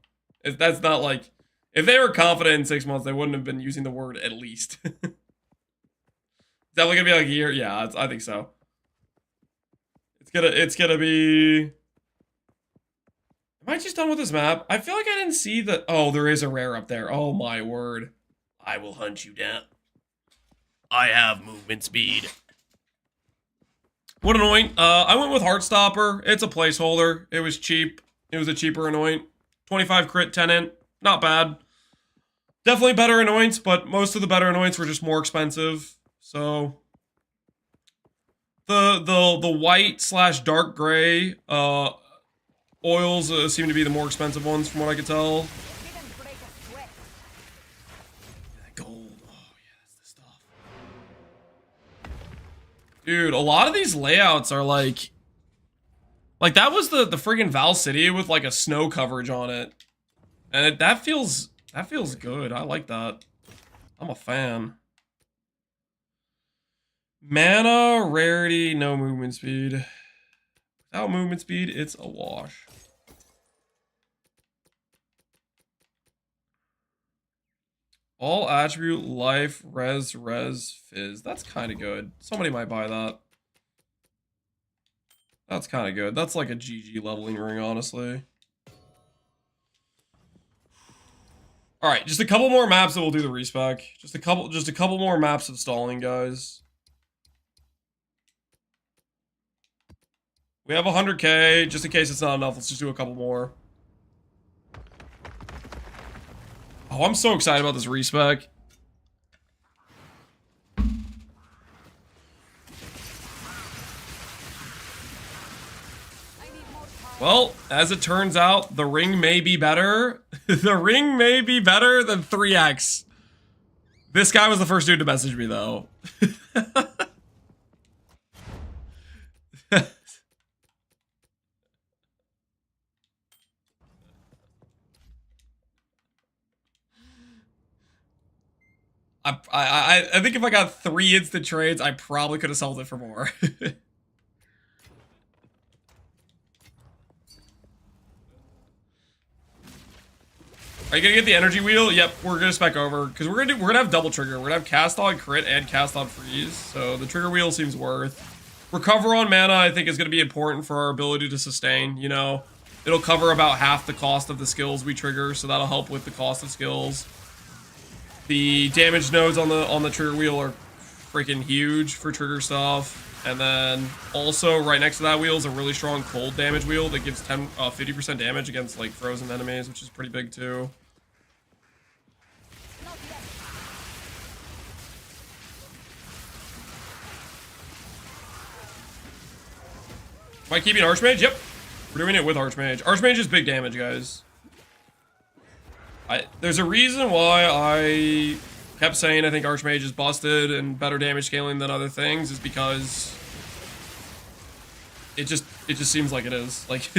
Speaker 1: That's not like... If they were confident in 6 months, they wouldn't have been using the word at least. Definitely gonna be like a year? Yeah, I think so. It's gonna be... Am I just done with this map? I feel like I didn't see the... Oh, there is a rare up there. Oh my word. I will hunt you down. I have movement speed. What anoint? I went with Heartstopper. It's a placeholder. It was cheap. It was a cheaper anoint. 25 crit, 10 int. Not bad. Definitely better anoints, but most of the better anoints were just more expensive. So the white / dark gray oils seem to be the more expensive ones from what I could tell. Gold. Oh yeah, that's the stuff. Dude, a lot of these layouts are like that was the friggin' Val City with like a snow coverage on it. And that feels good. I like that. I'm a fan. Mana, rarity, no movement speed. Without movement speed, it's a wash. All attribute, life, res, fizz. That's kind of good. Somebody might buy that. That's kind of good. That's like a GG leveling ring, honestly. All right, just a couple more maps that we'll do the respec. Just a couple more maps of stalling, guys. We have 100k. Just in case it's not enough, let's just do a couple more. Oh, I'm so excited about this respec. Well, as it turns out, the ring may be better. The ring may be better than 3x. This guy was the first dude to message me, though. I think if I got 3 instant trades, I probably could have sold it for more. Are you gonna get the energy wheel? Yep, we're gonna spec over because we're gonna have double trigger. We're gonna have cast on crit and cast on freeze. So the trigger wheel seems worth. Recover on mana, I think, is gonna be important for our ability to sustain. You know, it'll cover about half the cost of the skills we trigger, so that'll help with the cost of skills. The damage nodes on the trigger wheel are freaking huge for trigger stuff. And then also right next to that wheel is a really strong cold damage wheel that gives 50% damage against like frozen enemies, which is pretty big too. Am I keeping Archmage? Yep. We're doing it with Archmage. Archmage is big damage, guys. There's a reason why I kept saying I think Archmage is busted and better damage scaling than other things is because it just seems like it is. Like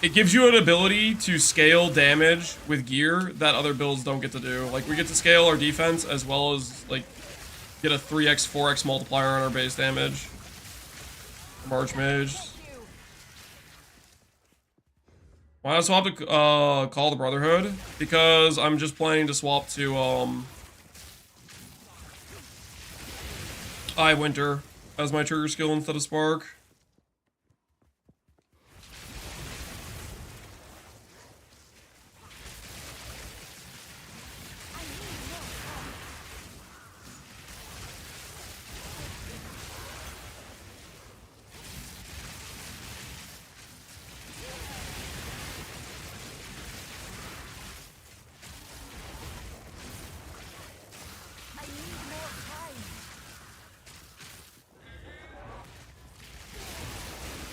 Speaker 1: it gives you an ability to scale damage with gear that other builds don't get to do. Like we get to scale our defense as well as like get a 3x, 4x multiplier on our base damage from Archmage. Why not swap to Call the Brotherhood? Because I'm just planning to swap to Winter as my trigger skill instead of Spark.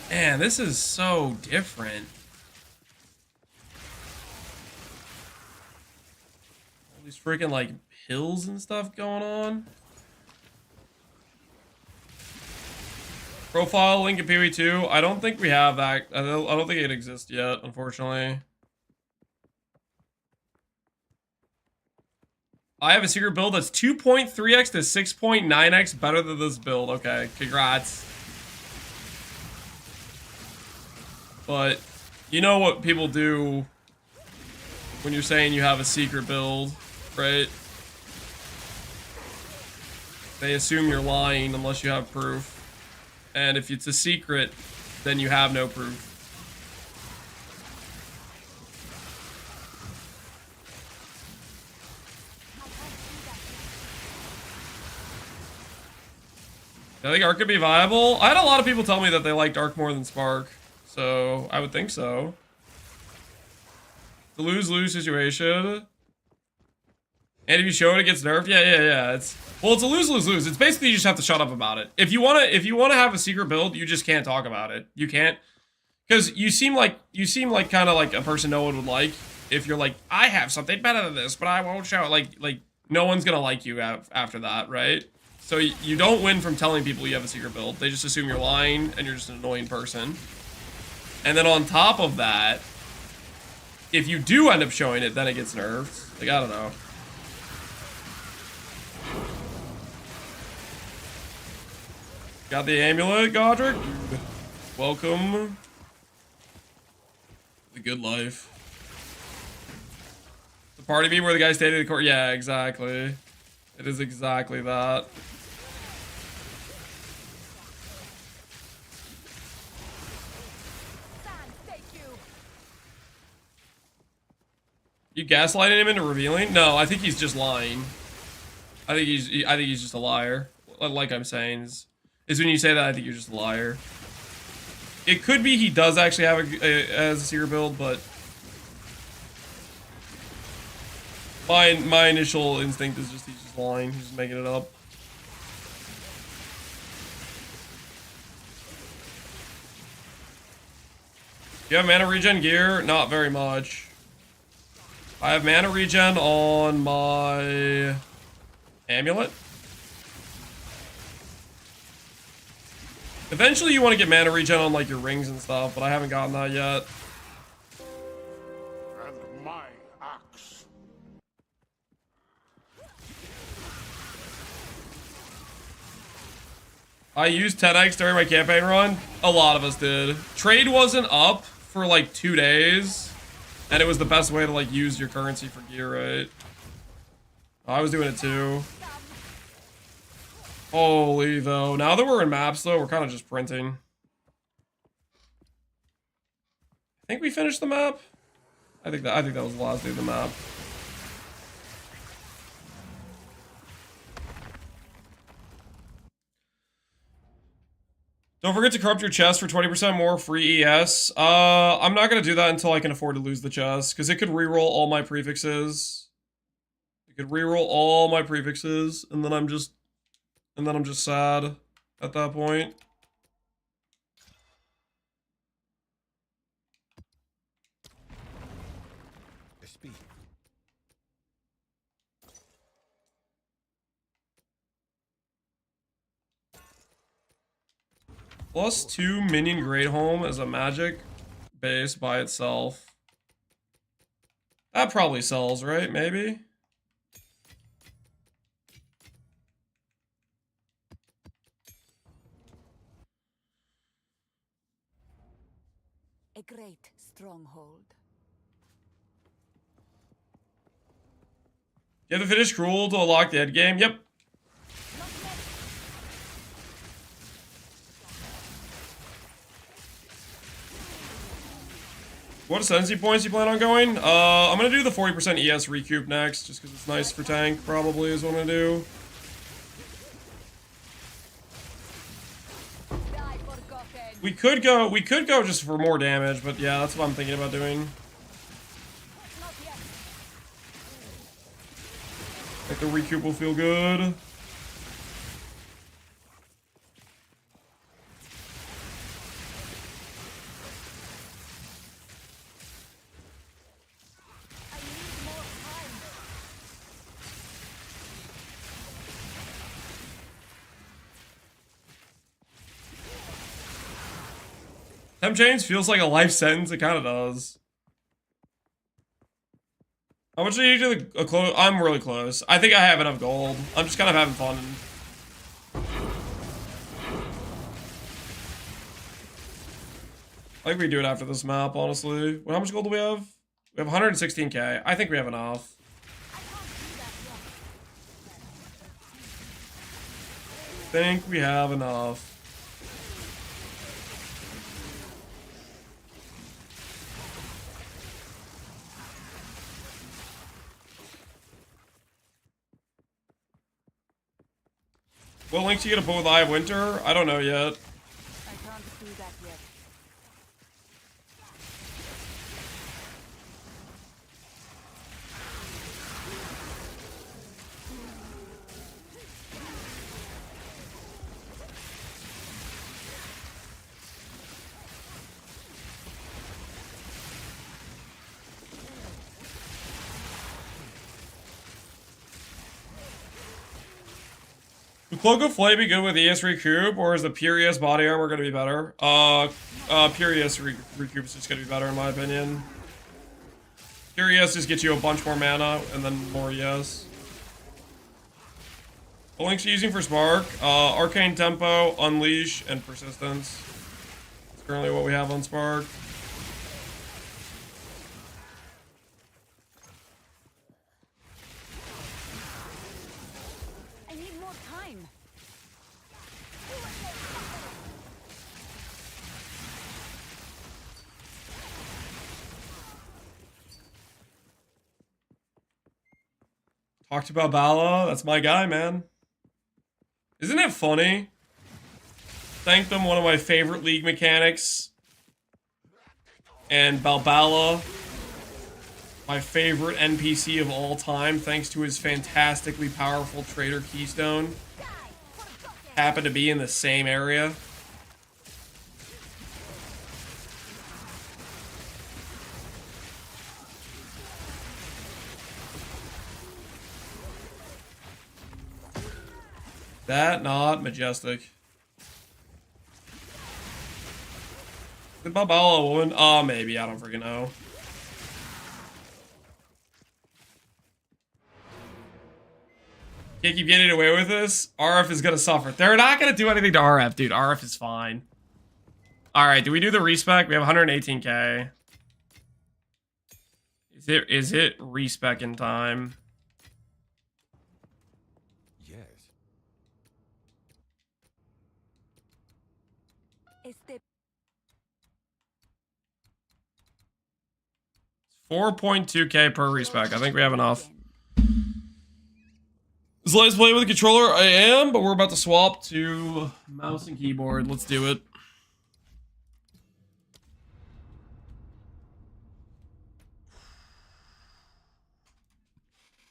Speaker 1: Man, this is so different. All these freaking like hills and stuff going on. Profile link in PoE2. I don't think we have that. I don't think it exists yet, unfortunately. I have a secret build that's 2.3x to 6.9x better than this build. Okay, congrats. But you know what people do when you're saying you have a secret build, right? They assume you're lying unless you have proof. And if it's a secret, then you have no proof. I think Arc could be viable. I had a lot of people tell me that they liked Arc more than Spark. So, I would think so. It's a lose-lose situation. And if you show it, it gets nerfed. Yeah. It's a lose-lose-lose. It's basically you just have to shut up about it. If you wanna have a secret build, you just can't talk about it. You can't, because you seem like kind of like a person no one would like. If you're like, I have something better than this, but I won't show it. Like no one's gonna like you after that, right? So you don't win from telling people you have a secret build. They just assume you're lying and you're just an annoying person. And then on top of that, if you do end up showing it, then it gets nerfed. Like, I don't know. Got the amulet, Godric? Welcome. The good life. The party beat where the guy stayed in the court. Yeah, exactly. It is exactly that. You gaslighting him into revealing? No, I think he's just lying. I think he's just a liar. Like I'm saying, is when you say that, I think you're just a liar. It could be he does actually have a Seer build, but my initial instinct is just he's just lying. He's just making it up. You have mana regen gear? Not very much. I have mana regen on my amulet. Eventually you want to get mana regen on like your rings and stuff, but I haven't gotten that yet.
Speaker 4: And my axe.
Speaker 1: I used 10x during my campaign run. A lot of us did. Trade wasn't up for like 2 days, and it was the best way to like use your currency for gear, right? I was doing it too. Holy though. Now that we're in maps though, we're kind of just printing. I think we finished the map. I think that was the last day of the map. Don't forget to corrupt your chest for 20% more free ES. I'm not gonna do that until I can afford to lose the chest, because it could reroll all my prefixes. It could reroll all my prefixes, and then I'm just sad at that point.
Speaker 5: Speak.
Speaker 1: +2 minion Great Home as a magic base by itself. That probably sells, right? Maybe?
Speaker 3: A great stronghold.
Speaker 1: You have to finish Cruel to unlock the end game? Yep. What ascendancy points you plan on going? I'm gonna do the 40% ES recoup next, just because it's nice for tank, probably, is what I'm gonna do. We could go just for more damage, but yeah, that's what I'm thinking about doing. I think the recoup will feel good. Temp change feels like a life sentence. It kind of does. How much do you do a close? I'm really close. I think I have enough gold. I'm just kind of having fun. I think we do it after this map, honestly. Well, how much gold do we have? We have 116k. I think we have enough. I think we have enough. What links you gonna put with Eye of Winter? I don't know yet.
Speaker 3: I can't do that yet.
Speaker 1: Would Cloak of Flame be good with ES Recoup, or is the pure ES body armor gonna be better? Pure ES Recoup is just gonna be better in my opinion. Pure ES just gets you a bunch more mana, and then more ES. The links you're using for Spark, Arcane Tempo, Unleash, and Persistence. That's currently what we have on Spark.
Speaker 3: I need more time.
Speaker 1: Talked about Bala. That's my guy, man. Isn't it funny? Thank them, one of my favorite League mechanics. And Balbala, my favorite NPC of all time, thanks to his fantastically powerful Trader Keystone. Happen to be in the same area. That not majestic. Did Balbala win? Oh, maybe. I don't freaking know. Can't keep getting away with this. RF is gonna suffer. They're not gonna do anything to RF, dude. RF is fine. Alright, do we do the respec? We have 118k. Is it respec in time?
Speaker 5: Yes.
Speaker 3: Este
Speaker 1: 4.2k per respec. I think we have enough. Is Liz playing with a controller? I am, but we're about to swap to mouse and keyboard. Let's do it.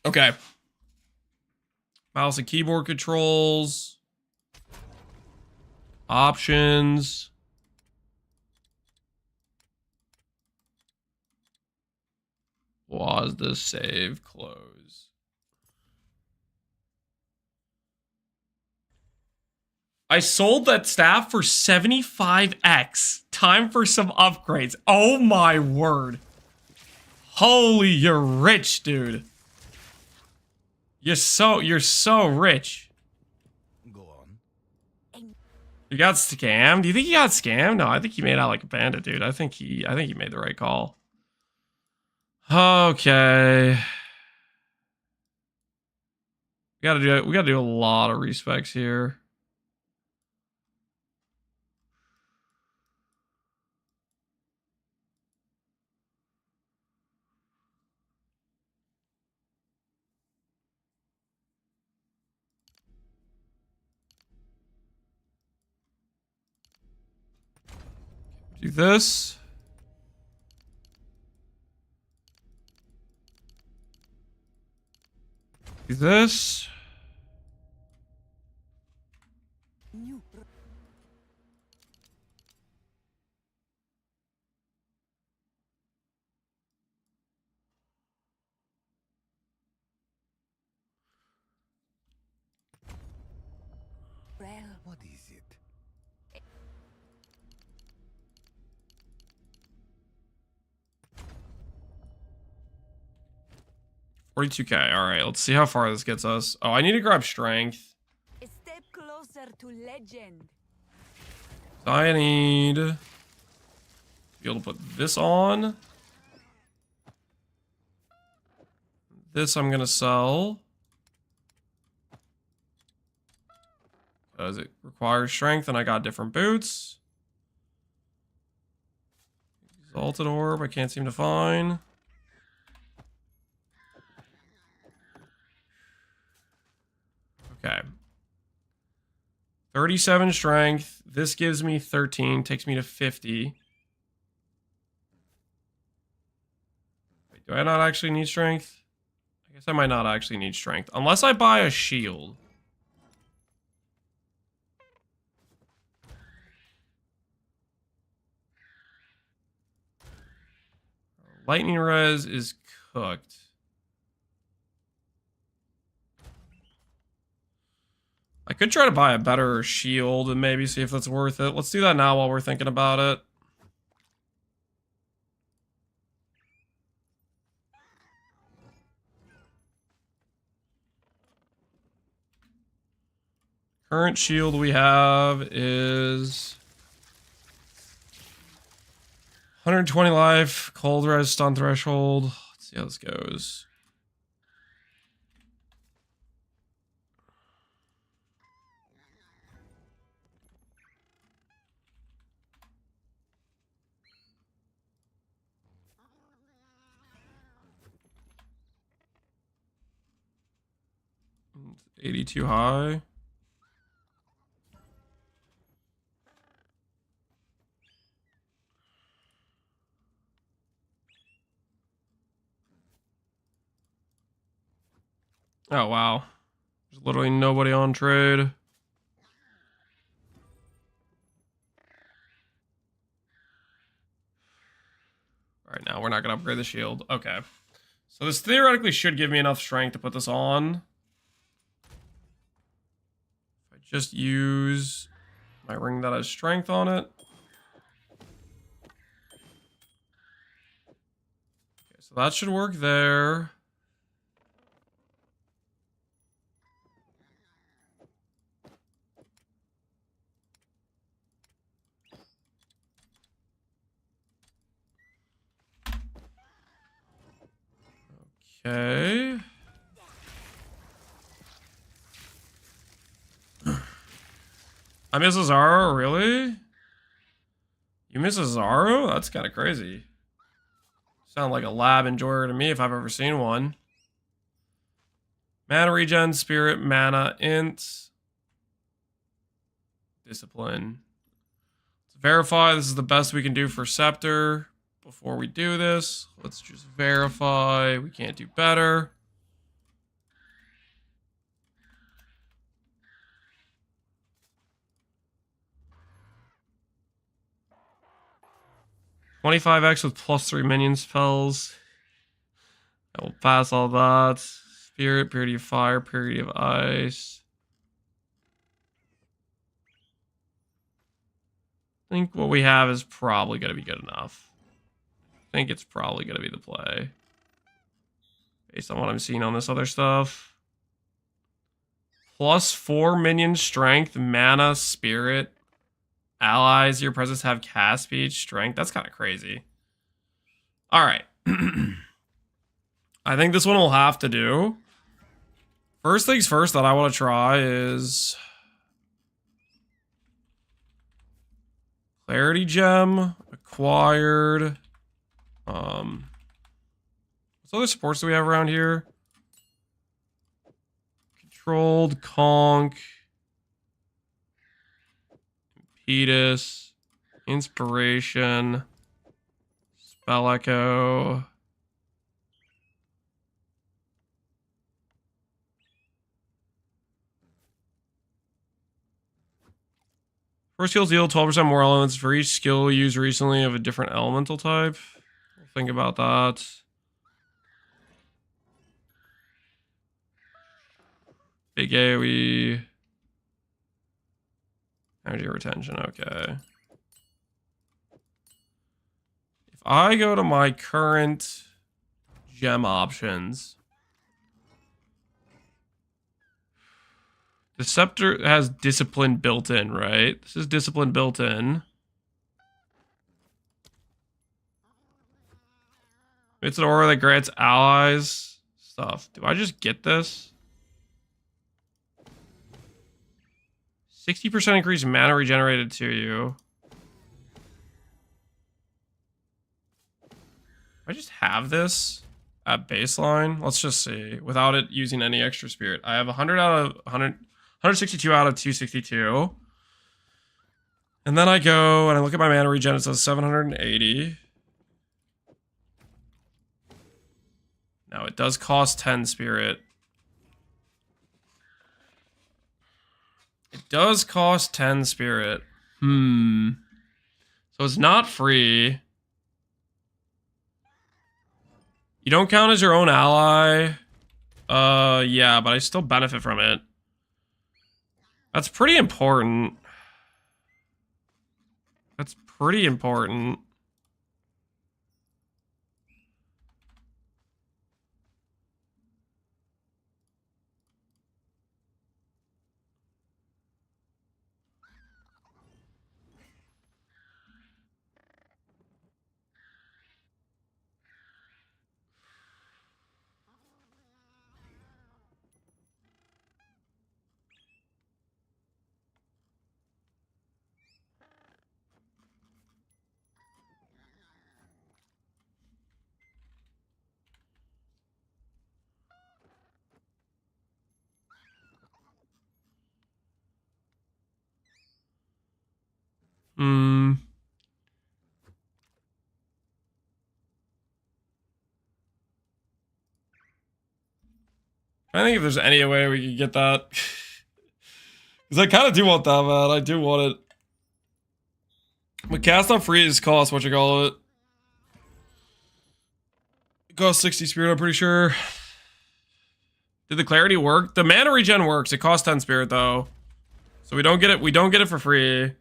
Speaker 1: Okay. Mouse and keyboard controls. Options. Was the save close? I sold that staff for 75x. Time for some upgrades. Oh my word. Holy, you're rich, dude. You're so rich.
Speaker 5: Go on.
Speaker 1: You got scammed? Do you think he got scammed? No, I think he made out like a bandit, dude. I think he made the right call. Okay. We gotta do a lot of respecs here. Do this. Do this.
Speaker 3: new.
Speaker 5: What is it?
Speaker 1: 42k. Alright, let's see how far this gets us. Oh, I need to grab strength.
Speaker 3: A step closer to legend.
Speaker 1: I need to be able to put this on. This I'm gonna sell. Because it requires strength and I got different boots. Exalted Orb, I can't seem to find. Okay. 37 strength. This gives me 13, takes me to 50. Wait, do I not actually need strength? I guess I might not actually need strength. Unless I buy a shield. Lightning res is cooked. I could try to buy a better shield and maybe see if that's worth it. Let's do that now while we're thinking about it. Current shield we have is 120 life, cold res, stun threshold. Let's see how this goes. It's 82 high. Oh, wow. There's literally nobody on trade. Alright, now we're not going to upgrade the shield. Okay. So this theoretically should give me enough strength to put this on. If I just use my ring that has strength on it. Okay, so that should work there. Okay. I miss Azaro, really? You miss Azaro? That's kind of crazy. Sound like a lab enjoyer to me if I've ever seen one. Mana regen, spirit, mana, int. Discipline. Let's verify this is the best we can do for Scepter. Before we do this, let's just verify we can't do better. $25x with +3 minion spells. I will pass all that. Spirit, Purity of Fire, Purity of Ice. I think what we have is probably going to be good enough. I think it's probably going to be the play. Based on what I'm seeing on this other stuff. +4 minion strength, mana, spirit. Allies, your presence have cast speed, strength. That's kind of crazy. Alright. I think this one will have to do. First things first that I want to try is Clarity Gem, acquired. What other supports do we have around here? Controlled, Conk, Impetus, Inspiration, Spell Echo. First skills deal 12% more elements for each skill used recently of a different elemental type. Think about that. Big AoE. Energy retention, okay. If I go to my current gem options, the Scepter has Discipline built in, right? This is Discipline built in. It's an aura that grants allies stuff. Do I just get this? 60% increased mana regenerated to you. I just have this at baseline. Let's just see. Without it using any extra spirit. I have 100 out of 100, 162 out of 262. And then I go and I look at my mana regen. It says 780. Now it does cost 10 spirit. It does cost 10 spirit. So it's not free. You don't count as your own ally. Yeah, but I still benefit from it. That's pretty important. That's pretty important. I think if there's any way we could get that. Because I kind of do want that, man. I do want it. But cast on freeze costs what you call it. It costs 60 spirit, I'm pretty sure. Did the clarity work? The mana regen works. It costs 10 spirit though. So we don't get it. We don't get it for free.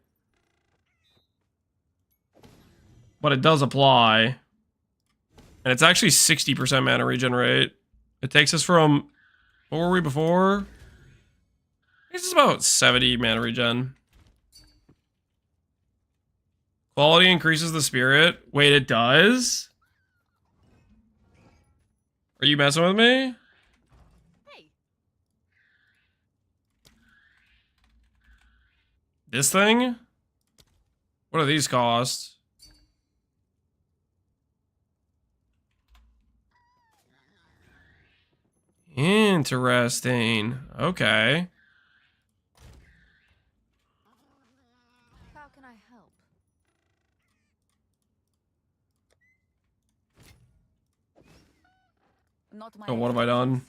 Speaker 1: But it does apply. And it's actually 60% mana regen rate. It takes us from, what were we before? This is about 70 mana regen. Quality increases the spirit. Wait, it does? Are you messing with me?
Speaker 6: Hey.
Speaker 1: This thing? What do these cost? Interesting. Okay.
Speaker 3: How can I help? Not my
Speaker 1: So what have I done?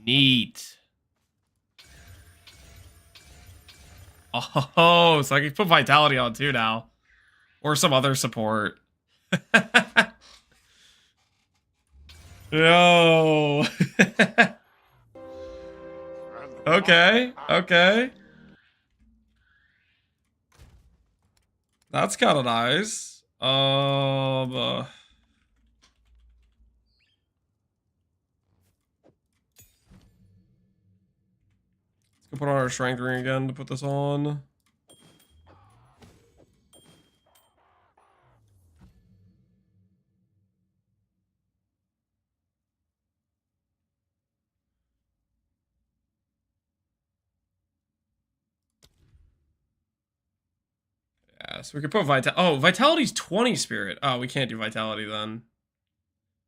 Speaker 1: Neat. Oh, so I can put Vitality on too now. Or some other support. Yo. Okay, okay. That's kind of nice. Let's go put on our strength ring again to put this on. Yeah, so we could put Vitality's 20 spirit. Oh, we can't do Vitality then.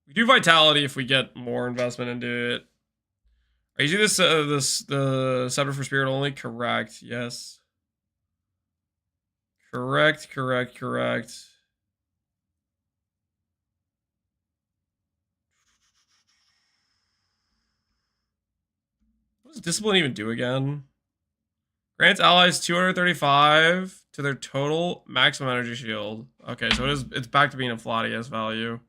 Speaker 1: We do Vitality if we get more investment into it. Are you see the Scepter for Spirit only? Correct, yes. Correct. What does Discipline even do again? Grants allies 235 to their total maximum energy shield. Okay, so it's back to being a flat ES value.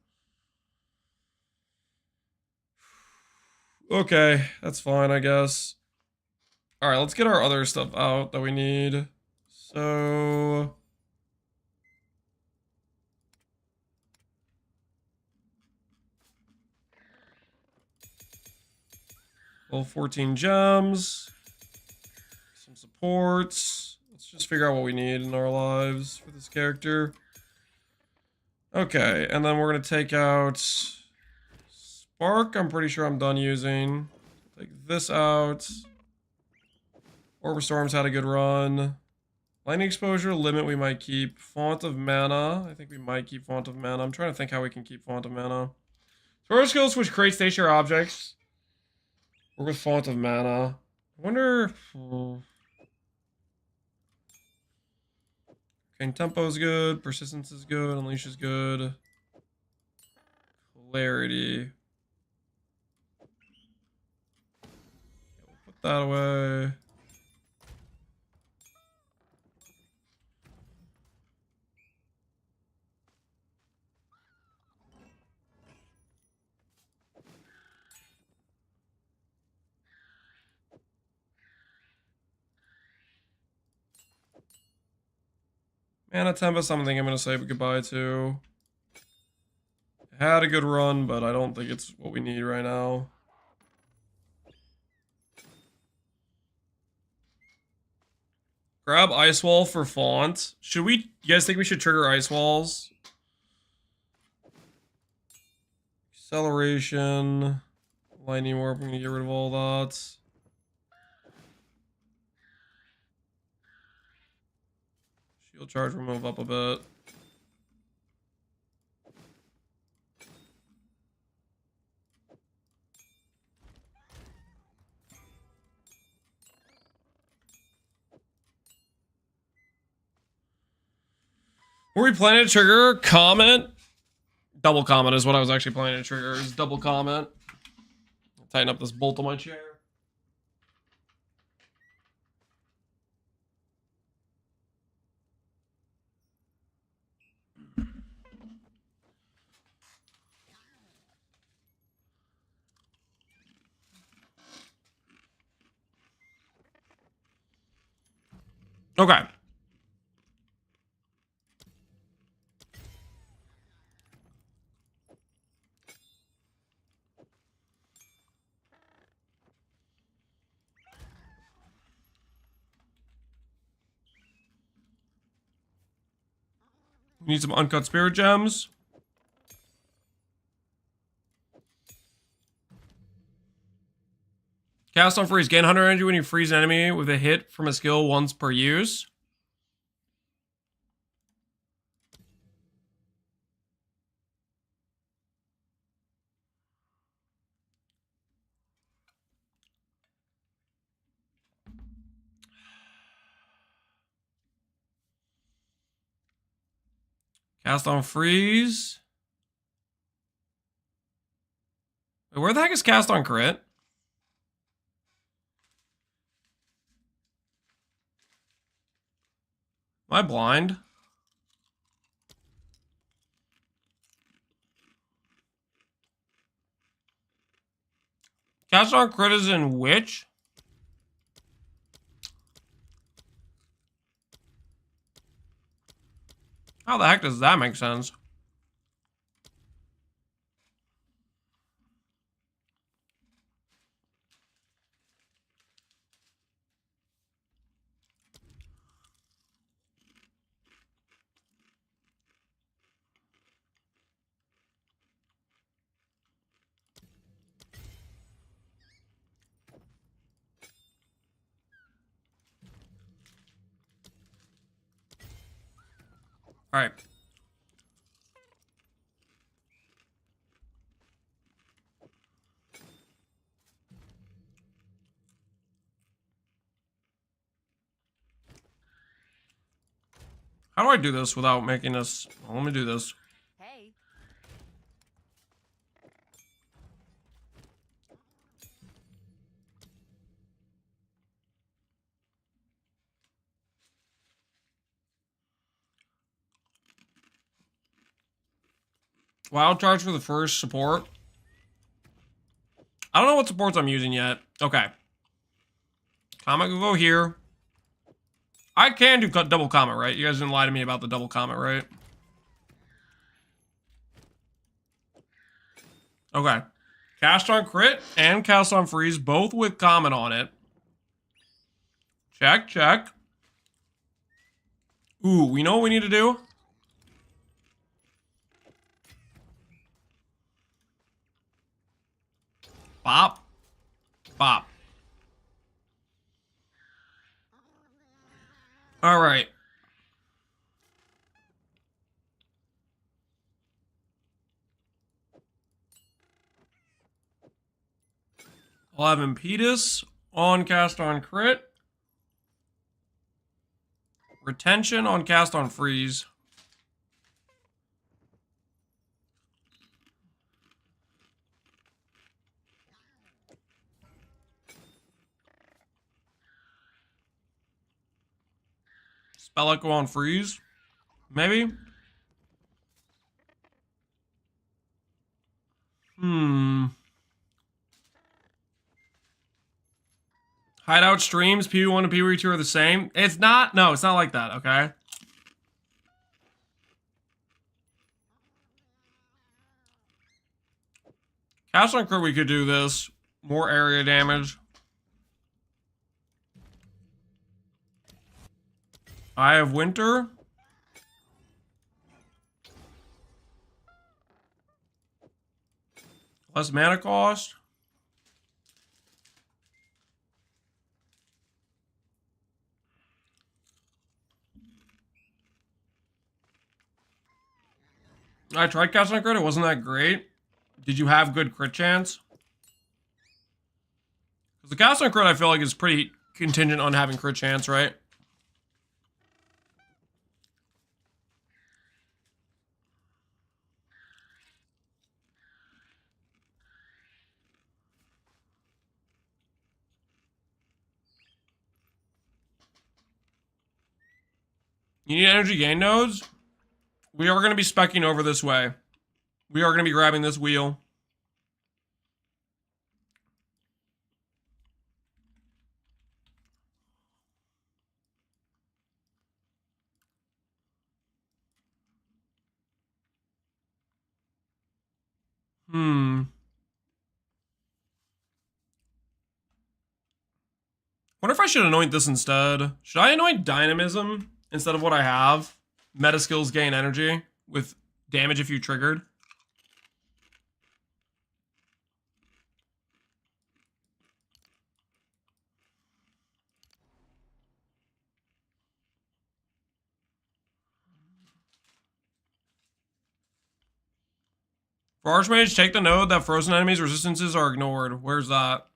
Speaker 1: Okay, that's fine, I guess. Alright, let's get our other stuff out that we need. So... well, 14 gems. Some supports. Let's just figure out what we need in our lives for this character. Okay, and then we're going to take out Spark. I'm pretty sure I'm done using. Take this out. Orb of Storms had a good run. Lightning Exposure, Limit we might keep. Font of Mana. I think we might keep Font of Mana. I'm trying to think how we can keep Font of Mana. Sword skills which create stationary objects. We're with Font of Mana. I wonder if... okay, Tempo is good. Persistence is good. Unleash is good. Clarity. Okay, we'll put that away. Mana Tempest, I think I'm going to say goodbye to. It had a good run, but I don't think it's what we need right now. Grab Ice Wall for font. Should we... you guys think we should trigger Ice Walls? Acceleration. Lightning Warp, I'm going to get rid of all that. Shield charge will move up a bit. Were we planning to trigger? Comment Double comment is what I was actually planning to trigger. Is double comment. Tighten up this bolt on my chair. Okay. Need some uncut spirit gems. Cast on freeze. Gain 100 energy when you freeze an enemy with a hit from a skill once per use. Cast on freeze. Wait, where the heck is cast on crit? Am I blind? Cast on crit is in which? How the heck does that make sense? All right. How do I do this without making this? Well, let me do this.
Speaker 3: Hey.
Speaker 1: Wild charge for the first support. I don't know what supports I'm using yet. Okay. Comet will go here. I can do double comet, right? You guys didn't lie to me about the double comet, right? Okay. Cast on crit and cast on freeze, both with comet on it. Check, check. Ooh, we know what we need to do? Bop. Bop. All right. I'll have Impetus on cast on crit. Retention on cast on freeze. Spell Echo on freeze. Maybe? Hideout streams, PV1 and PV2 are the same. It's not. No, it's not like that, okay? Cast on crit, we could do this. More area damage. Eye of Winter. Less mana cost. I tried casting on crit. It wasn't that great. Did you have good crit chance? Because the cast on crit, I feel like, is pretty contingent on having crit chance, right? You need energy gain nodes? We are going to be specking over this way. We are going to be grabbing this wheel. Wonder if I should anoint this instead. Should I anoint Dynamism instead of what I have? Meta skills gain energy with damage if you triggered. For Archmage, take the node that frozen enemies' resistances are ignored. Where's that?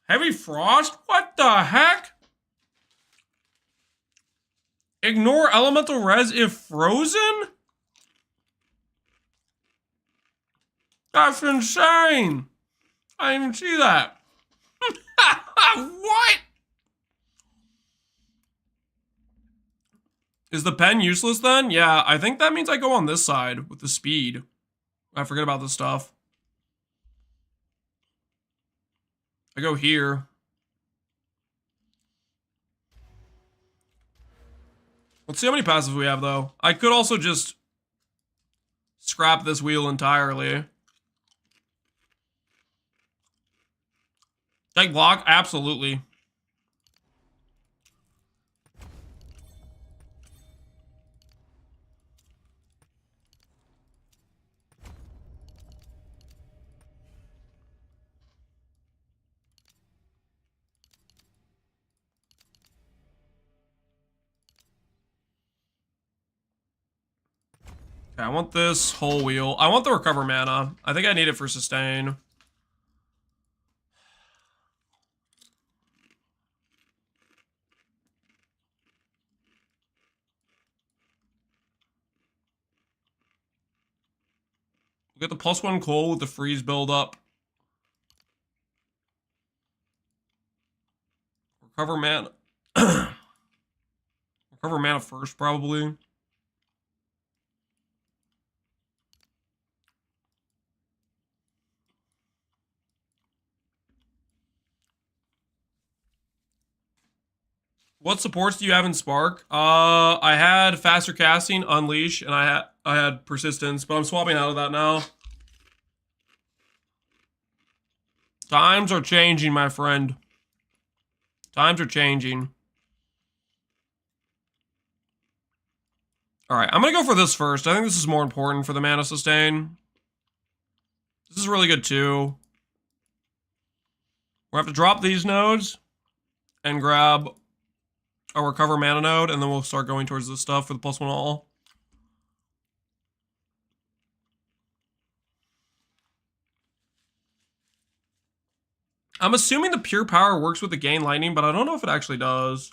Speaker 1: Heavy Frost? What the heck? Ignore elemental res if frozen? That's insane. I didn't even see that. What? Is the pen useless then? Yeah, I think that means I go on this side with the speed. I forget about this stuff. I go here. Let's see how many passives we have, though. I could also just scrap this wheel entirely. Take block? Absolutely. Okay, I want this whole wheel. I want the recover mana. I think I need it for sustain. We'll get the +1 coal with the freeze build up. Recover mana. Recover mana first, probably. What supports do you have in Spark? I had faster casting, unleash, and I had persistence, but I'm swapping out of that now. Times are changing, my friend. Times are changing. All right, I'm gonna go for this first. I think this is more important for the mana sustain. This is really good too. We'll have to drop these nodes and grab a recover mana node, and then we'll start going towards this stuff for the +1 all. I'm assuming the pure power works with the gain lightning, but I don't know if it actually does.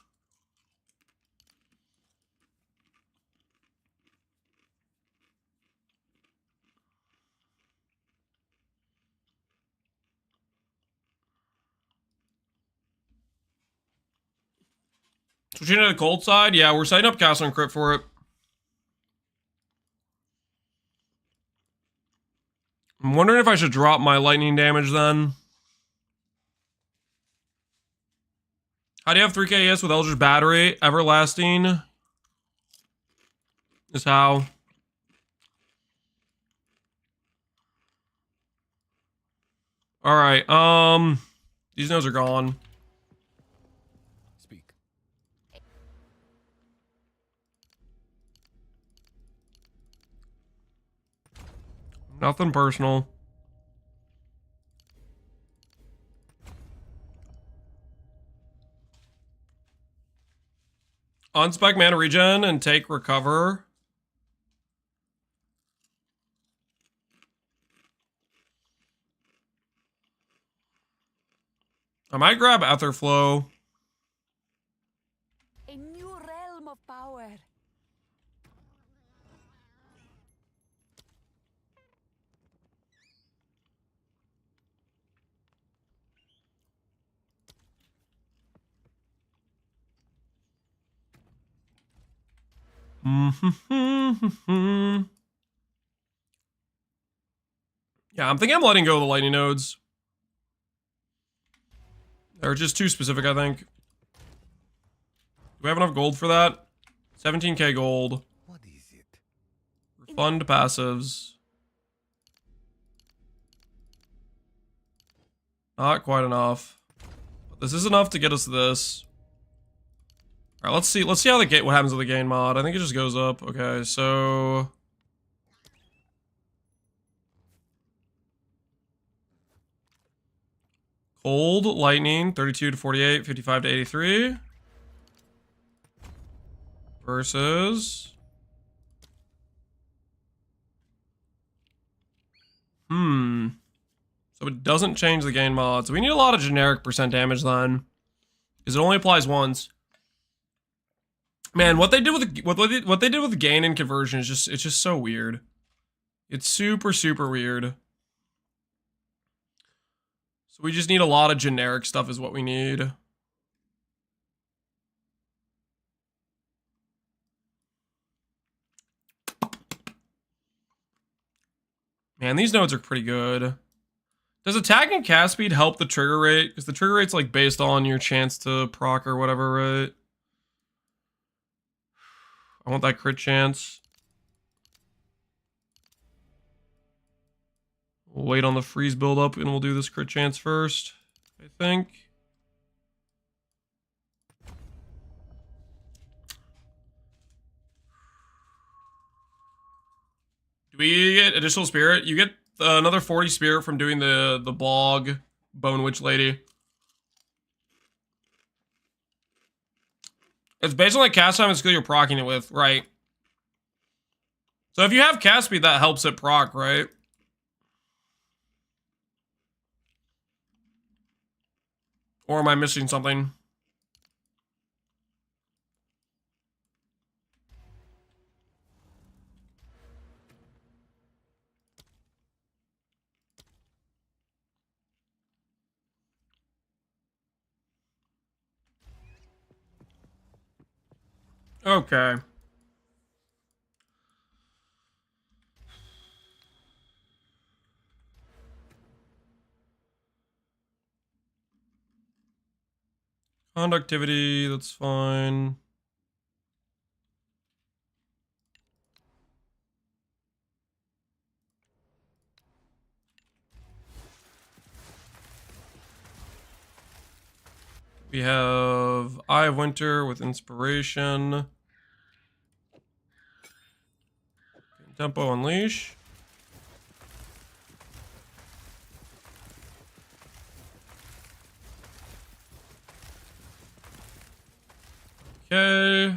Speaker 1: Switching to the cold side? Yeah, we're setting up Castle and Crit for it. I'm wondering if I should drop my lightning damage then. How do you have 3k AS with Eldritch Battery? Everlasting is how. Alright, these nodes are gone.
Speaker 5: Speak.
Speaker 1: Nothing personal. Unspec mana regen and take recover. I might grab Etherflow.
Speaker 3: A new realm of power.
Speaker 1: Yeah, I'm thinking I'm letting go of the lightning nodes. They're just too specific, I think. Do we have enough gold for that? 17k gold.
Speaker 5: What is it?
Speaker 1: Fund passives. Not quite enough. But this is enough to get us this. All right, let's see. Let's see how what happens with the gain mod. I think it just goes up. Okay, so cold, lightning, 32 to 48, 55 to 83. Versus so it doesn't change the gain mod. So we need a lot of generic percent damage then, because it only applies once. Man, what they did with what they did with the gain and conversion is just so weird. It's super weird. So we just need a lot of generic stuff is what we need. Man, these nodes are pretty good. Does attack and cast speed help the trigger rate? Because the trigger rate's like based on your chance to proc or whatever, right? I want that crit chance. We'll wait on the freeze build up and we'll do this crit chance first, I think. Do we get additional spirit? You get another 40 spirit from doing the bog bone witch lady. It's based on like cast time and skill you're proccing it with, right? So if you have cast speed, that helps it proc, right? Or am I missing something? Okay. Conductivity, that's fine. We have Eye of Winter with Inspiration. Tempo Unleash. Okay.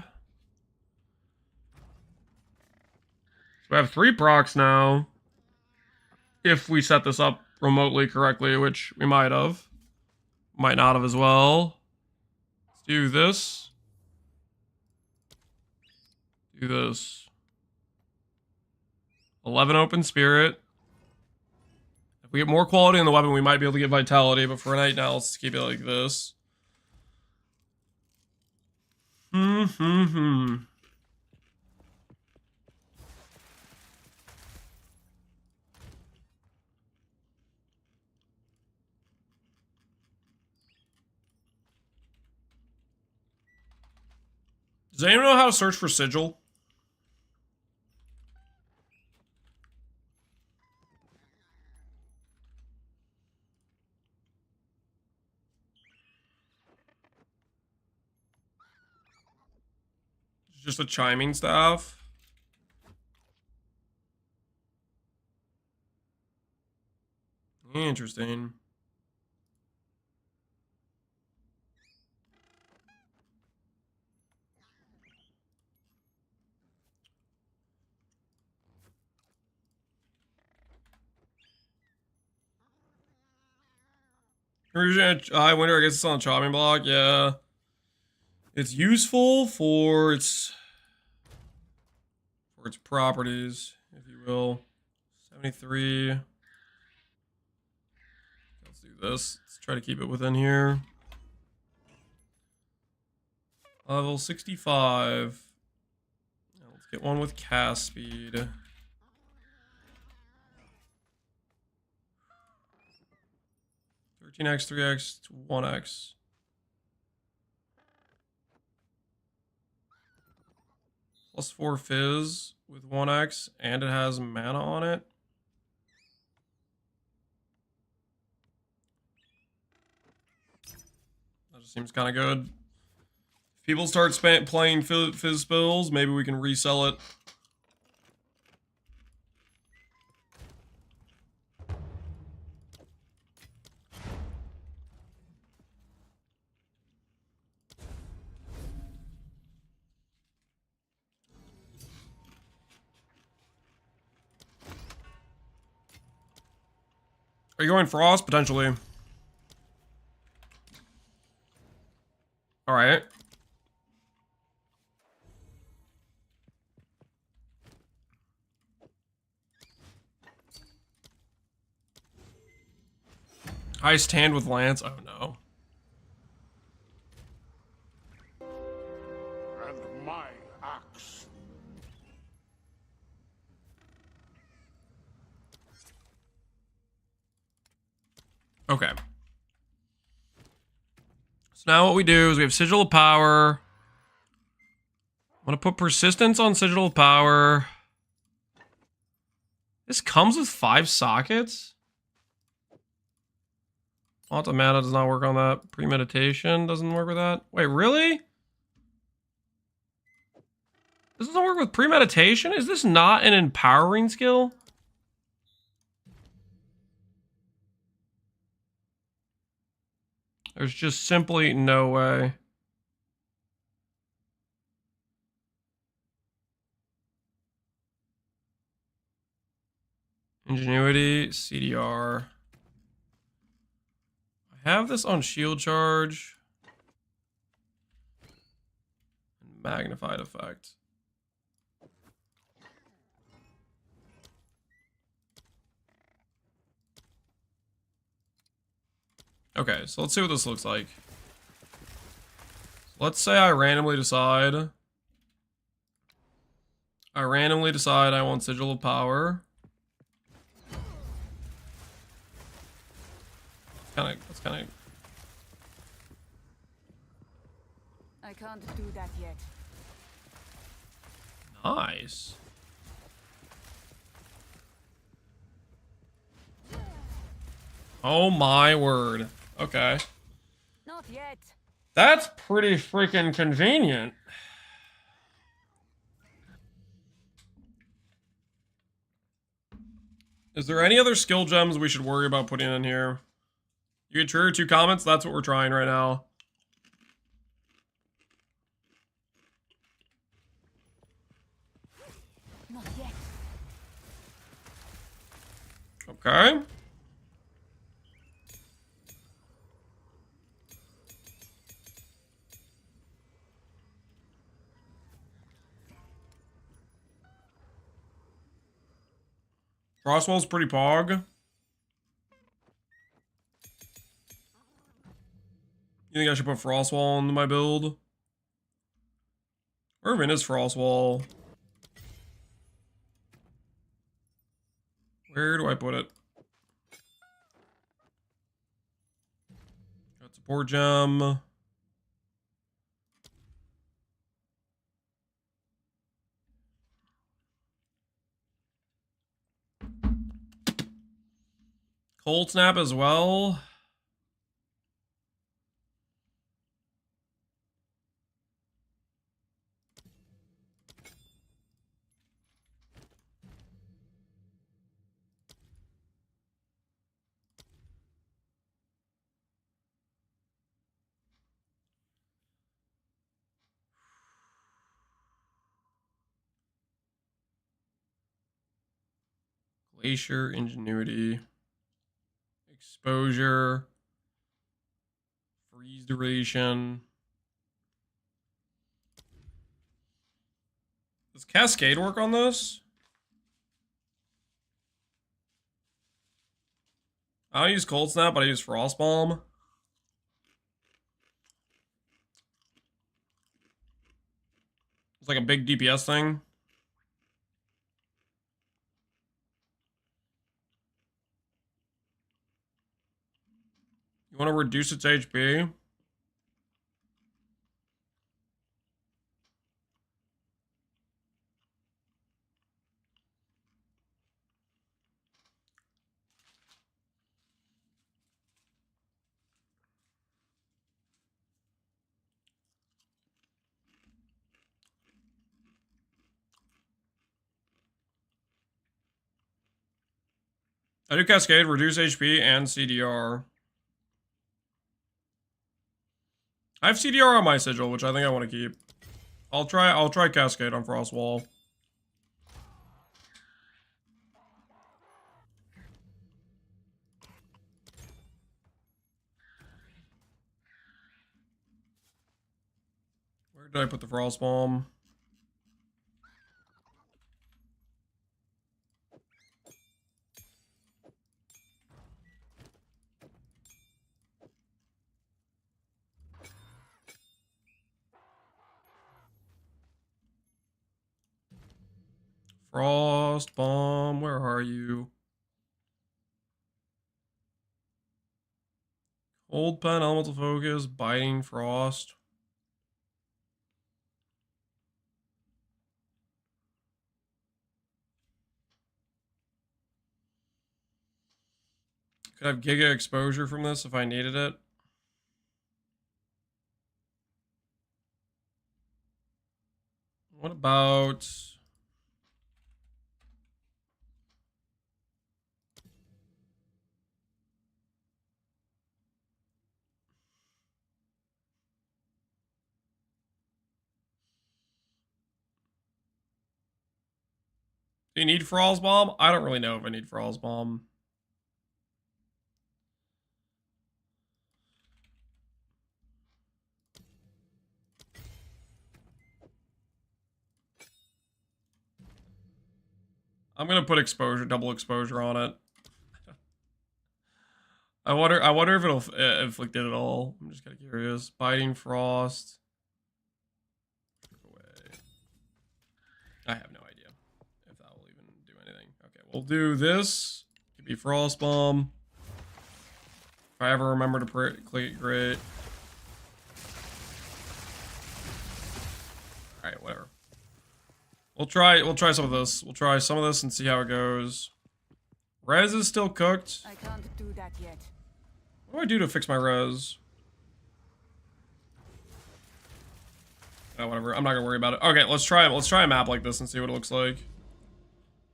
Speaker 1: So we have 3 procs now. If we set this up remotely correctly, which we might have. Might not have as well. Let's do this. Do this. 11 open spirit. If we get more quality in the weapon, we might be able to get vitality, but for right now, let's keep it like this. Does anyone know how to search for sigil? It's just a chiming staff. Interesting. I wonder, I guess it's on a chopping block, yeah. It's useful for its properties, if you will. 73. Let's do this. Let's try to keep it within here. Level 65. Now let's Get one with cast speed. X, 3x, 1x. Plus 4 fizz with 1x, and it has mana on it. That just seems kind of good. If people start playing fizz spills, maybe we can resell it. Are you going Frost? Potentially. Alright. I stand with Lance. Oh no.
Speaker 4: And my axe.
Speaker 1: Okay. So now what we do is we have Sigil of Power. I'm gonna put Persistence on Sigil of Power. This comes with 5 sockets? Alta Mana does not work on that. Premeditation doesn't work with that. Wait, really? This doesn't work with Premeditation? Is this not an empowering skill? There's just simply no way. Ingenuity, CDR. I have this on shield charge. Magnified effect. Okay, so let's see what this looks like. Let's say I randomly decide I want Sigil of Power. That's kind of.
Speaker 3: I can't do that yet.
Speaker 1: Nice. Oh my word. Okay.
Speaker 3: Not yet.
Speaker 1: That's pretty freaking convenient. Is there any other skill gems we should worry about putting in here? You get trigger 2 comments? That's what we're trying right now.
Speaker 3: Not yet.
Speaker 1: Okay. Frostwall's pretty pog. You think I should put Frostwall into my build? Where even is Frostwall? Where do I put it? Got support gem. Cold Snap as well. Glacier, Ingenuity, Exposure, Freeze Duration. Does Cascade work on this? I don't use Cold Snap, but I use Frost Bomb. It's like a big DPS thing. You want to reduce its HP? I do Cascade, reduce HP, and CDR. I have CDR on my sigil, which I think I want to keep. I'll try Cascade on Frostwall. Where did I put the Frost Bomb? Frost Bomb, where are you? Cold Pen, Elemental Focus, Biting Frost. Could have Giga Exposure from this if I needed it. What about... Do you need Frost Bomb? I don't really know if I need Frost Bomb. I'm gonna put exposure, double exposure on it. I wonder if it'll inflict it at all. I'm just kind of curious. Biting Frost. Away. I have no idea if that will even do anything. Okay, we'll do this. Could be Frost Bomb. If I ever remember to click it, great. All right, whatever. We'll try some of this. We'll try some of this and see how it goes. Res is still cooked.
Speaker 3: I can't do that yet.
Speaker 1: What do I do to fix my res? Oh, whatever. I'm not gonna worry about it. Okay, let's try a map like this and see what it looks like.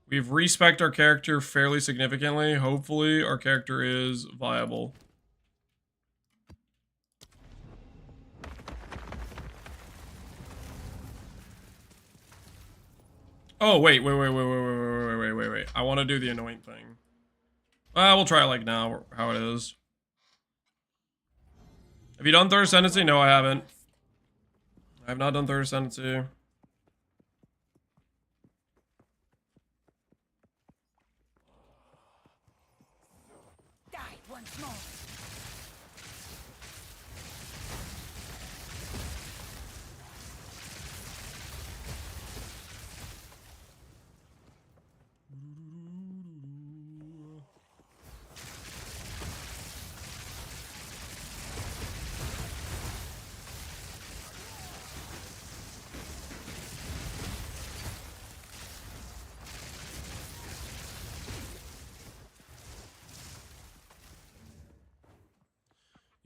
Speaker 1: We've respec'd our character fairly significantly. Hopefully, our character is viable. Oh, wait. I want to do the anoint thing. We'll try it like now, how it is. Have you done Third Ascendancy? No, I haven't. I have not done Third Ascendancy.
Speaker 3: Die once more.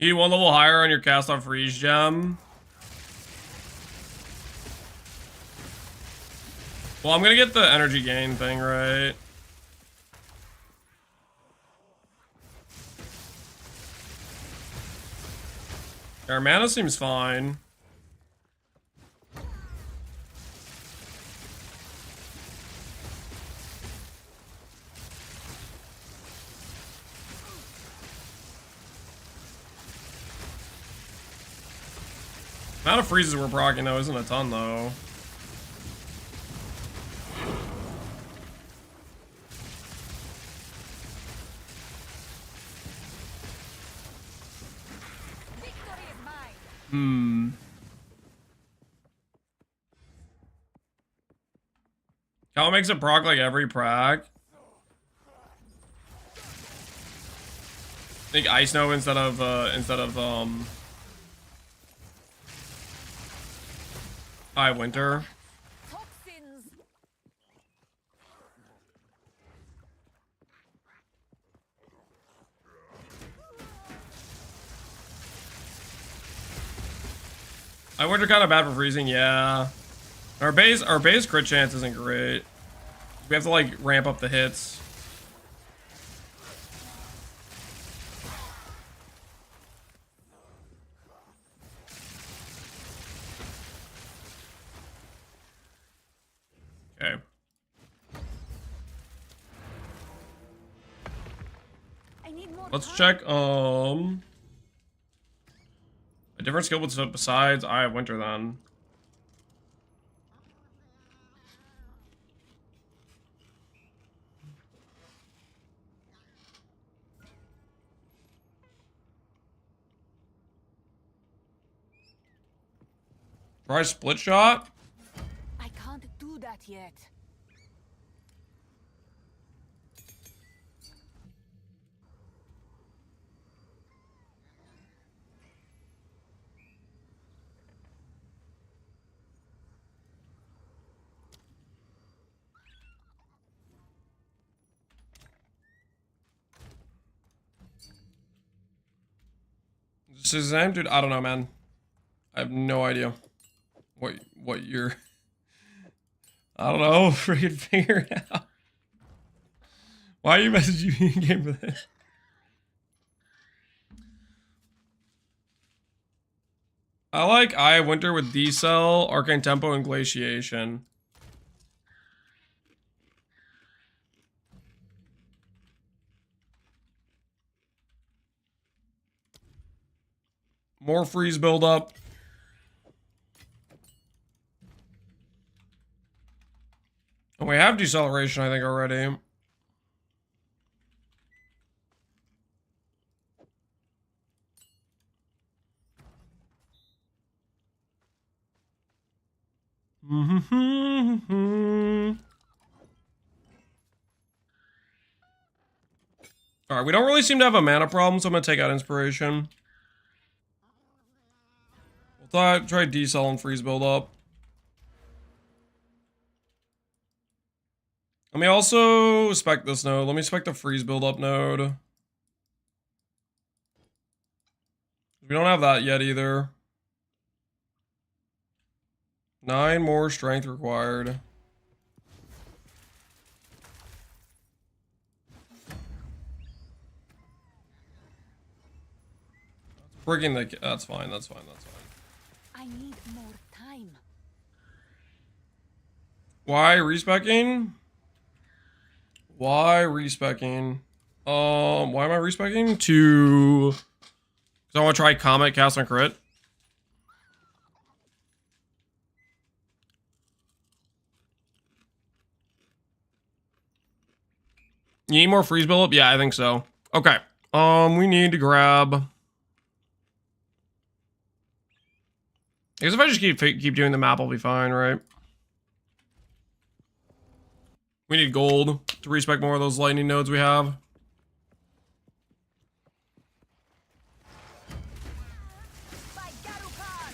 Speaker 1: You need one level higher on your cast on freeze gem. Well, I'm gonna get the energy gain thing right. Our mana seems fine. Amount of freezes we're proccing though isn't a ton though.
Speaker 3: Victory is mine.
Speaker 1: Cal makes it proc like every prac. think Ice Snow instead of High Winter.
Speaker 3: Toxins.
Speaker 1: High Winter kind of bad for freezing, yeah. Our base crit chance isn't great. We have to like ramp up the hits. Okay.
Speaker 3: I need more
Speaker 1: Let's
Speaker 3: time.
Speaker 1: check a different skill besides Eye of Winter then. Try split shot.
Speaker 3: I can't do that yet.
Speaker 1: Shazam, dude, I don't know, man. I have no idea what you're. I don't know. Freaking figure it out. Why are you messaging me in game for this? I like Eye of Winter with Decel, Arcane Tempo, and Glaciation. More freeze buildup. And we have deceleration, I think, already. Alright, we don't really seem to have a mana problem, so I'm gonna take out Inspiration. We'll try Decel and freeze build up. Let me also spec this node. Let me spec the freeze build up node. We don't have that yet either. 9 more strength required. Freaking the. That's fine. That's fine. That's fine.
Speaker 3: I need more time.
Speaker 1: Why respecking? Why respecking? Why am I respecking? To. Because I want to try Comet, Cast, and Crit. You need more freeze build up? Yeah, I think so. Okay. We need to grab. I guess if I just keep doing the map, I'll be fine, right? We need gold to respec more of those lightning nodes we have.
Speaker 3: By Garukan.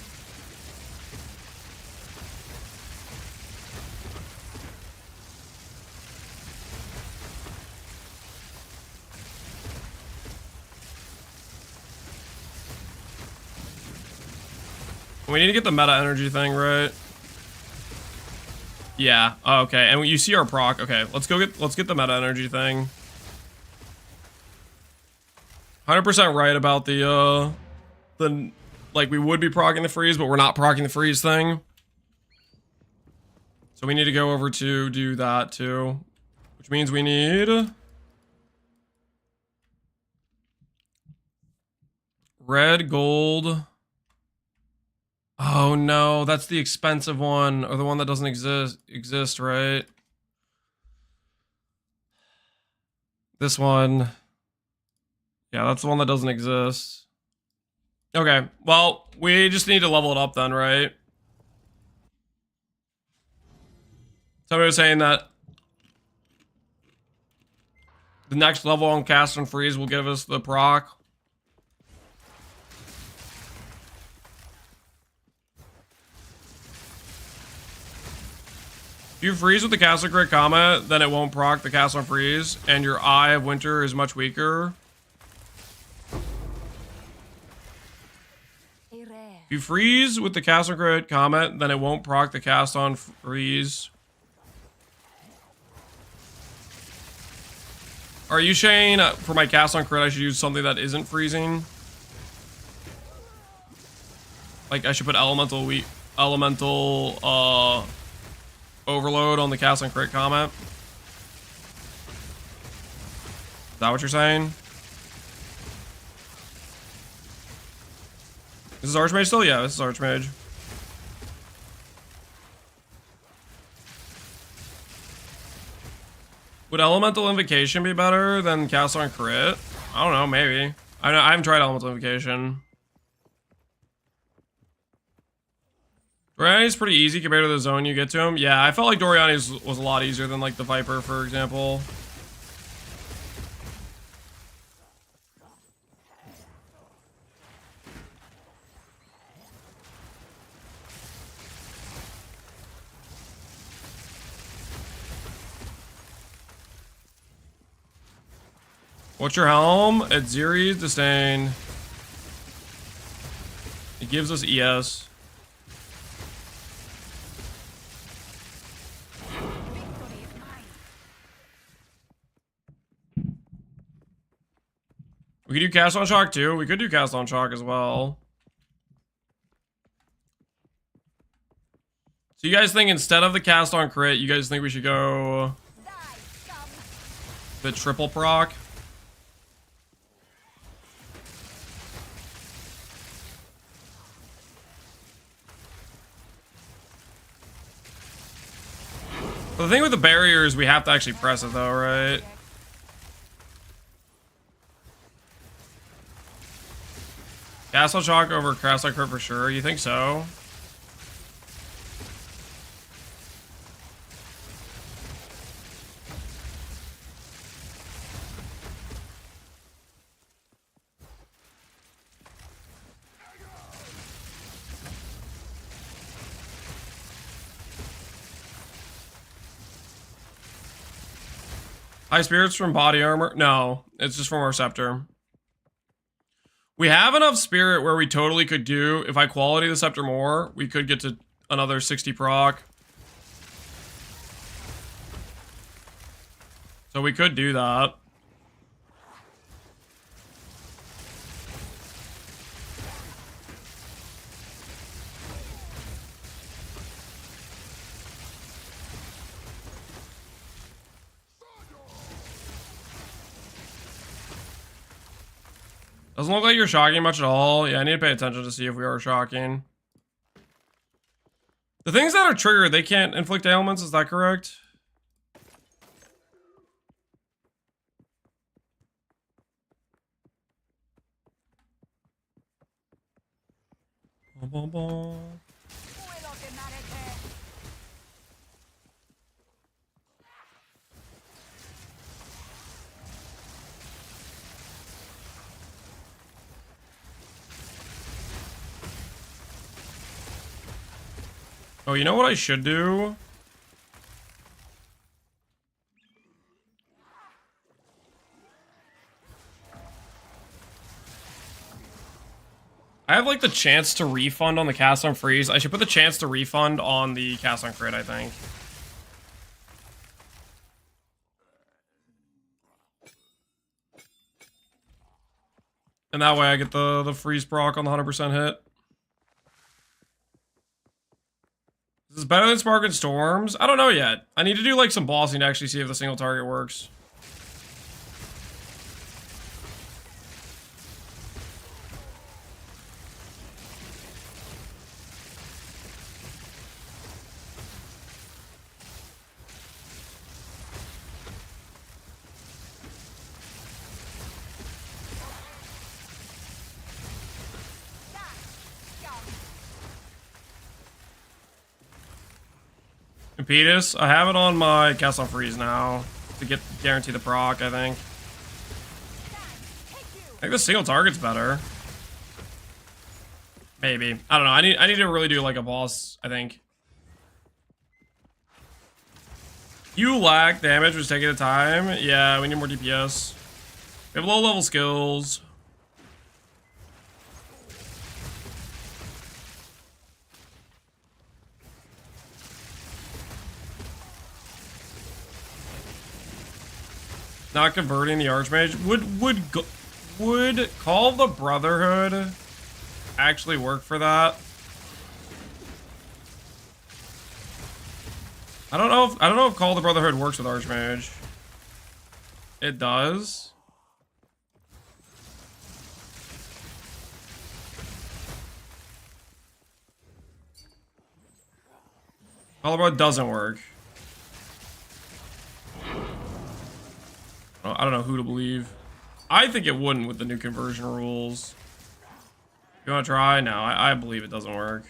Speaker 1: We need to get the meta energy thing, right? Yeah. Oh, okay. And you see our proc. Okay, let's get the meta energy thing. 100% right about the like we would be proccing the freeze, but we're not proccing the freeze thing. So we need to go over to do that too, which means we need red, gold. Oh no, that's the expensive one, or the one that doesn't exist, right? This one. Yeah, that's the one that doesn't exist. Okay, well, we just need to level it up then, right? Somebody was saying that the next level on Cast and Freeze will give us the proc. If you freeze with the Castle Crit Comet, then it won't proc the Castle on Freeze, and your Eye of Winter is much weaker. If you freeze with the Castle Crit Comet, then it won't proc the Cast on Freeze. Are you saying for my Cast on Crit I should use something that isn't freezing? Like I should put Elemental Overload on the Cast on Crit Comet? Is that what you're saying? This is Archmage still? Yeah, this is Archmage. Would Elemental Invocation be better than Cast on Crit? I don't know, maybe. I haven't tried Elemental Invocation. Doriani's pretty easy compared to the zone you get to him. Yeah, I felt like Doriani's was a lot easier than like the Viper, for example. What's your helm? It's Ziri's Disdain. It gives us ES. We could do Cast on Shock too. We could do Cast on Shock as well. So you guys think instead of the Cast on Crit, you guys think we should go the triple proc? The thing with the barrier is we have to actually press it though, right? Castle Shock over Castle Crit for sure. You think so? High spirits from body armor? No, it's just from our scepter. We have enough spirit where we totally could do, if I quality the scepter more, we could get to another 60 proc. So we could do that. Doesn't look like you're shocking much at all. Yeah, I need to pay attention to see if we are shocking. The things that are triggered, they can't inflict ailments, is that correct? Bum, bum, bum. Oh, you know what I should do? I have like the chance to refund on the Cast on Freeze. I should put the chance to refund on the Cast on Crit, I think. And that way I get the freeze proc on the 100% hit. Is this better than Spark and Storms? I don't know yet. I need to do like some bossing to actually see if the single target works. Impetus, I have it on my Cast on Freeze now to guarantee the proc, I think. I think the single target's better. Maybe. I don't know. I need to really do like a boss, I think. You lack damage, which is taking the time. Yeah, we need more DPS. We have low level skills. Not converting the Archmage would Call of the Brotherhood actually work for that? I don't know if Call of the Brotherhood works with Archmage. It does. Call of the Brotherhood doesn't work. I don't know who to believe. I think it wouldn't with the new conversion rules. You want to try? No, I believe it doesn't work.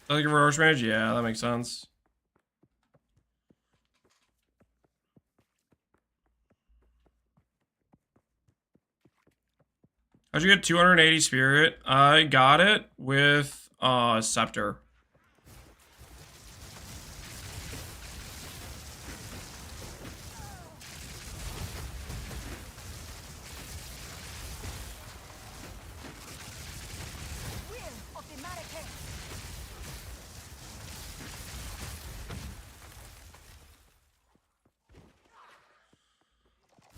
Speaker 1: Doesn't convert Archmage? Yeah, that makes sense. How'd you get 280 spirit? I got it with Scepter.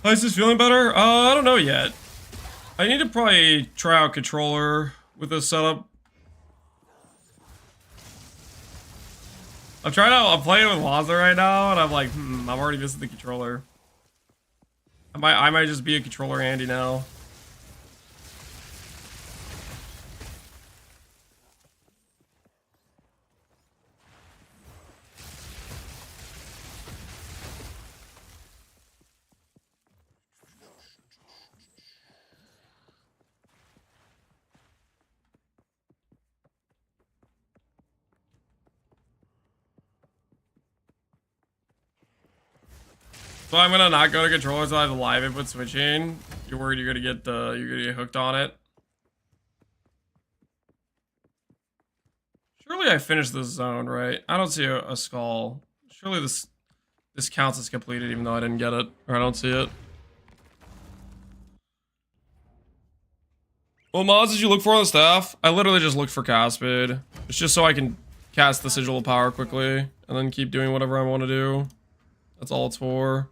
Speaker 1: Is this feeling better? I don't know yet. I need to probably try out controller with this setup. I'm playing with Waza right now, and I'm like, I'm already missing the controller. I might just be a controller handy now. So I'm gonna not go to controllers until I have the live input switching. You're worried you're gonna get hooked on it. Surely I finished this zone, right? I don't see a skull. Surely this counts as completed even though I didn't get it. Or I don't see it. What mods did you look for on the staff? I literally just looked for cast speed. It's just so I can cast the Sigil of Power quickly and then keep doing whatever I want to do. That's all it's for.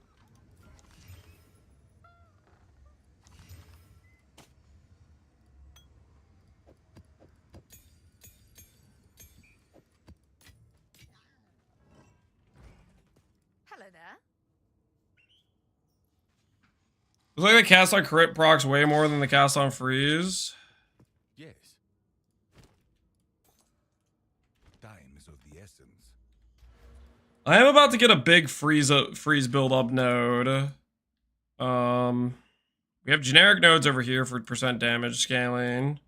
Speaker 3: Hello there.
Speaker 1: Looks like the cast on crit procs way more than the cast on freeze.
Speaker 5: Yes. Time is of the essence.
Speaker 1: I am about to get a big freeze build up node. We have generic nodes over here for percent damage scaling.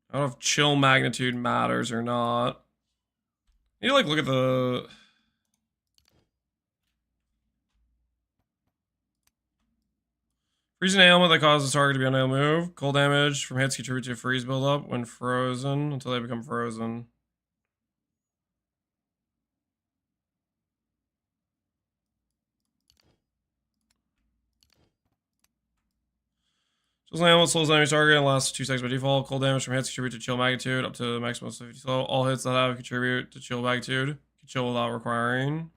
Speaker 1: I don't know if chill magnitude matters or not. You like look at the freezing ailment that causes the target to be unable to move. Cold damage from hits contribute to a freeze buildup when frozen until they become frozen. Chills ailment slows enemy target and lasts 2 seconds by default. Cold damage from hits contribute to chill magnitude up to the maximum 50 slow. All hits that have contribute to chill magnitude. Can chill without requiring.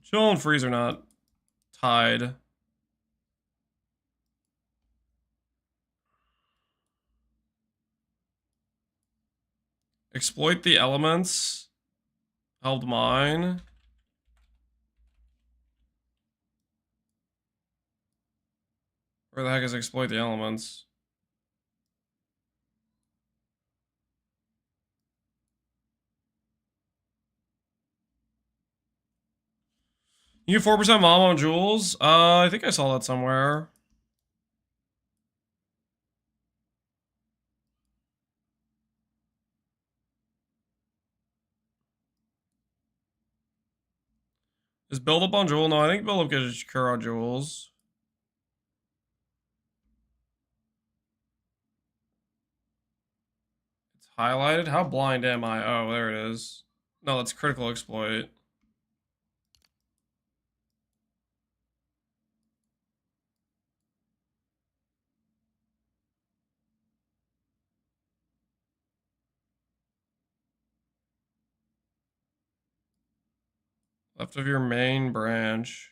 Speaker 1: Chill and freeze are not tied. Exploit the elements. Helped mine. Where the heck is exploit the elements? You get 4% mom on jewels? I think I saw that somewhere. Is build up on jewel? No, I think build up gets Kura jewels. It's highlighted. How blind am I? Oh, there it is. No, that's critical exploit. Left of your main branch.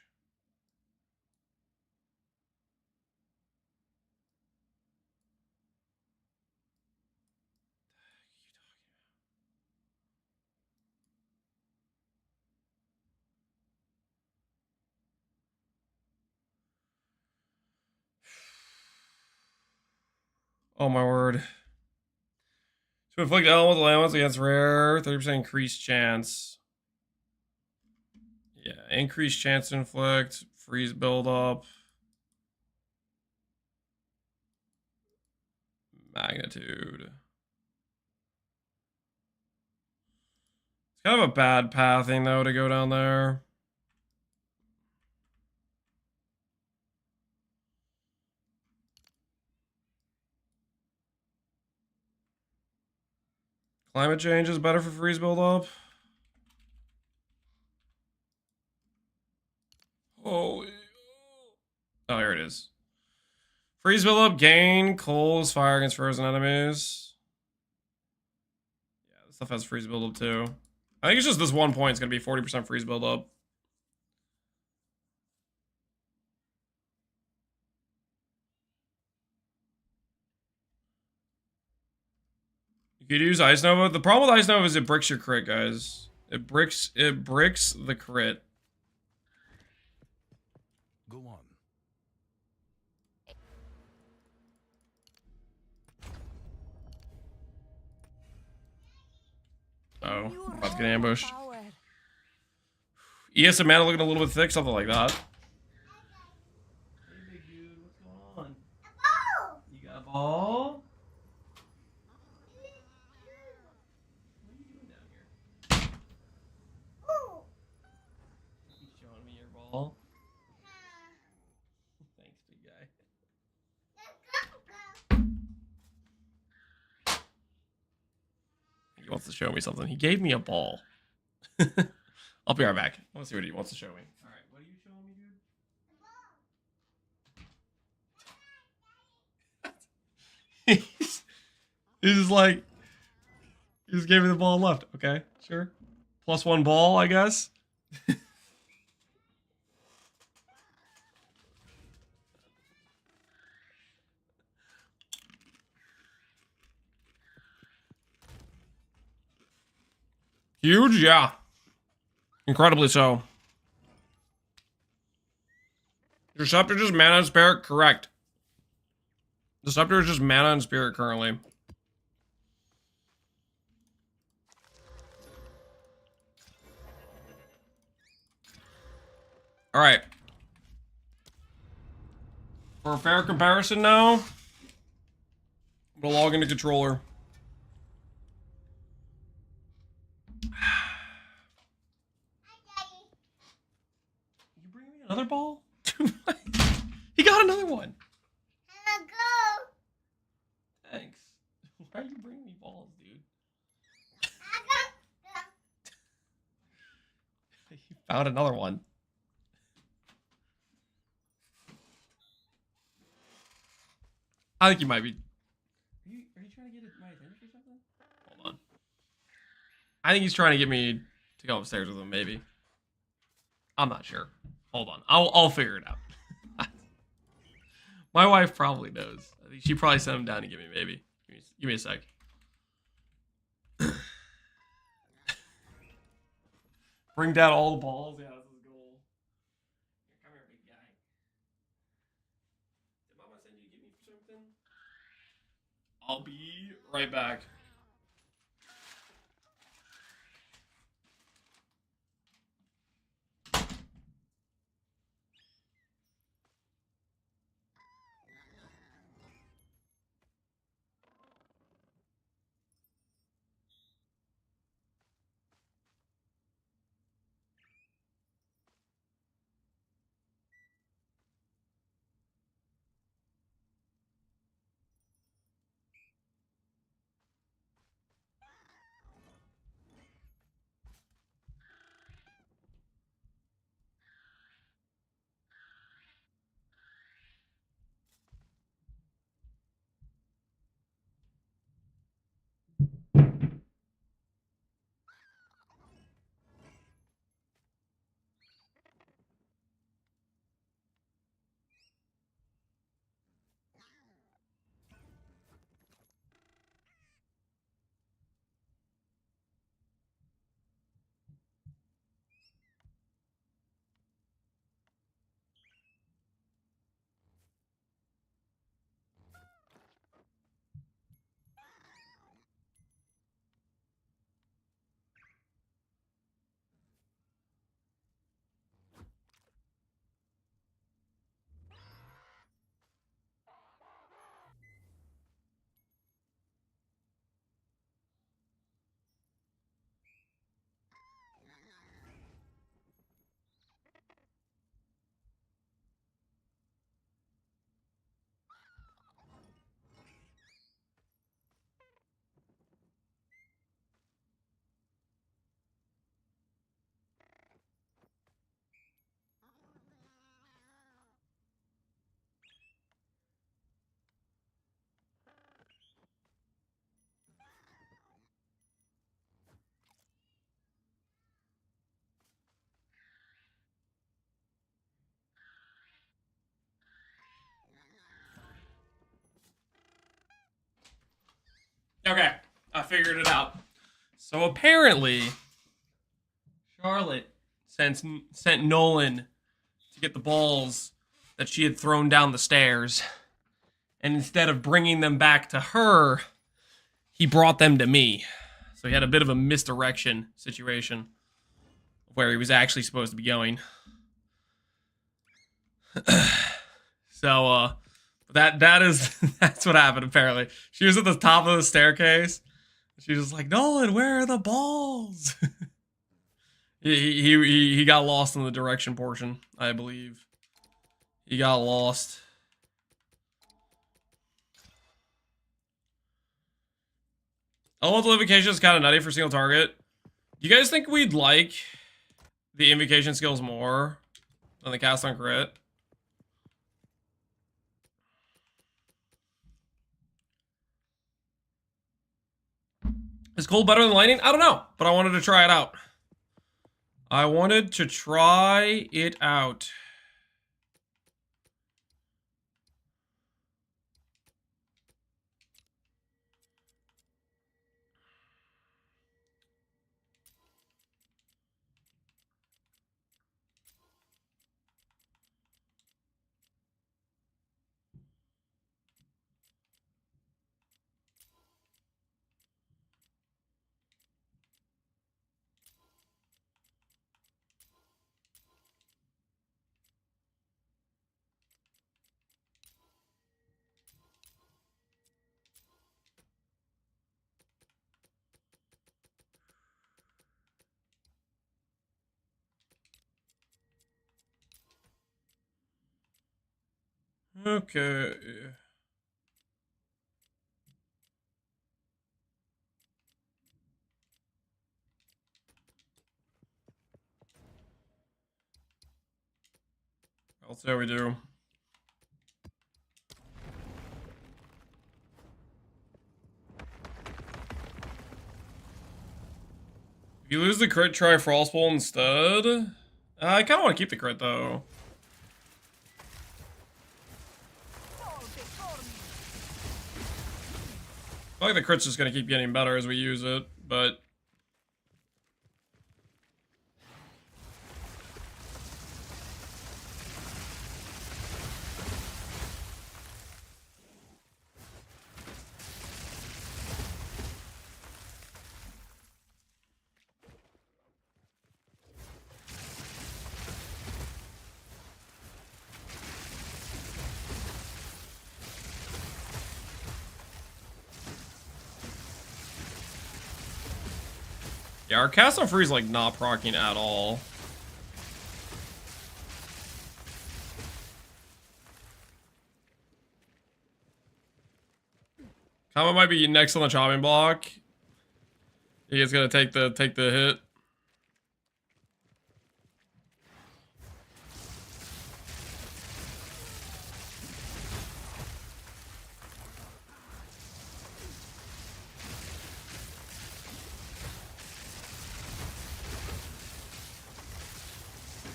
Speaker 1: Oh my word. To inflict elemental damage against rare, 30% increased chance. Yeah, increased chance to inflict, freeze build up. Magnitude. It's kind of a bad pathing though to go down there. Climate change is better for freeze build up. Holy. Oh, here it is. Freeze build up, gain, coals, fire against frozen enemies. Yeah, this stuff has freeze build up too. I think it's just this one point. It's going to be 40% freeze build up. You could use Ice Nova. The problem with Ice Nova is it bricks your crit, guys. It bricks the crit.
Speaker 5: Go on.
Speaker 1: Oh,
Speaker 3: You
Speaker 1: about to get
Speaker 3: have
Speaker 1: ambushed.
Speaker 3: power.
Speaker 1: ES and mana looking a little bit thick, something like that. Hey, big dude, what's going on? A ball! You got a ball? What are you doing down here? You showing me your ball? Thanks, big guy. He wants to show me something. He gave me a ball. I'll be right back. I want to see what he wants to show me. All right, what are you showing me, dude? He's just like, he just gave me the ball and left. Okay, sure. +1 ball, I guess. Huge, yeah. Incredibly so. Disruptor just mana and spirit, correct. Disruptor is just mana and spirit currently. Alright. For a fair comparison now, I'm gonna log into controller. You bring me another ball? He got another one. Thanks. Why are you bringing me balls, dude? He found another one. I think you might be. Are you trying to get my attention or something? Hold on. I think he's trying to get me to go upstairs with him, maybe. I'm not sure. Hold on. I'll figure it out. My wife probably knows. I think she probably sent him down to get me, maybe. Give me a sec. Bring down all the balls. Yeah, that's his goal. Here, come here, big guy. Did Mama send you to get me for something? I'll be right back. Okay, I figured it out. So apparently, Charlotte sent Nolan to get the balls that she had thrown down the stairs. And instead of bringing them back to her, he brought them to me. So he had a bit of a misdirection situation where he was actually supposed to be going. So, that's what happened apparently. She was at the top of the staircase. She was like, Nolan, where are the balls? he got lost in the direction portion, I believe. He got lost. Elemental Invocation is kind of nutty for single target. Do you guys think we'd like the Invocation skills more than the cast on crit? Is cold better than lightning? I don't know, but I wanted to try it out. I wanted to try it out. Okay. I'll see how we do. If you lose the crit, try Frostbolt instead. I kind of want to keep the crit though. I feel like the crit's just gonna keep getting better as we use it, but yeah, our cast on free is like not proccing at all. Kama might be next on the chopping block. He is gonna take the hit.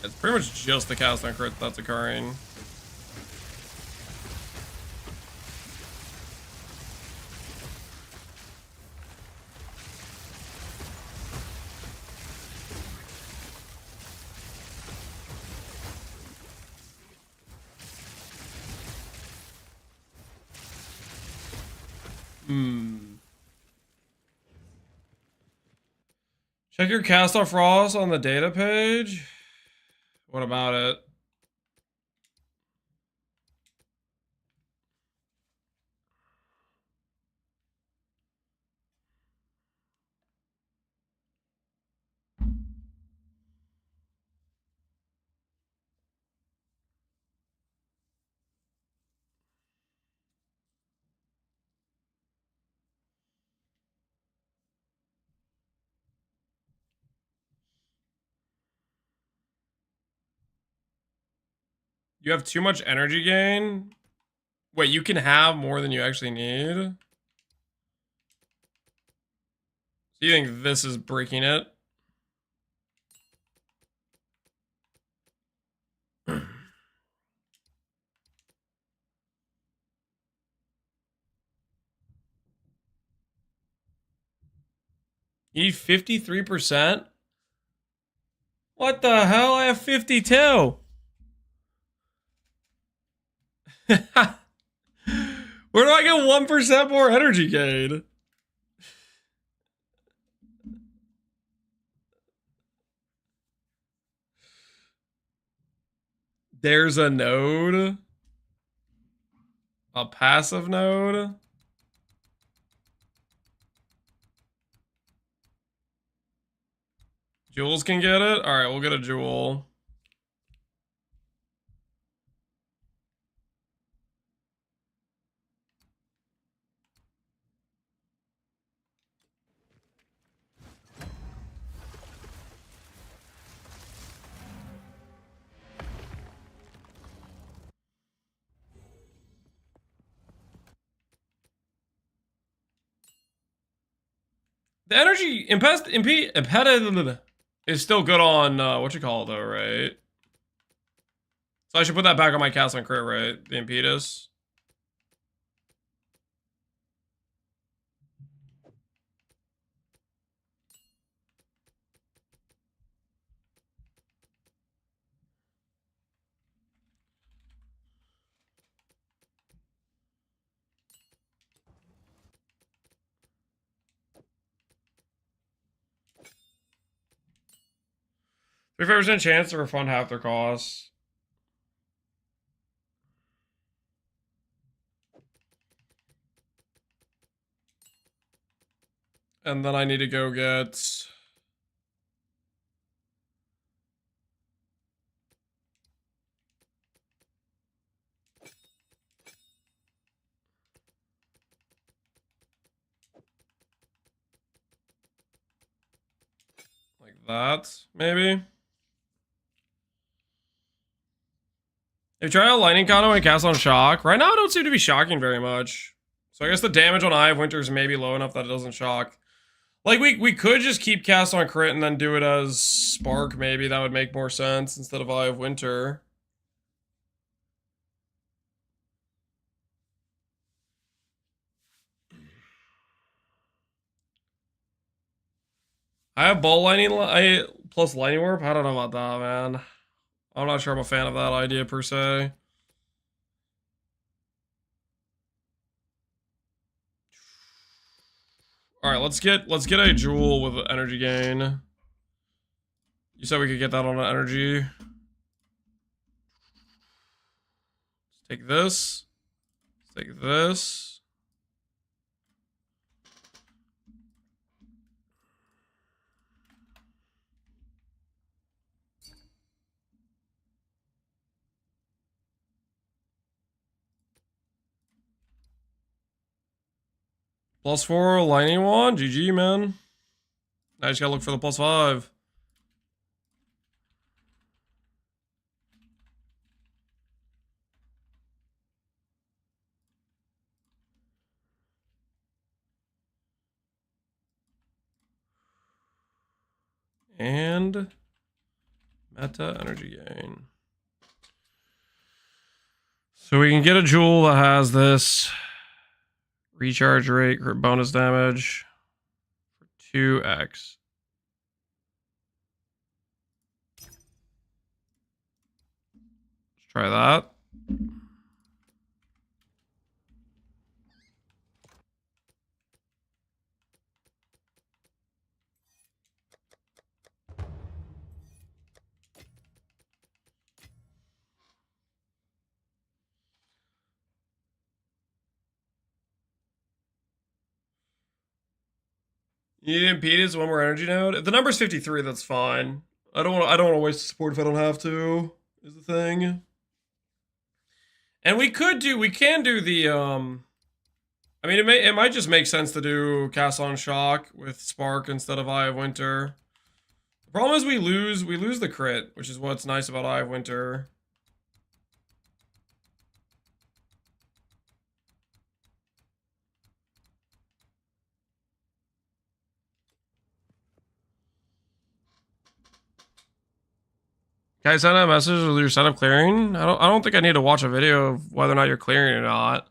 Speaker 1: It's pretty much just the cast on crit that's occurring. Check your cast off Ross on the data page. What about it? You have too much energy gain? Wait, you can have more than you actually need? So you think this is breaking it? You need 53%? What the hell? I have 52. Where do I get 1% more energy gain? There's a node. A passive node. Jewels can get it? Alright, we'll get a jewel. The energy impeded is still good on what you call it though, right? So I should put that back on my cast on crit, right? The impetus. If there's a chance to refund half their costs. And then I need to go get... like that, maybe? If you try out Lightning Condo and cast on Shock, right now I don't seem to be shocking very much. So I guess the damage on Eye of Winter is maybe low enough that it doesn't shock. Like, we could just keep cast on crit and then do it as Spark, maybe. That would make more sense instead of Eye of Winter. I have Ball Lightning plus Lightning Warp? I don't know about that, man. I'm not sure I'm a fan of that idea, per se. Alright, let's get a jewel with energy gain. You said we could get that on an energy. Let's take this. Let's take this. +4 Lightning Wand. GG, man. Now I just gotta look for the +5. And meta energy gain. So we can get a jewel that has this recharge rate, crit bonus damage for 2x. Let's try that. You need impedance, one more energy node. If the number's 53, that's fine. I don't want to waste the support if I don't have to. Is the thing. And we can do the I mean it might just make sense to do Cast on Shock with Spark instead of Eye of Winter. The problem is we lose the crit, which is what's nice about Eye of Winter. Can I send a message with your setup clearing? I don't think I need to watch a video of whether or not you're clearing or not.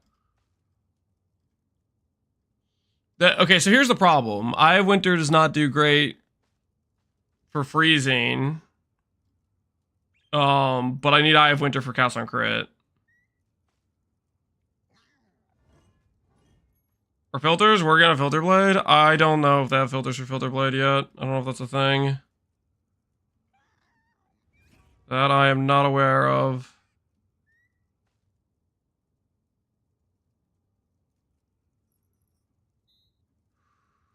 Speaker 1: Okay, so here's the problem. Eye of Winter does not do great for freezing. But I need Eye of Winter for cast on crit. For filters, working on Filter Blade. I don't know if they have filters for Filter Blade yet. I don't know if that's a thing. That I am not aware of.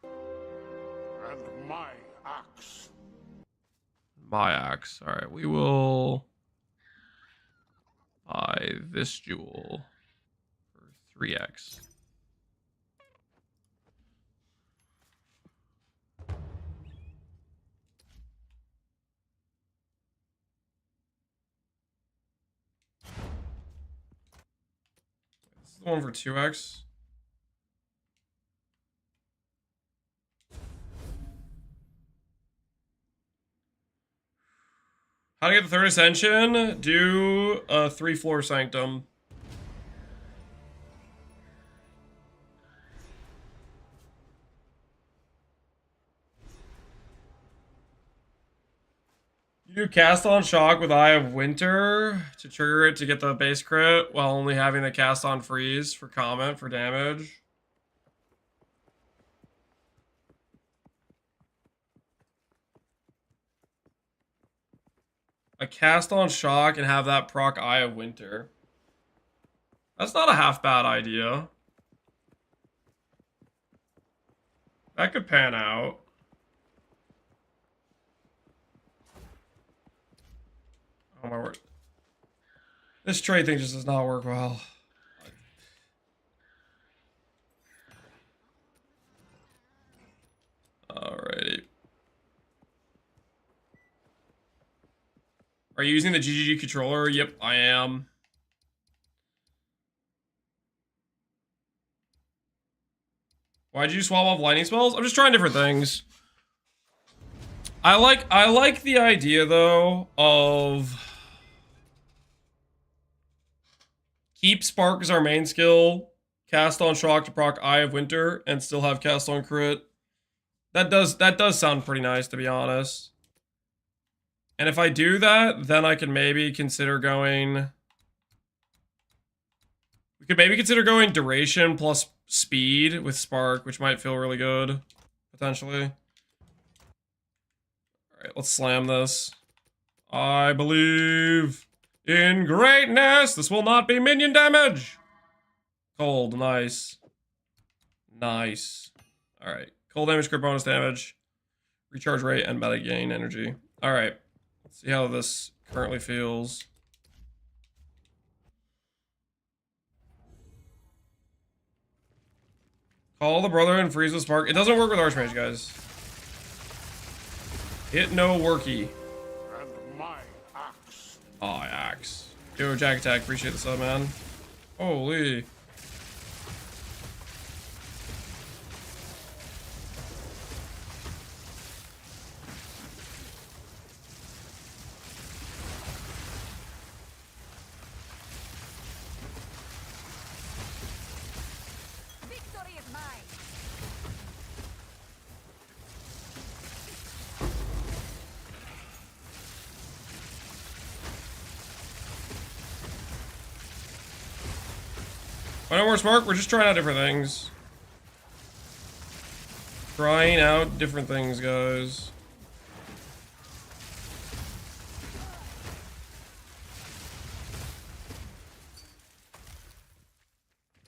Speaker 4: And my axe.
Speaker 1: My axe. Alright, we will buy this jewel for 3x. This is the one for 2x. How to get the third ascension? Do a 3-floor sanctum. You cast on shock with Eye of Winter to trigger it to get the base crit while only having the cast on freeze for comment for damage. I cast on shock and have that proc Eye of Winter. That's not a half bad idea. That could pan out. Oh my word. This trade thing just does not work well. Alrighty. Are you using the GGG controller? Yep, I am. Why'd you swap off lightning spells? I'm just trying different things. I like the idea though of keep Spark as our main skill, cast on shock to proc Eye of Winter, and still have cast on crit. That does sound pretty nice, to be honest. And if I do that, then I can maybe consider going... We could maybe consider going duration plus speed with Spark, which might feel really good, potentially. Alright, let's slam this. I believe in greatness! This will not be minion damage! Cold, nice. Nice. Alright, cold damage, crit bonus damage, recharge rate, and meta gain energy. Alright. Let's see how this currently feels. Call the brother and freeze the spark. It doesn't work with Archmage, guys. It no worky.
Speaker 4: And my axe.
Speaker 1: Oh, axe. Yo, Jack Attack. Appreciate the sub, man. Holy.
Speaker 3: Victory is mine.
Speaker 1: Why no more spark? We're just trying out different things. Trying out different things, guys.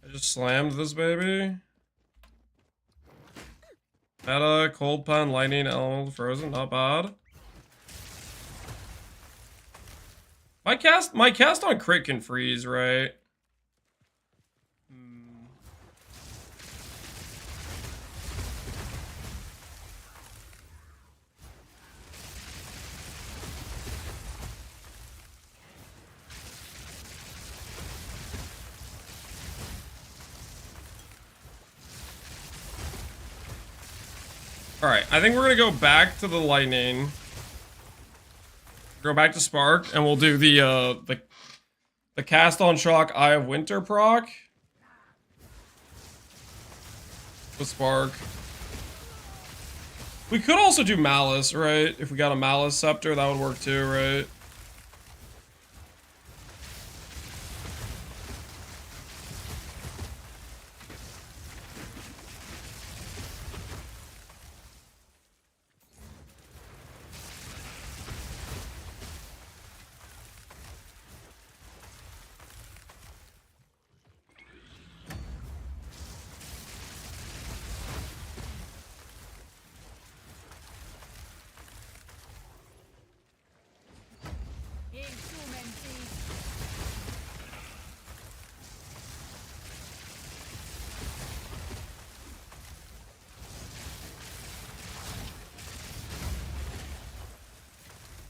Speaker 1: I just slammed this baby. Meta, cold pen, lightning, elemental, frozen, not bad. My cast on crit can freeze, right? Alright, I think we're gonna go back to the lightning. Go back to spark, and we'll do the cast on shock Eye of Winter proc. with Spark. We could also do Malice, right? If we got a Malice Scepter, that would work too, right?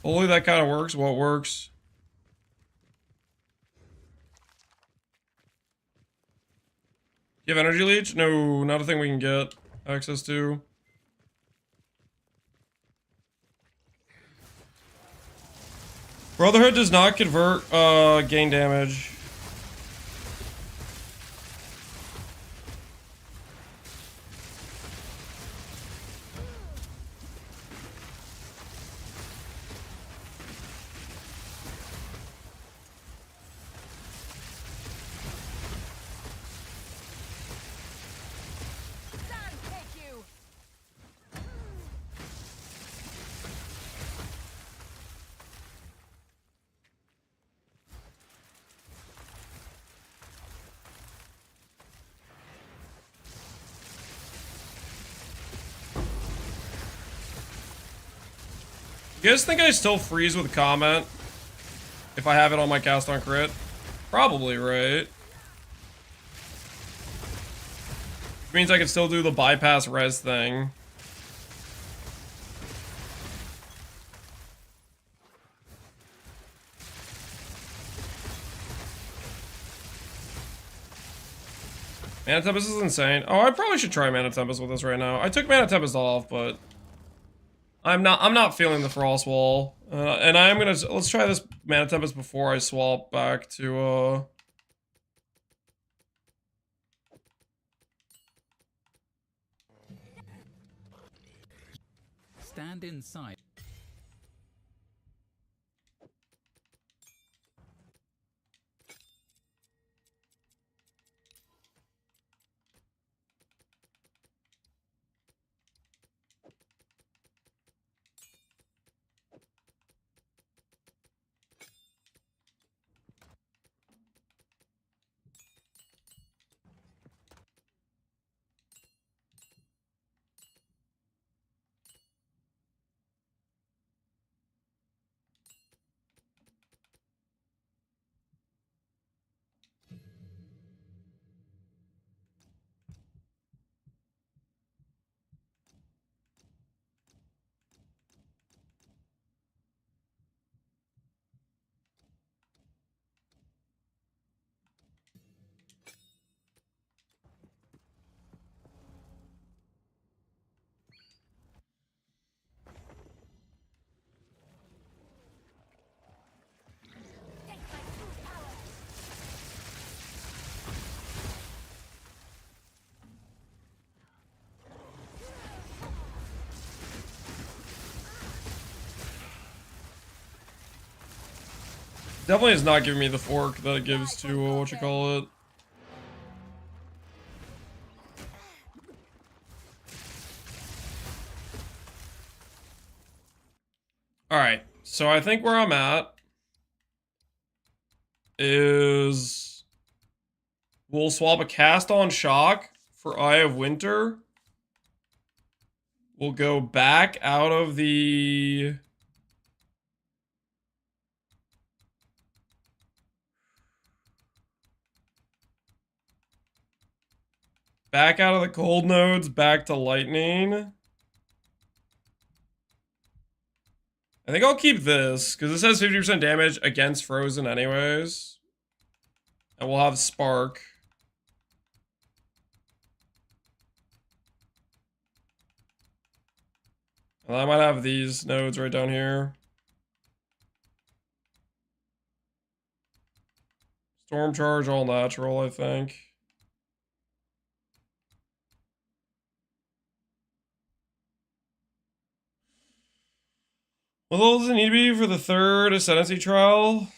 Speaker 1: Hopefully that kind of works. What works? You have energy leech? No, not a thing we can get access to. Brotherhood does not convert gain damage. You guys think I still freeze with comment if I have it on my cast on crit? Probably, right? Which means I can still do the bypass res thing. Mana Tempest is insane. Oh, I probably should try Mana Tempest with this right now. I took Mana Tempest off, but I'm not feeling the Frost Wall. And I am gonna, let's try this Mana Tempest before I swap back to,
Speaker 7: Stand inside.
Speaker 1: definitely is not giving me the fork that it gives to, what you call it. Alright, so I think where I'm at is we'll swap a cast on shock for Eye of Winter. We'll go back out of the cold nodes, back to lightning. I think I'll keep this, because this has 50% damage against Frozen anyways. And we'll have Spark. And I might have these nodes right down here. Storm Charge, all natural, I think. What level does it need to be for the third Ascendancy trial?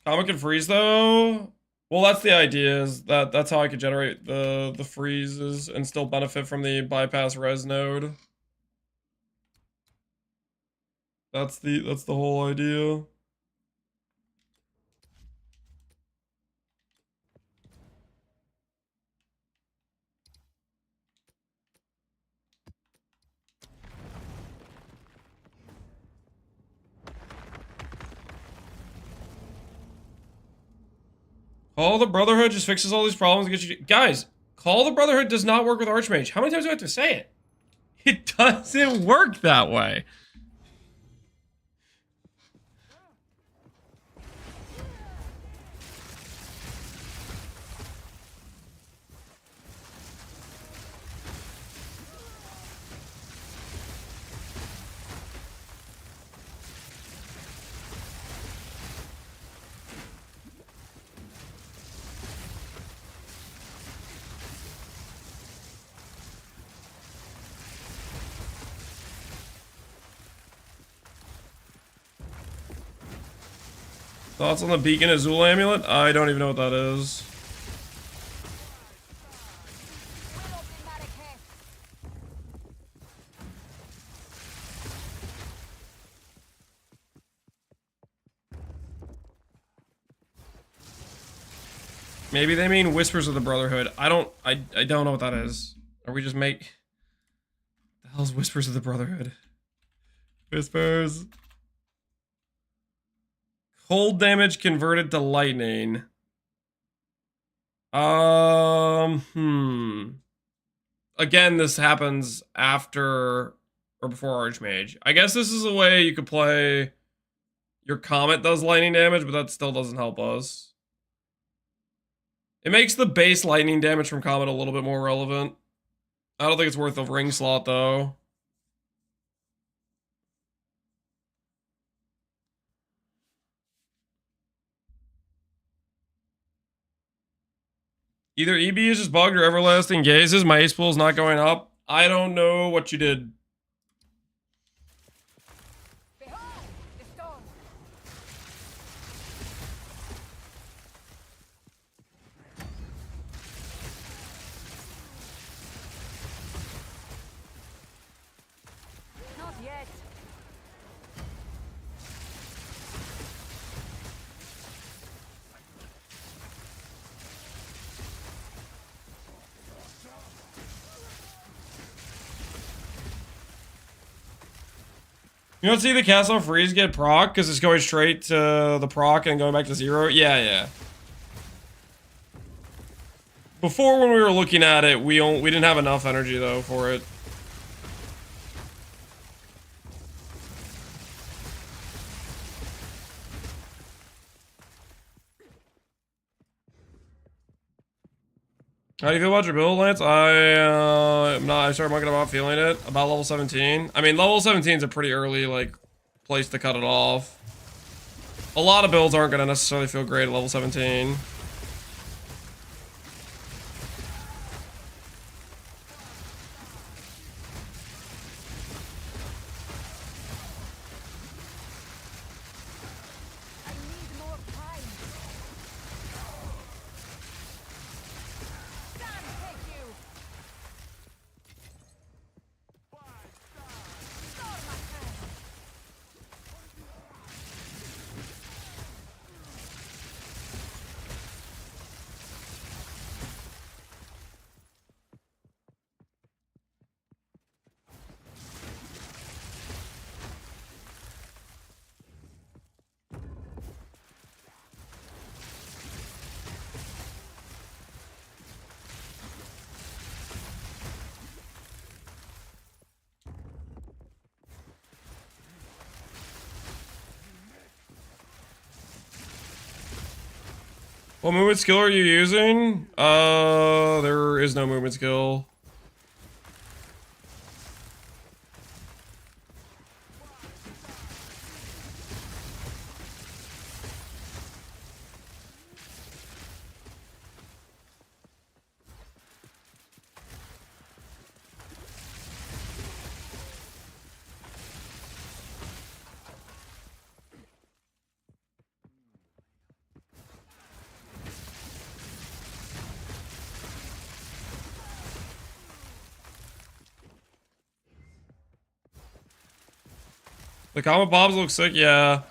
Speaker 1: Comet can freeze though. Well, that's the idea. Is that's how I could generate the freezes and still benefit from the bypass res node. That's the whole idea. Call the Brotherhood just fixes all these problems and gets you. Guys, Call the Brotherhood does not work with Archmage. How many times do I have to say it? It doesn't work that way. Thoughts on the Beacon Azul amulet? I don't even know what that is. Maybe they mean Whispers of the Brotherhood. I don't know what that is. Are we just make... The hell's Whispers of the Brotherhood? Whispers. Cold damage converted to lightning. Again, this happens after or before Archmage. I guess this is a way you could play your Comet does lightning damage, but that still doesn't help us. It makes the base lightning damage from Comet a little bit more relevant. I don't think it's worth the ring slot, though. Either EB is just bugged or Everlasting Gazes. My ace pool is not going up. I don't know what you did.
Speaker 3: Behold the storm. Not yet.
Speaker 1: You don't see the Castle Freeze get proc because it's going straight to the proc and going back to 0? Yeah. Before, when we were looking at it, we didn't have enough energy though for it. How do you feel about your build, Lance? I started marking about feeling it about level 17. I mean, level 17 is a pretty early like place to cut it off. A lot of builds aren't gonna necessarily feel great at level 17.
Speaker 3: I need more time. Stand, take you. Storm my friend.
Speaker 1: What movement skill are you using? There is no movement skill. The Comet Bobs look sick, yeah.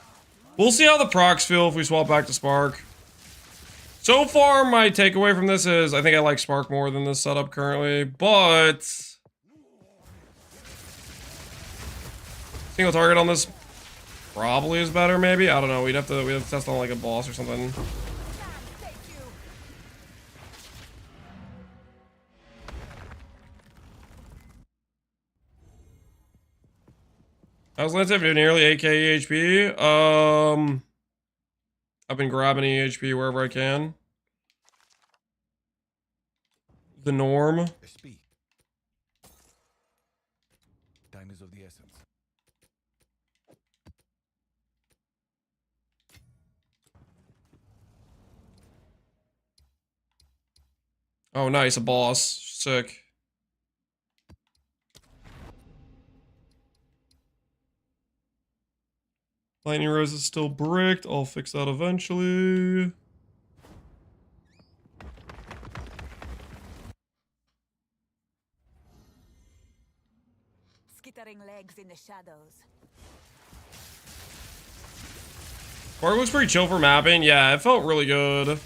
Speaker 1: We'll see how the procs feel if we swap back to Spark. So far, my takeaway from this is I think I like Spark more than this setup currently, but single target on this probably is better, maybe. I don't know. We'd have to test on like a boss or something. How's Landscape doing? Nearly 8k EHP. I've been grabbing EHP wherever I can. The norm.
Speaker 5: Speak. Time is of the essence.
Speaker 1: Oh, nice, a boss. Sick. Lightning Rose is still bricked. I'll fix that eventually.
Speaker 3: Skittering legs in the shadows.
Speaker 1: Spark looks pretty chill for mapping. Yeah, it felt really good.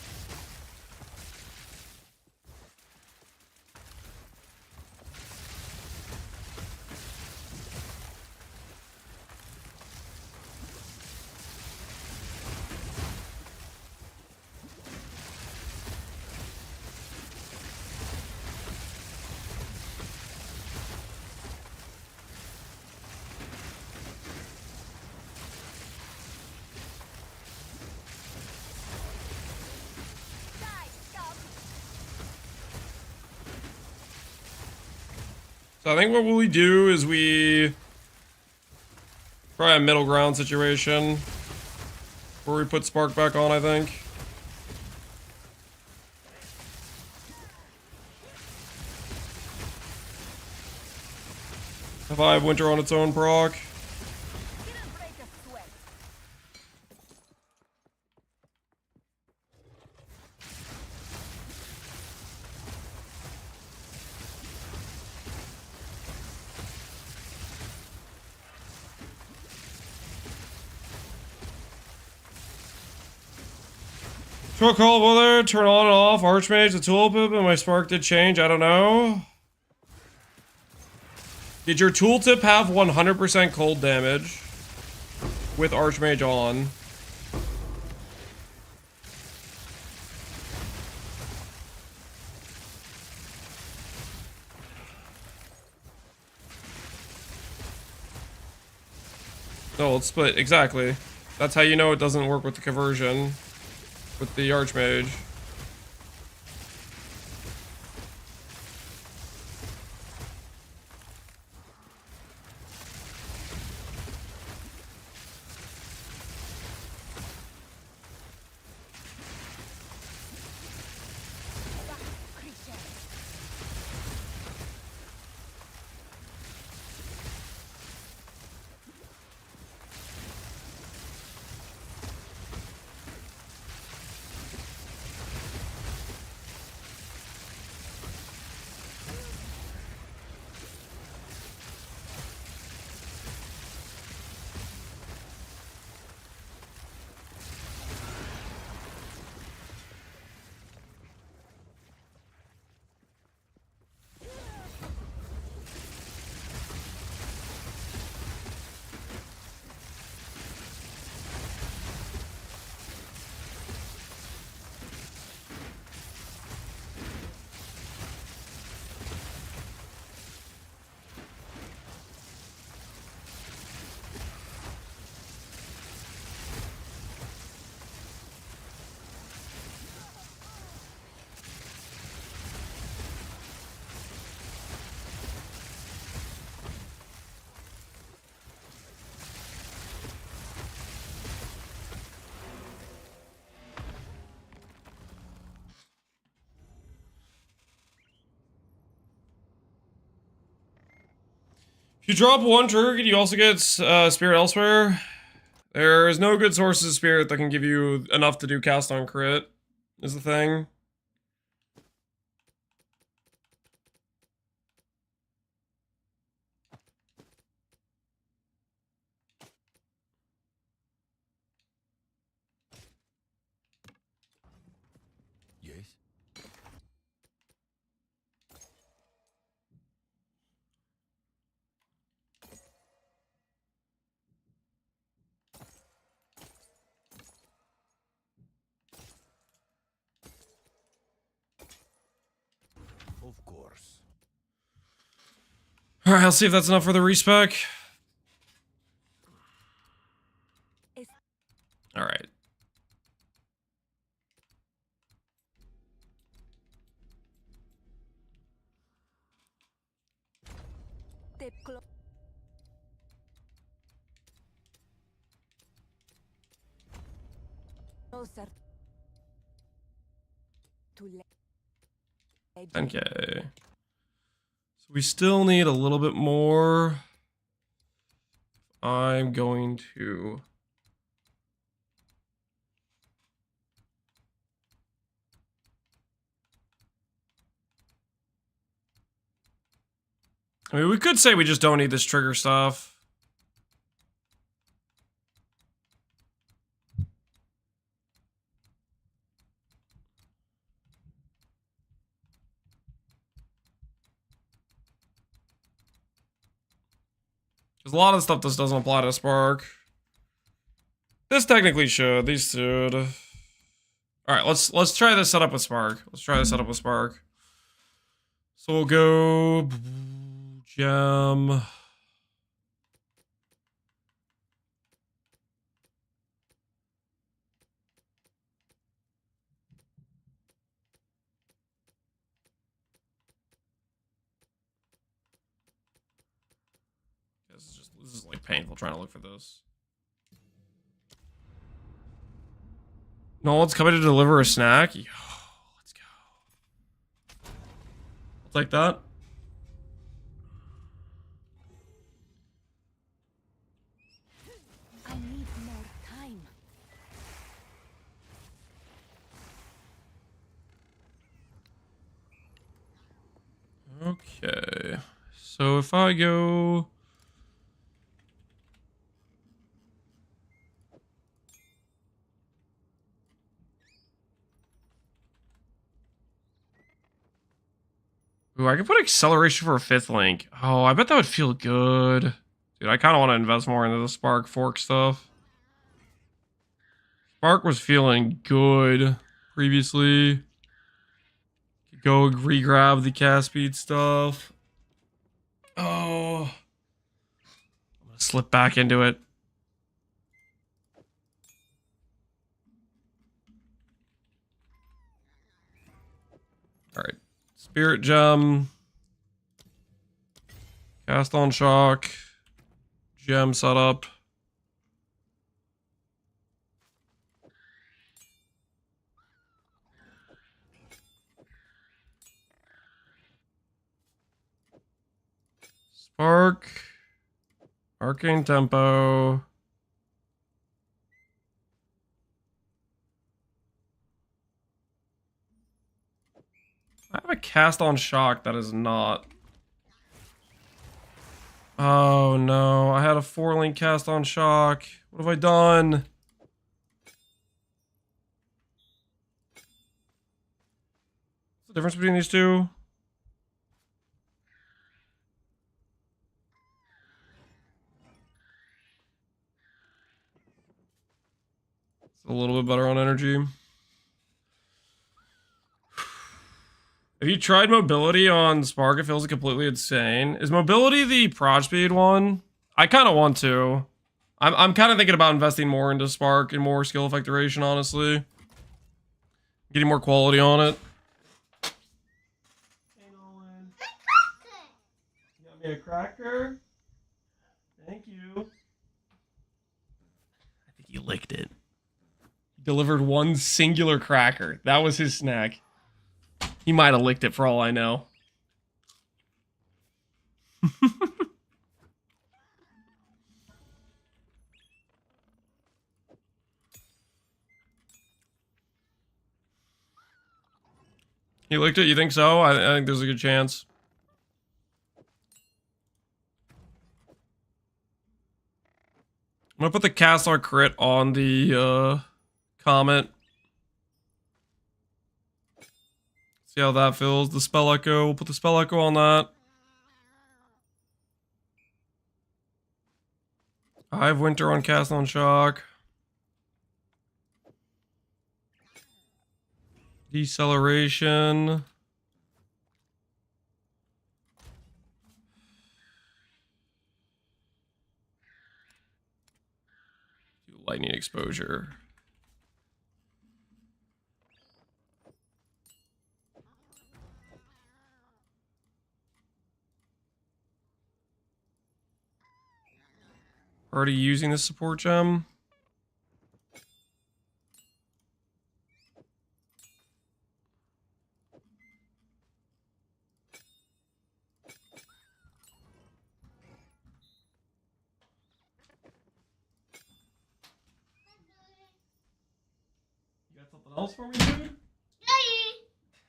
Speaker 1: So I think what we do is we try a middle ground situation where we put Spark back on, I think. If I have Winter on its own proc. Short call weather, turn on and off, Archmage, the tooltip, and my Spark did change, I don't know. Did your tooltip have 100% cold damage with Archmage on? No, it's split, exactly. That's how you know it doesn't work with the conversion. With the Archmage. If you drop one trigger, can you also get Spirit elsewhere? There is no good sources of Spirit that can give you enough to do cast on crit, is the thing.
Speaker 5: Of course.
Speaker 1: All right, I'll see if that's enough for the respec. All right.
Speaker 3: Step closer to legend.
Speaker 1: Okay. So we still need a little bit more. I'm going to... I mean, we could say we just don't need this trigger stuff. Because a lot of stuff just doesn't apply to Spark. This technically should. These should. All right, let's try this setup with Spark. Let's try this setup with Spark. So we'll go gem. This is like painful trying to look for this. No one's coming to deliver a snack. Yo, let's go. I'll take that.
Speaker 3: I need more time.
Speaker 1: Okay. So if I go... Ooh, I could put acceleration for a 5th link. Oh, I bet that would feel good. Dude, I kind of want to invest more into the Spark Fork stuff. Spark was feeling good previously. Go re-grab the cast speed stuff. Oh. I'm going to slip back into it. Alright. Spirit Gem. Cast on Shock. Gem setup. Spark. Arcane Tempo. I have a cast on Shock that is not. Oh no, I had a 4-link cast on Shock. What have I done? What's the difference between these two? It's a little bit better on energy. Have you tried mobility on Spark? It feels completely insane. Is mobility the prod speed one? I kind of want to. I'm kind of thinking about investing more into Spark and more skill effect duration, honestly. Getting more quality on it. Hey, Nolan. You got me a cracker? Thank you. I think he licked it. He delivered one singular cracker. That was his snack. He might have licked it for all I know. He licked it? You think so? I think there's a good chance. I'm gonna put the cast on crit on the Comet. See how that feels. The Spell Echo. We'll put the Spell Echo on that. I have Winter on Cast on Shock. Deceleration. lightning exposure. Already using the support gem. You got something else for me, dude?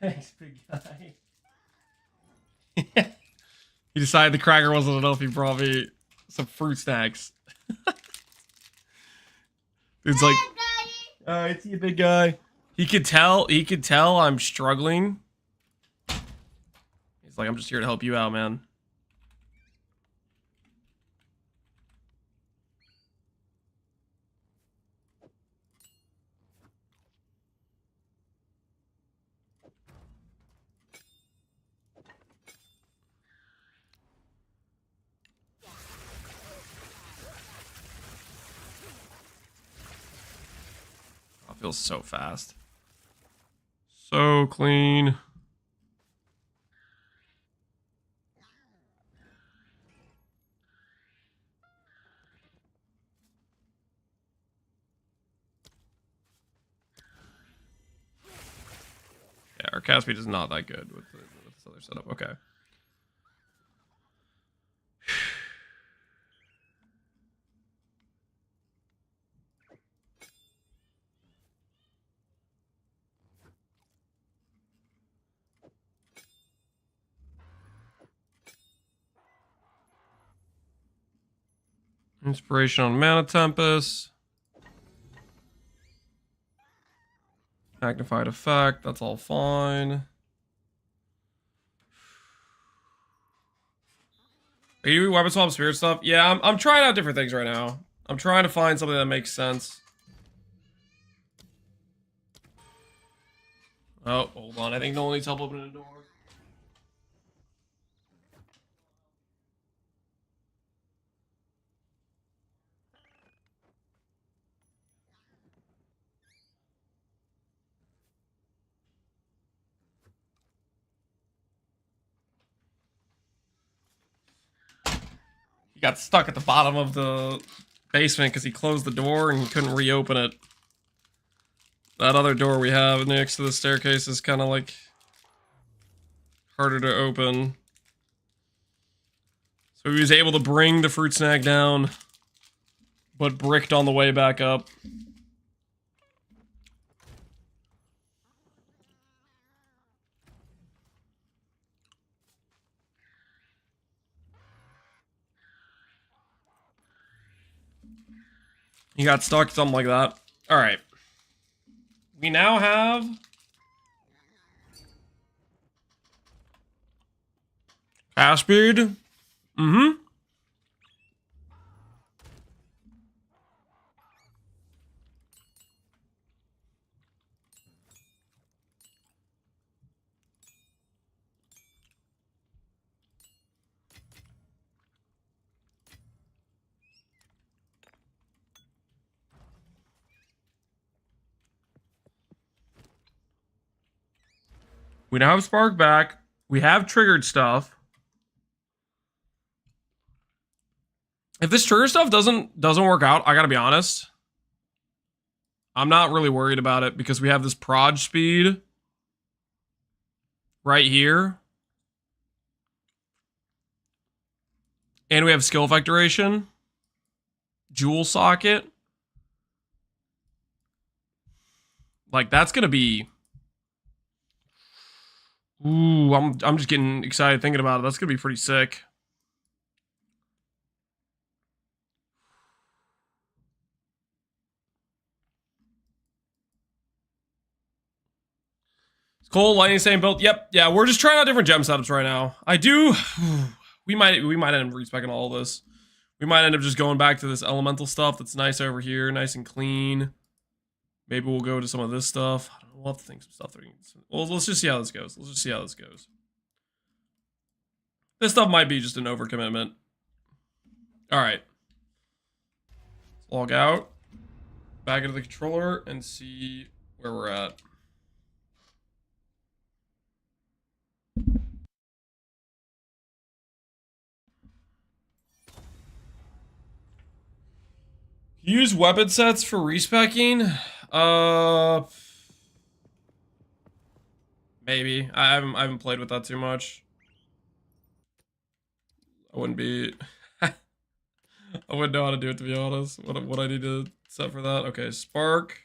Speaker 1: Thanks, big guy. He decided the cracker wasn't enough. He brought me some fruit snacks. It's like, all right, see you, big guy. He could tell I'm struggling. He's like, I'm just here to help you out, man. It feels so fast. So clean. Yeah, our cast speed is not that good with this other setup. Okay. Inspiration on Mana Tempest. Magnified effect, that's all fine. Are you doing weapon swap spirit stuff? Yeah, I'm trying out different things right now. I'm trying to find something that makes sense. Oh, hold on. I think no one needs help opening the door. He got stuck at the bottom of the basement because he closed the door and he couldn't reopen it. That other door we have next to the staircase is kind of like harder to open. So he was able to bring the fruit snack down, but bricked on the way back up. He got stuck, something like that. Alright. We now have... Cast speed. Mm-hmm. We now have Spark back. We have triggered stuff. If this trigger stuff doesn't work out, I gotta be honest. I'm not really worried about it because we have this prod speed right here. And we have skill effect duration. Jewel socket. Like, that's gonna be... Ooh, I'm just getting excited thinking about it. That's gonna be pretty sick. It's Cole, Lightning Same build. Yep, yeah, we're just trying out different gem setups right now. I do. We might end up respecing all of this. We might end up just going back to this elemental stuff that's nice over here, nice and clean. Maybe we'll go to some of this stuff. I don't know. We'll have to think some stuff. Well, let's just see how this goes. Let's just see how this goes. This stuff might be just an overcommitment. All right. Let's log out. back into the controller and see where we're at. Use weapon sets for respecking? Maybe. I haven't played with that too much. I wouldn't be I wouldn't know how to do it, to be honest. What I need to set for that. Okay, spark.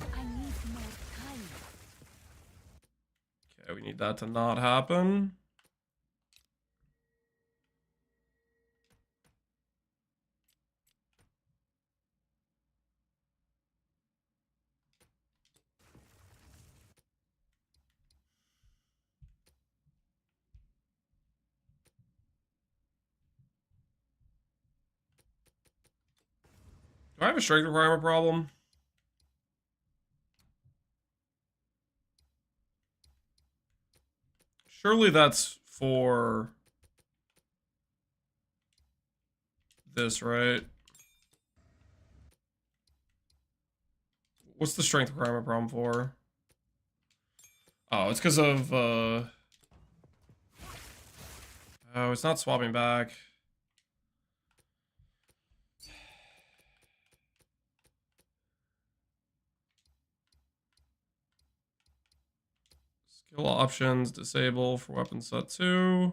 Speaker 3: I need more time.
Speaker 1: Okay, we need that to not happen. Do I have a strength requirement problem? Surely that's for this, right? What's the strength requirement problem for? Oh, it's because of, oh, it's not swapping back. Skill options, disable for weapon set 2.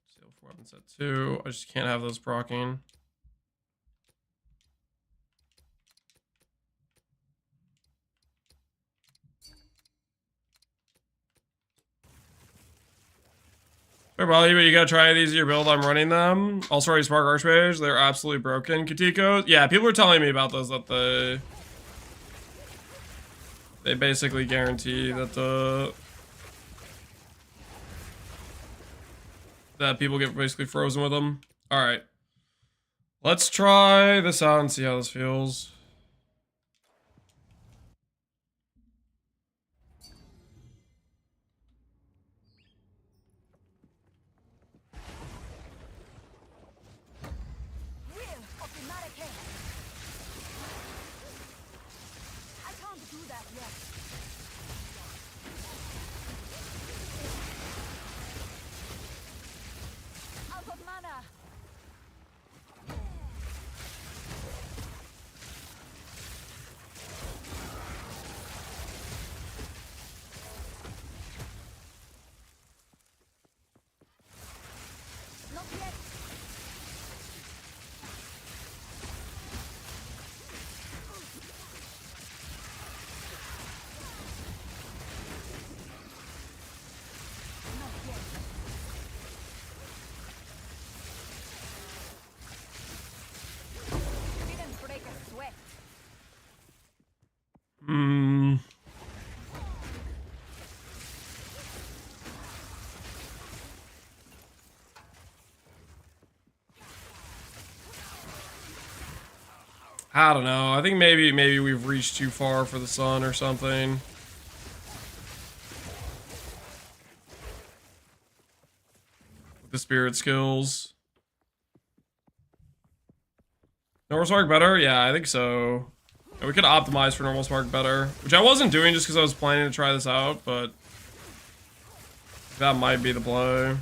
Speaker 1: Disable for weapon set 2. I just can't have those proccing. Fair value, but you gotta try these in your build. I'm running them. Also, already Spark Archmage. They're absolutely broken. Katiko. Yeah, people are telling me about those, that they basically guarantee that that people get basically frozen with them. All right, let's try this out and see how this feels.
Speaker 3: Will of the Marrakech. I can't do that yet. Out of mana. Not yet. Not yet. Didn't break a sweat.
Speaker 1: Hmm. I don't know. I think maybe we've reached too far for the sun or something. With the spirit skills. Normal spark better? Yeah, I think so. Yeah, we could optimize for normal spark better, which I wasn't doing just because I was planning to try this out, but that might be the play.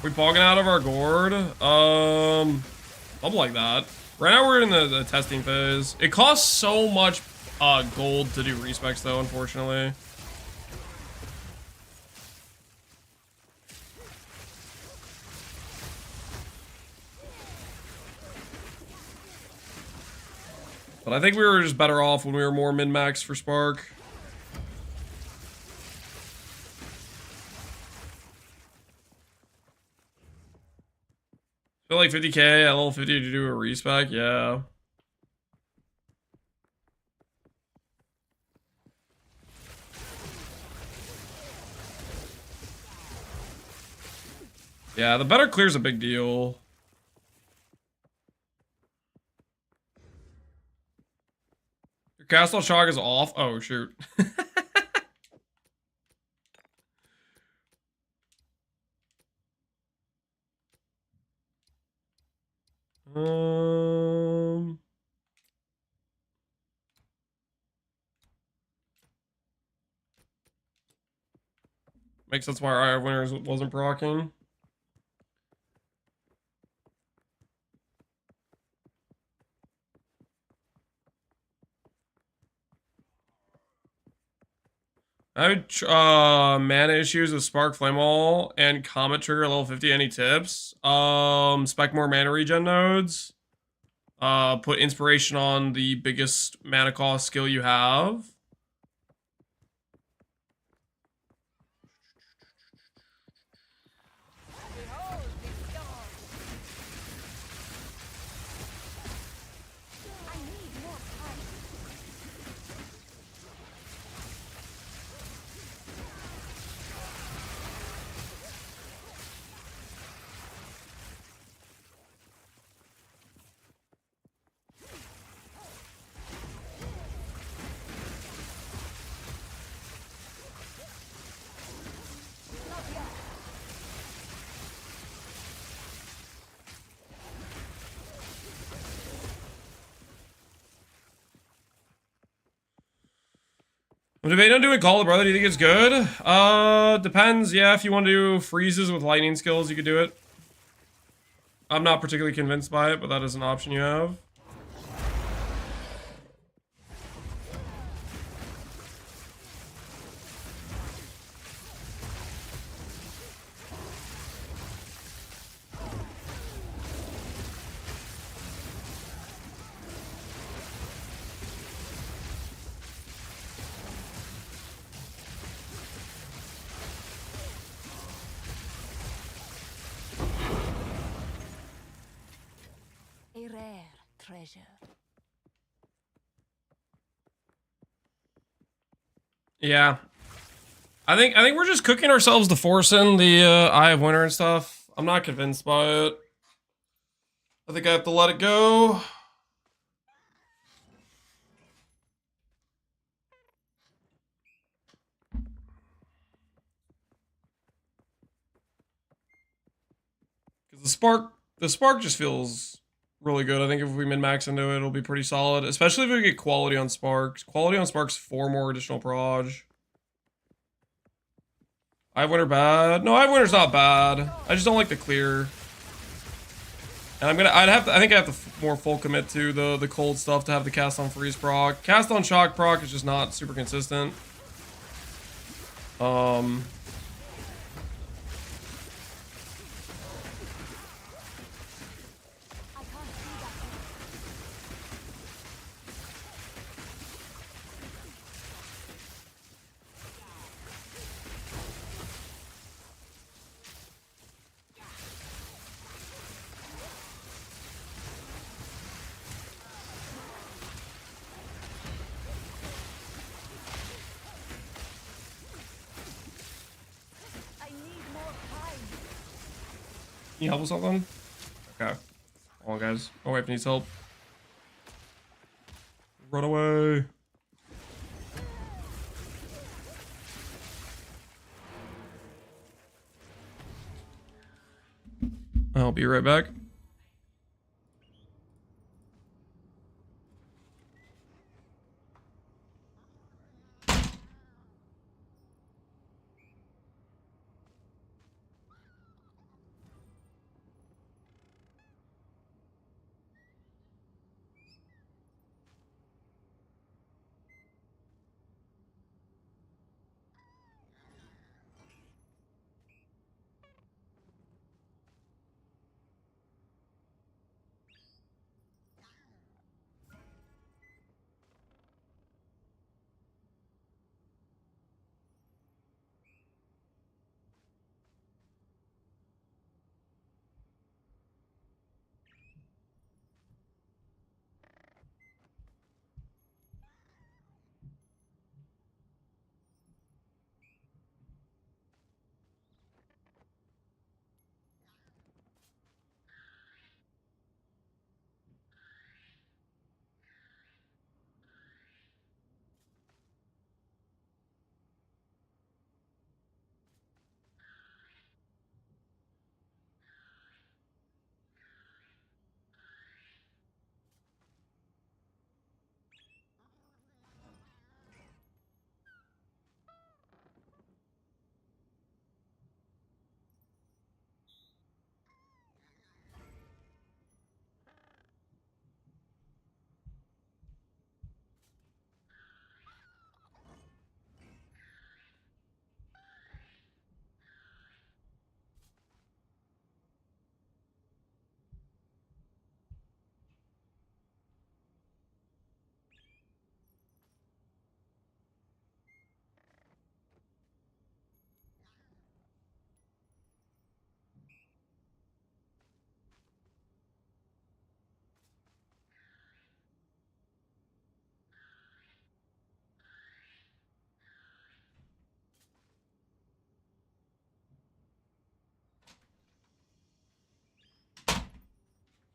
Speaker 1: We bogging out of our gourd? Something like that. Right now we're in the testing phase. It costs so much gold to do respecs though, unfortunately. But I think we were just better off when we were more min-max for Spark. I feel like 50k at level 50 to do a respec, yeah. Yeah, the better clear's a big deal. Castle Shock is off. Oh, shoot. um... Makes sense why Eye of Winners wasn't proccing. I would mana issues with Spark Flame Wall and Comet Trigger level 50. Any tips? Spec more mana regen nodes. Put inspiration on the biggest mana cost skill you have.
Speaker 3: I need more time.
Speaker 1: I'm debating on doing Call of the Brother. Do you think it's good? Depends. Yeah, if you want to do freezes with lightning skills, you could do it. I'm not particularly convinced by it, but that is an option you have.
Speaker 3: A rare treasure.
Speaker 1: Yeah. I think we're just cooking ourselves to force in the Eye of Winter and stuff. I'm not convinced by it. I think I have to let it go. Because the spark just feels really good. I think if we min-max into it, it'll be pretty solid. Especially if we get quality on sparks. Quality on sparks, 4 more additional proj. Eye of Winter bad? No, Eye of Winter's not bad. I just don't like the clear. And I think I have to more full commit to the cold stuff to have the cast on freeze proc. Cast on shock proc is just not super consistent.
Speaker 3: I need more time.
Speaker 1: Can you help with something? Okay. Hold on, guys. My wife needs help. Run away. I'll be right back.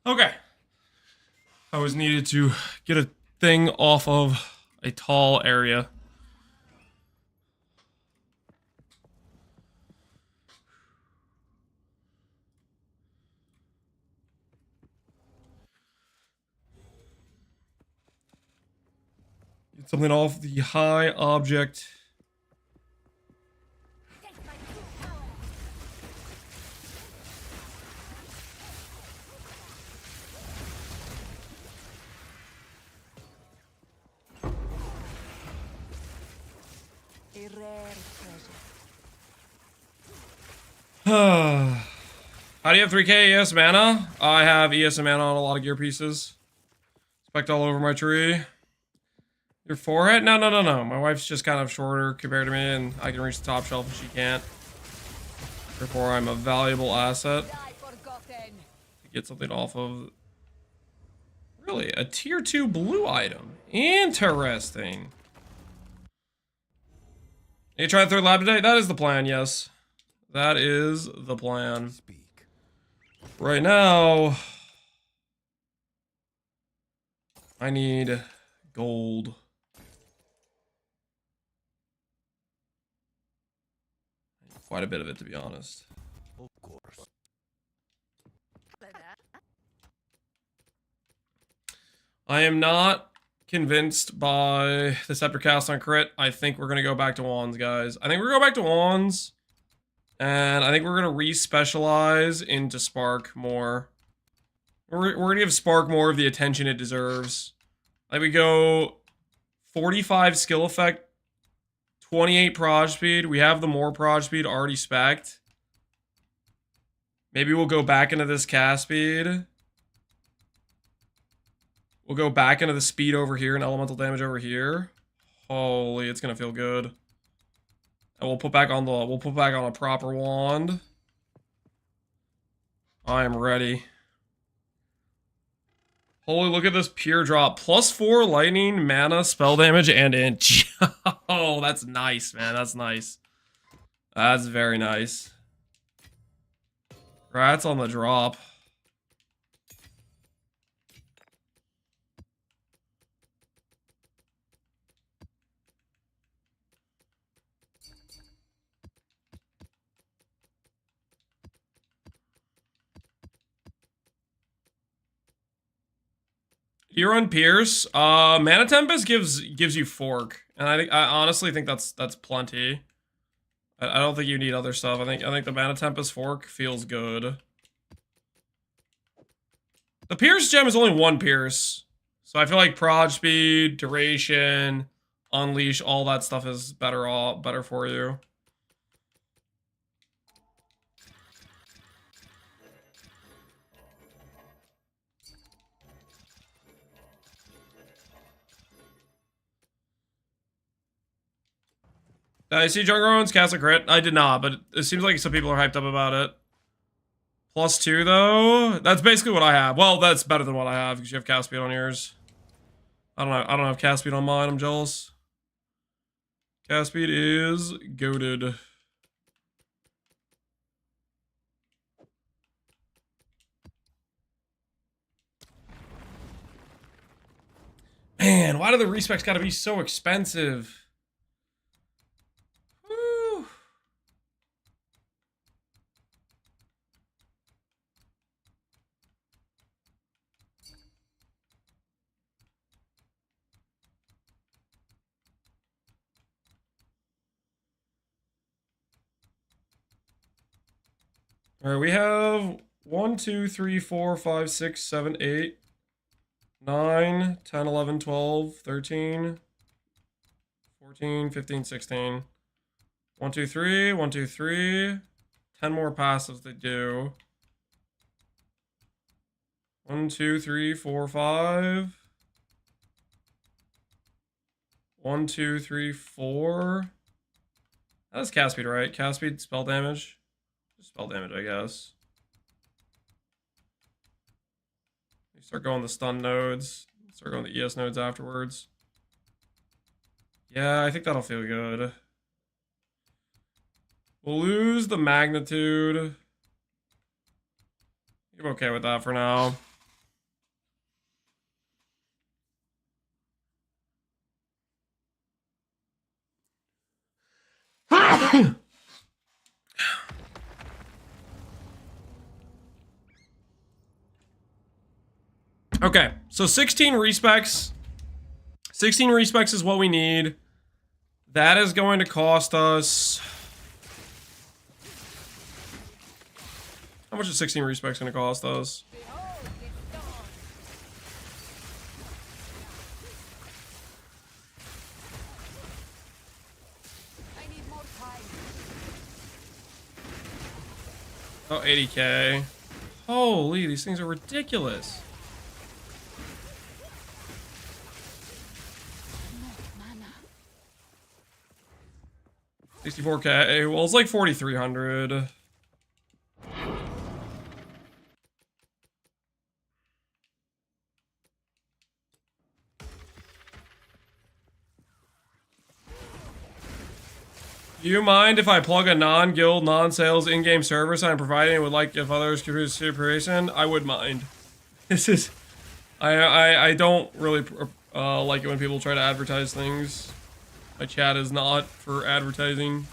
Speaker 1: Okay. I was needed to get a thing off of a tall area. Get something off the high object.
Speaker 3: A rare treasure.
Speaker 1: How do you have 3k ES mana? I have ES mana on a lot of gear pieces. Spect all over my tree. Your forehead? No, no, no, no. My wife's just kind of shorter compared to me, and I can reach the top shelf and she can't. Therefore, I'm a valuable asset
Speaker 3: Lie forgotten.
Speaker 1: to get something off of. Really? A tier 2 blue item. Interesting. You try the third lab today? That is the plan, yes. That is the plan.
Speaker 5: Speak.
Speaker 1: Right now, I need gold. Quite a bit of it, to be honest.
Speaker 5: Of course.
Speaker 1: I am not convinced by the Scepter cast on crit. I think we're going to go back to wands, guys. I think we're going to go back to wands. And I think we're going to re-specialize into Spark more. We're going to give Spark more of the attention it deserves. Like we go 45 skill effect, 28 proj speed. We have the more proj speed already spec'd. Maybe we'll go back into this cast speed. We'll go back into the speed over here and elemental damage over here. Holy, it's gonna feel good. And we'll put back on a proper wand. I am ready. Holy, look at this pure drop. +4 lightning, mana, spell damage, and inch. Oh, that's nice, man. That's nice. That's very nice. Rats on the drop. You're on Pierce. Mana Tempest gives you Fork, and I honestly think that's plenty. I don't think you need other stuff. I think the Mana Tempest Fork feels good. The Pierce gem is only one Pierce, so I feel like proj speed, duration, unleash, all that stuff is better for you. I see Jungrones cast a crit. I did not, but it seems like some people are hyped up about it. +2 though. That's basically what I have. Well, that's better than what I have because you have cast speed on yours. I don't have cast speed on mine. I'm jealous. Cast speed is goated. Man, why do the respecs gotta be so expensive? Woo. All right, we have 1, 2, 3, 4, 5, 6, 7, 8, 9, 10, 11, 12, 13, 14, 15, 16. 1, 2, 3, 1, 2, 3. 10 more passives they do. 1, 2, 3, 4, 5. 1, 2, 3, 4. That's cast speed, right? Cast speed, spell damage. Spell damage, I guess. You start going the stun nodes. Start going the ES nodes afterwards. Yeah, I think that'll feel good. We'll lose the magnitude. I'm okay with that for now. Okay, so 16 respecs. 16 respecs is what we need. That is going to cost us... How much is 16 respecs going to cost us? Oh, 80k. Holy, these things are ridiculous. 64k. Well, it's like 4,300. Do you mind if I plug a non-guild, non-sales in-game service I'm providing and would like if others could use supervision? I would mind. This is... I don't really like it when people try to advertise things. My chat is not for advertising.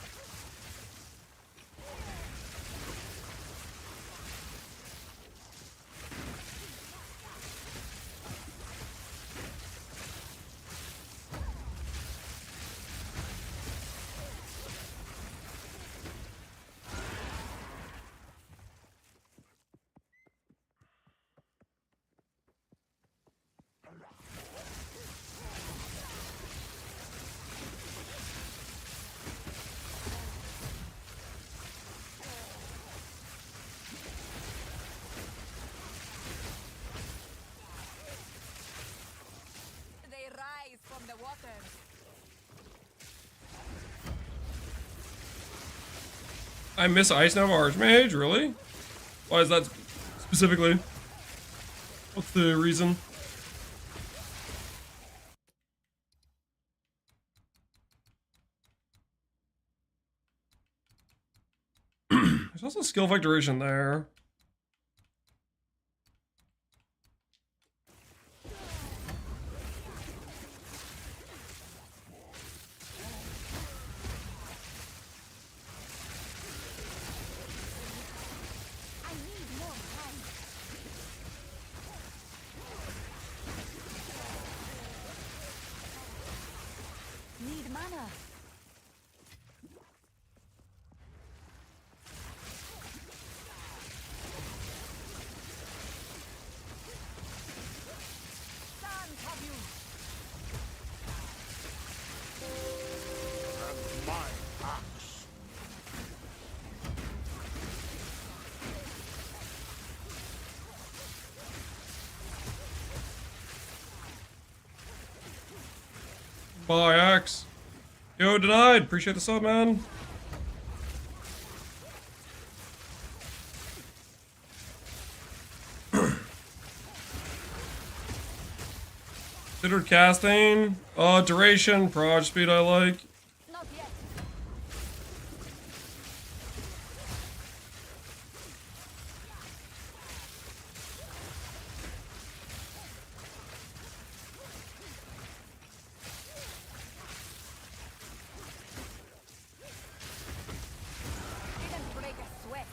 Speaker 1: I miss Ice Nova Archmage, really? Why is that specifically? What's the reason? There's also skill effect duration there.
Speaker 4: And my axe.
Speaker 1: Bye, Axe. Yo, denied. Appreciate the sub, man. Considered casting. Duration, proj speed I like.
Speaker 3: Not yet. Didn't break a sweat.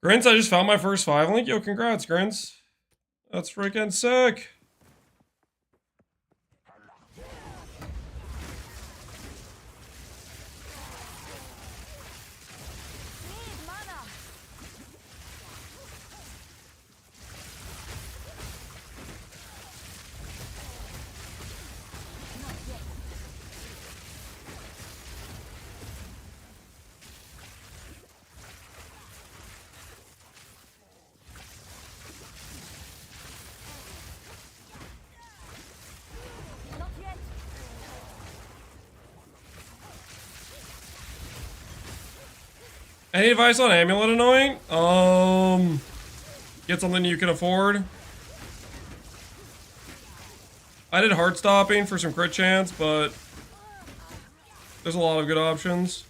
Speaker 1: Grins, I just found my first 5 link. Yo, congrats, Grins. That's freaking sick.
Speaker 3: Need mana. Not yet. Not yet.
Speaker 1: Any advice on Amulet Annoying? Get something you can afford. I did Heart Stopping for some crit chance, but there's a lot of good options.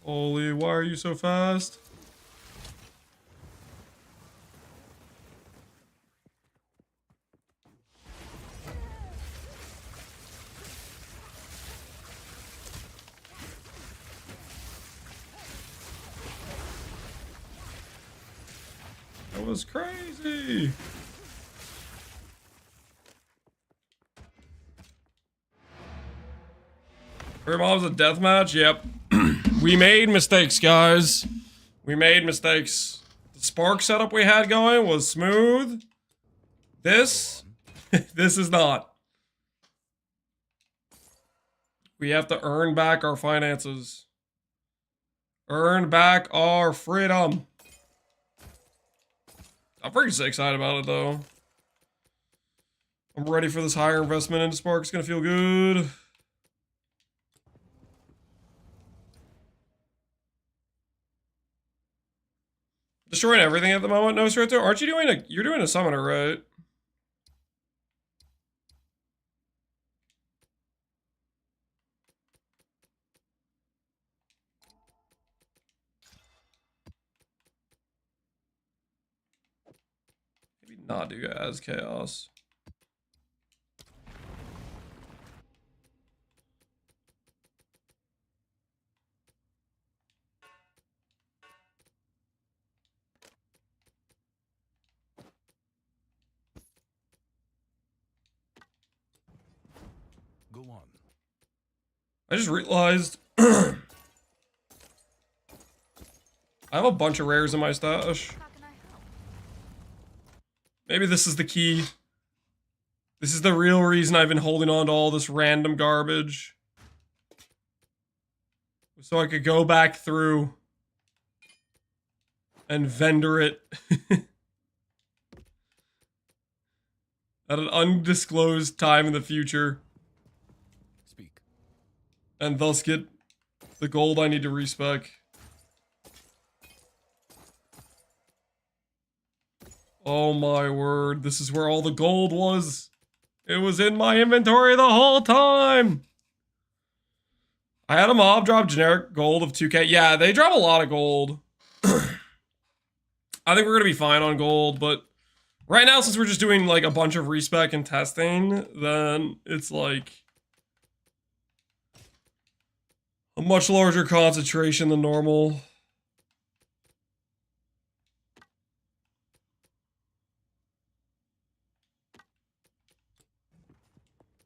Speaker 1: Holy, why are you so fast? That was crazy. Three mobs a deathmatch? Yep. We made mistakes, guys. We made mistakes. The spark setup we had going was smooth. This is not. We have to earn back our finances. Earn back our freedom. I'm pretty excited about it, though. I'm ready for this higher investment into Spark. It's gonna feel good. Destroying everything at the moment, no Strato? Aren't you doing you're doing a summoner, right? Maybe not do as chaos.
Speaker 5: Go on.
Speaker 1: I just realized I have a bunch of rares in my stash.
Speaker 3: How can I help?
Speaker 1: Maybe this is the key. This is the real reason I've been holding on to all this random garbage. So I could go back through and vendor it at an undisclosed time in the future.
Speaker 5: Speak.
Speaker 1: And thus get the gold I need to respec. Oh my word, this is where all the gold was. It was in my inventory the whole time. I had a mob drop generic gold of 2k. Yeah, they drop a lot of gold. I think we're gonna be fine on gold, but right now, since we're just doing like a bunch of respec and testing, then it's like a much larger concentration than normal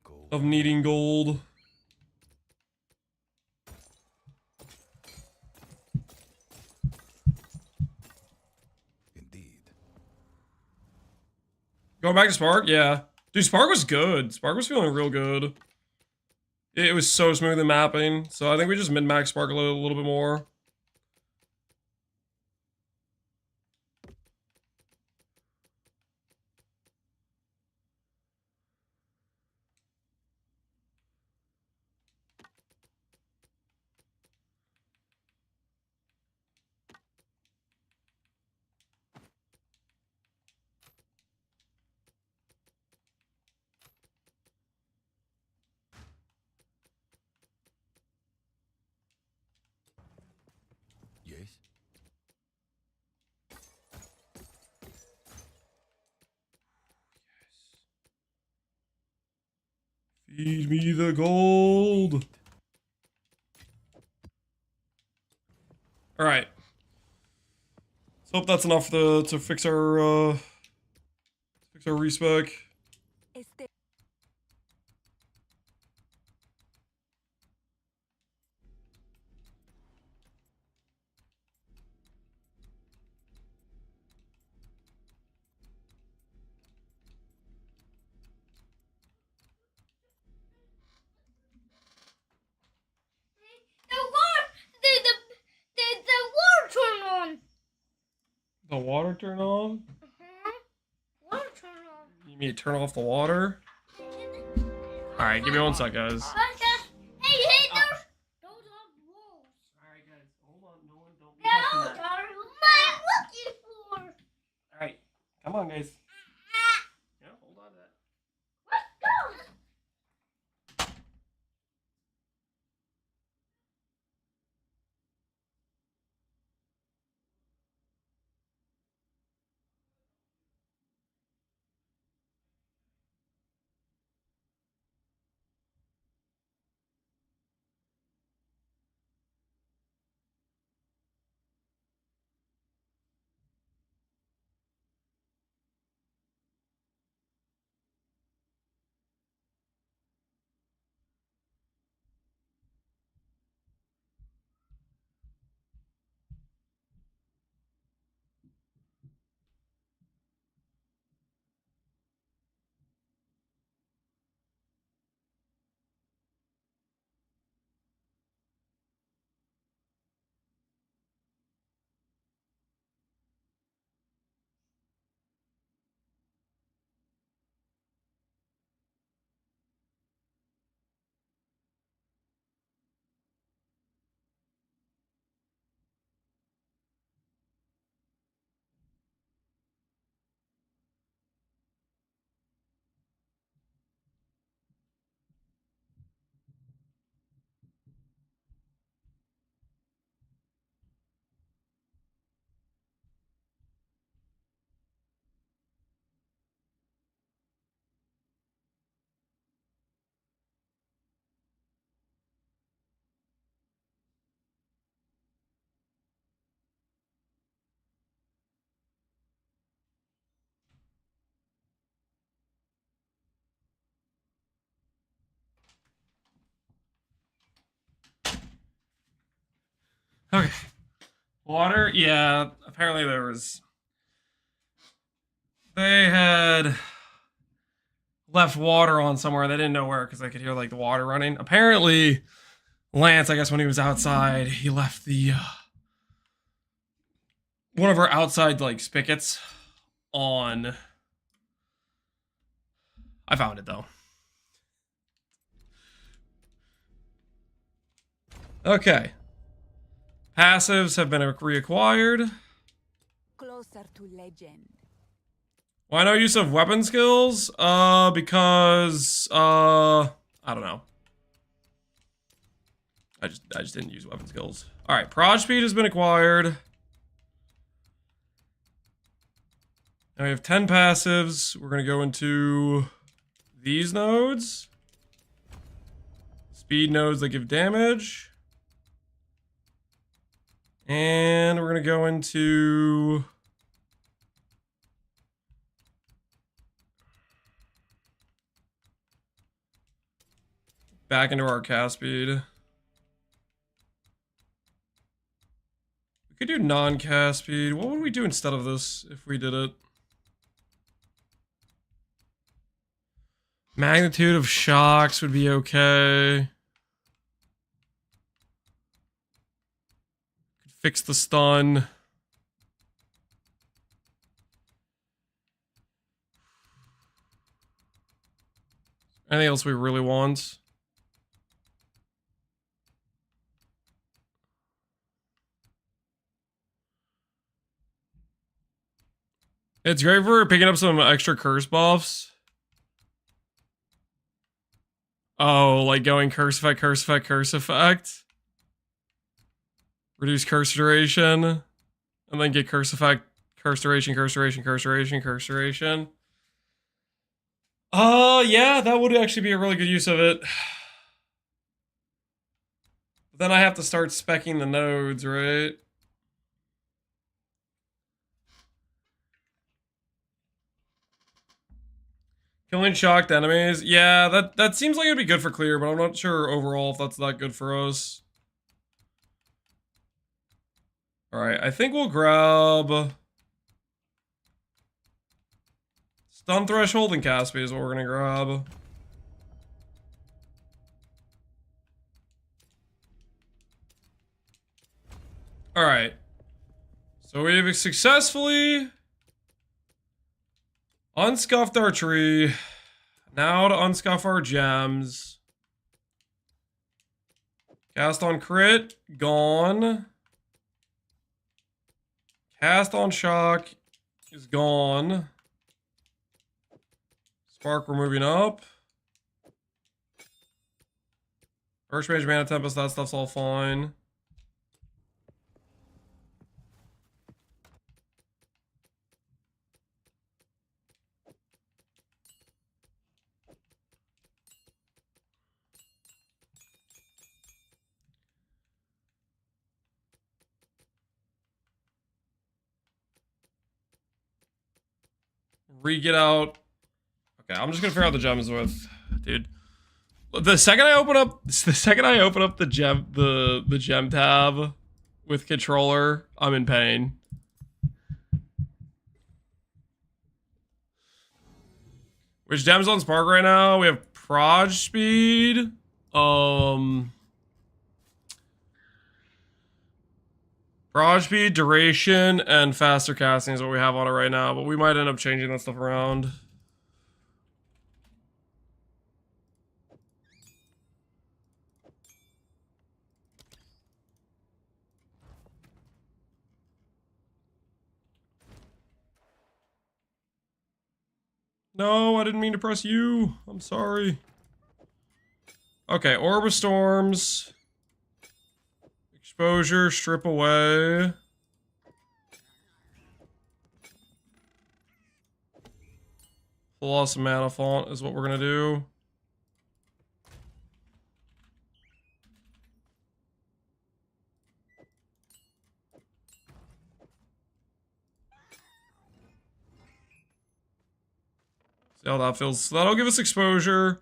Speaker 5: Go.
Speaker 1: of needing gold.
Speaker 5: Indeed.
Speaker 1: Going back to Spark? Yeah. Dude, Spark was good. Spark was feeling real good. It was so smooth in mapping. So I think we just min-max Spark a little bit more.
Speaker 5: Yes.
Speaker 1: Feed me the gold. All right. Let's hope that's enough to fix our respec.
Speaker 3: Is there
Speaker 7: The water turn on.
Speaker 1: The water turn on?
Speaker 7: Water turn on.
Speaker 1: You mean turn off the water? All right, give me 1 sec, guys.
Speaker 7: Hey, there's those are walls.
Speaker 1: All right, guys, hold on. No one, don't be
Speaker 7: No, that's what I'm looking for.
Speaker 1: All right, come on, guys. Yeah, hold on to that.
Speaker 7: Let's go.
Speaker 1: Okay. Water? Yeah, apparently there was... They had left water on somewhere. They didn't know where because they could hear, like, the water running. Apparently, Lance, I guess when he was outside, he left the... one of our outside, like, spigots on... I found it, though. Okay. Passives have been reacquired.
Speaker 3: Closer to legend.
Speaker 1: Why no use of weapon skills? Because I don't know. I just didn't use weapon skills. All right, prod speed has been acquired. Now we have 10 passives. We're gonna go into these nodes. Speed nodes that give damage. And we're gonna go into back into our cast speed. We could do non-cast speed. What would we do instead of this if we did it? Magnitude of shocks would be okay. Could fix the stun. Anything else we really want? It's great for picking up some extra curse buffs. Oh, like going curse effect, curse effect, curse effect. Reduce curse duration. And then get curse effect, curse duration, curse duration, curse duration, curse duration. Yeah, that would actually be a really good use of it. But then I have to start speccing the nodes, right? Killing shocked enemies. Yeah, that seems like it'd be good for clear, but I'm not sure overall if that's that good for us. Alright, I think we'll grab stun threshold and cast speed is what we're gonna grab. Alright. So we've successfully unscuffed our tree. Now to unscuff our gems. Cast on crit, gone. Cast on shock is gone. Spark, we're moving up. Archmage, Mana Tempest, that stuff's all fine. Re-get out. Okay, I'm just gonna figure out the gems with, dude. The second I open up the gem tab with controller, I'm in pain. Which gems on Spark right now? We have prod speed. Prod speed, duration, and faster casting is what we have on it right now, but we might end up changing that stuff around. No, I didn't mean to press you. I'm sorry. Okay, Orb of Storms. Exposure, strip away. Loss of mana font is what we're gonna do. See how that feels. So that'll give us exposure.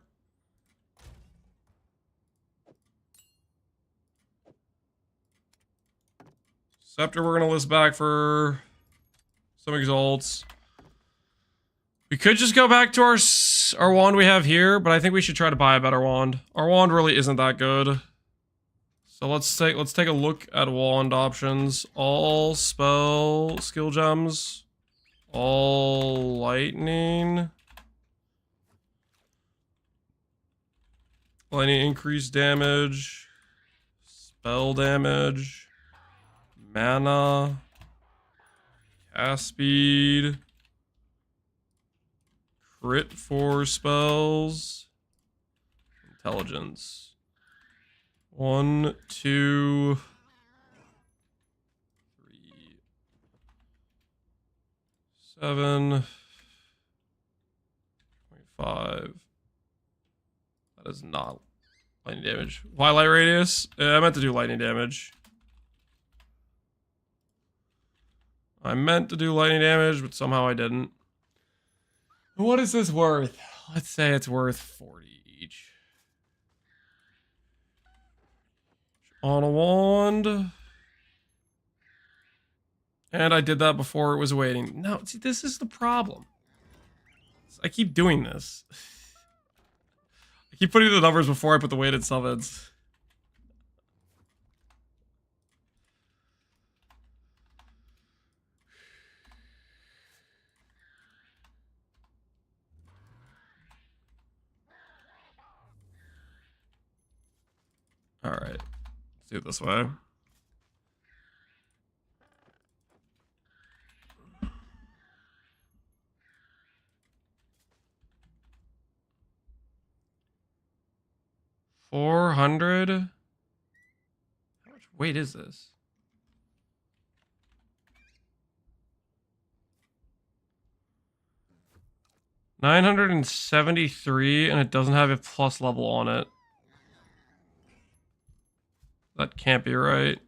Speaker 1: Scepter we're gonna list back for some exalts. We could just go back to our wand we have here, but I think we should try to buy a better wand. Our wand really isn't that good. So let's take a look at wand options. All spell skill gems. All lightning. Lightning increased damage. Spell damage. Mana. Cast speed. Crit for spells. Intelligence. 1, 2, 3, 7, 25. That is not lightning damage. Why light radius? I meant to do lightning damage. I meant to do lightning damage, but somehow I didn't. What is this worth? Let's say it's worth 40 each. On a wand. And I did that before it was waiting. No, see, this is the problem. I keep doing this. I keep putting the numbers before I put the weighted summons. All right. Let's do it this way. $400. How much weight is this? $973, and it doesn't have a plus level on it. That can't be right.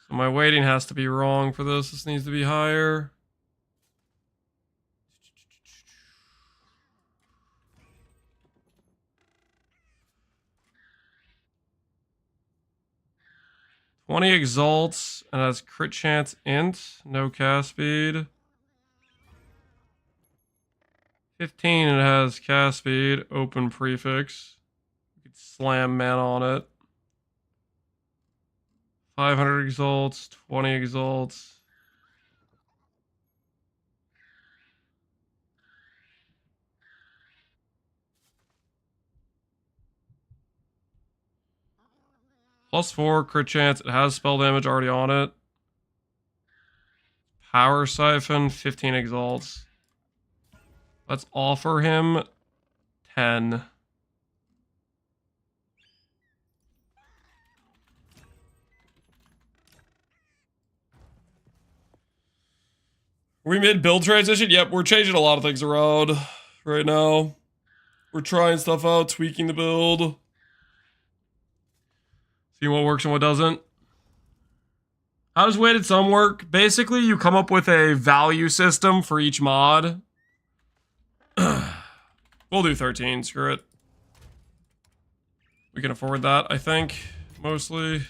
Speaker 1: So my weighting has to be wrong for this. This needs to be higher. $20 exalts and has crit chance int, no cast speed. 15 and it has cast speed, open prefix. You could slam mana on it. 500 exalts, 20 exalts. +4 crit chance. It has spell damage already on it. Power Siphon, 15 exalts. Let's offer him 10. We mid build transition? Yep, we're changing a lot of things around right now. We're trying stuff out, tweaking the build. Seeing what works and what doesn't. How does weighted sum work? Basically, you come up with a value system for each mod. We'll do 13, screw it. We can afford that, I think, mostly.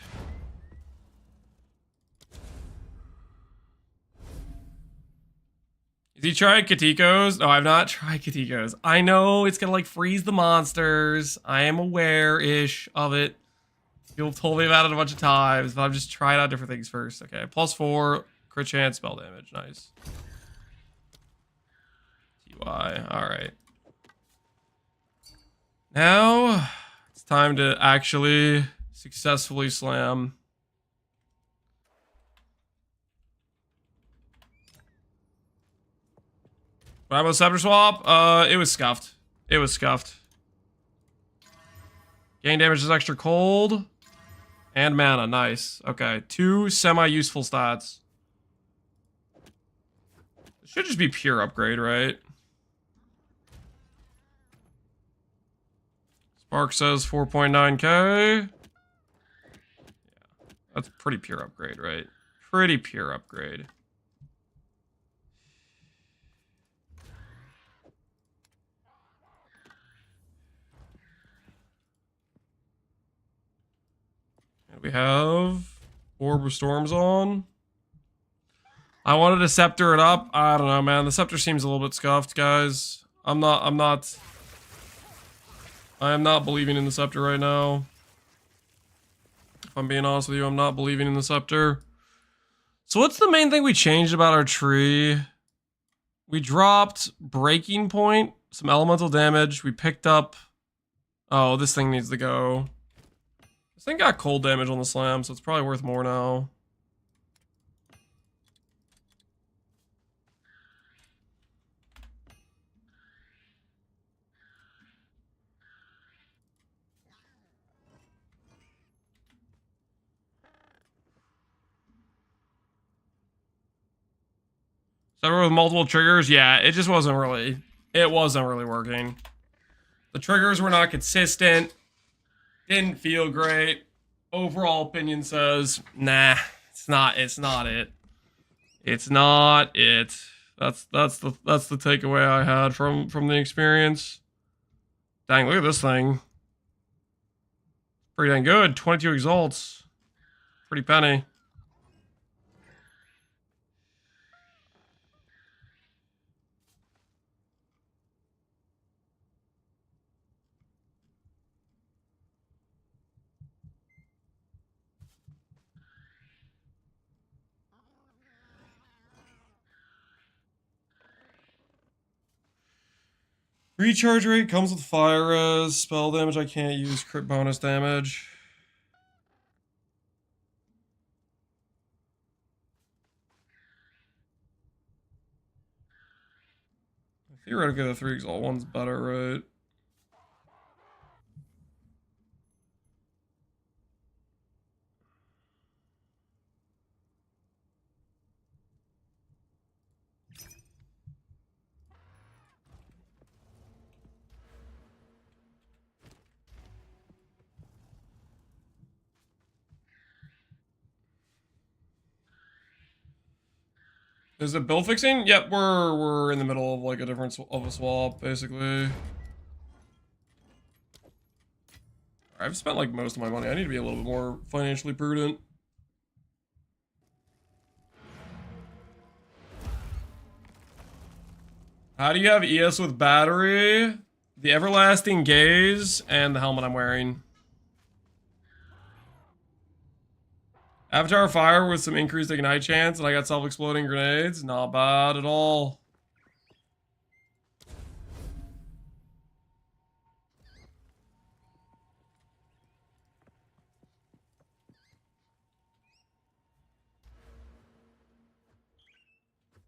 Speaker 1: Is he trying Katikos? No, I've not tried Katikos. I know it's gonna like freeze the monsters. I am aware-ish of it. You've told me about it a bunch of times, but I'm just trying out different things first. Okay, +4, crit chance, spell damage. Nice. TY, alright. Now, it's time to actually successfully slam. Bravo Scepter Swap, it was scuffed. It was scuffed. Gain damage is extra cold. And mana, nice. Okay, 2 semi-useful stats. It should just be pure upgrade, right? Spark says 4.9k. Yeah, that's pretty pure upgrade, right? Pretty pure upgrade. We have Orb of Storm's on. I wanted to scepter it up. I don't know, man. The scepter seems a little bit scuffed, guys. I am not believing in the scepter right now. If I'm being honest with you, I'm not believing in the scepter. So what's the main thing we changed about our tree? We dropped Breaking Point, some elemental damage. We picked up... Oh, this thing needs to go. This thing got cold damage on the slam, so it's probably worth more now. Server with multiple triggers? Yeah, it just wasn't really... It wasn't really working. The triggers were not consistent. Didn't feel great. Overall opinion says, nah, it's not it. It's not it. That's the takeaway I had from the experience. Dang, look at this thing. Pretty dang good. 22 exalts. Pretty penny. Recharge rate comes with fire res, spell damage I can't use, crit bonus damage. Theoretically, the 3 exalt one's better, right? Is it build fixing? Yep, we're in the middle of like a different of a swap, basically. I've spent like most of my money. I need to be a little bit more financially prudent. How do you have ES with battery? The Everlasting Gaze and the helmet I'm wearing. Avatar Fire with some increased ignite chance, and I got self-exploding grenades. Not bad at all.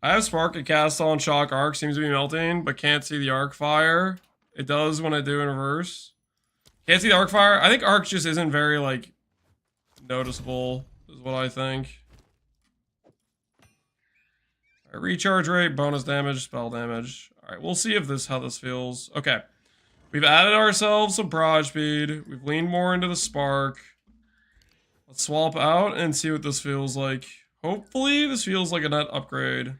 Speaker 1: I have Spark at cast on Shock Arc, seems to be melting, but can't see the Arc Fire. It does when I do in reverse. Can't see the Arc Fire. I think Arc just isn't very, like, noticeable, is what I think. Alright, recharge rate, bonus damage, spell damage. Alright, we'll see if how this feels. Okay. We've added ourselves some prod speed. We've leaned more into the Spark. Let's swap out and see what this feels like. Hopefully, this feels like a net upgrade.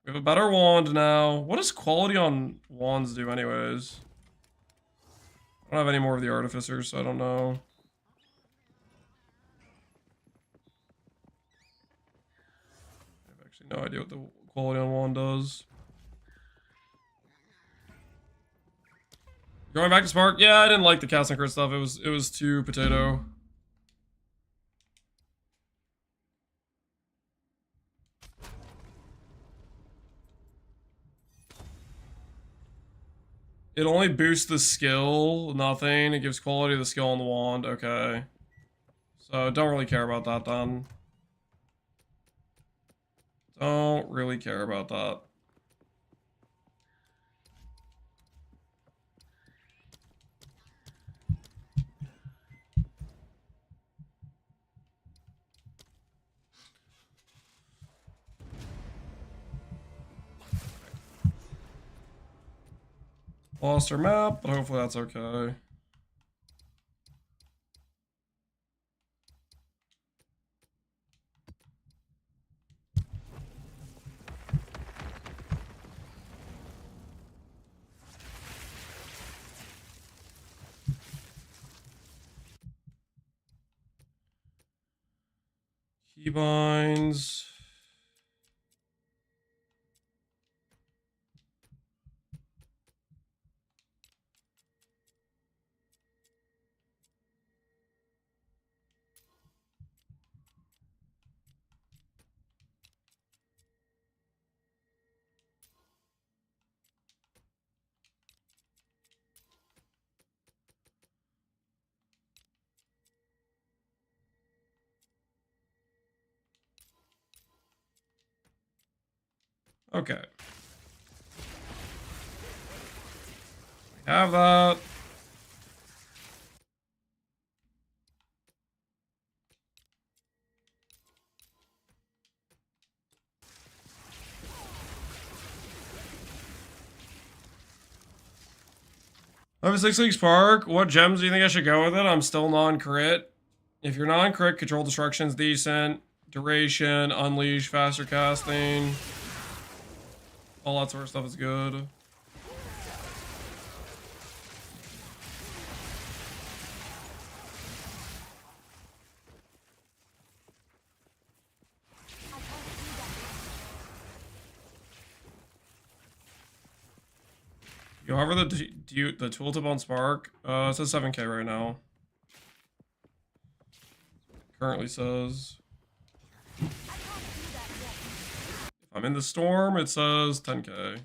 Speaker 1: We have a better wand now. What does quality on wands do anyways? I don't have any more of the artificers, so I don't know. I have actually no idea what the quality on wand does. Going back to Spark? Yeah, I didn't like the cast and crit stuff. It was too potato. It only boosts the skill, nothing. It gives quality of the skill on the wand. Okay. So, don't really care about that then. Don't really care about that. Lost our map, but hopefully that's okay. Keybinds. Okay. We have that. I have a 6-league spark. What gems do you think I should go with it? I'm still non-crit. If you're non-crit, control destruction's decent. Duration, unleash, faster casting. All that sort of stuff is good. You hover the tooltip on Spark. It says 7K right now. Currently says. If I'm in the storm, it says 10K.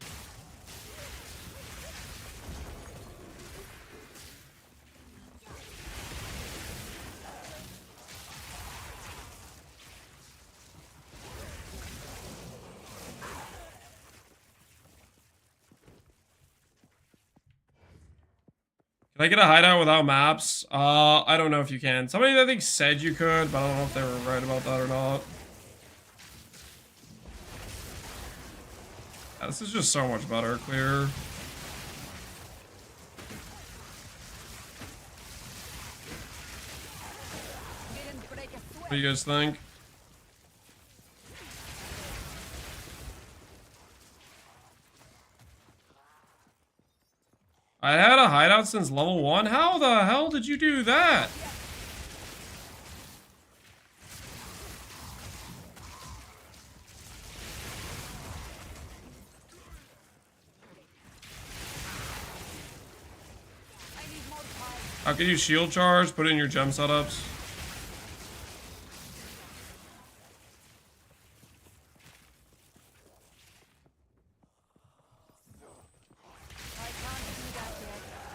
Speaker 1: Can I get a hideout without maps? I don't know if you can. Somebody I think said you could, but I don't know if they were right about that or not. Yeah, this is just so much better, clear. What do you guys think? I had a hideout since level 1? How the hell did you do that? How can you shield charge? Put in your gem setups.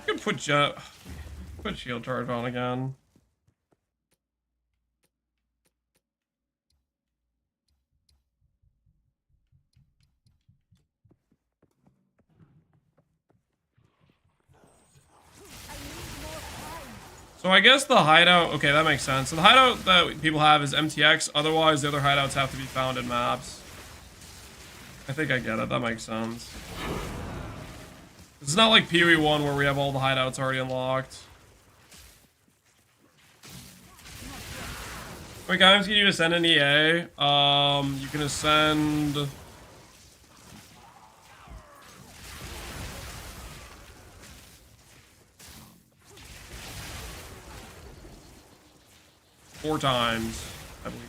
Speaker 1: You can put shield charge on again. So I guess the hideout, okay, that makes sense. So the hideout that people have is MTX, otherwise the other hideouts have to be found in maps. I think I get it, that makes sense. It's not like PoE 1 where we have all the hideouts already unlocked. Wait, guys, can you ascend an EA? You can ascend... four times, I believe.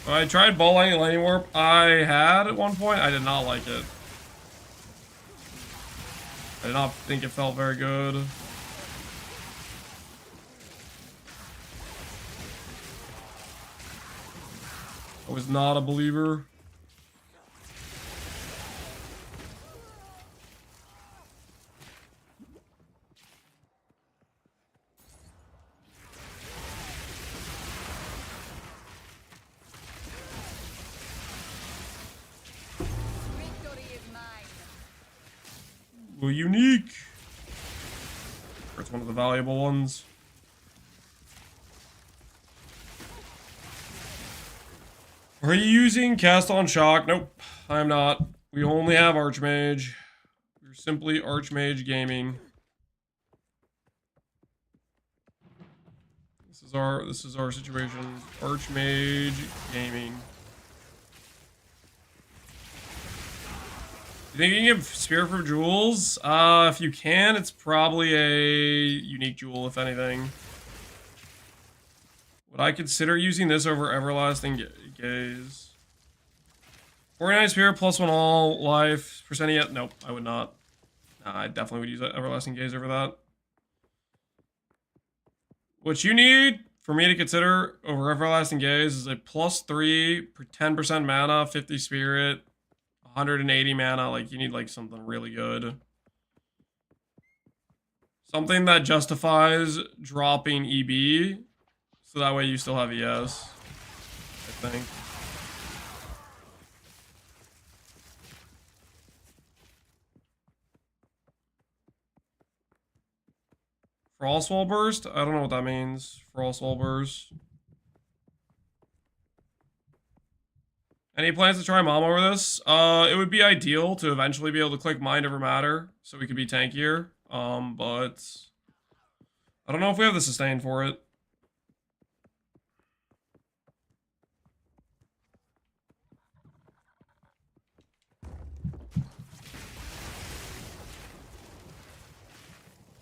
Speaker 1: I tried ball lightning lightning warp. I had at one point. I did not like it. I did not think it felt very good. I was not a believer. Unique. It's one of the valuable ones. Are you using cast on shock? Nope, I'm not. We only have Archmage. We're simply Archmage gaming. This is our situation. Archmage gaming. You think you can give Spirit for jewels? If you can, it's probably a unique jewel, if anything. Would I consider using this over Everlasting Gaze? 49 Spirit plus 1 all life. Percent yet? Nope, I would not. Nah, I definitely would use Everlasting Gaze over that. What you need for me to consider over Everlasting Gaze is a +3 per 10% mana, 50 Spirit, 180 mana. Like, you need like something really good. Something that justifies dropping EB, so that way you still have ES, I think. Frostwall Burst? I don't know what that means. Frostwall Burst. Any plans to try Mom over this? It would be ideal to eventually be able to click Mind Over Matter, so we could be tankier. But I don't know if we have the sustain for it.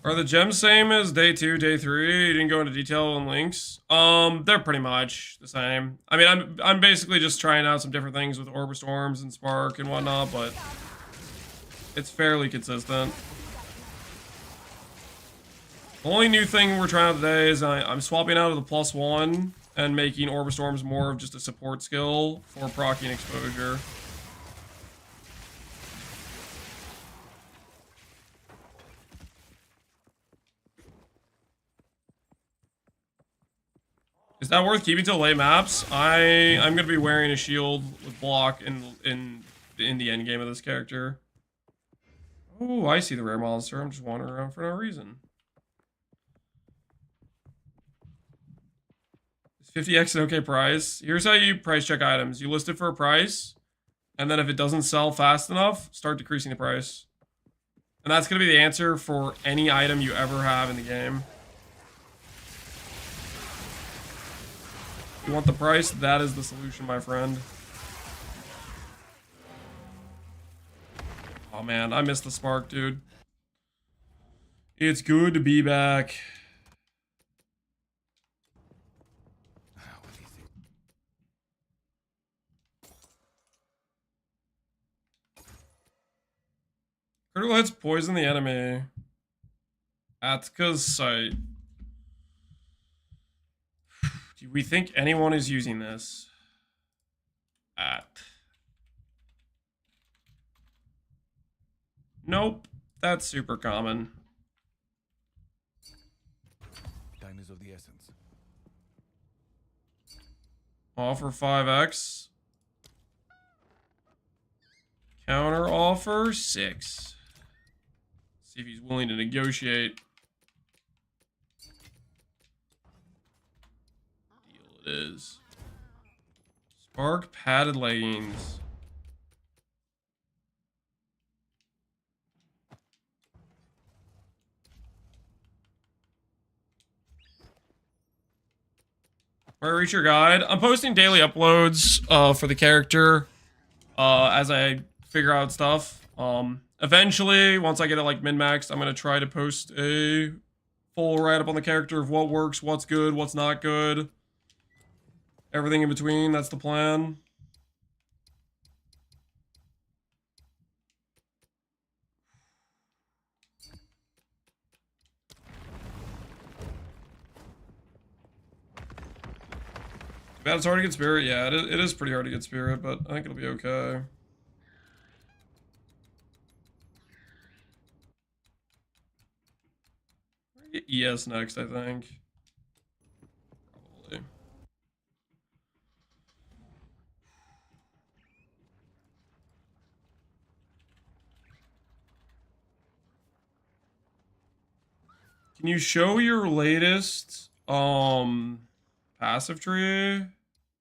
Speaker 1: Are the gems same as day 2, day 3? You didn't go into detail on links. They're pretty much the same. I mean, I'm basically just trying out some different things with Orb Storms and Spark and whatnot, but it's fairly consistent. The only new thing we're trying out today is I'm swapping out of the +1 and making Orb Storms more of just a support skill for proccing exposure. Is that worth keeping till late maps? I'm gonna be wearing a shield with block in the end game of this character. Oh, I see the rare monster. I'm just wandering around for no reason. Is 50x an okay price? Here's how you price check items. You list it for a price, and then if it doesn't sell fast enough, start decreasing the price. And that's gonna be the answer for any item you ever have in the game. You want the price? That is the solution, my friend. Oh man, I missed the spark, dude. It's good to be back. Critical hits poison the enemy. Atka's sight. Do we think anyone is using this? Nope. That's super common.
Speaker 5: Time is of the essence.
Speaker 1: Offer 5x. Counter offer 6. See if he's willing to negotiate. Deal it is. Spark padded leggings. Where reach your guide? I'm posting daily uploads for the character as I figure out stuff. Eventually, once I get it like min-maxed, I'm gonna try to post a full write-up on the character of what works, what's good, what's not good. Everything in between, that's the plan. Bad, it's hard to get spirit. Yeah, it is pretty hard to get spirit, but I think it'll be okay. Get ES next, I think. Probably. Can you show your latest passive tree?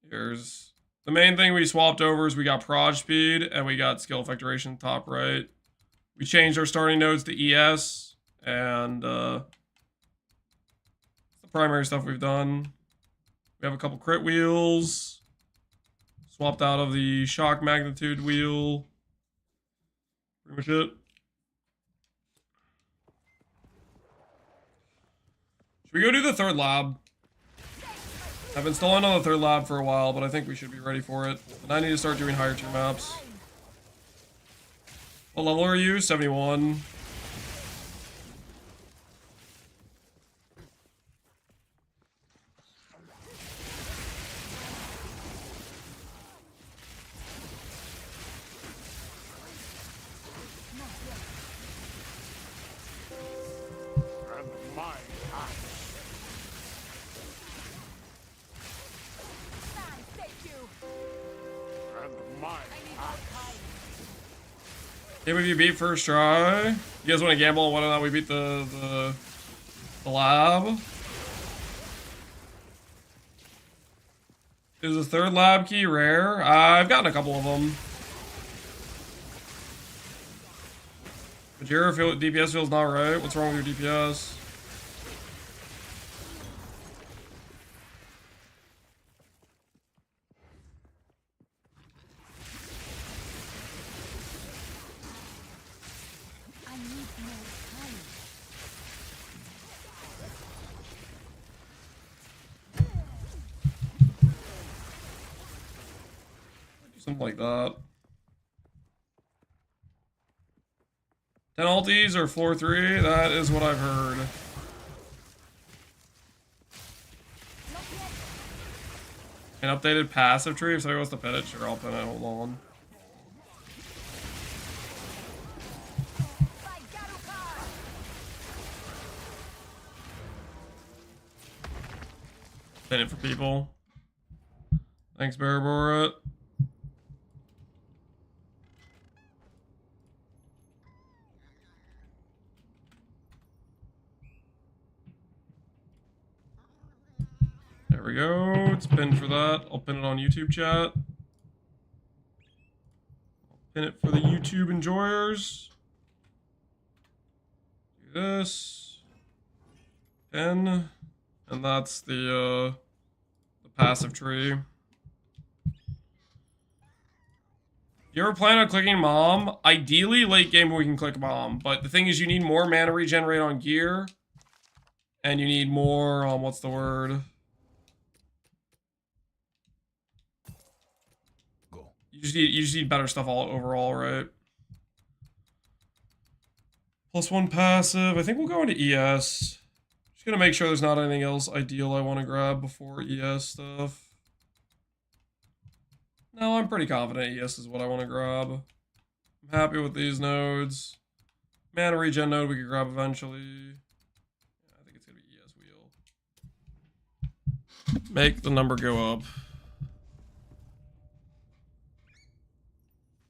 Speaker 1: Here's the main thing we swapped over is we got proj speed and we got skill effecturation top right. We changed our starting nodes to ES and the primary stuff we've done. We have a couple crit wheels. Swapped out of the shock magnitude wheel. pretty much it. Should we go do the third lab? I've been stalling on the third lab for a while, but I think we should be ready for it. And I need to start doing higher tier maps. What level are you? 71.
Speaker 4: And my axe. And my axe.
Speaker 1: Game of you beat first try. You guys want to gamble on whether or not we beat the lab? Is the third lab key rare? I've gotten a couple of them. Majira DPS feels not right. What's wrong with your DPS?
Speaker 3: I need more time.
Speaker 1: Something like that. 10 ultis or floor 3? That is what I've heard. An updated passive tree? If somebody wants to pin it, sure, I'll pin it. Hold on. Pin it for people. Thanks, Barabora. There we go. It's pinned for that. I'll pin it on YouTube chat. I'll pin it for the YouTube enjoyers. Do this. Pin. And that's the passive tree. You ever plan on clicking Mom? Ideally, late game we can click Mom. But the thing is, you need more mana regenerate on gear. And you need more, what's the word? You just need better stuff all overall, right? +1 passive. I think we'll go into ES. Just gonna make sure there's not anything else ideal I want to grab before ES stuff. No, I'm pretty confident ES is what I want to grab. I'm happy with these nodes. Mana regen node we could grab eventually. Yeah, I think it's gonna be ES wheel. Make the number go up.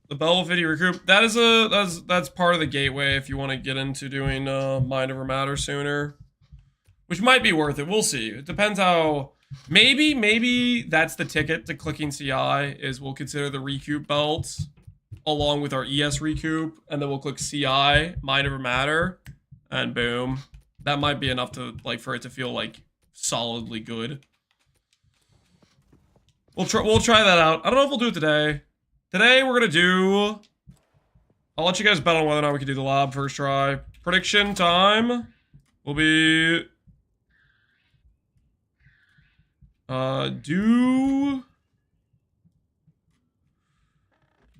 Speaker 1: The Belvity recoup. That is that's part of the gateway if you want to get into doing Mind Over Matter sooner, which might be worth it. We'll see. It depends how. Maybe that's the ticket to clicking CI. Is we'll consider the recoup belts along with our ES recoup, and then we'll click CI Mind Over Matter, and boom, that might be enough to for it to feel like solidly good. We'll try that out. I don't know if we'll do it today. Today, we're going to do... I'll let you guys bet on whether or not we can do the lab first try. Prediction time will be...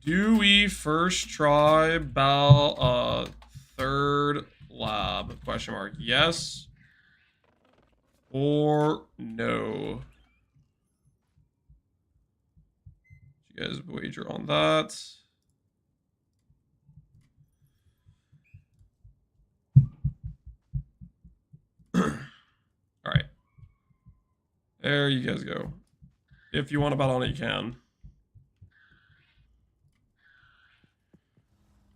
Speaker 1: Do we first try third lab? Question mark. Yes or no? You guys wager on that. All right. There you guys go. If you want to bet on it, you can.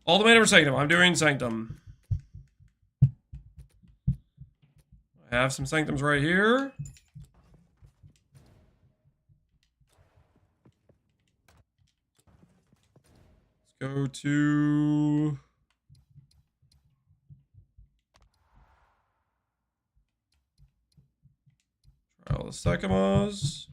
Speaker 1: Ultimate or Sanctum? I'm doing Sanctum. I have some Sanctums right here. Go to try all the Sekimas.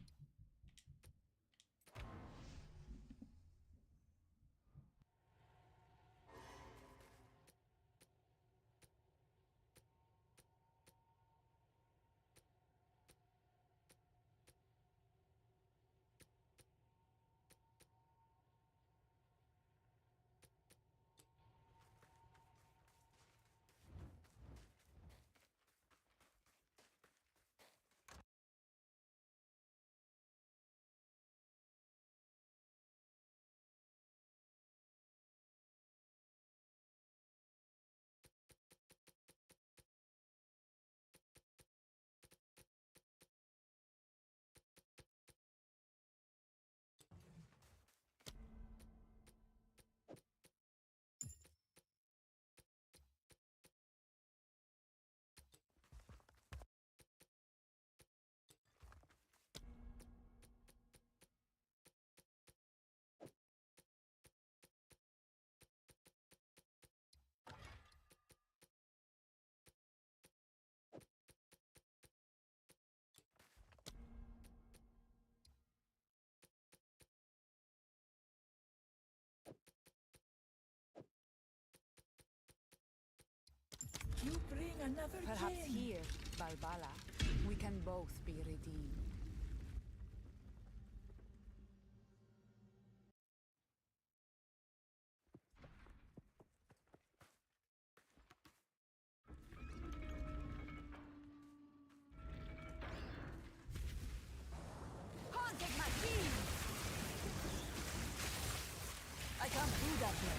Speaker 3: Perhaps here, Balbala, we can both be redeemed. Can't take my keys! I can't do that yet.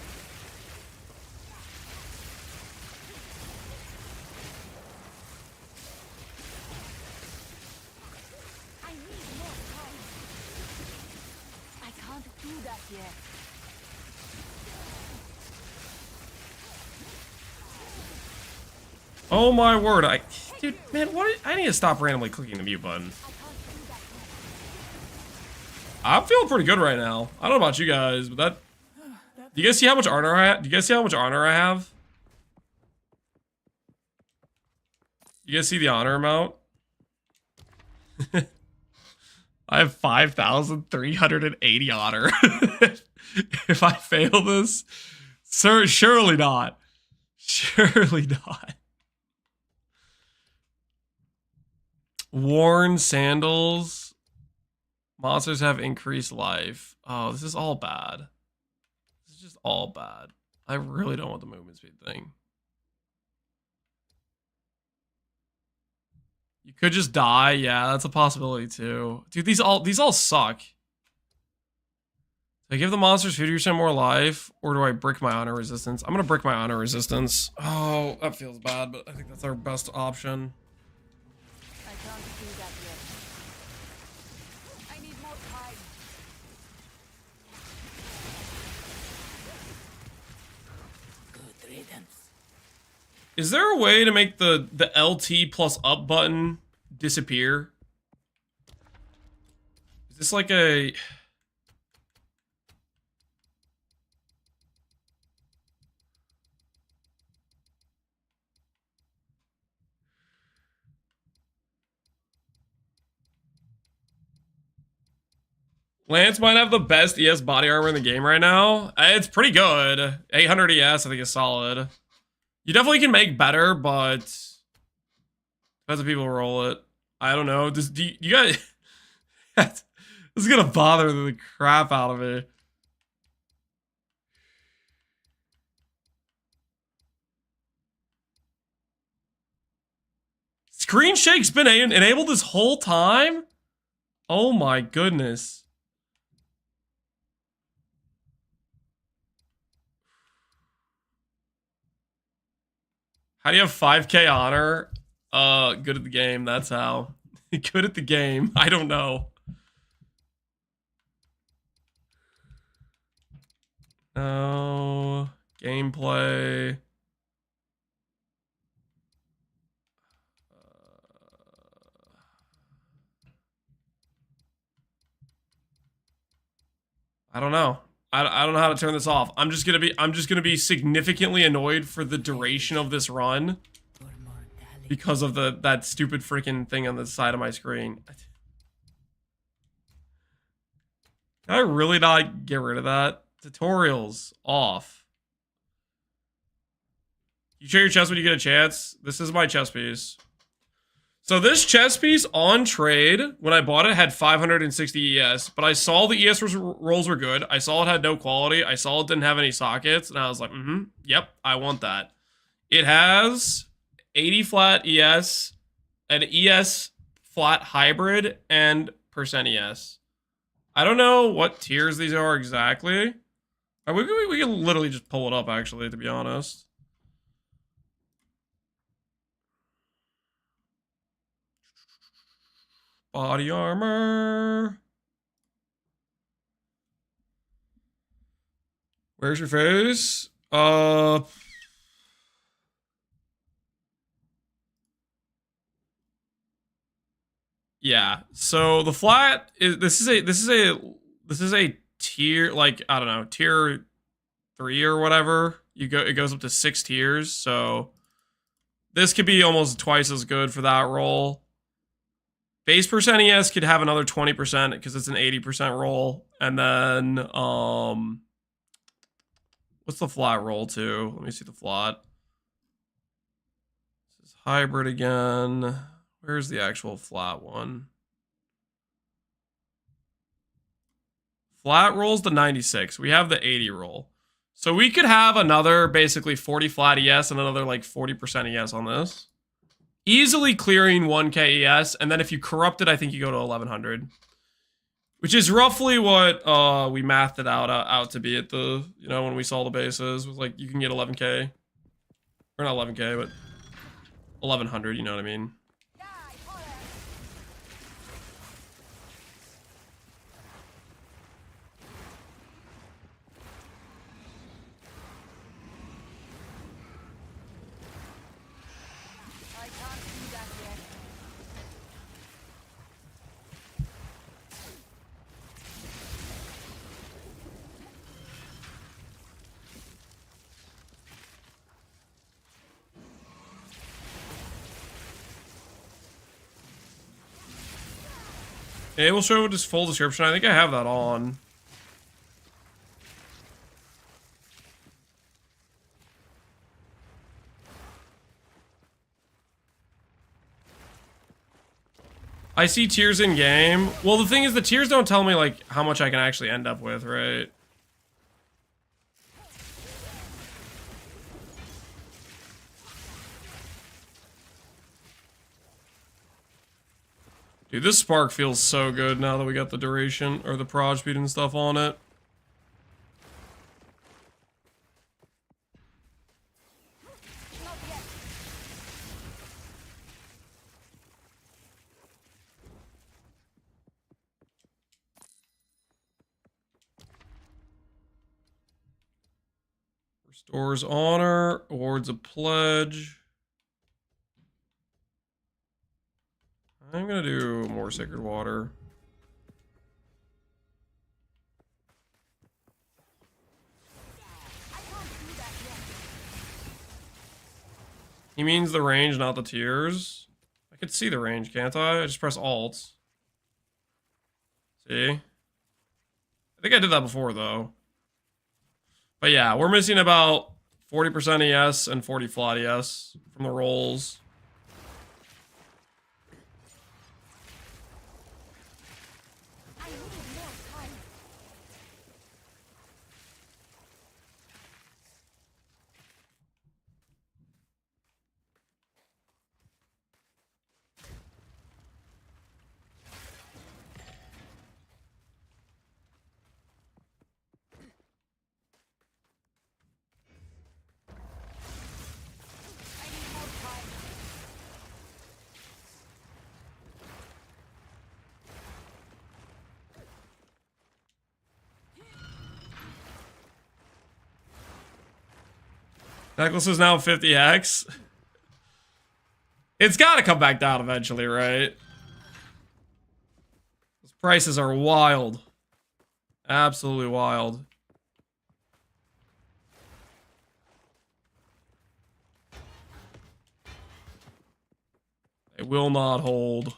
Speaker 3: I need more time. I can't do that yet.
Speaker 1: Oh my word! Dude, man, what? I need to stop randomly clicking the mute button. I'm feeling pretty good right now. I don't know about you guys, but that. Do you guys see how much honor I have? Do you guys see how much honor I have? You guys see the honor amount? I have 5,380 honor. If I fail this, sir, surely not. Surely not. Worn sandals. Monsters have increased life. Oh, this is all bad. This is just all bad. I really don't want the movement speed thing. You could just die. Yeah, that's a possibility too. Dude, these all suck. Do I give the monsters 50% more life, or do I brick my honor resistance? I'm gonna brick my honor resistance. Oh, that feels bad, but I think that's our best option.
Speaker 3: I can't do that yet. I need more time. Good riddance.
Speaker 1: Is there a way to make the LT plus up button disappear? Is this like a... Lance might have the best ES body armor in the game right now. It's pretty good. 800 ES, I think is solid. You definitely can make better, but depends if people roll it. I don't know. Do you guys... This is gonna bother the crap out of me. Screen shake's been enabled this whole time? Oh my goodness. How do you have 5k honor? Good at the game, that's how. Good at the game, I don't know. No, gameplay. I don't know. I don't know how to turn this off. I'm just gonna be significantly annoyed for the duration of this run because of that stupid freaking thing on the side of my screen. Can I really not get rid of that? Tutorials off. You share your chest when you get a chance. This is my chest piece. So this chest piece on trade, when I bought it, had 560 ES, but I saw the ES rolls were good. I saw it had no quality. I saw it didn't have any sockets, and I was like, yep, I want that. It has 80 flat ES, an ES flat hybrid, and percent ES. I don't know what tiers these are exactly. We can literally just pull it up, actually, to be honest. Body armor. Where's your face? Yeah. So the flat is this is a tier, like, I don't know, tier 3 or whatever. It goes up to 6 tiers, so this could be almost twice as good for that roll. Base percent ES could have another 20% because it's an 80% roll. And then, what's the flat roll to? Let me see the flat. This is hybrid again. Where's the actual flat one? Flat rolls the 96. We have the 80 roll. So we could have another basically 40 flat ES and another like 40% ES on this. Easily clearing 1k ES, and then if you corrupt it, I think you go to 1100. Which is roughly what we mathed it out to be at the, you know, when we saw the bases. It was like you can get 11k. Or not 11k, but 1100, you know what I mean?
Speaker 3: I can't do that yet.
Speaker 1: Yeah, we'll show just full description. I think I have that on. I see tiers in game. Well, the thing is, the tiers don't tell me like how much I can actually end up with, right? Dude, this spark feels so good now that we got the duration or the proj speed and stuff on it. Restores honor, awards a pledge. I'm gonna do more sacred water. He means the range, not the tiers. I could see the range, can't I? I just press Alt. See? I think I did that before, though. But yeah, we're missing about 40% ES and 40 flat ES from the rolls. Necklace is now 50x. It's got to come back down eventually, right? Those prices are wild. Absolutely wild. They will not hold.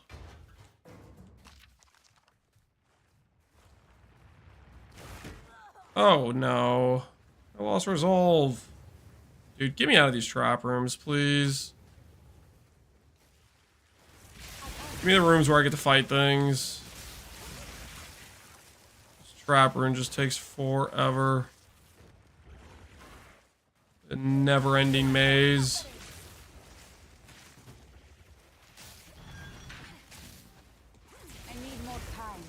Speaker 1: Oh no. I lost resolve. Dude, get me out of these trap rooms, please. Give me the rooms where I get to fight things. This trap room just takes forever. A never-ending maze.
Speaker 3: I need more time.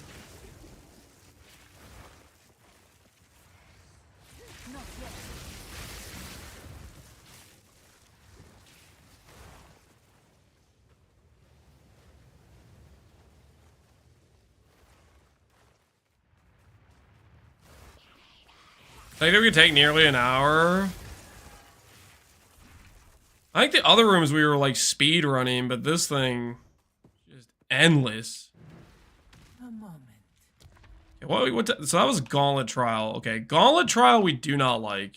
Speaker 3: Not yet.
Speaker 1: I think it could take nearly an hour. I think the other rooms we were like speed running, but this thing just endless.
Speaker 6: A moment.
Speaker 1: Okay, so that was Gauntlet Trial. Okay, Gauntlet Trial we do not like.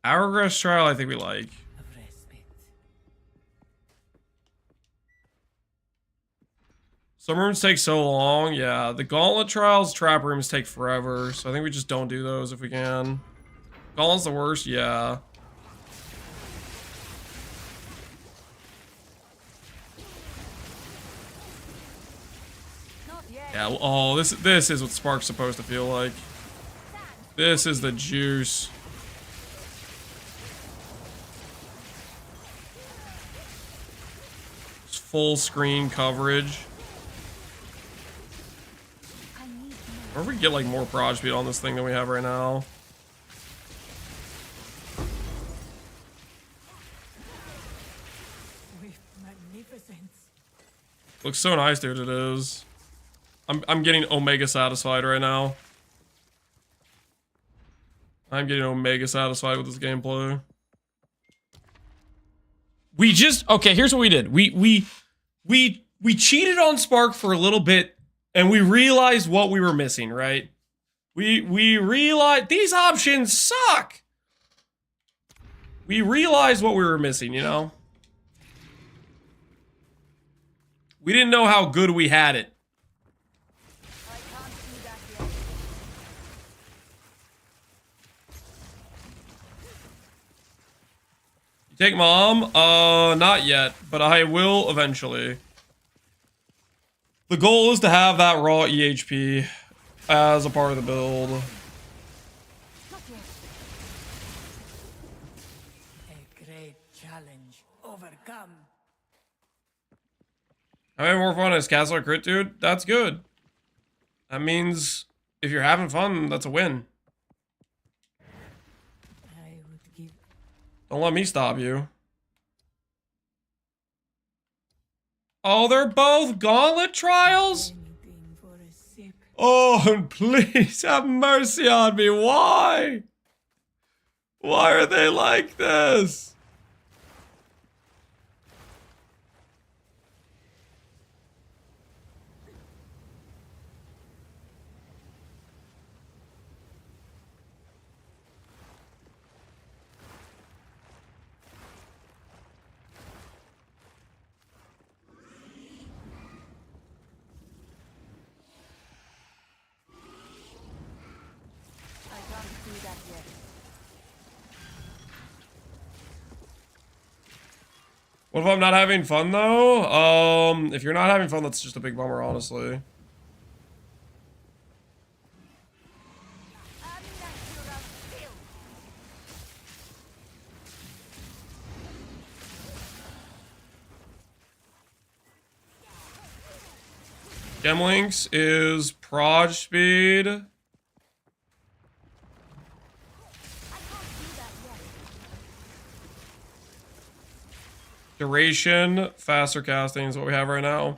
Speaker 1: Hourglass Trial I think we like.
Speaker 6: Of respite.
Speaker 1: Some rooms take so long. Yeah, the Gauntlet Trials trap rooms take forever, so I think we just don't do those if we can. Gauntlet's the worst, yeah.
Speaker 3: yet.
Speaker 1: Yeah, oh, this is what Spark's supposed to feel like. This is the juice. It's full screen coverage.
Speaker 3: I need more.
Speaker 1: Or if we get like more prod speed on this thing than we have right now.
Speaker 6: With magnificence.
Speaker 1: Looks so nice, dude. It is. I'm getting Omega satisfied right now. I'm getting Omega satisfied with this gameplay. We just okay. Here's what we did. We cheated on Spark for a little bit, and we realized what we were missing. Right? We realized these options suck. We realized what we were missing. You know. We didn't know how good we had it.
Speaker 3: I can't do that yet.
Speaker 1: You take mom? Not yet, but I will eventually. The goal is to have that raw EHP as a part of the build.
Speaker 3: Not yet.
Speaker 6: A great challenge overcome.
Speaker 1: Having more fun as Castle Crit, dude? That's good. That means if you're having fun, that's a win.
Speaker 6: I would give
Speaker 1: Don't let me stop you. Oh, they're both gauntlet trials?
Speaker 6: anything for a sip.
Speaker 1: Oh, please have mercy on me. Why? Why are they like this?
Speaker 3: I can't do that yet.
Speaker 1: What if I'm not having fun though? If you're not having fun, that's just a big bummer, honestly.
Speaker 3: Unnatural skill.
Speaker 1: Gemlinks is prod speed.
Speaker 3: I can't do that yet.
Speaker 1: Duration, faster casting is what we have right now.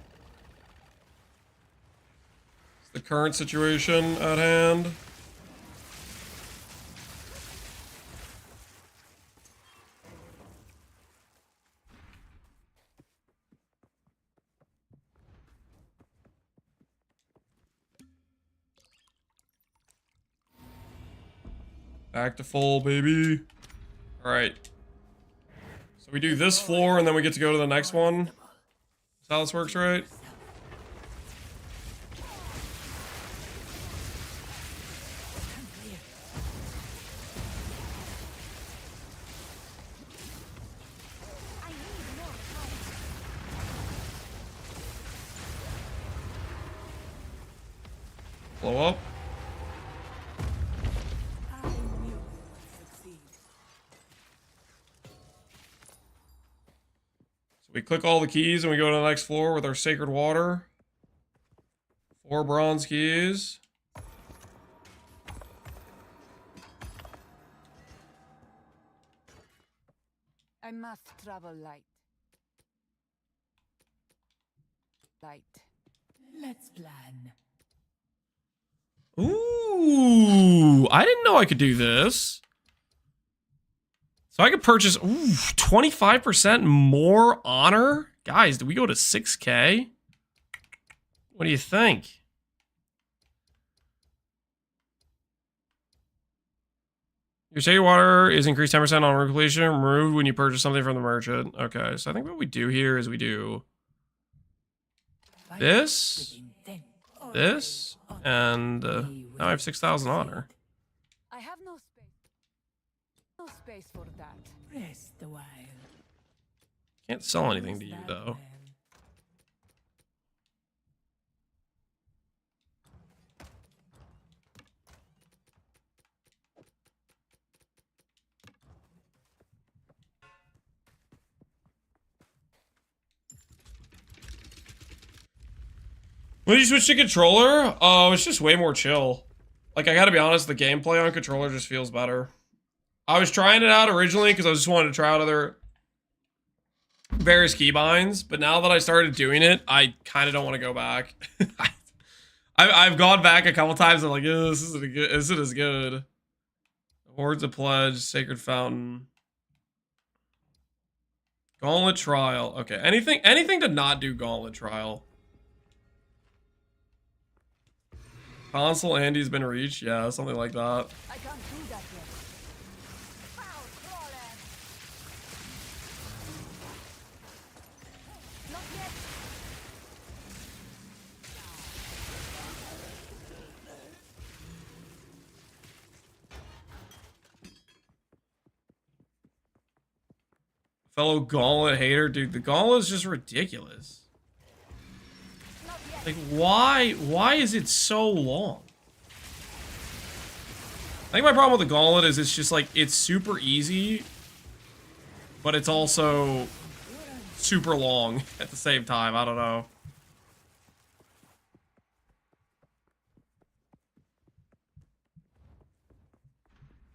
Speaker 1: It's the current situation at hand. Back to full, baby. All right. So we do this floor and then we get to go to the next one. That's how this works, right?
Speaker 3: I need more time.
Speaker 1: Blow up.
Speaker 6: I knew we would succeed.
Speaker 1: So we click all the keys and we go to the next floor with our sacred water. 4 bronze keys.
Speaker 3: I must travel light. Light.
Speaker 6: Let's plan.
Speaker 1: Ooh, I didn't know I could do this. So I could purchase 25% more honor. Guys, did we go to 6K? What do you think? Your sacred water is increased 10% on completion, removed when you purchase something from the merchant. Okay, so I think what we do here is we do this, this, and now I have 6,000 honor.
Speaker 3: I have no space. No space for that.
Speaker 6: Rest a while.
Speaker 1: Can't sell anything to you, though. When you switch to controller, oh, it's just way more chill. Like, I gotta be honest, the gameplay on controller just feels better. I was trying it out originally because I just wanted to try out other various keybinds, but now that I started doing it, I kind of don't want to go back. I've gone back a couple times and I'm like, oh, this isn't good. This isn't as good. Hordes of Pledge, Sacred Fountain, Gauntlet Trial. Okay, anything to not do Gauntlet Trial. Console Andy's been reached, yeah, something like that.
Speaker 3: I can't do that yet. Foul crawler. Not yet.
Speaker 1: Fellow Gauntlet hater, dude, the Gauntlet is just ridiculous.
Speaker 3: Not yet.
Speaker 1: Like, why is it so long? I think my problem with the Gauntlet is it's just like, it's super easy, but it's also super long at the same time. I don't know.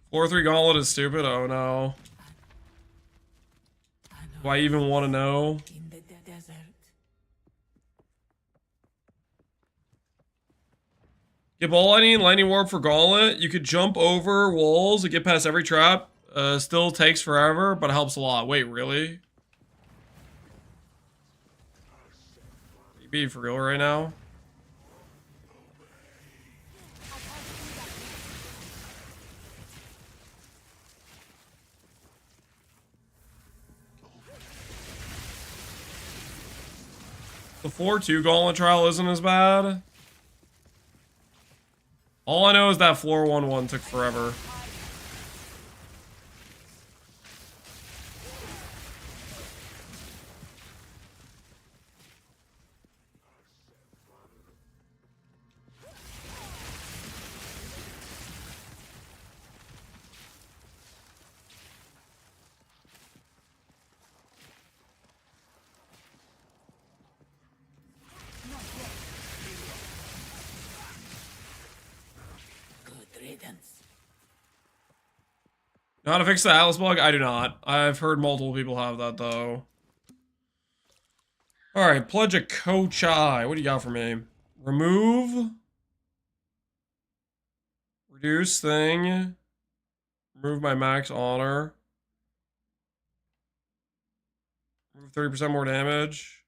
Speaker 1: Floor 3 Gauntlet is stupid? Oh no. Do I even want to know?
Speaker 6: In the desert.
Speaker 1: Get all lightning warp for Gauntlet. You could jump over walls and get past every trap. Still takes forever, but it helps a lot. Wait, really? Are you being for real right now? The floor 2 Gauntlet trial isn't as bad. All I know is that floor 1 took forever.
Speaker 6: Good riddance.
Speaker 1: Know how to fix the Atlas bug? I do not. I've heard multiple people have that though. Alright, pledge a Kochai. What do you got for me? Remove. Reduce thing. Remove my max honor. Remove 30% more damage.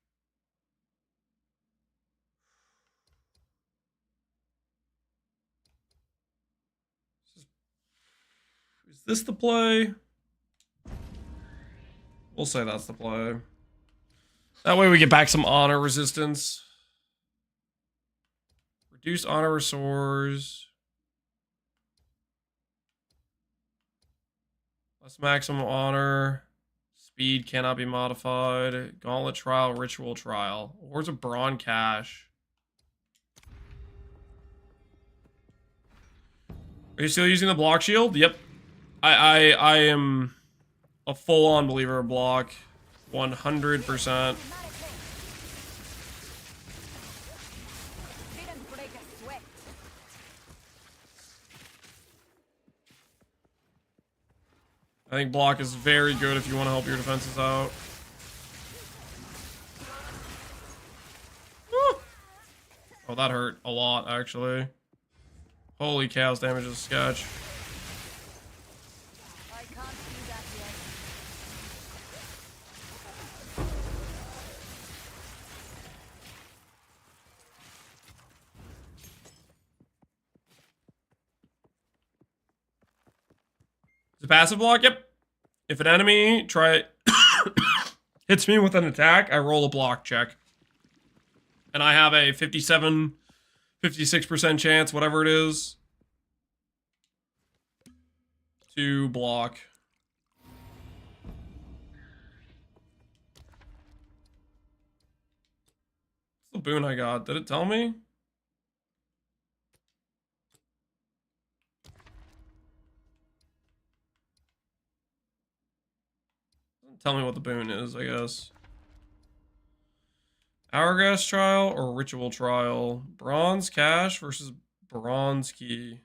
Speaker 1: Is this the play? We'll say that's the play. That way we get back some honor resistance. Reduce honor restores. Less maximum honor. Speed cannot be modified. Gauntlet trial, ritual trial. Where's a brawn cache? Are you still using the block shield? Yep. I am a full-on believer of block. 100%.
Speaker 3: Didn't break a sweat.
Speaker 1: I think block is very good if you want to help your defenses out. Woo! Oh, that hurt a lot, actually. Holy cows, damage is a sketch.
Speaker 3: I can't do that yet.
Speaker 1: Is it passive block? Yep. If an enemy hits me with an attack, I roll a block check. And I have a 57, 56% chance, whatever it is, to block. What's the boon I got? Did it tell me? Tell me what the boon is, I guess. Hourglass trial or ritual trial? Bronze cash versus bronze key.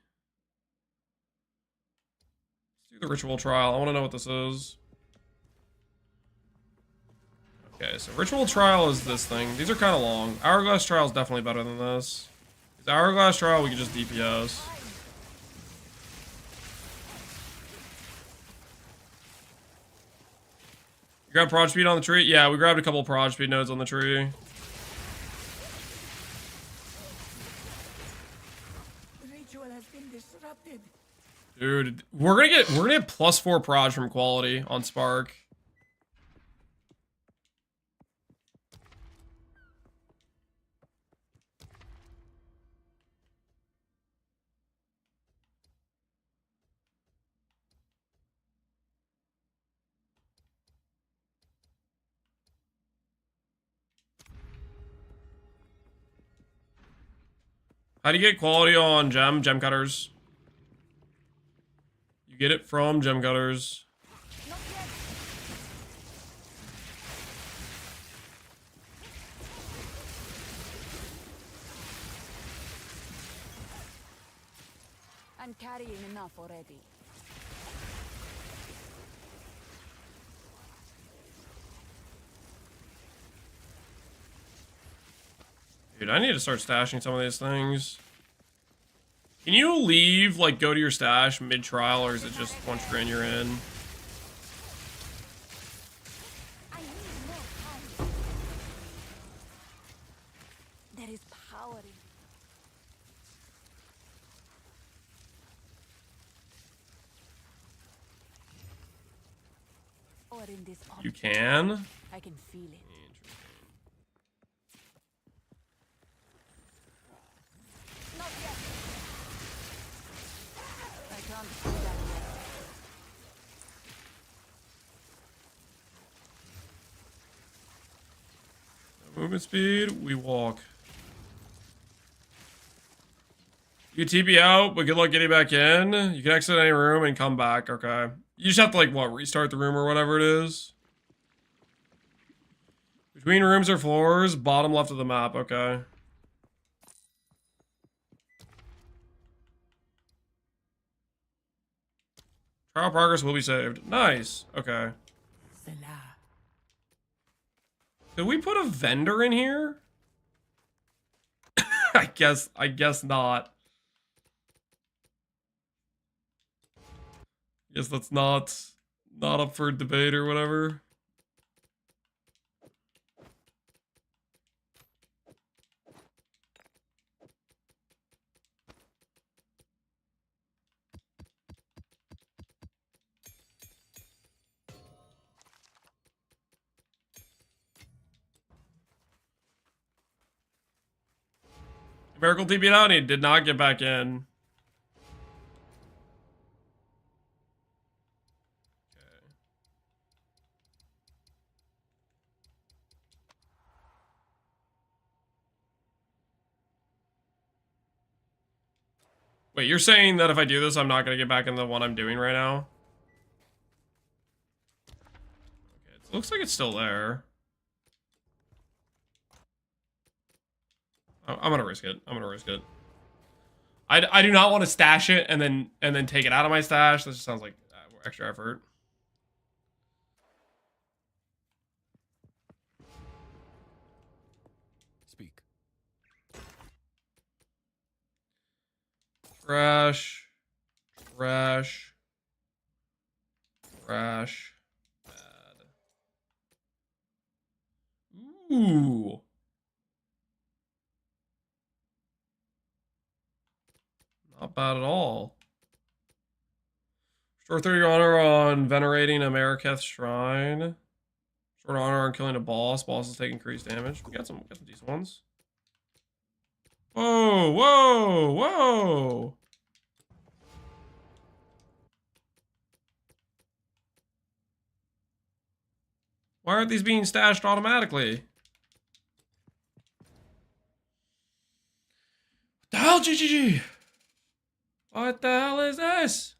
Speaker 1: Let's do the ritual trial. I want to know what this is. Okay, so ritual trial is this thing. These are kind of long. Hourglass trial is definitely better than this. Because Hourglass trial, we can just DPS. You grabbed prod speed on the tree? Yeah, we grabbed a couple of prod speed nodes on the tree.
Speaker 8: The ritual has been disrupted.
Speaker 1: Dude, we're gonna get +4 prod from quality on Spark. How do you get quality on gem cutters? You get it from gem cutters.
Speaker 3: Not yet. I'm carrying enough already.
Speaker 1: Dude, I need to start stashing some of these things. Can you leave, like, go to your stash mid-trial, or is it just once you're in, you're in?
Speaker 3: I need more time. There is power in power in this
Speaker 1: You
Speaker 3: object.
Speaker 1: can?
Speaker 3: I can feel it. Not yet. I can't do that yet.
Speaker 1: Movement speed, we walk. You TP out, but good luck getting back in. You can exit any room and come back, okay. You just have to, like, what, restart the room or whatever it is? Between rooms or floors, bottom left of the map, okay. Trial progress will be saved. Nice, okay.
Speaker 8: Selah.
Speaker 1: Did we put a vendor in here? I guess not. Guess that's not up for debate or whatever. Miracle TP'd out and he did not get back in. Wait, you're saying that if I do this, I'm not going to get back in the one I'm doing right now? Okay, it looks like it's still there. I'm going to risk it. I'm going to risk it. I do not want to stash it and then take it out of my stash. This just sounds like extra effort.
Speaker 5: Speak.
Speaker 1: Trash. Trash. Trash. Bad. Ooh. Not bad at all. Restore 30 honor on venerating a Mariketh shrine. Restore honor on killing a boss. Bosses take increased damage. We got some decent ones. Whoa, whoa, whoa. Why aren't these being stashed automatically? What the hell, GGG? What the hell is this?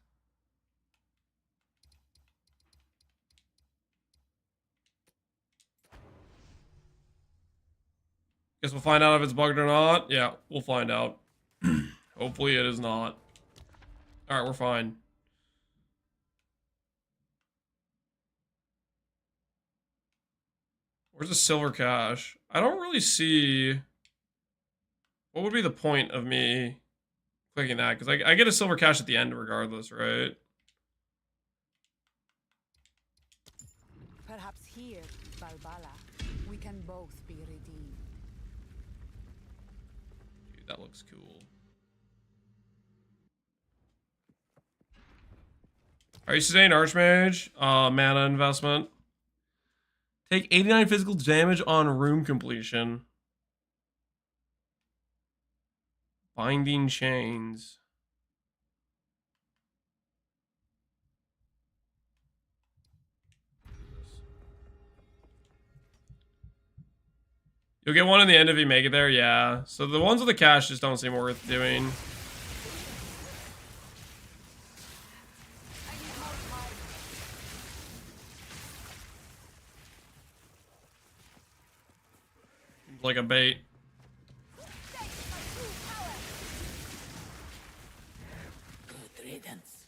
Speaker 1: Guess we'll find out if it's bugged or not. Yeah, we'll find out. Hopefully it is not. Alright, we're fine. Where's the silver cache? I don't really see... What would be the point of me clicking that? Because I get a silver cache at the end regardless, right?
Speaker 3: Perhaps here, Balbala, we can both be redeemed.
Speaker 1: Dude, that looks cool. Are you saying Archmage? Mana investment. Take 89 physical damage on room completion. Binding chains. You'll get one in the end if you make it there, yeah. So the ones with the cash just don't seem worth doing. Like a bait.
Speaker 8: Good riddance.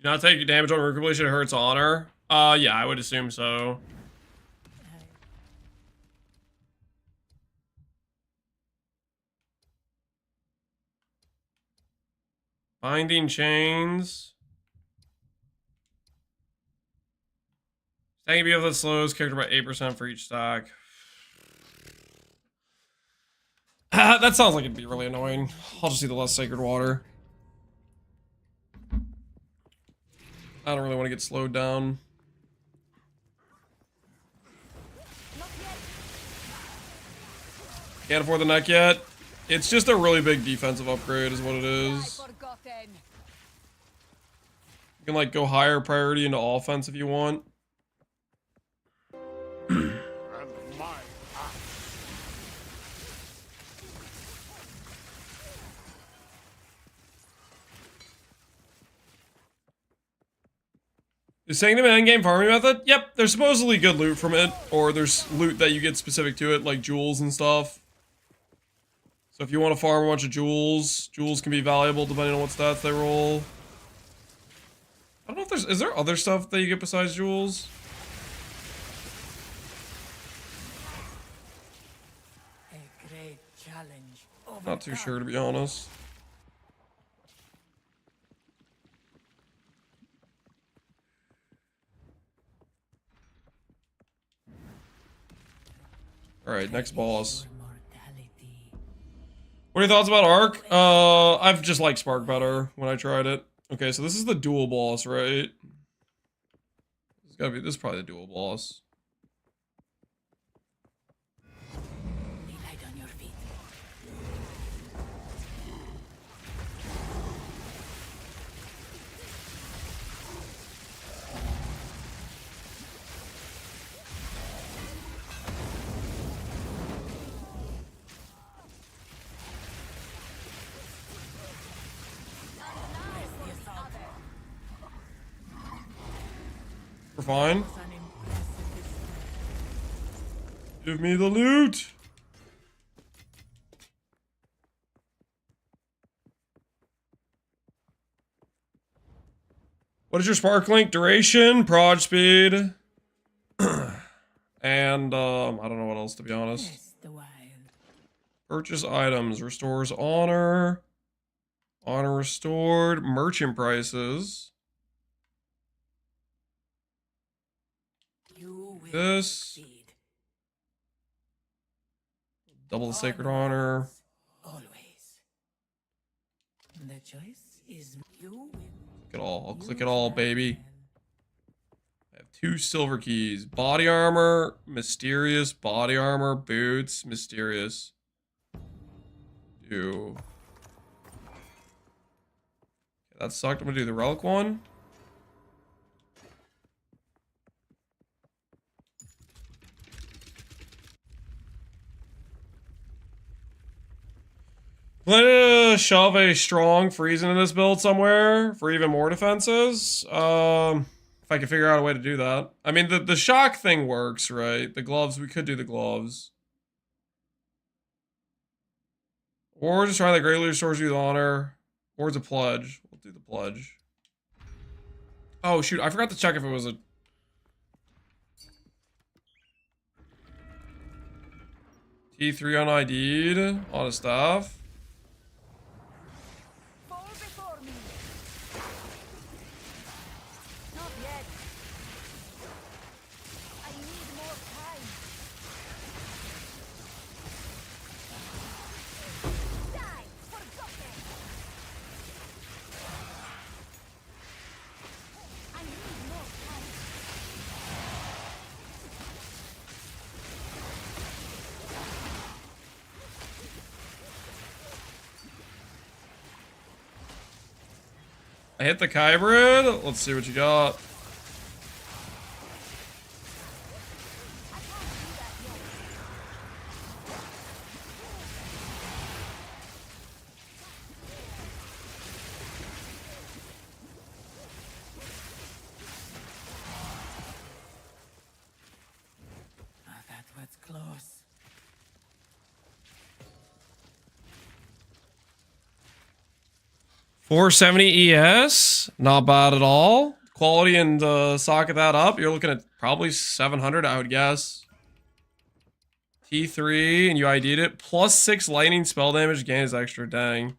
Speaker 1: Do not take damage on room completion, it hurts honor. Yeah, I would assume so. Binding chains. Stacking BF that slows character by 8% for each stack. That sounds like it'd be really annoying. I'll just do the less sacred water. I don't really want to get slowed down. Can't afford the neck yet. It's just a really big defensive upgrade is what it is. You can like go higher priority into offense if you want.
Speaker 4: And my axe.
Speaker 1: Is Sanctum an endgame farming method? Yep, there's supposedly good loot from it, or there's loot that you get specific to it, like jewels and stuff. So if you want to farm a bunch of jewels, jewels can be valuable depending on what stats they roll. I don't know if there's... Is there other stuff that you get besides jewels?
Speaker 8: A great challenge.
Speaker 1: Not too sure, to be honest. Alright, next boss. What are your thoughts about Arc? I've just liked Spark better when I tried it. Okay, so this is the dual boss, right? This is probably the dual boss.
Speaker 8: Light on your feet.
Speaker 1: We're fine. Give me the loot! What is your spark link? Duration, prod speed, and I don't know what else, to be honest.
Speaker 8: Yes, the wild.
Speaker 1: Purchase items, restores honor, honor restored, merchant prices.
Speaker 8: You will
Speaker 1: This.
Speaker 8: succeed.
Speaker 1: Double the sacred honor.
Speaker 8: Always. The choice is you will.
Speaker 1: Click it all. I'll click it all, baby. I have 2 silver keys. Body armor, mysterious. Body armor, boots, mysterious. 2. Okay, that sucked. I'm gonna do the relic one. Plan to shove a strong freeze into this build somewhere for even more defenses. If I can figure out a way to do that. I mean, the shock thing works, right? The gloves, we could do the gloves. Or just try the Great Leader Swords with Honor. Or it's a pledge. We'll do the pledge. Oh, shoot. I forgot to check if it was a... T3 unID'd. A lot of stuff.
Speaker 3: Fall before me. Not yet. I need more time. Die, forgotten. I need more time.
Speaker 1: I hit the Kybrid. Let's see what you got.
Speaker 8: Ah, that was close.
Speaker 1: $470 ES, not bad at all. Quality and socket that up, you're looking at probably 700, I would guess. T3, and you ID'd it. Plus 6 lightning spell damage gain is extra, dang.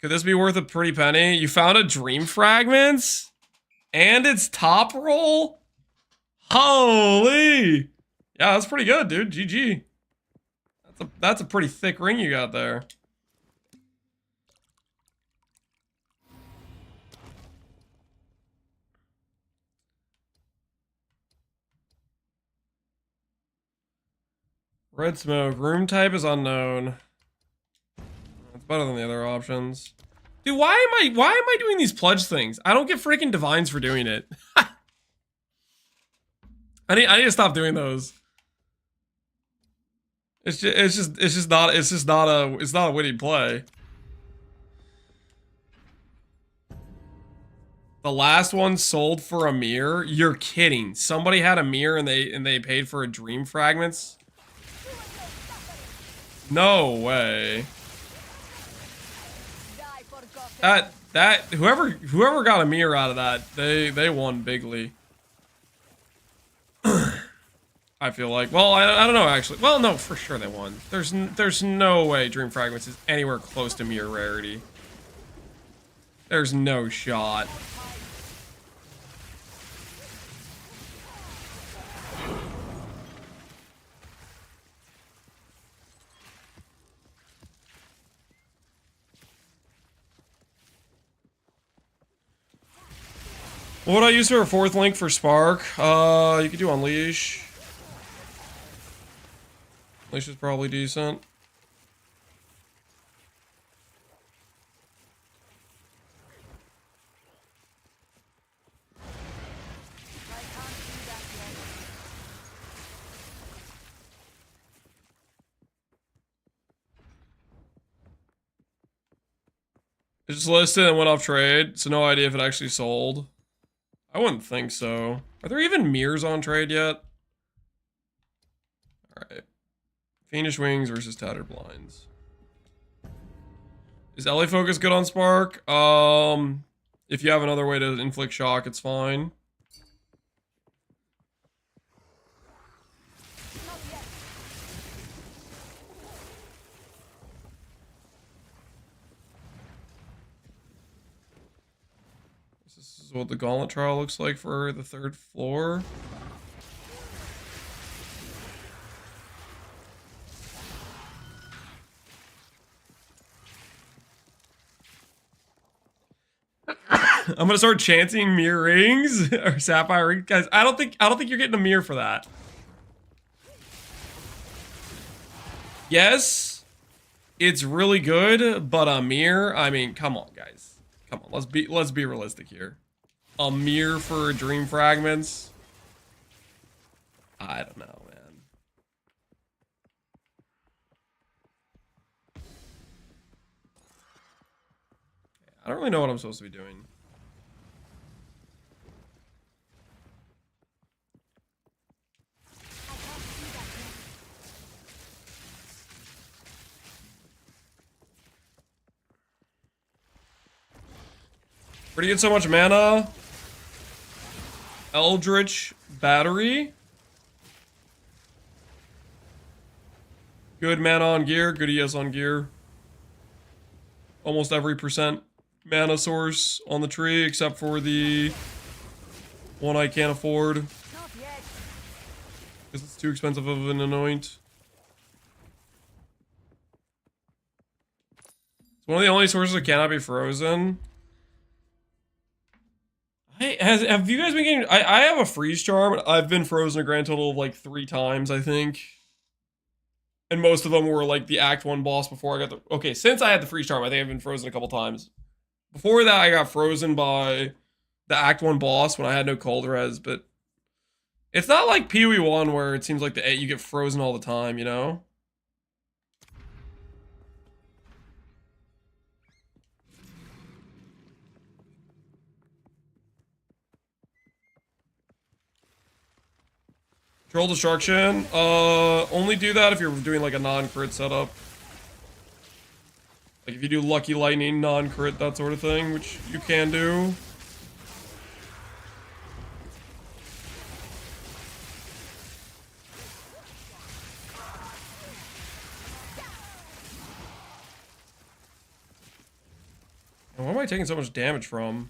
Speaker 1: Could this be worth a pretty penny? You found a Dream Fragments? And it's top roll? Holy! Yeah, that's pretty good, dude. GG. That's a pretty thick ring you got there. Red smoke. Room type is unknown. It's better than the other options. Dude, why am I doing these pledge things? I don't get freaking divines for doing it. I need to stop doing those. It's just not a witty play. The last one sold for a mirror? You're kidding. Somebody had a mirror and they paid for a Dream Fragments? No way. That whoever got a mirror out of that, they won bigly. I feel like. Well, I don't know actually. Well, no, for sure they won. There's no way Dream Fragments is anywhere close to mirror rarity. There's no shot. What would I use for a fourth link for Spark? You could do Unleash. Unleash is probably decent. It just listed and went off trade, so no idea if it actually sold. I wouldn't think so. Are there even mirrors on trade yet? Alright. Fiendish Wings versus Tattered Blinds. Is LA Focus good on Spark? If you have another way to inflict shock, it's fine. This is what the Gauntlet Trial looks like for the third floor. I'm gonna start chanting mirror rings or sapphire rings, guys. I don't think you're getting a mirror for that. Yes, it's really good, but a mirror. I mean, come on, guys. Come on, let's be realistic here. A mirror for Dream Fragments. I don't know, man. I don't really know what I'm supposed to be doing. Where do you get so much mana? Eldritch Battery. Good mana on gear, good ES on gear. Almost every percent mana source on the tree, except for the one I can't afford.
Speaker 3: Not yet.
Speaker 1: Because it's too expensive of an anoint. It's one of the only sources that cannot be frozen. Have you guys been getting... I have a freeze charm. I've been frozen a grand total of like 3 times, I think. And most of them were like the Act 1 boss before I got the... Okay, since I had the freeze charm, I think I've been frozen a couple times. Before that, I got frozen by the Act 1 boss when I had no cold res, but... It's not like PoE 1 where it seems like you get frozen all the time, you know? Control Destruction. Only do that if you're doing like a non-crit setup. Like if you do Lucky Lightning, non-crit, that sort of thing, which you can do. And where am I taking so much damage from?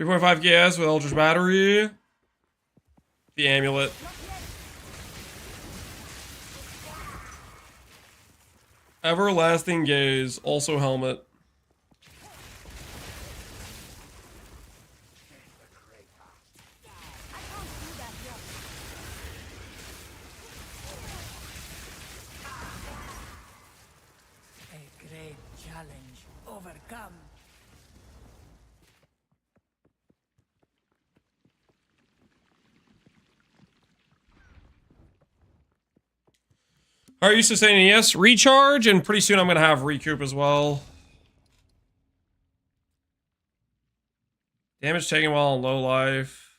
Speaker 1: .5 gas with Eldritch Battery. The amulet. Everlasting Gaze, also helmet.
Speaker 8: A great challenge overcome.
Speaker 1: Are you sustaining? Yes. Recharge, and pretty soon I'm going to have recoup as well. Damage taken while on low life.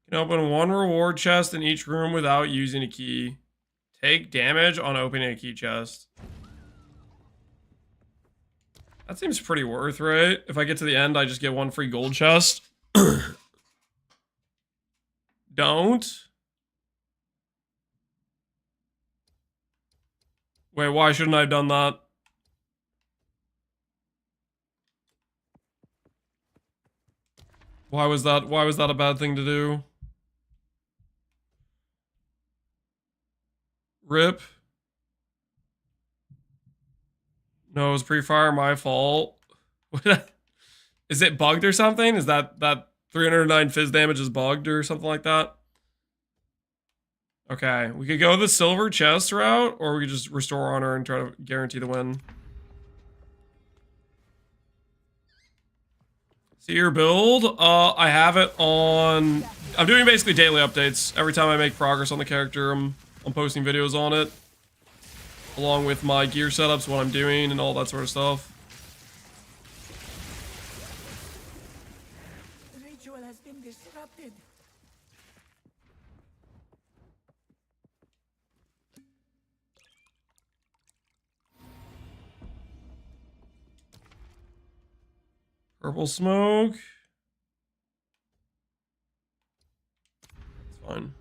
Speaker 1: You can open 1 reward chest in each room without using a key. Take damage on opening a key chest. That seems pretty worth, right? If I get to the end, I just get 1 free gold chest. Don't. Wait, why shouldn't I have done that? Why was that a bad thing to do? Rip. No, it was pre-fire, my fault. Is it bugged or something? Is that 309 fizz damage is bugged or something like that? Okay, we could go the silver chest route, or we could just restore honor and try to guarantee the win. See your build? I have it on... I'm doing basically daily updates. Every time I make progress on the character, I'm posting videos on it. Along with my gear setups, what I'm doing, and all that sort of stuff.
Speaker 8: The ritual has been disrupted.
Speaker 1: Purple smoke. It's fine.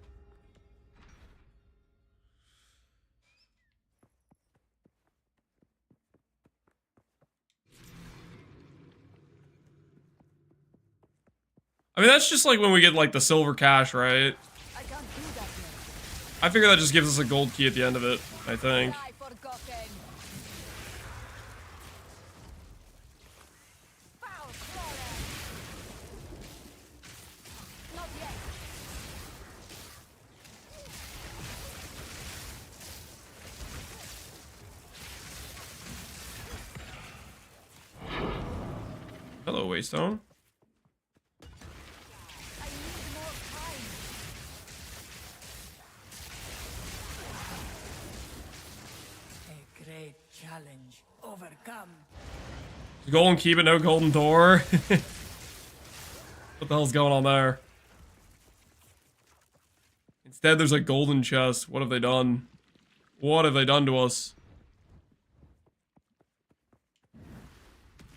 Speaker 1: I mean, that's just like when we get like the silver cash, right?
Speaker 3: I can't do that yet.
Speaker 1: I figure that just gives us a gold key at the end of it, I think.
Speaker 3: I forgotten. Foul crawler. Not yet.
Speaker 1: Hello, Waystone.
Speaker 3: I need more time.
Speaker 8: A great challenge overcome.
Speaker 1: Golden key but no golden door. What the hell's going on there? Instead, there's a golden chest. What have they done? What have they done to us?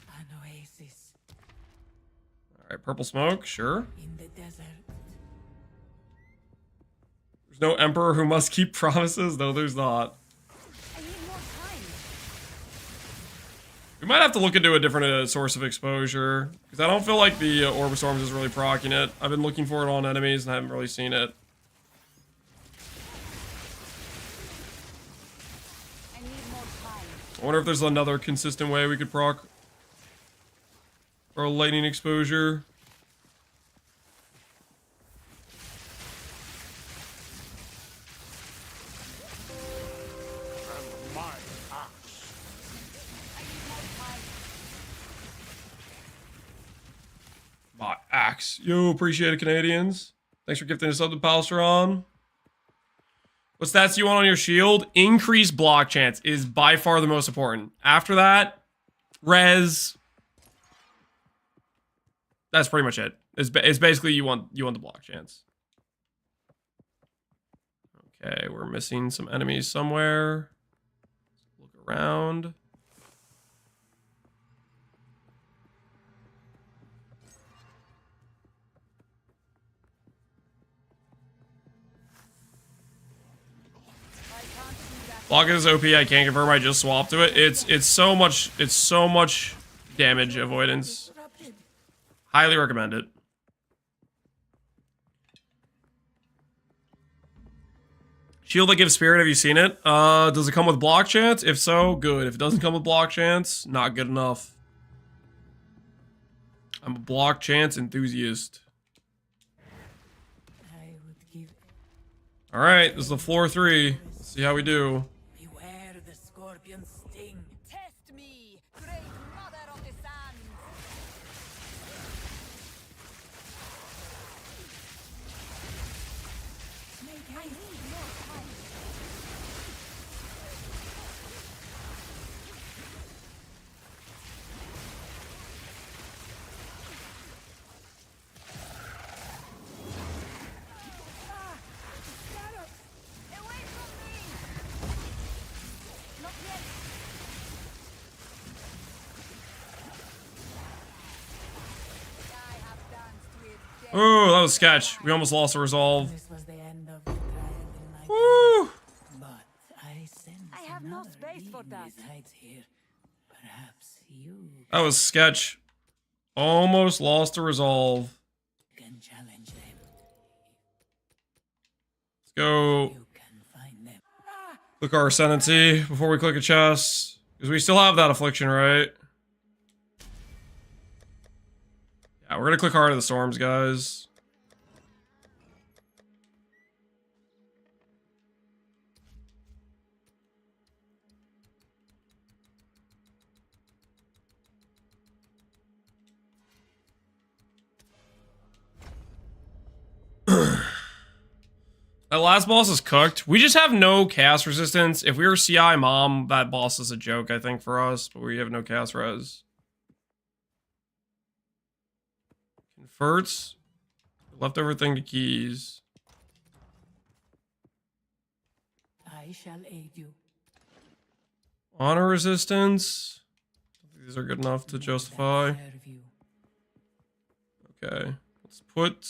Speaker 8: An oasis
Speaker 1: Alright, purple smoke, sure.
Speaker 8: in the desert.
Speaker 1: There's no emperor who must keep promises? No, there's not.
Speaker 3: I need more time.
Speaker 1: We might have to look into a different source of exposure. Because I don't feel like the Orb of Storms is really proccing it. I've been looking for it on enemies and I haven't really seen it.
Speaker 3: I need more time.
Speaker 1: I wonder if there's another consistent way we could proc or lightning exposure.
Speaker 4: And my axe.
Speaker 3: I need more time.
Speaker 1: My axe. Yo, appreciate it, Canadians. Thanks for gifting us up to Palstron. What stats do you want on your shield? Increased block chance is by far the most important. After that, res. That's pretty much it. It's basically you want the block chance. Okay, we're missing some enemies somewhere. Look around. Block is OP. I can't confirm. I just swapped to it. It's so much damage avoidance.
Speaker 8: Disrupted.
Speaker 1: Highly recommend it. Shield that gives spirit. Have you seen it? Does it come with block chance? If so, good. If it doesn't come with block chance, not good enough. I'm a block chance enthusiast.
Speaker 8: I would give.
Speaker 1: All right, this is the floor 3. Let's see how we do.
Speaker 8: Beware the scorpion's sting.
Speaker 3: Test me, great mother of the sands. I need more time. Away from me! Not yet. I have danced with death.
Speaker 1: Oh, that was sketch. We almost lost a resolve.
Speaker 8: This was the end of the trial in my
Speaker 1: Woo!
Speaker 8: But I sense
Speaker 3: I have no
Speaker 8: another
Speaker 3: space for
Speaker 8: being
Speaker 3: that.
Speaker 8: resides here. Perhaps you
Speaker 1: That was sketch. Almost lost a resolve.
Speaker 8: can challenge them.
Speaker 1: Let's go
Speaker 8: You can find them.
Speaker 1: click our Ascendancy before we click a chest. Because we still have that affliction, right? Yeah, we're gonna click Heart of the Storms, guys. That last boss is cooked. We just have no cast resistance. If we were CI Mom, that boss is a joke, I think, for us. But we have no cast res. Converts. Leftover thing to keys.
Speaker 8: I shall aid you.
Speaker 1: Honor resistance. These are good enough to justify.
Speaker 8: Serve you.
Speaker 1: Okay. Let's put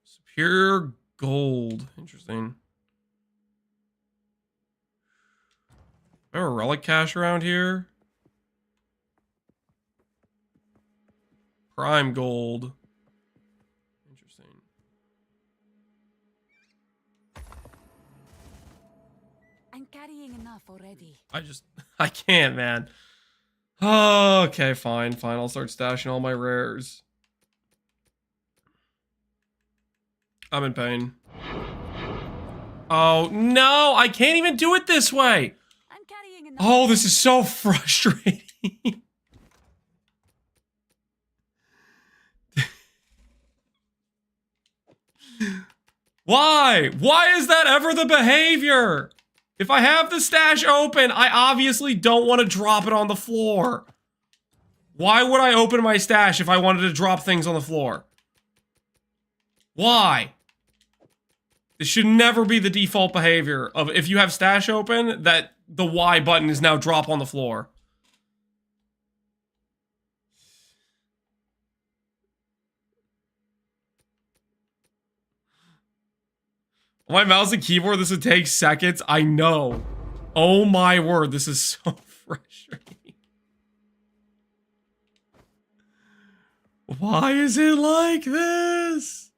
Speaker 1: superior gold. Interesting. I have a relic cache around here. Prime gold. Interesting.
Speaker 3: I'm carrying enough already.
Speaker 1: I can't, man. Oh, okay, fine. I'll start stashing all my rares. I'm in pain. Oh, no, I can't even do it this way.
Speaker 3: I'm carrying enough.
Speaker 1: Oh, this is so frustrating. Why? Why is that ever the behavior? If I have the stash open, I obviously don't want to drop it on the floor. Why would I open my stash if I wanted to drop things on the floor? Why? This should never be the default behavior of if you have stash open, that the Y button is now drop on the floor. On my mouse and keyboard, this would take seconds. I know. Oh my word, this is so frustrating. Why is it like this?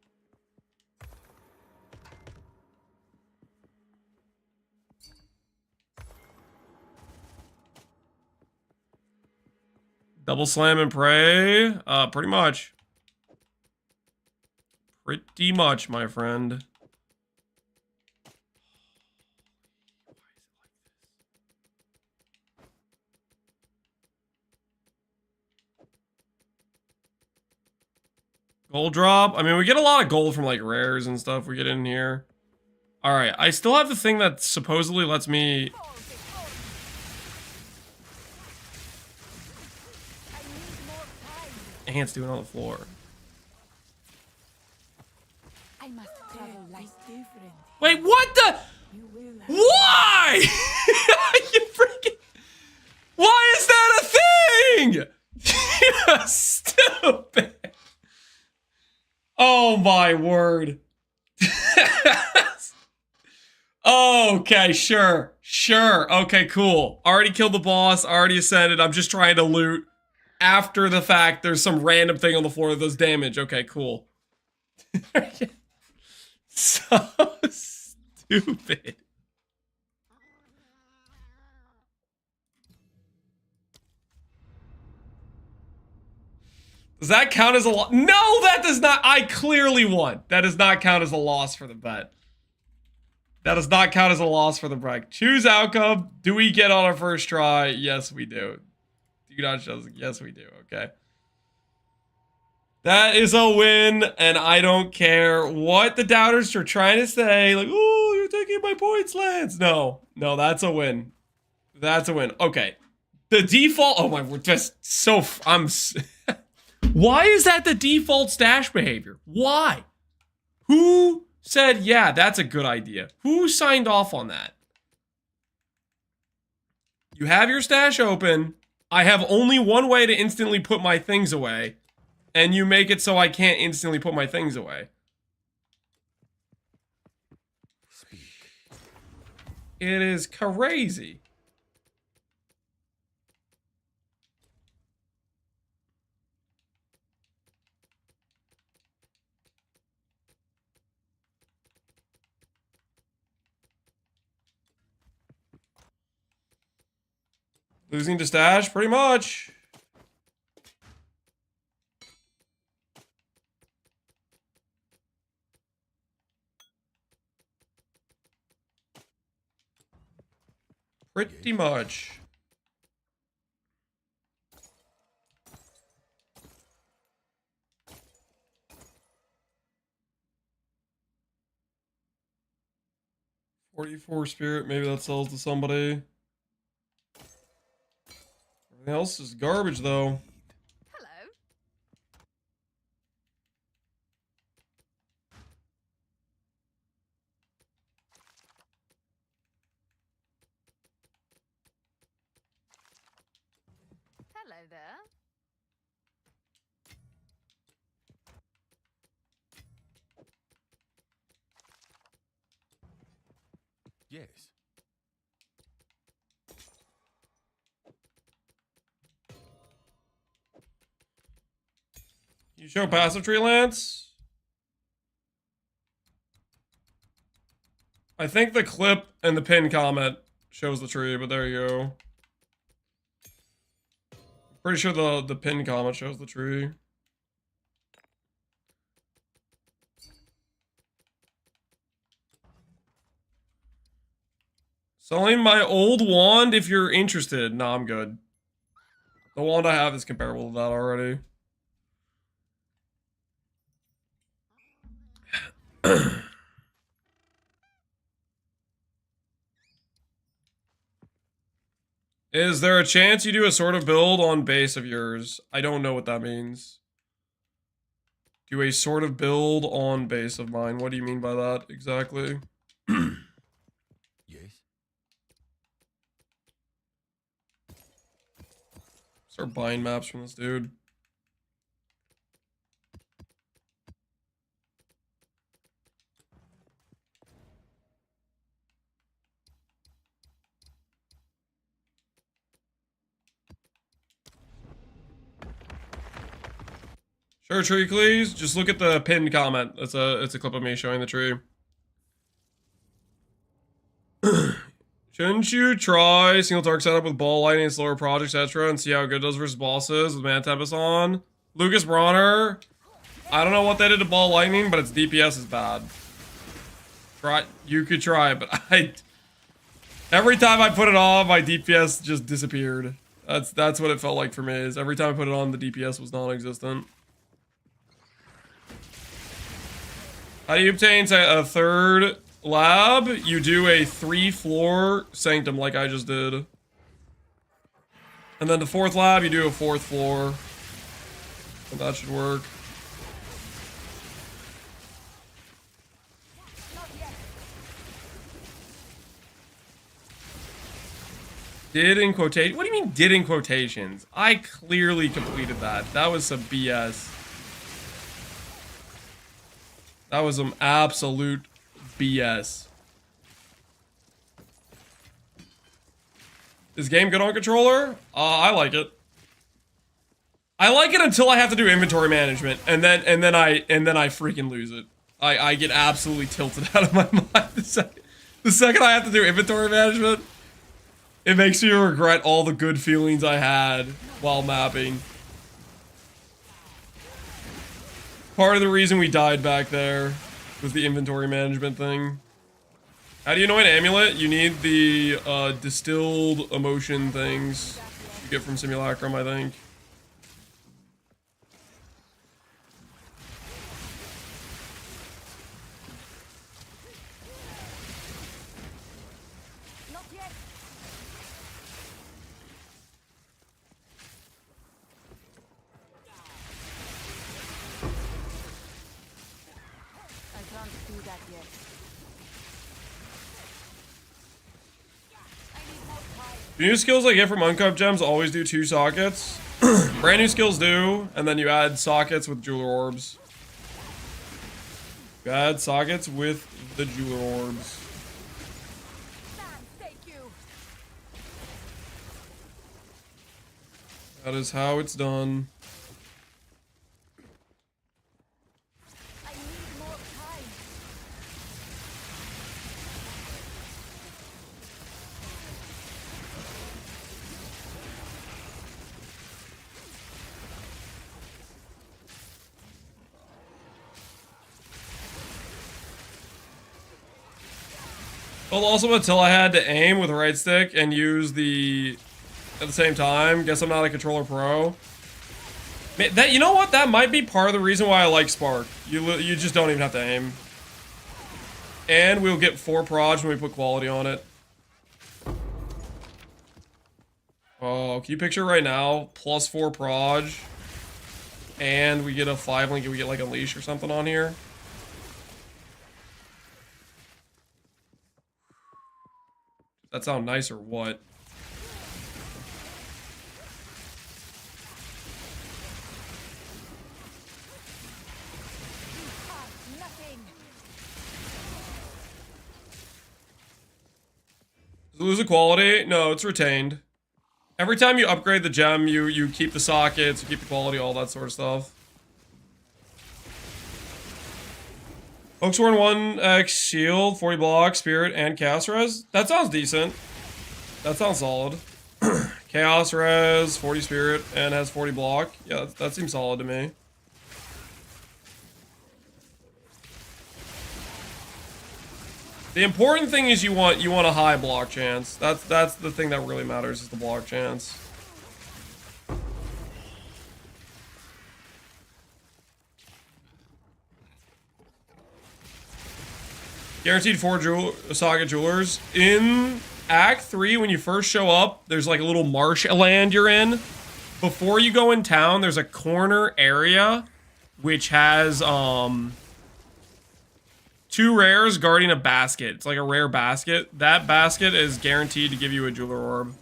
Speaker 1: Double slam and pray? Pretty much. Pretty much, my friend. Gold drop? I mean, we get a lot of gold from, like, rares and stuff we get in here. Alright, I still have the thing that supposedly lets me... Ants doing on the floor.
Speaker 3: I must travel light.
Speaker 1: Wait, what the? Why? You freaking... Why is that a thing? You're stupid. Oh my word. Okay, sure. Sure. Okay, cool. Already killed the boss. Already ascended. I'm just trying to loot. After the fact, there's some random thing on the floor that does damage. Okay, cool. So stupid. Does that count as a loss? No, that does not. I clearly won. That does not count as a loss for the bet. That does not count as a loss for the break. Choose outcome. Do we get on our first try? Yes, we do. Do not show. Yes, we do. Okay. That is a win, and I don't care what the doubters are trying to say. Like, oh, you're taking my points, Lance. No, that's a win. That's a win. Okay. The default. Oh my, we're just so. Why is that the default stash behavior? Why? Who said, yeah, that's a good idea? Who signed off on that? You have your stash open. I have only one way to instantly put my things away, and you make it so I can't instantly put my things away.
Speaker 5: Speak.
Speaker 1: It is crazy. Losing to stash, pretty much. Pretty much. $44 spirit, maybe that sells to somebody. Everything else is garbage, though.
Speaker 3: Hello. Hello there.
Speaker 5: Yes.
Speaker 1: You show passive tree, Lance? I think the clip and the pin comment shows the tree, but there you go. Pretty sure the pin comment shows the tree. Selling my old wand if you're interested. No, I'm good. The wand I have is comparable to that already. Is there a chance you do a sort of build on base of yours? I don't know what that means. Do a sort of build on base of mine. What do you mean by that exactly?
Speaker 5: Yes.
Speaker 1: Start buying maps from this dude. Sure, tree, please. Just look at the pinned comment. It's a clip of me showing the tree. Shouldn't you try single target setup with ball lightning and slower projects, etc., and see how good it does versus bosses with Mana Tempest on? Lucas Bronner. I don't know what they did to ball lightning, but its DPS is bad. You could try it, but every time I put it on, my DPS just disappeared. That's what it felt like for me. Is every time I put it on, the DPS was non-existent. How do you obtain a third lab? You do a 3-floor sanctum like I just did. And then the 4th lab, you do a 4th floor. And that should work. Did in quotation? What do you mean did in quotations? I clearly completed that. That was some BS. That was some absolute BS. Is game good on controller? I like it. I like it until I have to do inventory management, and then I freaking lose it. I get absolutely tilted out of my mind the second I have to do inventory management. It makes me regret all the good feelings I had while mapping. Part of the reason we died back there was the inventory management thing. How do you know an amulet? You need the distilled emotion things you get from Simulacrum, I think.
Speaker 3: Not yet. I can't do that yet. I need more time.
Speaker 1: The new skills I get from Uncup Gems always do 2 sockets. Brand new skills do, and then you add sockets with Jeweler Orbs. You add sockets with the Jeweler Orbs.
Speaker 3: Sam, thank you.
Speaker 1: That is how it's done.
Speaker 3: I need more time.
Speaker 1: Well, also until I had to aim with right stick and use the at the same time. Guess I'm not a controller pro. That, you know what? That might be part of the reason why I like Spark. You just don't even have to aim. And we'll get 4 proj when we put quality on it. Oh, can you picture right now? Plus 4 proj. And we get a 5 link and we get like a leash or something on here. That sound nice or what?
Speaker 3: Nothing.
Speaker 1: Does it lose the quality? No, it's retained. Every time you upgrade the gem, you keep the sockets, you keep the quality, all that sort of stuff. Oaksworn 1x shield, 40 block, spirit, and chaos res. That sounds decent. That sounds solid. Chaos res, 40 spirit, and has 40 block. Yeah, that seems solid to me. The important thing is you want a high block chance. That's the thing that really matters, is the block chance. Guaranteed 4 Saga Jewelers. In Act 3, when you first show up, there's like a little marshland you're in. Before you go in town, there's a corner area which has 2 rares guarding a basket. It's like a rare basket. That basket is guaranteed to give you a jeweler orb.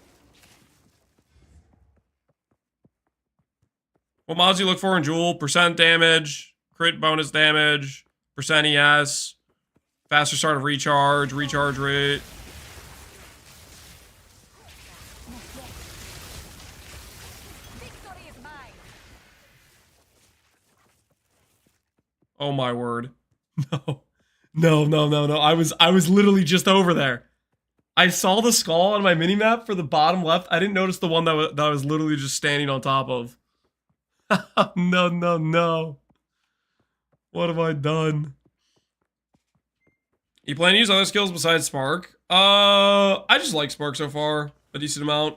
Speaker 1: What mods do you look for in Jewel? Percent damage, crit bonus damage, percent ES, faster start of recharge, recharge rate.
Speaker 3: Victory is mine.
Speaker 1: Oh my word. No. No. I was literally just over there. I saw the skull on my minimap for the bottom left. I didn't notice the one that I was literally just standing on top of. No. What have I done? You plan to use other skills besides Spark? I just like Spark so far. A decent amount.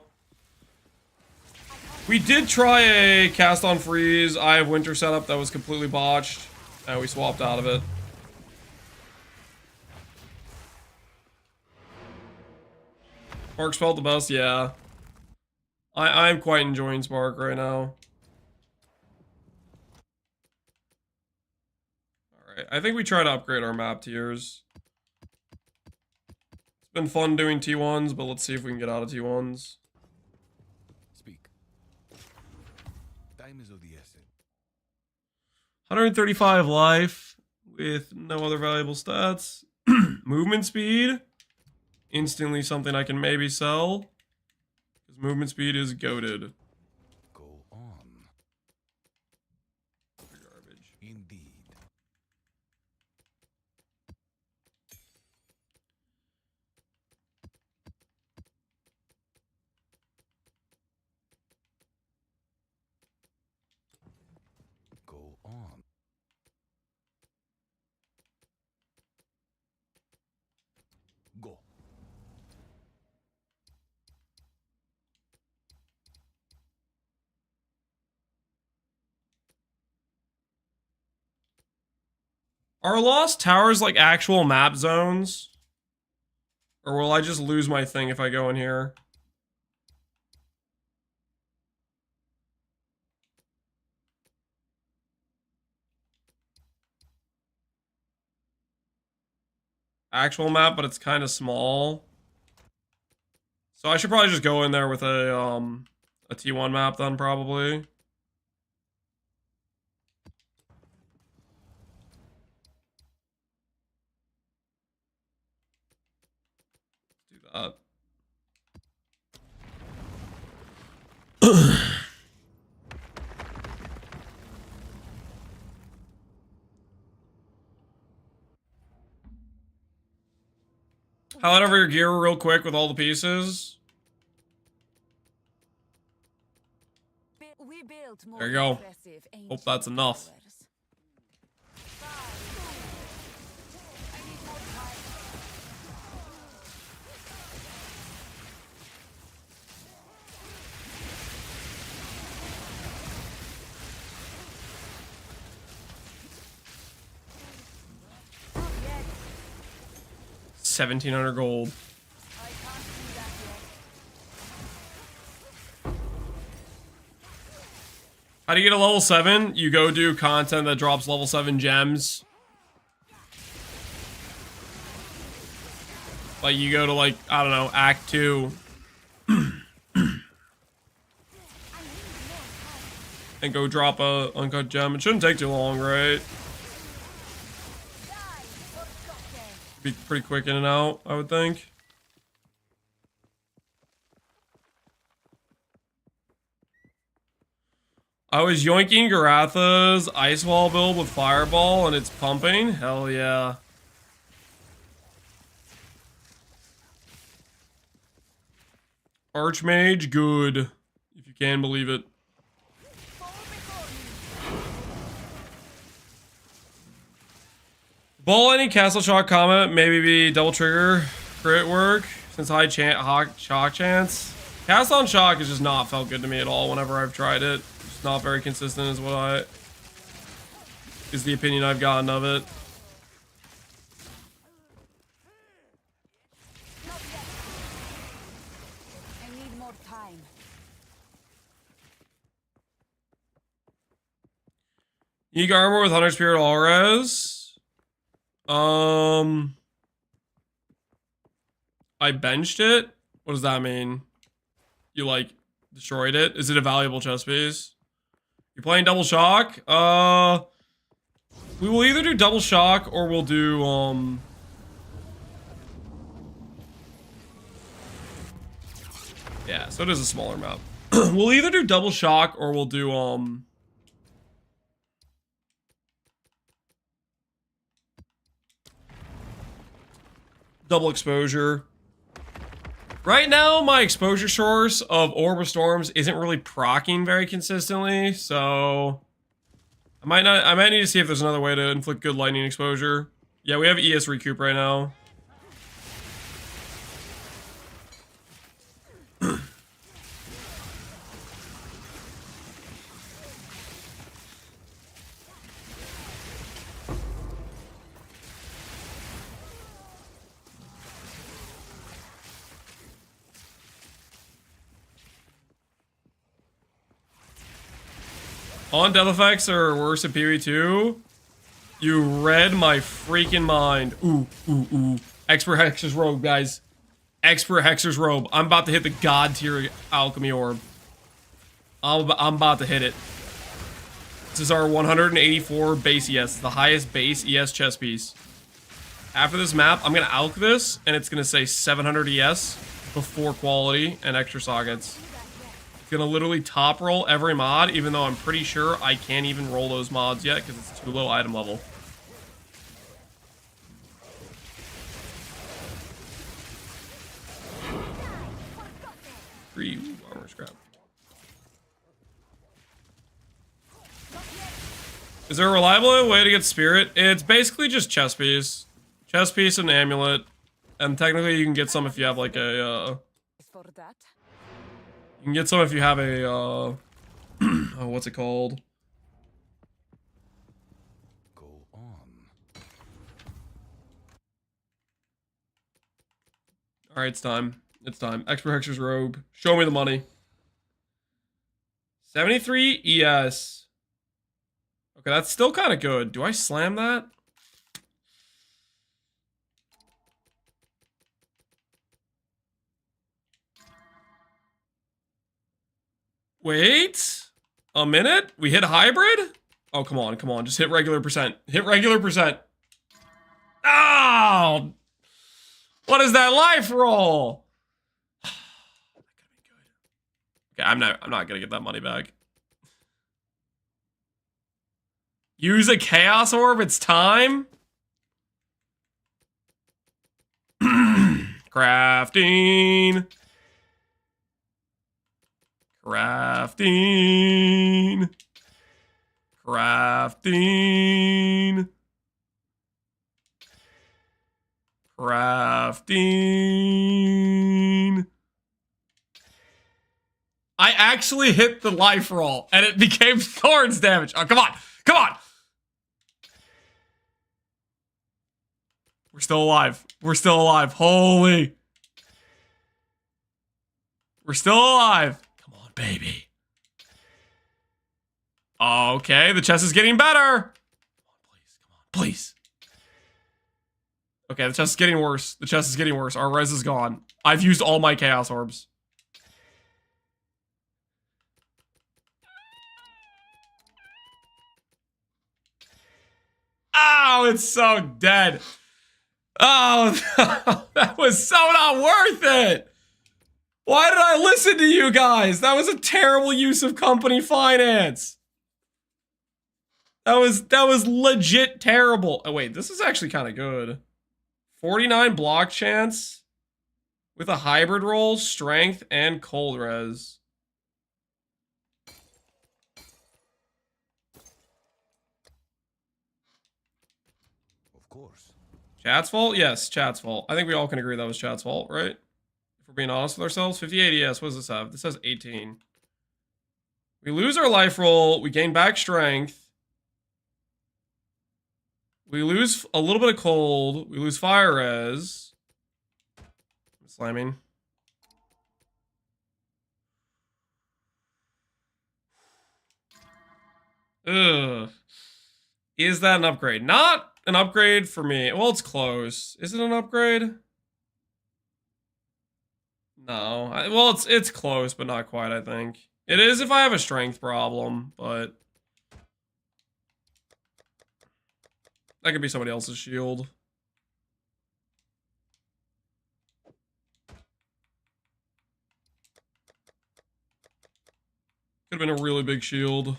Speaker 1: We did try a cast on freeze Eye of Winter setup that was completely botched. And we swapped out of it. Spark spelled the best, yeah. I'm quite enjoying Spark right now. Alright, I think we try to upgrade our map tiers. It's been fun doing T1s, but let's see if we can get out of T1s.
Speaker 5: Speak. Time is of the essence.
Speaker 1: 135 life with no other valuable stats. Movement speed. Instantly something I can maybe sell. Because movement speed is goated.
Speaker 5: Go on.
Speaker 1: Garbage.
Speaker 5: Indeed. Go on. Go.
Speaker 1: Are Lost Towers like actual map zones? Or will I just lose my thing if I go in here? Actual map, but it's kind of small. So I should probably just go in there with a T1 map then, probably. Do that. Highlight over your gear real quick with all the pieces.
Speaker 3: We built more
Speaker 1: There you go.
Speaker 3: impressive
Speaker 1: Hope
Speaker 3: ancient
Speaker 1: that's enough.
Speaker 3: towers. I need more time. Not yet.
Speaker 1: 1,700 gold.
Speaker 3: I can't do that yet.
Speaker 1: How do you get a level 7? You go do content that drops level 7 gems. Like, you go to, like, I don't know, Act 2. And go drop a uncut gem. It shouldn't take too long, right? Be pretty quick in and out, I would think. I was yoinking Garatha's Ice Wall build with Fireball and it's pumping. Hell yeah. Archmage, good. If you can believe it. Ball any Castle Shock comment, maybe be double trigger crit work since high shock chance. Castle on Shock has just not felt good to me at all whenever I've tried it. It's not very consistent is is the opinion I've gotten of it.
Speaker 3: Not yet. I need more time.
Speaker 1: Unique armor with 100 spirit all res. I benched it. What does that mean? You like destroyed it? Is it a valuable chest piece? You're playing double shock? We will either do double shock or we'll do yeah, so it is a smaller map. We'll either do double shock or we'll do double exposure. Right now, my exposure source of Orb of Storms isn't really proccing very consistently, so I might need to see if there's another way to inflict good lightning exposure. Yeah, we have ES recoup right now. On death effects are worse at PvE2. You read my freaking mind. Ooh, ooh, ooh. Expert Hexer's Robe, guys. Expert Hexer's Robe. I'm about to hit the God tier alchemy orb. I'm about to hit it. This is our 184 base ES. The highest base ES chess piece. After this map, I'm going to alch this, and it's going to say 700 ES before quality and extra sockets. It's gonna literally top roll every mod, even though I'm pretty sure I can't even roll those mods yet because it's too low item level. Free armor scrap. Is there a reliable way to get spirit? It's basically just chest piece. Chest piece and amulet. And technically you can get some if you have like a
Speaker 6: For that,
Speaker 1: you can get some if you have a, oh, what's it called?
Speaker 5: Go on.
Speaker 1: Alright, it's time. It's time. Expert Hexer's Robe. Show me the money. 73 ES. Okay, that's still kind of good. Do I slam that? Wait a minute. We hit hybrid? Oh, come on, come on. Just hit regular percent. Hit regular percent. Oh! What is that life roll? Okay, I'm not gonna get that money back. Use a chaos orb. It's time. Crafting. Crafting. Crafting. Crafting. I actually hit the life roll and it became thorns damage. Oh, come on. Come on. We're still alive. We're still alive. Holy. We're still alive. Come on, baby. Okay, the chest is getting better. Come on, please. Come on, please. Okay, the chest is getting worse. The chest is getting worse. Our res is gone. I've used all my chaos orbs. Oh, it's so dead. Oh, that was so not worth it. Why did I listen to you guys? That was a terrible use of company finance. That was legit terrible. Oh wait, this is actually kind of good. 49 block chance with a hybrid roll, strength, and cold res.
Speaker 5: Of course.
Speaker 1: Chat's fault? Yes, chat's fault. I think we all can agree that was chat's fault, right? If we're being honest with ourselves. 58 ES, what does this have? This has 18. We lose our life roll. We gain back strength. We lose a little bit of cold. We lose fire res. Slamming. Ugh. Is that an upgrade? Not an upgrade for me. Well, it's close. Is it an upgrade? No. Well, it's close, but not quite, I think. It is if I have a strength problem, but that could be somebody else's shield. Could have been a really big shield.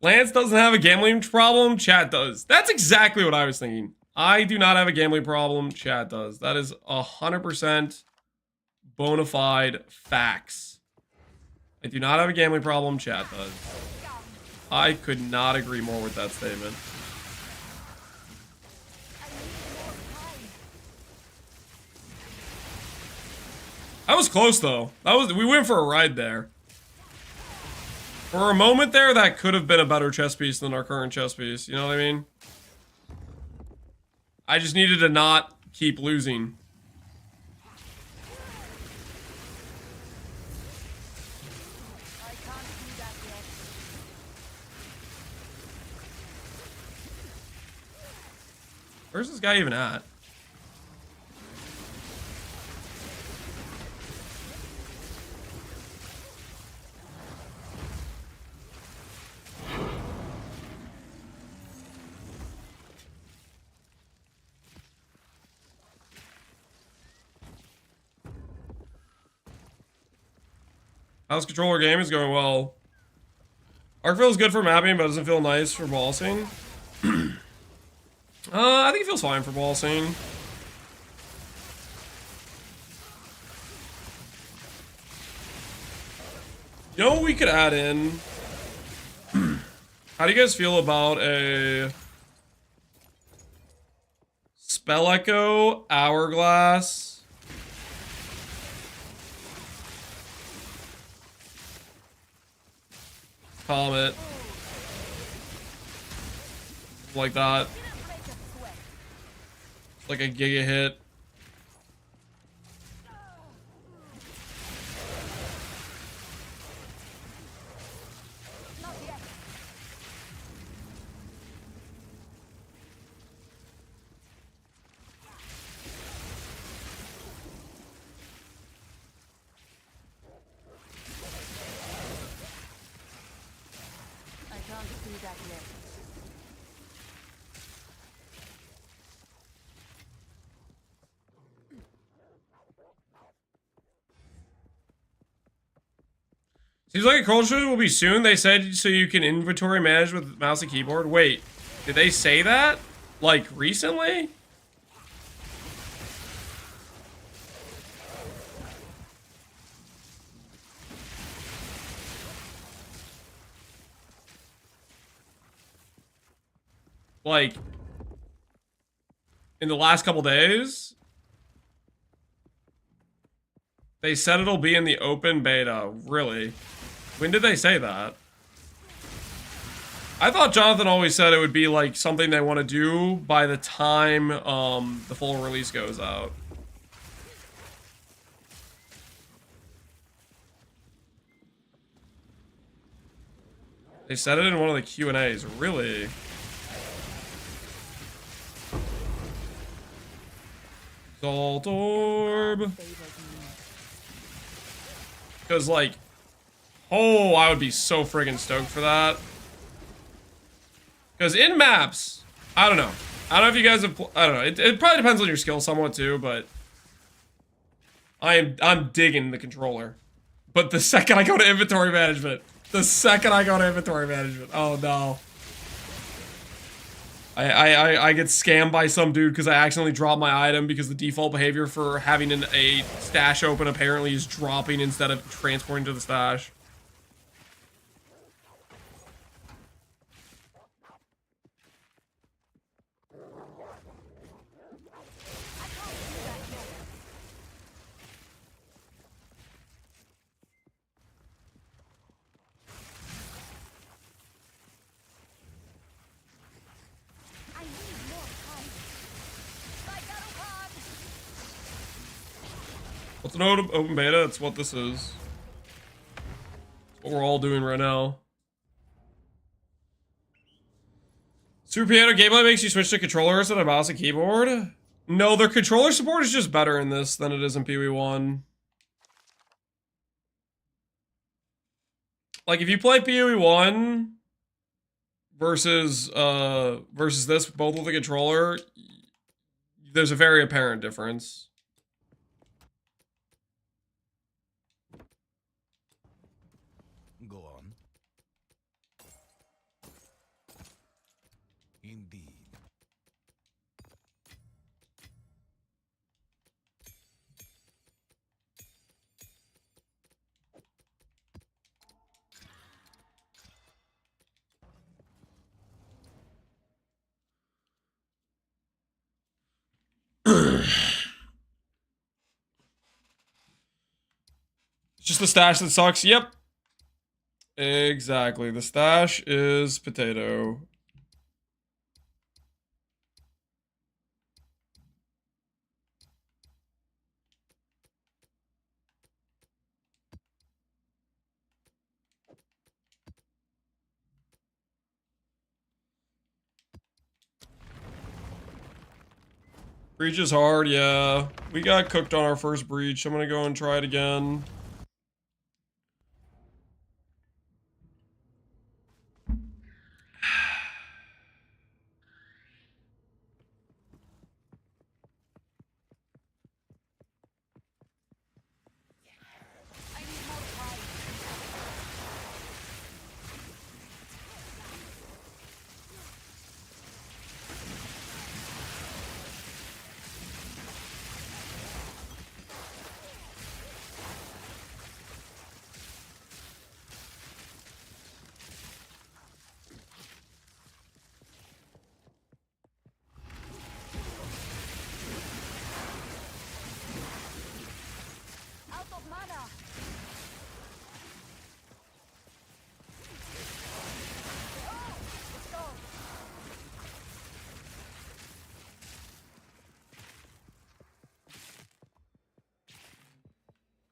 Speaker 1: Lance doesn't have a gambling problem. Chat does. That's exactly what I was thinking. I do not have a gambling problem. Chat does. That is 100% bona fide facts. I do not have a gambling problem. Chat does. I could not agree more with that statement. That was close though. We went for a ride there. For a moment there, that could have been a better chess piece than our current chess piece. You know what I mean? I just needed to not keep losing. Where's this guy even at? House controller game is going well. Arc feels good for mapping, but doesn't feel nice for bossing. I think it feels fine for bossing. You know what we could add in? How do you guys feel about a Spell Echo, Hourglass, Comet, like that? Like a giga hit.
Speaker 3: I can't see that yet.
Speaker 1: Seems like a culture will be soon. They said so you can inventory manage with mouse and keyboard. Wait, did they say that? Like recently? Like in the last couple days? They said it'll be in the open beta. Really? When did they say that? I thought Jonathan always said it would be like something they want to do by the time the full release goes out. They said it in one of the Q&As. Really? Salt Orb. Because like, oh, I would be so friggin' stoked for that. Because in maps, I don't know. I don't know if you guys have, I don't know. It probably depends on your skill somewhat too, but I'm digging the controller. But the second I go to inventory management, oh no. I get scammed by some dude because I accidentally dropped my item because the default behavior for having a stash open apparently is dropping instead of transporting to the stash. What's an open beta? It's what this is. It's what we're all doing right now. Super Piano gameplay makes you switch to controllers and a mouse and keyboard? No, their controller support is just better in this than it is in PoE1. Like, if you play PoE1 versus this, both with the controller, there's a very apparent difference.
Speaker 5: Go on. Indeed.
Speaker 1: It's just the stash that sucks. Yep. Exactly. The stash is potato. Breach is hard, yeah. We got cooked on our first breach. I'm gonna go and try it again.
Speaker 3: I need more time. Out of mana. Let's go.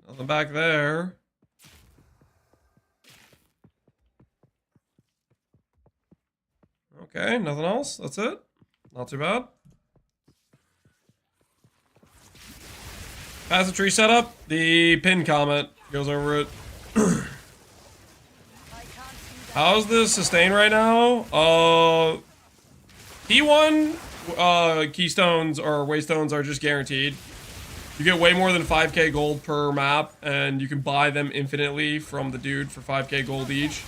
Speaker 1: Nothing back there. Okay, nothing else. That's it. Not too bad. Passive tree setup. The pin comment goes over it.
Speaker 3: I can't see that.
Speaker 1: How's the sustain right now? P1 keystones or waystones are just guaranteed. You get way more than 5k gold per map, and you can buy them infinitely from the dude for 5k gold each.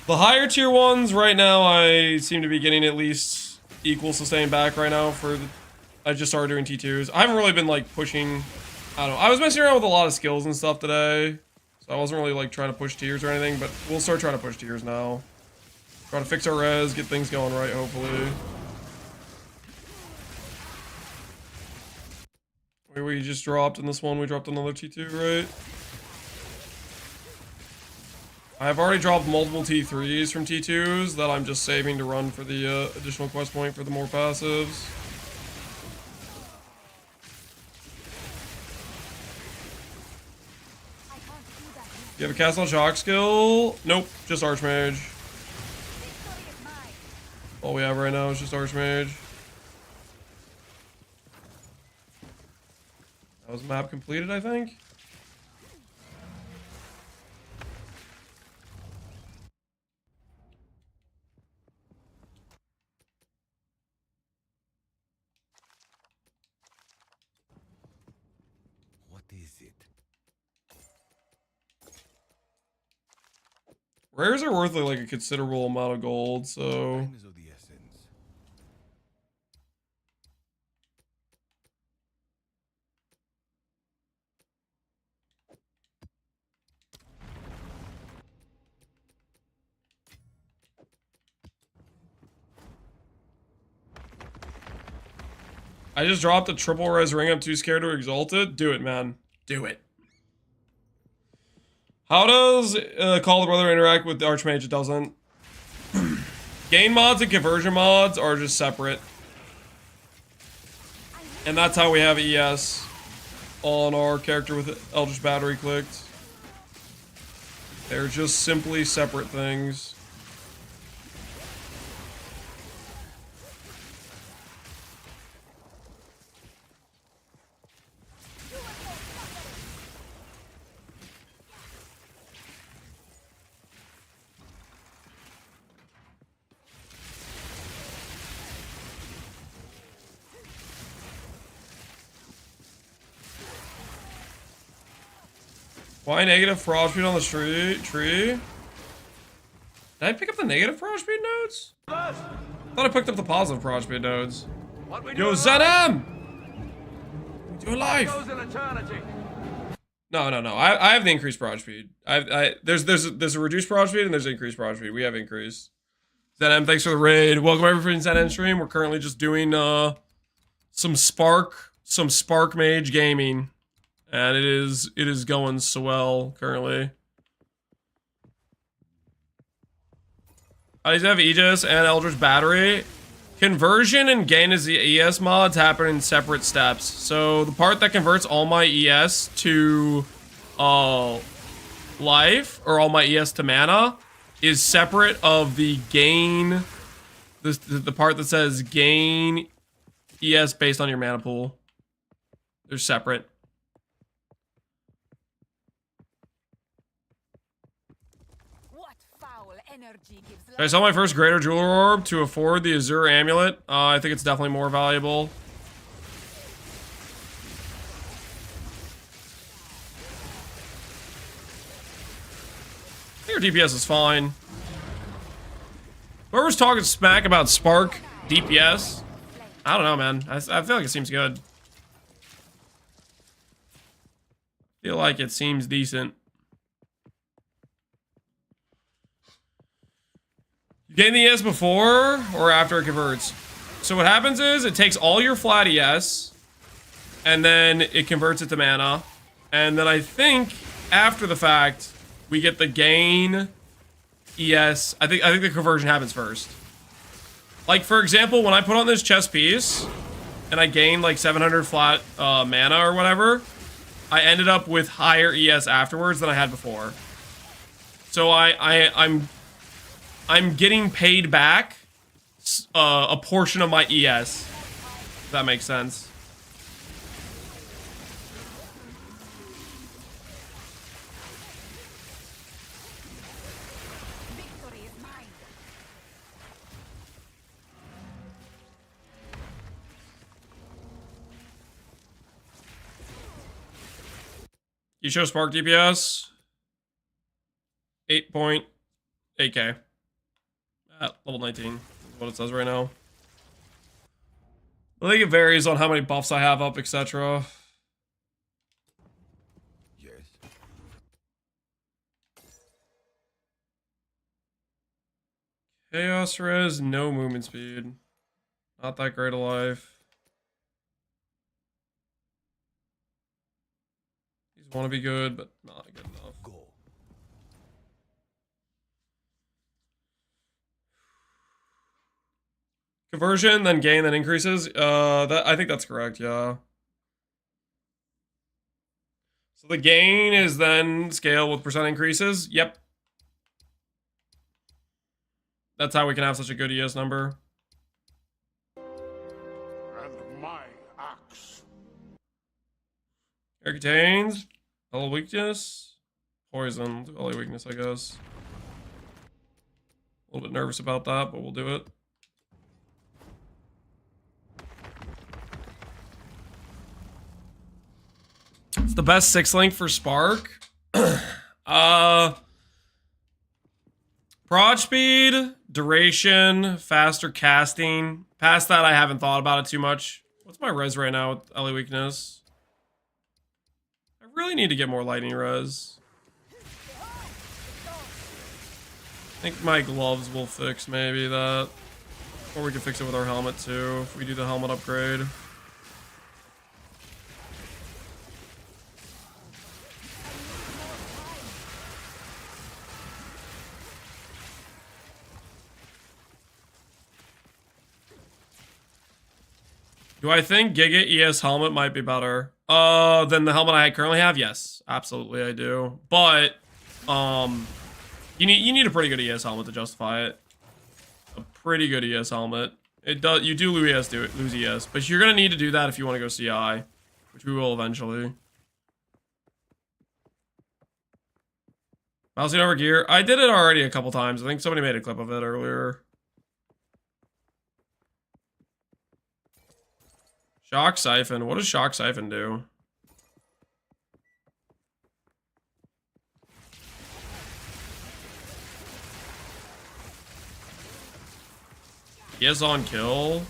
Speaker 1: The higher tier ones right now, I seem to be getting at least equal sustain back right now for the... I just started doing T2s. I haven't really been like pushing... I don't know. I was messing around with a lot of skills and stuff today. So I wasn't really like trying to push tiers or anything, but we'll start trying to push tiers now. Try to fix our res, get things going right, hopefully. We just dropped in this one. We dropped another T2, right? I've already dropped multiple T3s from T2s that I'm just saving to run for the additional quest point for the more passives.
Speaker 3: I can't see that.
Speaker 1: You have a Castle Shock skill? Nope, just Archmage.
Speaker 3: Victory is mine.
Speaker 1: All we have right now is just Archmage. That was map completed, I think.
Speaker 5: What is it?
Speaker 1: Rares are worth like a considerable amount of gold, so...
Speaker 5: Time is of the essence.
Speaker 1: I just dropped a triple res ring. I'm too scared to exalt it. Do it, man. Do it. How does Call the Brother interact with the Archmage? It doesn't. Gain mods and conversion mods are just separate. And that's how we have ES. on our character with Eldritch Battery clicked. They're just simply separate things. Why negative fraud speed on the tree? Did I pick up the negative fraud speed nodes? I thought I picked up the positive fraud speed nodes. Yo, ZM! You're alive! No. I have the increased fraud speed. There's a reduced fraud speed and there's increased fraud speed. We have increased. ZM, thanks for the raid. Welcome everybody to ZM stream. We're currently just doing some Spark Mage gaming. And it is going so well currently. I used to have Aegis and Eldritch Battery. Conversion and gain as the ES mods happen in separate steps. So the part that converts all my ES to life, or all my ES to mana, is separate of the gain. The part that says gain ES based on your mana pool. They're separate. I saw my first Greater Jeweler Orb to afford the Azure Amulet. I think it's definitely more valuable. Your DPS is fine. Whoever's talking smack about Spark DPS, I don't know, man. I feel like it seems good. I feel like it seems decent. Gain the ES before or after it converts. So what happens is it takes all your flat ES and then it converts it to mana. And then I think after the fact we get the gain ES. I think the conversion happens first. Like for example, when I put on this chest piece and I gained like 700 flat mana or whatever, I ended up with higher ES afterwards than I had before. So I'm getting paid back a portion of my ES. If that makes sense.
Speaker 3: Victory is mine.
Speaker 1: You show Spark DPS 8.8k. At level 19 is what it says right now. I think it varies on how many buffs I have up, etc.
Speaker 5: Yes.
Speaker 1: Chaos res, no movement speed. Not that great of life. These want to be good, but not good enough.
Speaker 5: Go.
Speaker 1: Conversion, then gain, then increases. I think that's correct, yeah. So the gain is then scale with percent increases. Yep. That's how we can have such a good ES number.
Speaker 4: And my axe.
Speaker 1: It contains all weakness, poison, all weakness, I guess. A little bit nervous about that, but we'll do it. It's the best 6 link for Spark. Prod speed, duration, faster casting. Past that, I haven't thought about it too much. What's my res right now with LA weakness? I really need to get more lightning res. I think my gloves will fix maybe that. Or we can fix it with our helmet too, if we do the helmet upgrade. Do I think Giga ES helmet might be better? Than the helmet I currently have? Yes, absolutely I do. But, you need a pretty good ES helmet to justify it. A pretty good ES helmet. You do lose ES, but you're gonna need to do that if you want to go CI, which we will eventually. Mousing over gear. I did it already a couple times. I think somebody made a clip of it earlier. Shock Siphon. What does Shock Siphon do? He is on kill.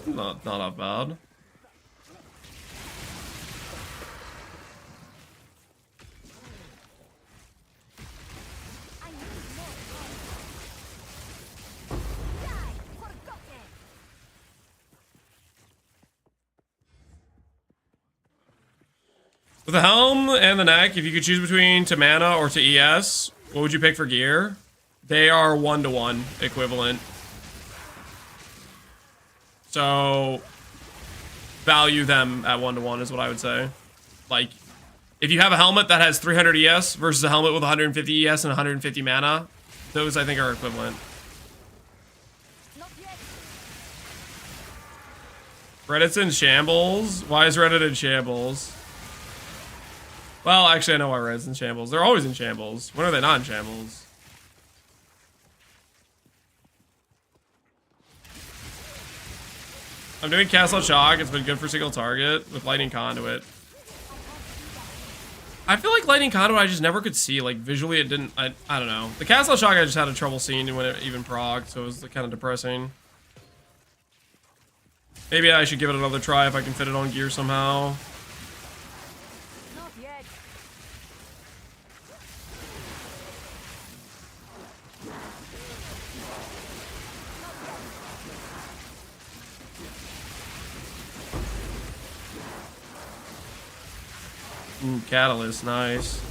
Speaker 1: Not that bad. With the helm and the neck, if you could choose between to mana or to ES, what would you pick for gear? They are 1-to-1 equivalent. So, value them at 1-to-1 is what I would say. Like, if you have a helmet that has 300 ES versus a helmet with 150 ES and 150 mana, those I think are equivalent. Reddit's in shambles? Why is Reddit in shambles? Well, actually, I know why Reddit's in shambles. They're always in shambles. When are they not in shambles? I'm doing Castle Shock. It's been good for single target with Lightning Conduit. I feel like Lightning Conduit I just never could see. Like, visually it didn't... I don't know. The Castle Shock I just had a trouble seeing when it even procced, so it was kind of depressing. Maybe I should give it another try if I can fit it on gear somehow.
Speaker 3: Not yet.
Speaker 1: Ooh, Catalyst, nice.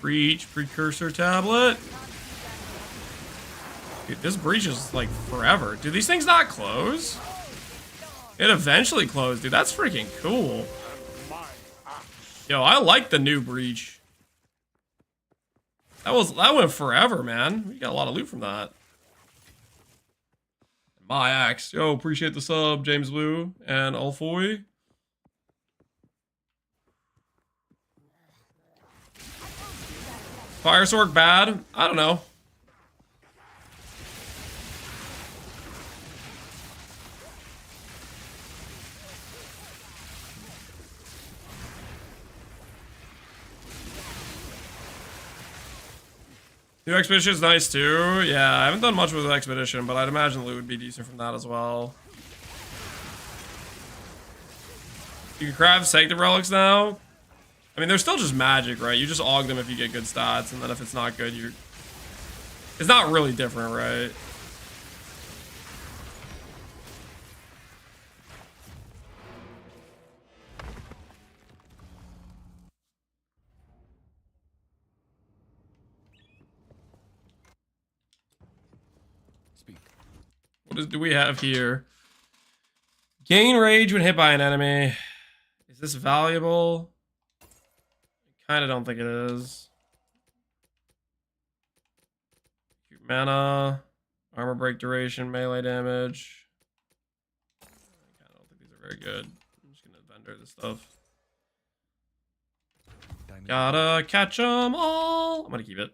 Speaker 1: Breach precursor tablet. Dude, this breach is like forever. Do these things not close? It eventually closed, dude. That's freaking cool. Yo, I like the new breach. That went forever, man. We got a lot of loot from that. My axe. Yo, appreciate the sub, James Blue and Alfoy. Fire Sword bad? I don't know. New Expedition's nice too. Yeah, I haven't done much with the Expedition, but I'd imagine loot would be decent from that as well. You can craft Sanctum Relics now. I mean, they're still just magic, right? You just aug them if you get good stats, and then if it's not good, you're... It's not really different, right?
Speaker 5: Speak.
Speaker 1: What do we have here? Gain rage when hit by an enemy. Is this valuable? Kinda don't think it is. Mana, armor break duration, melee damage. I don't think these are very good. I'm just gonna vendor this stuff. Gotta catch them all. I'm gonna keep it.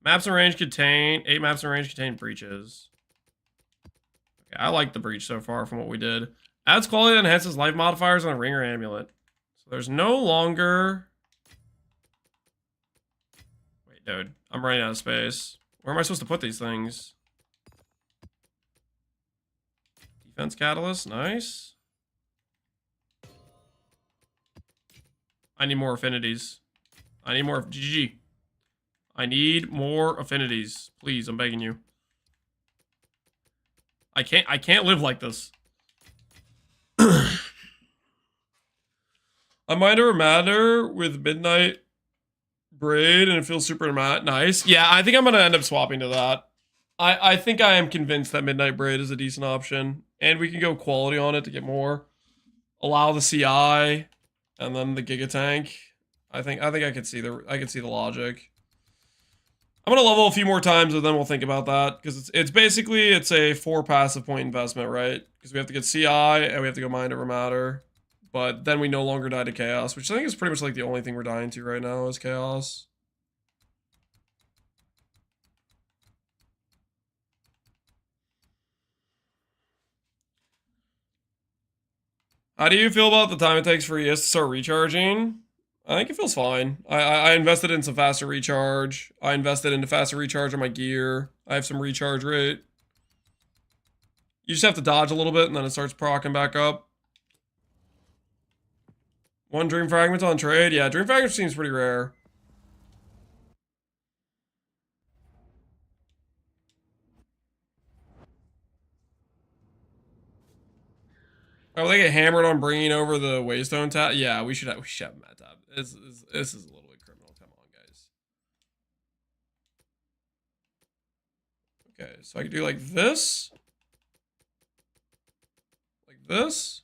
Speaker 1: Maps in range contain 8 maps in range contain breaches. Okay, I like the breach so far from what we did. Adds quality that enhances life modifiers on a ring or amulet. So there's no longer. Wait, dude, I'm running out of space. Where am I supposed to put these things? Defense Catalyst, nice. I need more affinities. I need more GG. I need more affinities. Please, I'm begging you. I can't live like this. A Mind Over Matter with Midnight Braid and it feels super nice. Yeah, I think I'm gonna end up swapping to that. I think I am convinced that Midnight Braid is a decent option. And we can go quality on it to get more. Allow the CI and then the Giga Tank. I think I could see the logic. I'm gonna level a few more times and then we'll think about that. Because it's basically a 4 passive point investment, right? Because we have to get CI and we have to go Mind Over Matter. But then we no longer die to Chaos, which I think is pretty much like the only thing we're dying to right now is Chaos. How do you feel about the time it takes for ES to start recharging? I think it feels fine. I invested in some faster recharge. I invested into faster recharge on my gear. I have some recharge rate. You just have to dodge a little bit and then it starts procking back up. 1 Dream Fragment on trade? Yeah, Dream Fragment seems pretty rare. Oh, they get hammered on bringing over the Waystone tab? Yeah, we should have Mad tab. This is a little bit criminal. Come on, guys. Okay, so I can do like this. Like this.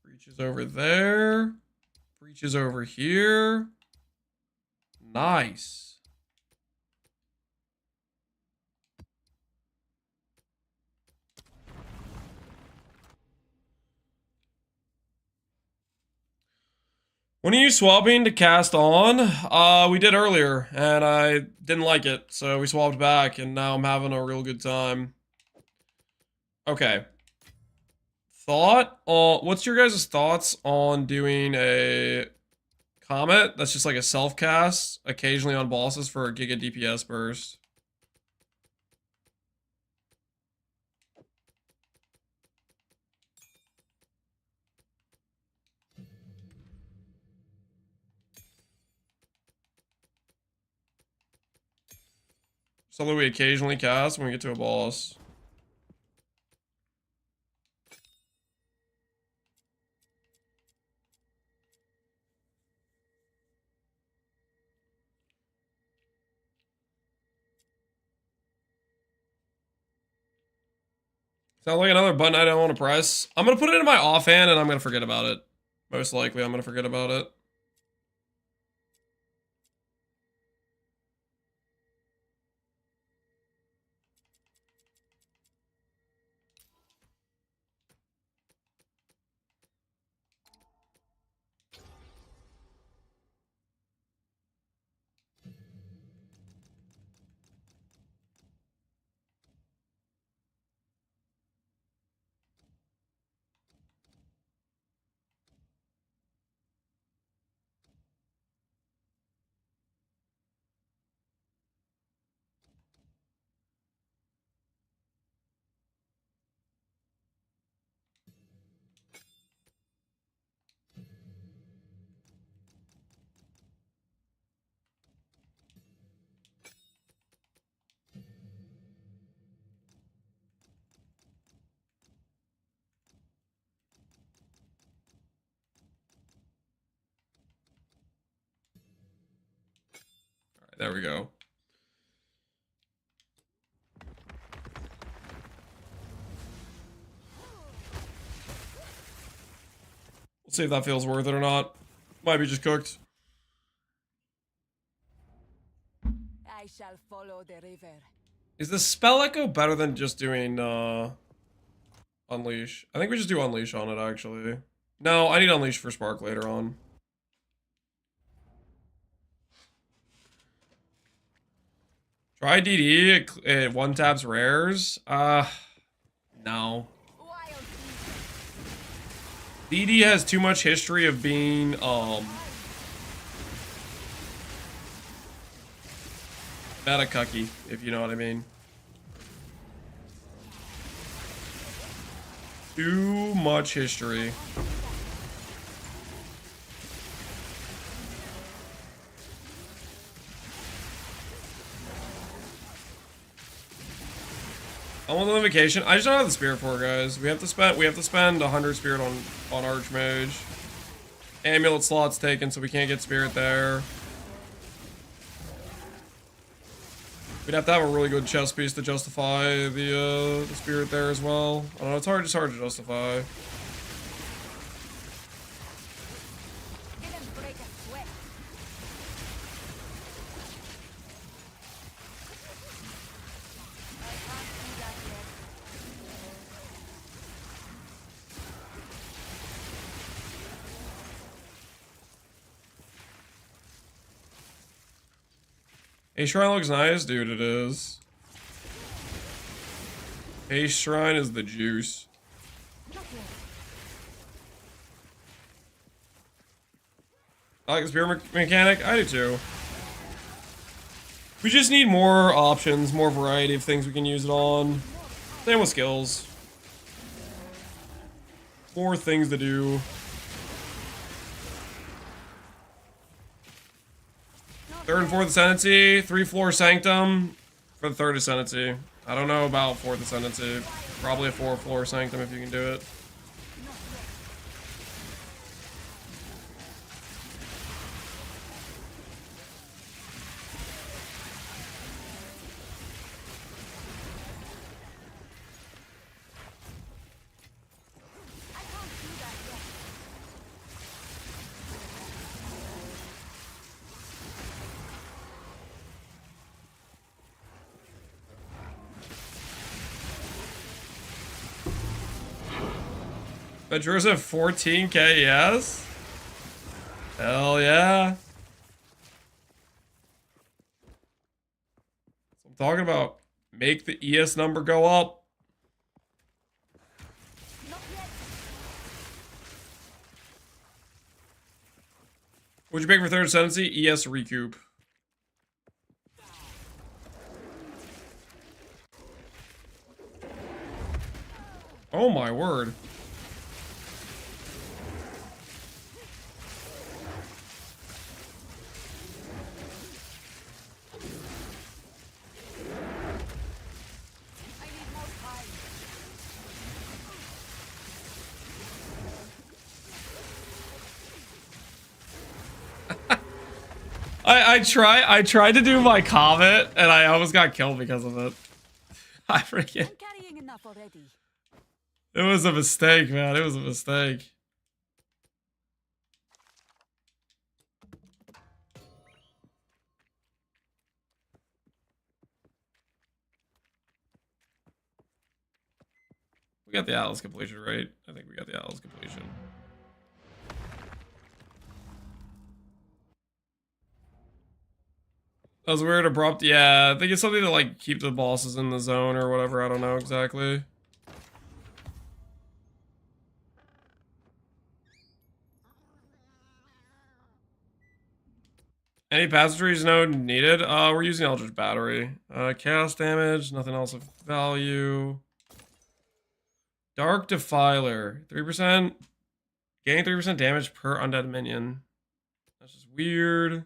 Speaker 1: Breaches over there. Breaches over here. Nice. When are you swapping to cast on? We did earlier, and I didn't like it, so we swapped back, and now I'm having a real good time. Okay. What's your guys' thoughts on doing a Comet that's just like a self-cast, occasionally on bosses for a Giga DPS burst? Something we occasionally cast when we get to a boss. Sounds like another button I don't want to press. I'm going to put it in my offhand and I'm going to forget about it. Most likely I'm going to forget about it. There we go. We'll see if that feels worth it or not. Might be just cooked.
Speaker 6: I shall follow the river.
Speaker 1: Is the spell echo better than just doing Unleash? I think we just do Unleash on it actually. No, I need Unleash for Spark later on. Try DD, it one taps rares. No. DD has too much history of being Meta cucky, if you know what I mean. Too much history. I want the invocation. I just don't have the spirit for it, guys. We have to spend 100 spirit on Archmage. Amulet slot's taken, so we can't get spirit there. We'd have to have a really good chest piece to justify the spirit there as well. I don't know, it's hard to justify.
Speaker 3: Didn't break a sweat. I can't do that yet.
Speaker 1: Hey, Shrine looks nice, dude, it is. Hey, Shrine is the juice. I like the spirit mechanic, I do too. We just need more options, more variety of things we can use it on. Same with skills. More things to do. Third and fourth Ascendancy, 3-floor Sanctum for the third Ascendancy. I don't know about fourth Ascendancy. Probably a 4-floor Sanctum if you can do it.
Speaker 3: I can't do that yet.
Speaker 1: Venture's at 14k, yes? Hell yeah. So I'm talking about make the ES number go up.
Speaker 3: Not yet.
Speaker 1: What'd you pick for third Ascendancy? ES recoup. Oh my word.
Speaker 3: I need more time.
Speaker 1: I tried to do my comment and I almost got killed because of it. I freaking.
Speaker 3: I'm carrying enough already.
Speaker 1: It was a mistake, man. It was a mistake. We got the Atlas completion, right? I think we got the Atlas completion. That was weird, abrupt. Yeah, I think it's something to like keep the bosses in the zone or whatever. I don't know exactly. Any passengers node needed? We're using Eldritch Battery. Chaos damage, nothing else of value. Dark Defiler, 3%. Gain 3% damage per undead minion. That's just weird.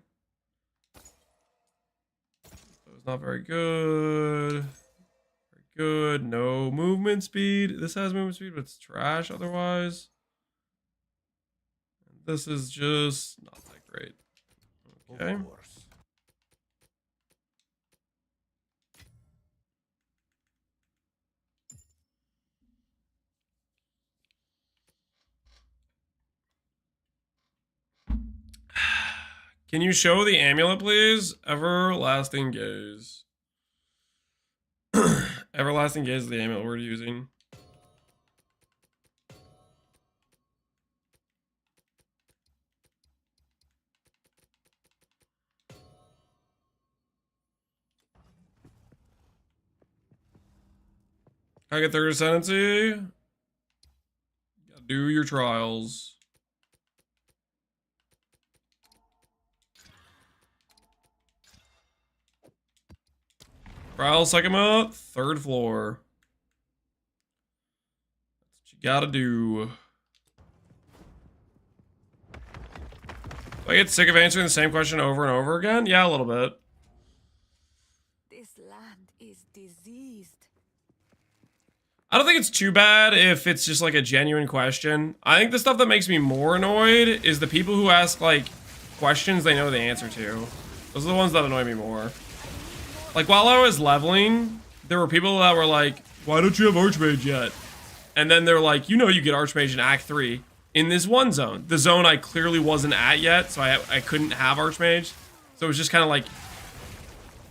Speaker 1: So it's not very good. Very good. No movement speed. This has movement speed, but it's trash otherwise. And this is just not that great. Okay.
Speaker 4: Of course.
Speaker 1: Can you show the amulet, please? Everlasting Gaze. Everlasting Gaze is the amulet we're using. I get third ascendancy. Gotta do your trials. Prowl Sekima, 3rd floor. That's what you gotta do. Do I get sick of answering the same question over and over again? Yeah, a little bit.
Speaker 3: This land is diseased.
Speaker 1: I don't think it's too bad if it's just like a genuine question. I think the stuff that makes me more annoyed is the people who ask like questions they know the answer to. Those are the ones that annoy me more. Like while I was leveling, there were people that were like, why don't you have Archmage yet? And then they're like, you know you get Archmage in Act 3 in this one zone. The zone I clearly wasn't at yet, so I couldn't have Archmage. So it was just kind of like,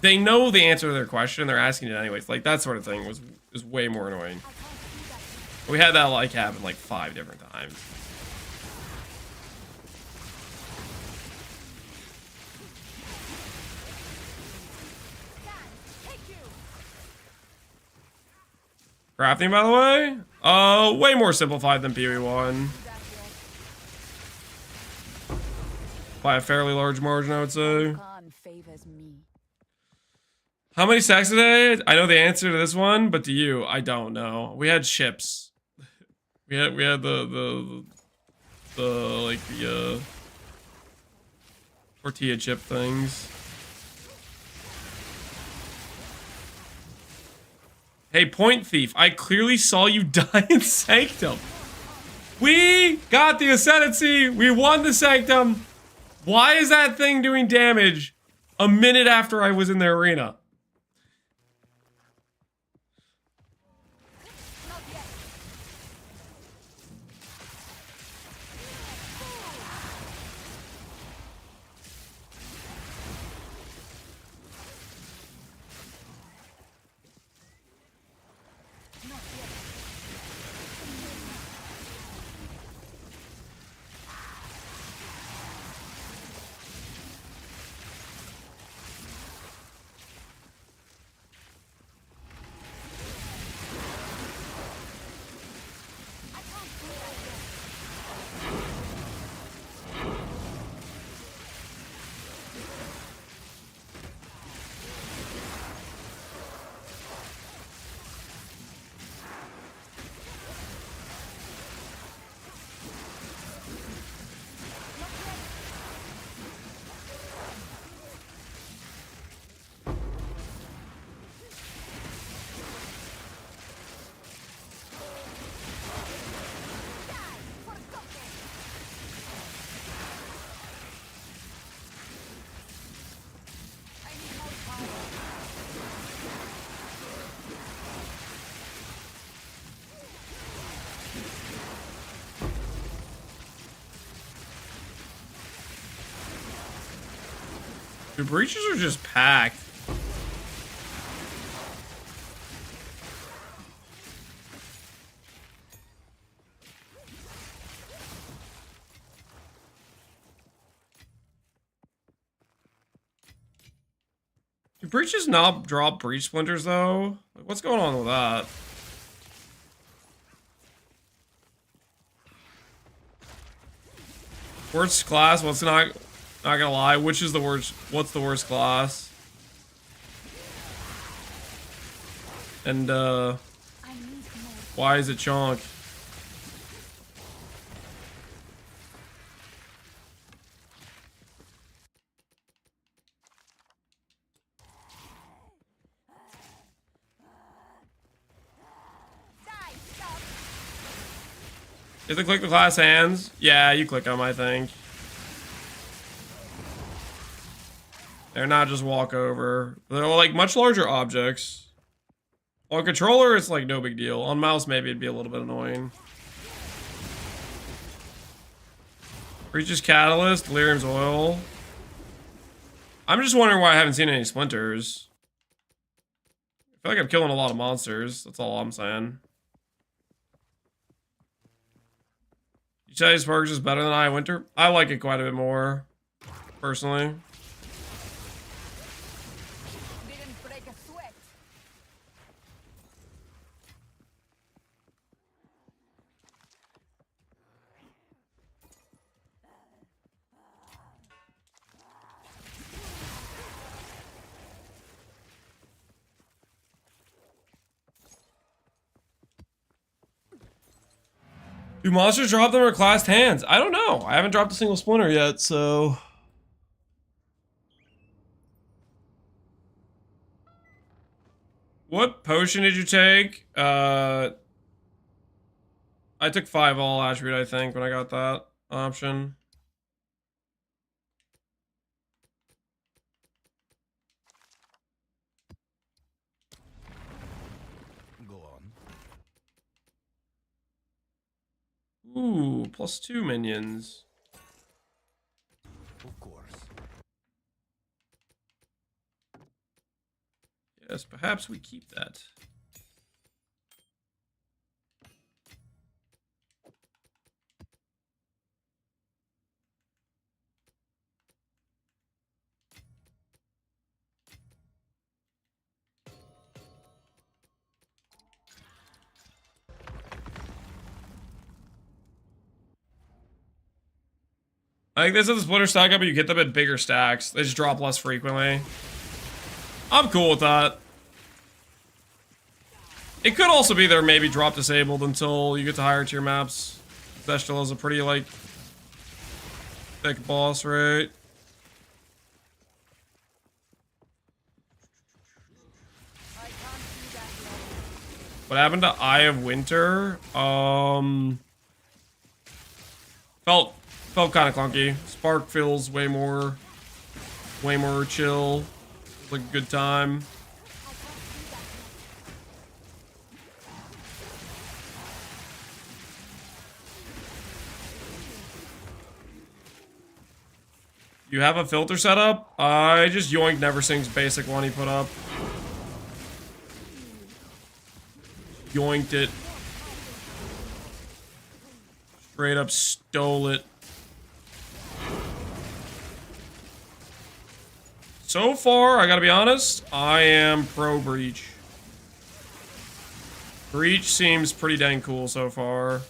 Speaker 1: they know the answer to their question, they're asking it anyways. Like that sort of thing was way more annoying. We had that like happen like 5 different times. Crafting, by the way, way more simplified than PoE1. By a fairly large margin, I would say.
Speaker 3: Khan favors me.
Speaker 1: How many stacks a day? I know the answer to this one, but to you, I don't know. We had chips. We had the tortilla chip things. Hey, Point Thief, I clearly saw you die in Sanctum. We got the Ascendancy. We won the Sanctum. Why is that thing doing damage a minute after I was in the arena? The breaches are just packed. Do breaches not drop breach splinters though? Like, what's going on with that? Worst class? What's not gonna lie, which is the worst? What's the worst class? And why is it Chonk? You have to click the class hands? Yeah, you click them, I think. They're not just walk over. They're like much larger objects. On controller, it's like no big deal. On mouse, maybe it'd be a little bit annoying. Breaches Catalyst, Lyrium's Oil. I'm just wondering why I haven't seen any splinters. I feel like I'm killing a lot of monsters. That's all I'm saying. You say Sparks is better than I Winter? I like it quite a bit more, personally.
Speaker 3: Didn't break a sweat.
Speaker 1: Do monsters drop them or classed hands? I don't know. I haven't dropped a single splinter yet, so... What potion did you take? I took 5 all attribute, I think, when I got that option.
Speaker 5: Go on.
Speaker 1: Ooh, +2 minions.
Speaker 5: Of course.
Speaker 1: Yes, perhaps we keep that. I think this is the splitter stack up, but you get them in bigger stacks. They just drop less frequently. I'm cool with that. It could also be they're maybe drop disabled until you get to higher tier maps. Zestial is a pretty, like, thick boss, right? What happened to Eye of Winter? Felt kind of clunky. Spark feels way more chill. It's like a good time. You have a filter set up? I just yoinked Neversing's basic one he put up. Yoinked it. Straight up stole it. So far, I gotta be honest, I am pro Breach. Breach seems pretty dang cool so far.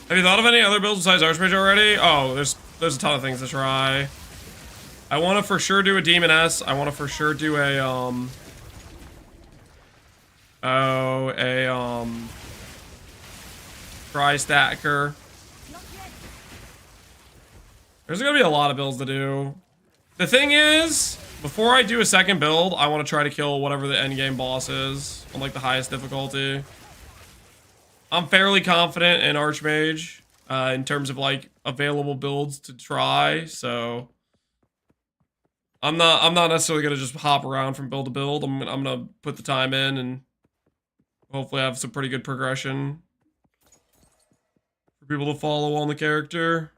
Speaker 1: Have you thought of any other builds besides Archmage already? Oh, there's a ton of things to try. I want to for sure do a Demoness. I want to for sure do a Tri-Stacker. There's gonna be a lot of builds to do. The thing is, before I do a second build, I want to try to kill whatever the endgame boss is on, like, the highest difficulty. I'm fairly confident in Archmage in terms of, like, available builds to try, so I'm not necessarily gonna just hop around from build to build. I'm gonna put the time in and hopefully have some pretty good progression for people to follow on the character.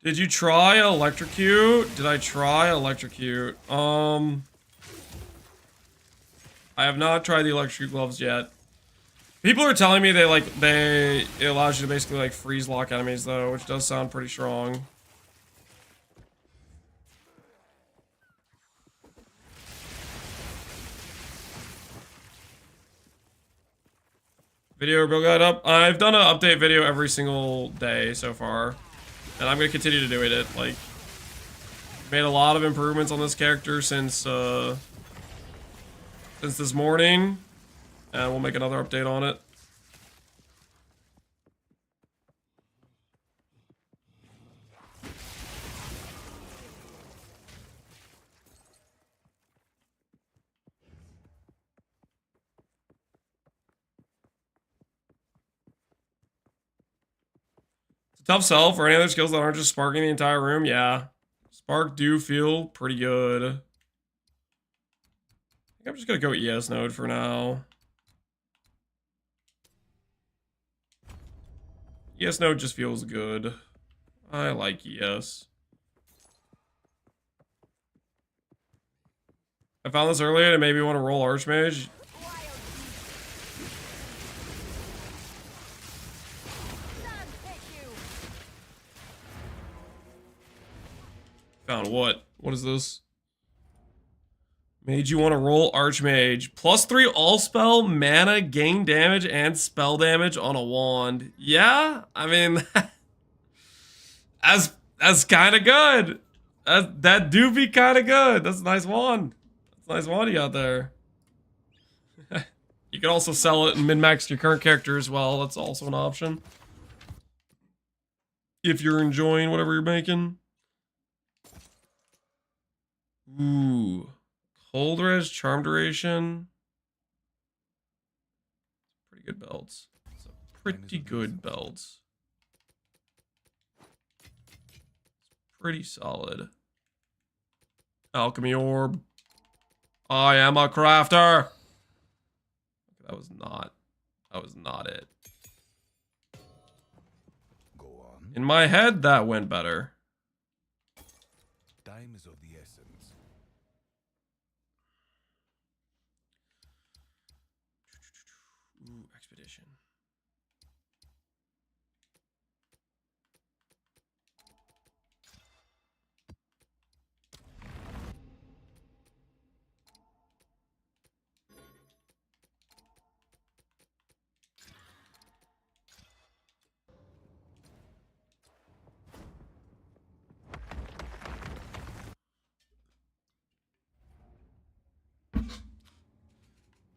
Speaker 1: Did you try Electrocute? Did I try Electrocute? I have not tried the Electrocute gloves yet. People are telling me it allows you to basically, like, freeze lock enemies though, which does sound pretty strong. Video build guide up. I've done an update video every single day so far. And I'm going to continue to do it. Like, made a lot of improvements on this character since this morning. And we'll make another update on it. Tough sell for any other skills that aren't just sparking the entire room. Yeah. Spark do feel pretty good. I think I'm just going to go ES node for now. ES node just feels good. I like ES. I found this earlier and it made me want to roll Archmage. Found what? What is this? Made you want to roll Archmage. +3 all spell, mana, gain damage, and spell damage on a wand. Yeah, I mean, that's kind of good. That do be kind of good. That's a nice wand. That's a nice wand you got there. You can also sell it and min-max your current character as well. That's also an option. If you're enjoying whatever you're making. Ooh. Cold res, charm duration. Pretty good belts. It's a pretty good belts. Pretty solid. Alchemy orb. I am a crafter. That was not it.
Speaker 5: Go on.
Speaker 1: In my head, that went better.
Speaker 5: Time is of the essence.
Speaker 1: Ooh, expedition.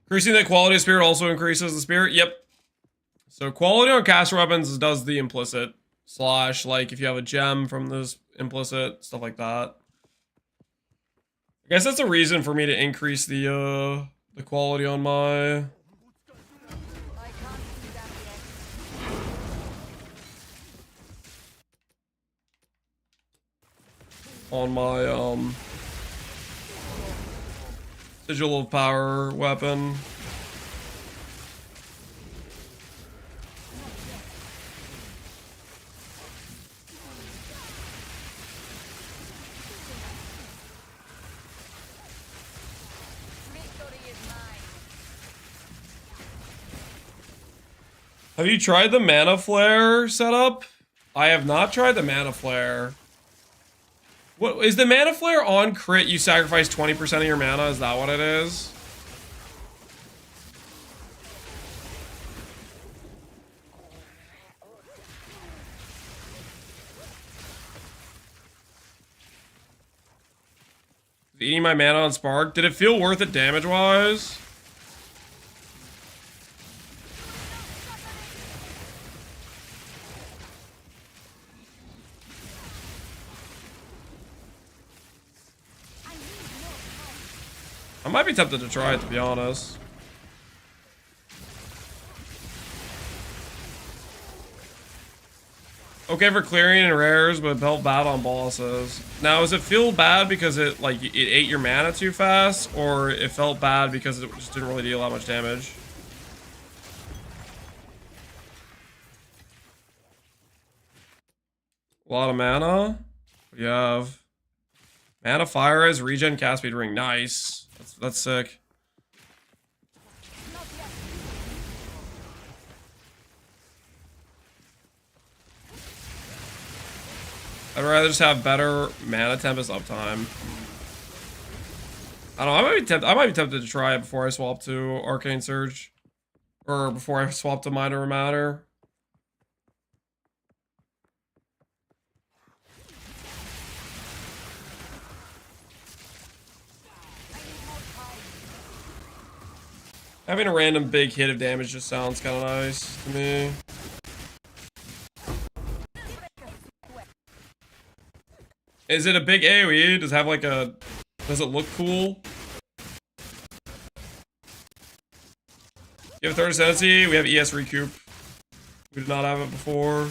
Speaker 1: Increasing the quality of spirit also increases the spirit. Yep. So quality on caster weapons does the implicit. Slash, like if you have a gem from this implicit, stuff like that. I guess that's a reason for me to increase the quality on my...
Speaker 3: I can't do that yet.
Speaker 1: On my, Sigil of Power weapon.
Speaker 3: Victory is mine.
Speaker 1: Have you tried the Mana Flare setup? I have not tried the Mana Flare. What is the Mana Flare on crit? You sacrifice 20% of your mana. Is that what it is? Eating my mana on Spark. Did it feel worth it damage-wise? I might be tempted to try it, to be honest. Okay for clearing and rares, but it felt bad on bosses. Now, does it feel bad because it ate your mana too fast, or it felt bad because it just didn't really deal that much damage? A lot of mana. What do you have? Mana, fire res, regen, cast speed, ring. Nice. That's sick. I'd rather just have better mana tempest uptime. I don't know. I might be tempted to try it before I swap to Arcane Surge, or before I swap to Minor Matter. Having a random big hit of damage just sounds kind of nice to me. Is it a big AoE? Does it have like a... Does it look cool? You have third ascendancy. We have ES recoup. We did not have it before.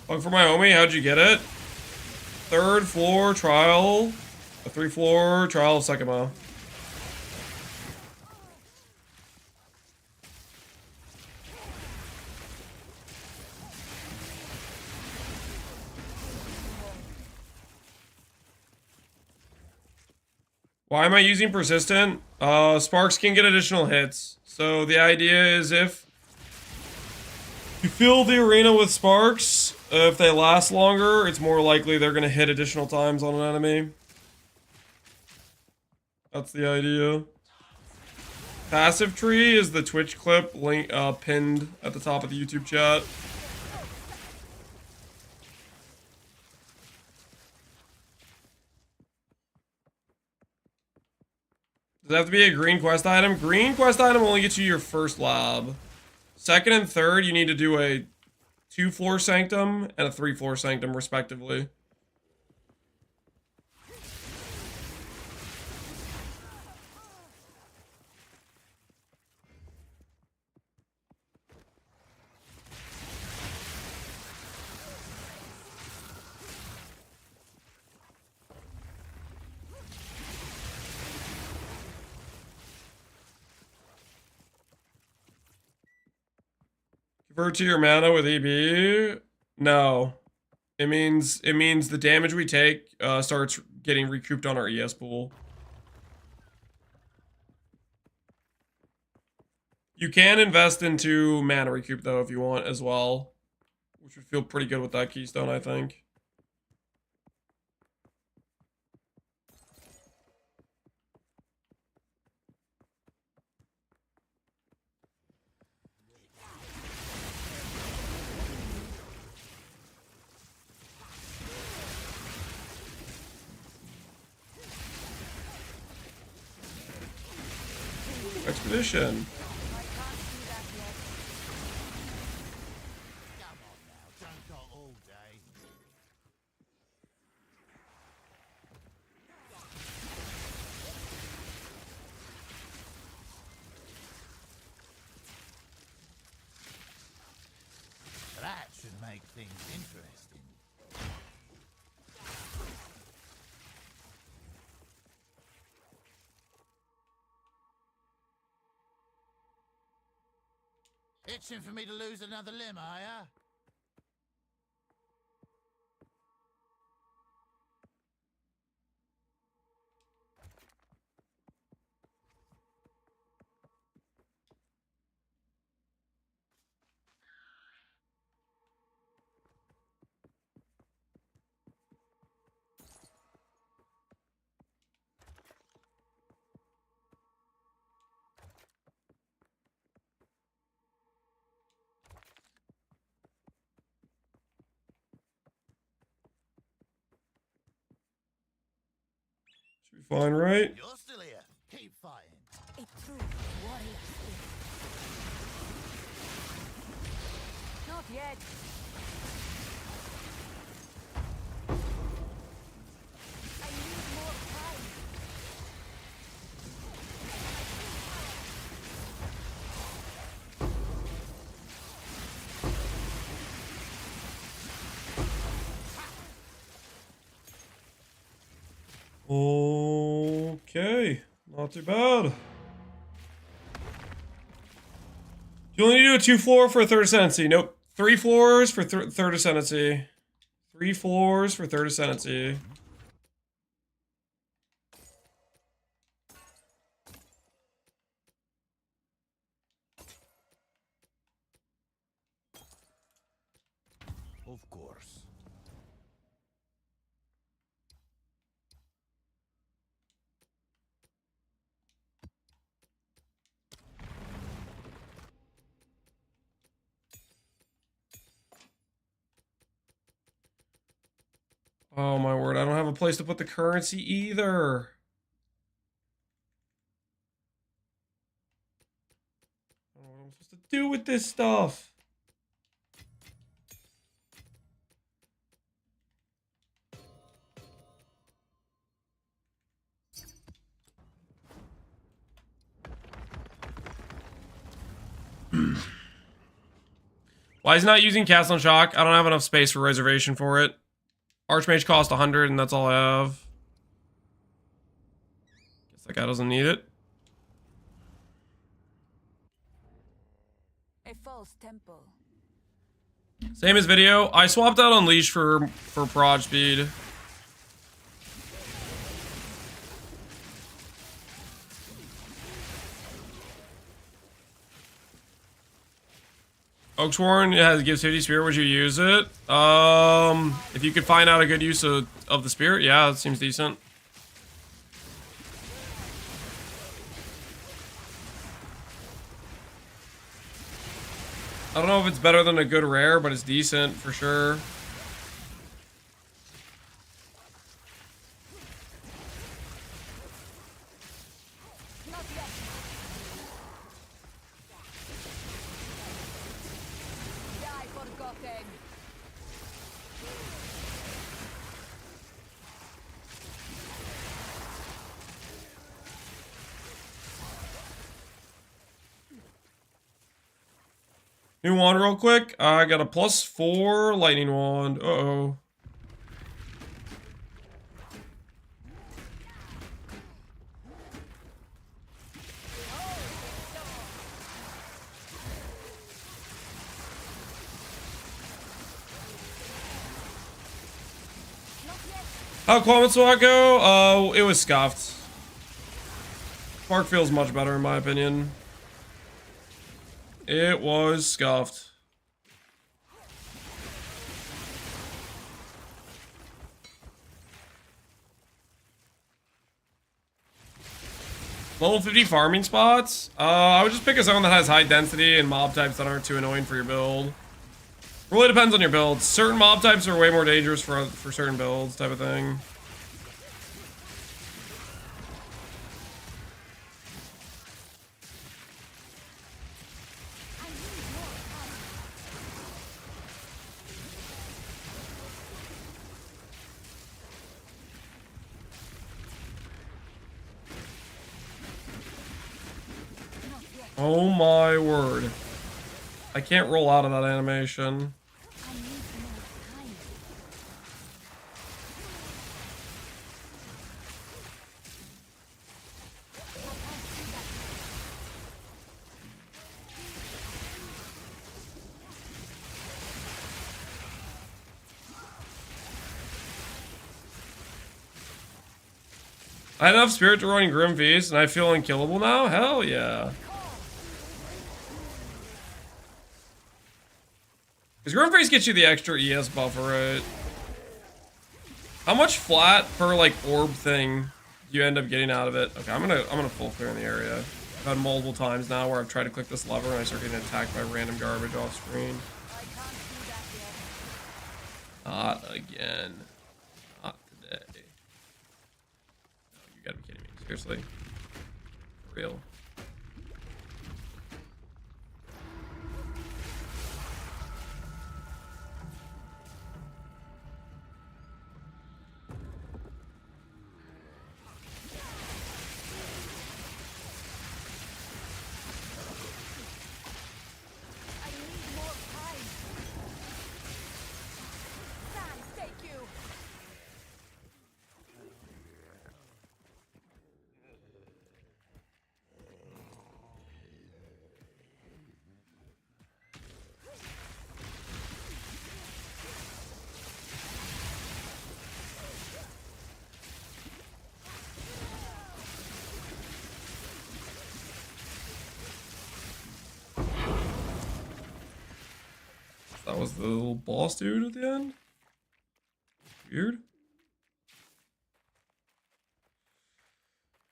Speaker 1: Look for my homie. How'd you get it? 3rd floor trial. A 3 floor trial of Sekimo. Why am I using persistent? Sparks can get additional hits. So the idea is if you fill the arena with sparks, if they last longer, it's more likely they're gonna hit additional times on an enemy. That's the idea. Passive tree is the Twitch clip link pinned at the top of the YouTube chat. Does it have to be a green quest item? Green quest item only gets you your first lab. 2nd and 3rd, you need to do a 2 floor sanctum and a 3 floor sanctum, respectively. Convert to your mana with EB? No. It means the damage we take starts getting recouped on our ES pool. You can invest into mana recoup though if you want as well, which would feel pretty good with that keystone, I think. Expedition.
Speaker 4: Don't go all day. That should make things interesting. Itching for me to lose another limb, are ya?
Speaker 1: Should be fine, right?
Speaker 4: You're still here. Keep fighting.
Speaker 6: A true warrior spirit.
Speaker 3: Not yet. I need more time.
Speaker 1: Okay, not too bad. You only need to do a 2 floor for a 3rd ascendancy. Nope. 3 floors for 3rd ascendancy. 3 floors for 3rd ascendancy.
Speaker 5: Of course.
Speaker 1: Oh my word, I don't have a place to put the currency either. I don't know what I'm supposed to do with this stuff. Why is he not using Cast on Shock? I don't have enough space for reservation for it. Archmage cost 100 and that's all I have. Guess that guy doesn't need it.
Speaker 3: A false temple.
Speaker 1: Same as video. I swapped out Unleash for prod speed. Oaksworn gives 50 spirit. Would you use it? If you could find out a good use of the spirit, yeah, it seems decent. I don't know if it's better than a good rare, but it's decent for sure.
Speaker 3: Not yet. Die forgotten.
Speaker 1: New wand real quick. I got a +4 lightning wand. Uh-oh. How Quamitsuat go? It was scuffed. Park feels much better in my opinion. It was scuffed. Level 50 farming spots? I would just pick a zone that has high density and mob types that aren't too annoying for your build. Really depends on your build. Certain mob types are way more dangerous for certain builds, type of thing. Oh my word. I can't roll out of that animation. I had enough spirit to run Grim Feast and I feel unkillable now? Hell yeah. Because Grim Feast gets you the extra ES buffer, right? How much flat per like orb thing do you end up getting out of it? Okay, I'm gonna full clear in the area. I've had multiple times now where I've tried to click this lever and I start getting attacked by random garbage off screen. Not again. Not today. No, you gotta be kidding me. Seriously. For real. That was the little boss dude at the end? Weird.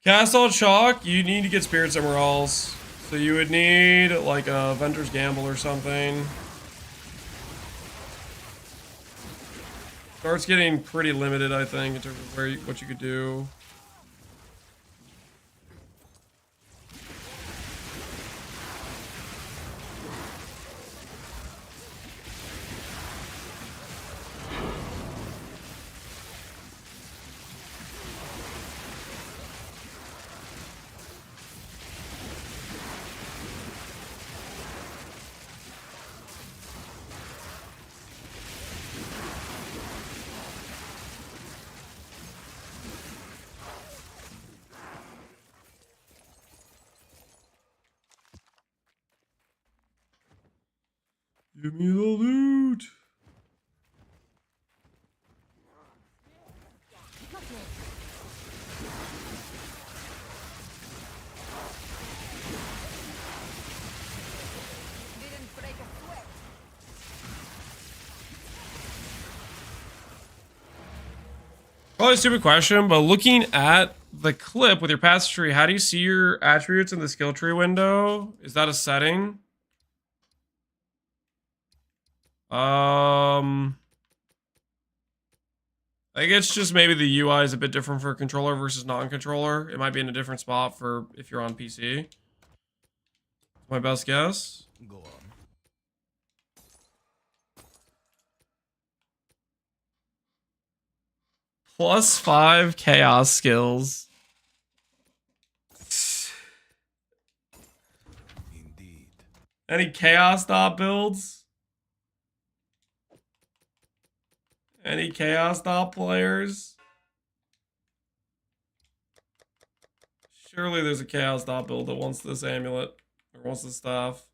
Speaker 1: Cast on Shock, you need to get spirit somewhere else. So you would need like a Venter's Gamble or something. Starts getting pretty limited, I think, in terms of what you could do. Give me the loot.
Speaker 3: Didn't break a sweat.
Speaker 1: Probably a stupid question, but looking at the clip with your path tree, how do you see your attributes in the skill tree window? Is that a setting? I think it's just maybe the UI is a bit different for controller versus non-controller. It might be in a different spot for if you're on PC. My best guess.
Speaker 5: Go on.
Speaker 1: +5 chaos skills.
Speaker 5: Indeed.
Speaker 1: Any chaos dot builds? Any chaos dot players? Surely there's a chaos dot build that wants this amulet or wants this staff.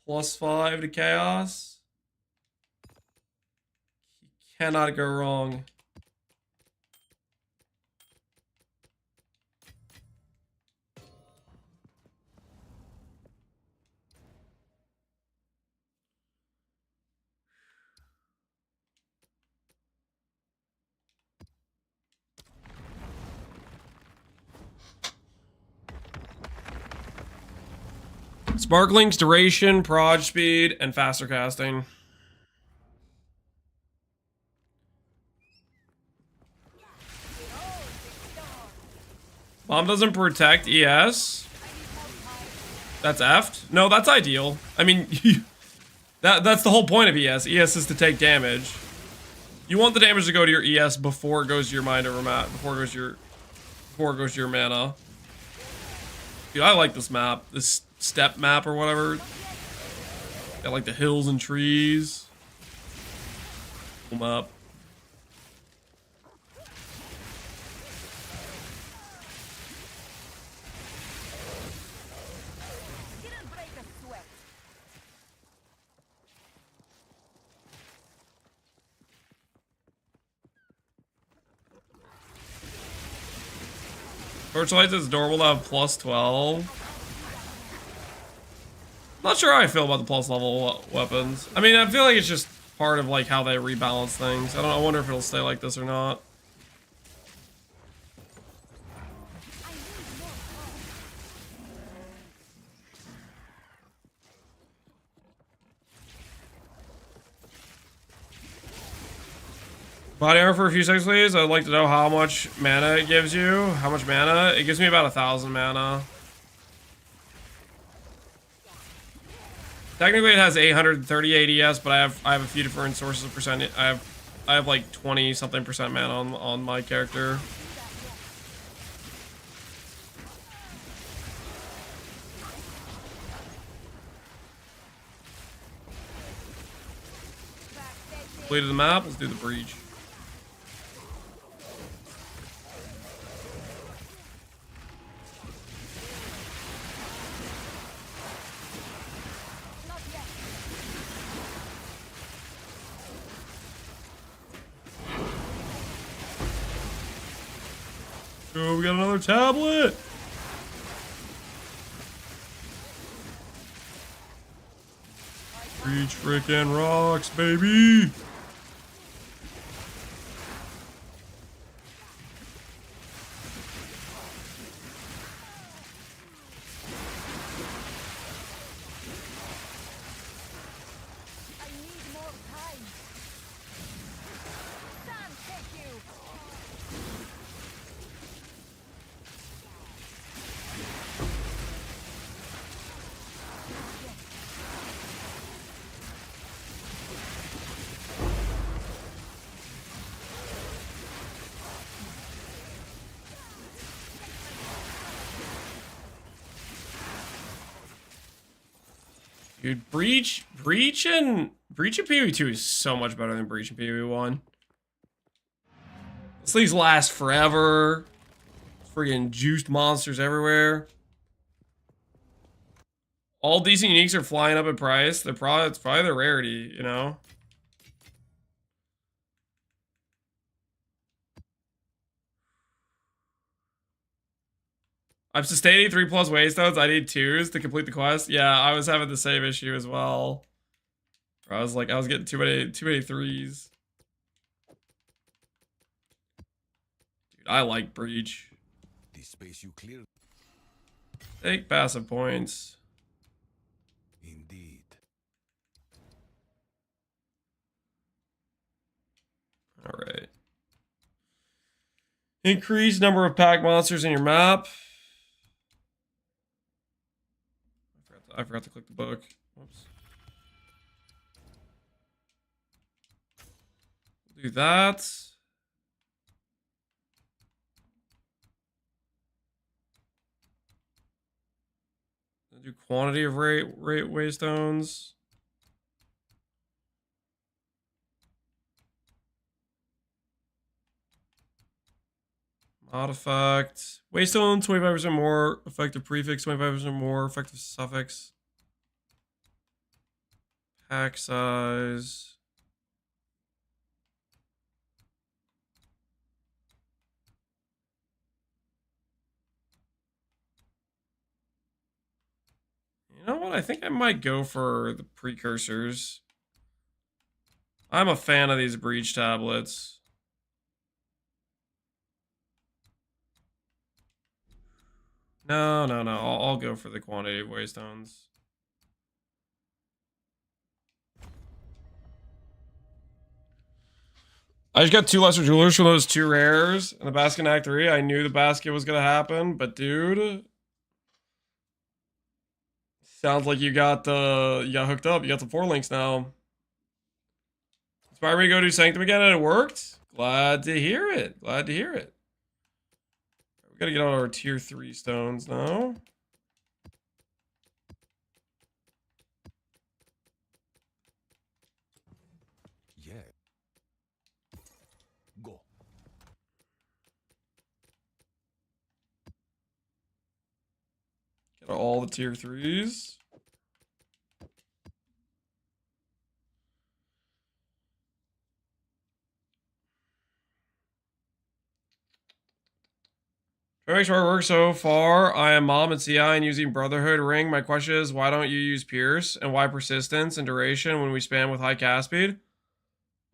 Speaker 1: +5 to chaos. You cannot go wrong. Sparkling's duration, proj speed, and faster casting. Bomb doesn't protect ES. That's effed. No, that's ideal. I mean, that's the whole point of ES. ES is to take damage. You want the damage to go to your ES before it goes to your mind over map, before it goes to your mana. Dude, I like this map. This step map or whatever. Got like the hills and trees. Pull them up.
Speaker 3: Didn't break a sweat.
Speaker 1: Torchlight is adorable to have +12. Not sure how I feel about the plus level weapons. I mean, I feel like it's just part of like how they rebalance things. I don't know, I wonder if it'll stay like this or not. Body armor for a few seconds, please. I'd like to know how much mana it gives you. How much mana? It gives me about 1,000 mana. Technically, it has 838 ES, but I have a few different sources of percent. I have like 20-something% mana on my character. Completed the map. Let's do the breach. Oh, we got another tablet. Breach freaking rocks, baby.
Speaker 3: I need more time. Sam, take you.
Speaker 1: Dude, Breach and PoE2 is so much better than Breach and PoE1. These things last forever. Friggin' juiced monsters everywhere. All decent uniques are flying up in price. It's probably the rarity, you know? I've sustained 83 plus waystones. I need 2s to complete the quest. Yeah, I was having the same issue as well. I was getting too many 3s. Dude, I like Breach.
Speaker 5: The space you cleared.
Speaker 1: Take passive points.
Speaker 5: Indeed.
Speaker 1: Alright. Increase number of pack monsters in your map. I forgot to click the book. Whoops. Do that. Do quantity of rate waystones. Mod effect. Waystone 25% more effective prefix, 25% more effective suffix. Pack size. You know what? I think I might go for the precursors. I'm a fan of these breach tablets. No. I'll go for the quantity of waystones. I just got 2 lesser jewelers from those 2 rares in the basket in Act 3. I knew the basket was gonna happen, but dude, sounds like you got hooked up. You got the 4 links now. Inspired me to go do Sanctum again, and it worked. Glad to hear it. Glad to hear it. We gotta get all our tier 3 stones now.
Speaker 5: Yeah. Go.
Speaker 1: Get all the tier 3s. Trying to make sure it works so far. I am Mom and CI and using Brotherhood Ring. My question is, why don't you use Pierce? And why persistence and duration when we spam with high cast speed?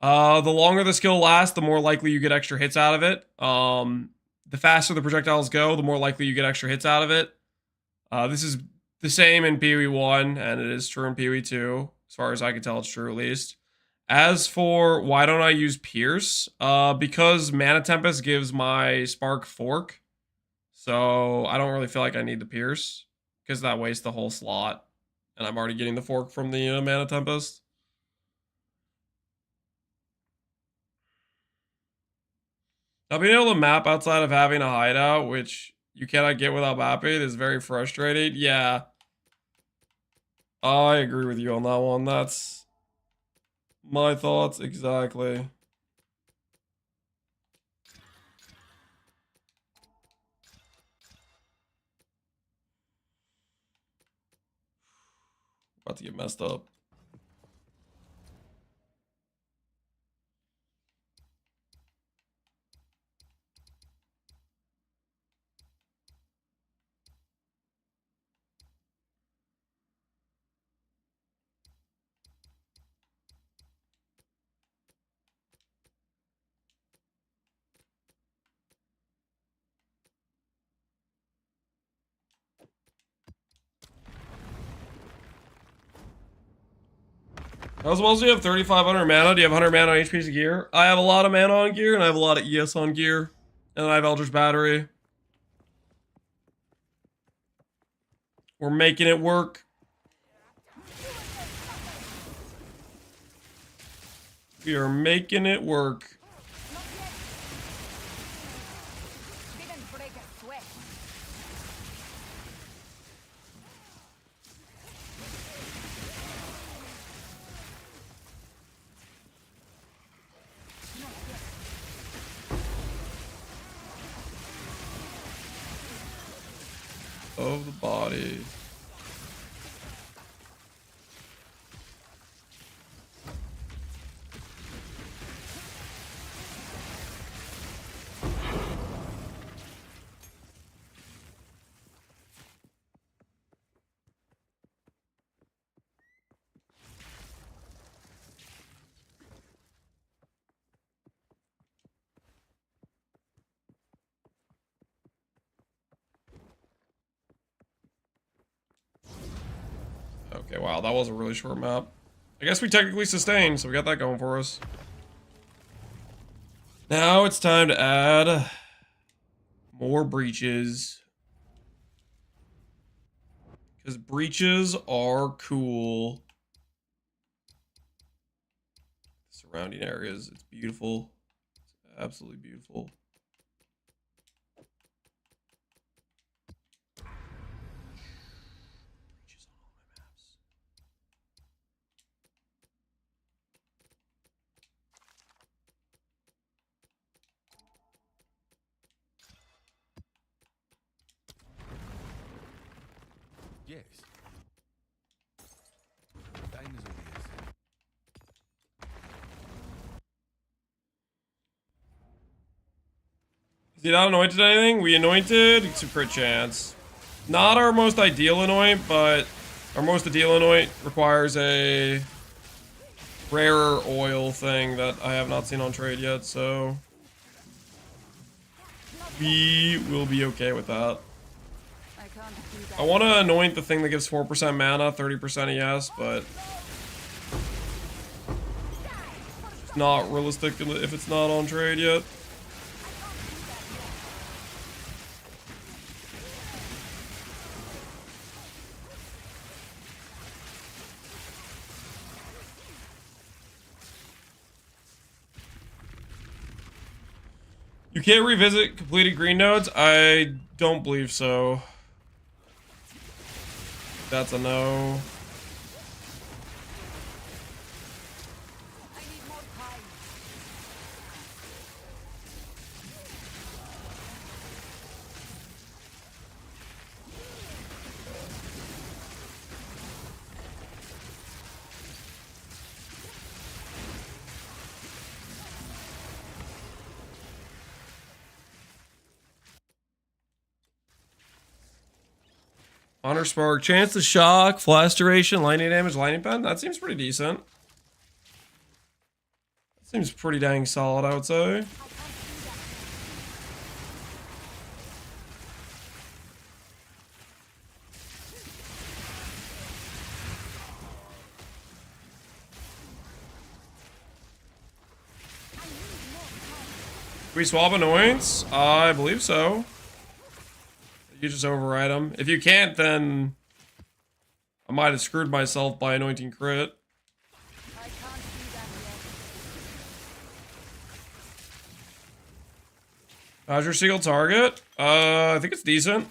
Speaker 1: The longer the skill lasts, the more likely you get extra hits out of it. The faster the projectiles go, the more likely you get extra hits out of it. This is the same in PoE 1, and it is true in PoE 2. As far as I can tell, it's true at least. As for why don't I use Pierce? Because Mana Tempest gives my Spark Fork. So I don't really feel like I need the Pierce, because that wastes the whole slot. And I'm already getting the Fork from the Mana Tempest. Now, being able to map outside of having a hideout, which you cannot get without mapping, is very frustrating. Yeah. I agree with you on that one. That's my thoughts exactly. About to get messed up. As well as you have 3,500 mana, do you have 100 mana on each piece of gear? I have a lot of mana on gear, and I have a lot of ES on gear. And I have Eldritch Battery. We're making it work. We are making it work.
Speaker 3: Didn't break a sweat.
Speaker 1: Of the body. Okay, wow, that was a really short map. I guess we technically sustained, so we got that going for us. Now it's time to add more breaches. Because breaches are cool. Surrounding areas, it's beautiful. It's absolutely beautiful. Breaches on all my maps.
Speaker 5: Yes. Dinosaur, yes.
Speaker 1: Is he not anointed anything? We anointed? It's a crit chance. Not our most ideal anoint, but our most ideal anoint requires a rarer oil thing that I have not seen on trade yet, so we will be okay with that.
Speaker 3: I can't do that.
Speaker 1: I want to anoint the thing that gives 4% mana, 30% ES, but it's not realistic if it's not on trade yet. You can't revisit completed green nodes? I don't believe so. That's a no.
Speaker 3: I need more time.
Speaker 1: Honor Spark. Chance to shock, flash duration, lightning damage, lightning pen. That seems pretty decent. That seems pretty dang solid, I would say. Can we swap annoyance? I believe so. You just override them. If you can't, then I might have screwed myself by anointing crit.
Speaker 3: I can't do that yet.
Speaker 1: How's your single target? I think it's decent.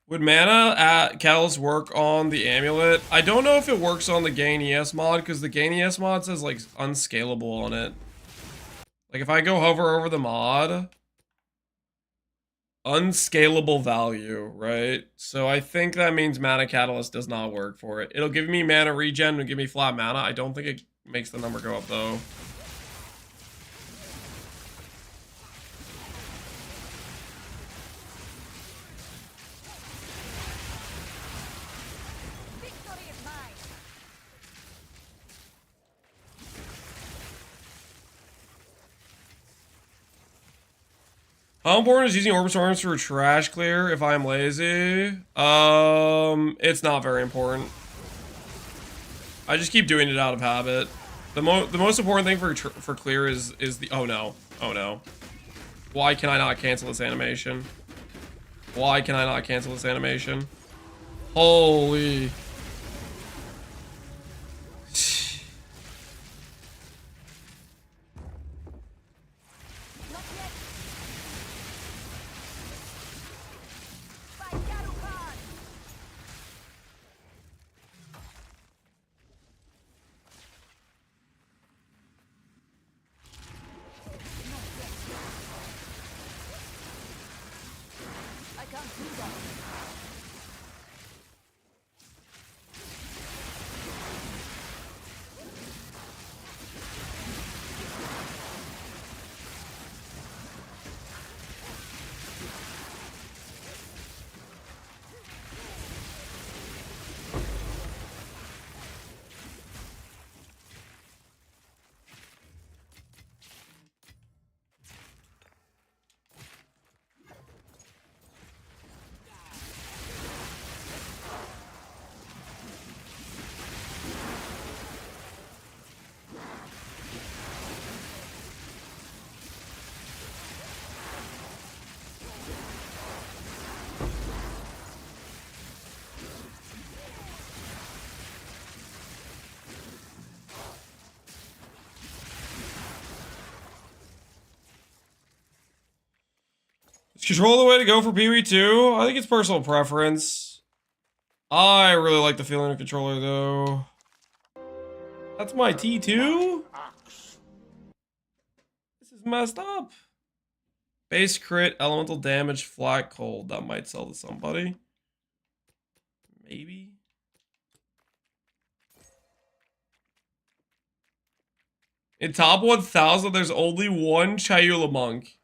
Speaker 1: Would mana at Catalyst work on the amulet? I don't know if it works on the gain ES mod, because the gain ES mod says like unscalable on it. Like if I go hover over the mod, unscalable value, right? So I think that means mana catalyst does not work for it. It'll give me mana regen and give me flat mana. I don't think it makes the number go up though.
Speaker 3: Victory is mine.
Speaker 1: How important is using Orb Storms for trash clear if I'm lazy? It's not very important. I just keep doing it out of habit. The most important thing for clear is the oh no. Why can I not cancel this animation? Why can I not cancel this animation? Holy.
Speaker 3: Not yet. By Garukan. I can't do that.
Speaker 1: Is control the way to go for Pee-wee too? I think it's personal preference. I really like the feeling of controller though. That's my T2? This is messed up. Base crit, elemental damage, flat cold. That might sell to somebody. Maybe. In top 1000, there's only one Chayula monk.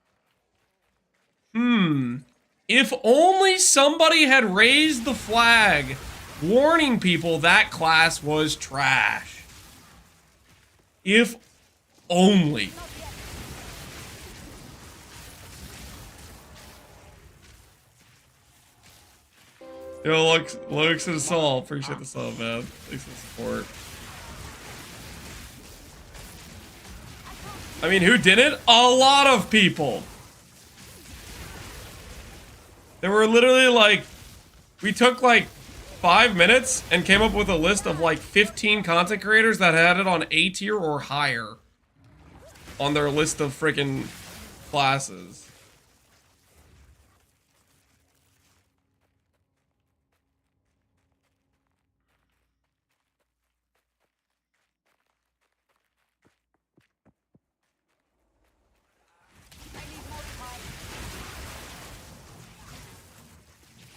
Speaker 1: If only somebody had raised the flag warning people that class was trash. If only. Yo, Lux and Saul, appreciate the sub, man. Thanks for the support. I mean, who did it? A lot of people. There were literally like, we took like 5 minutes and came up with a list of like 15 content creators that had it on A tier or higher on their list of freaking classes.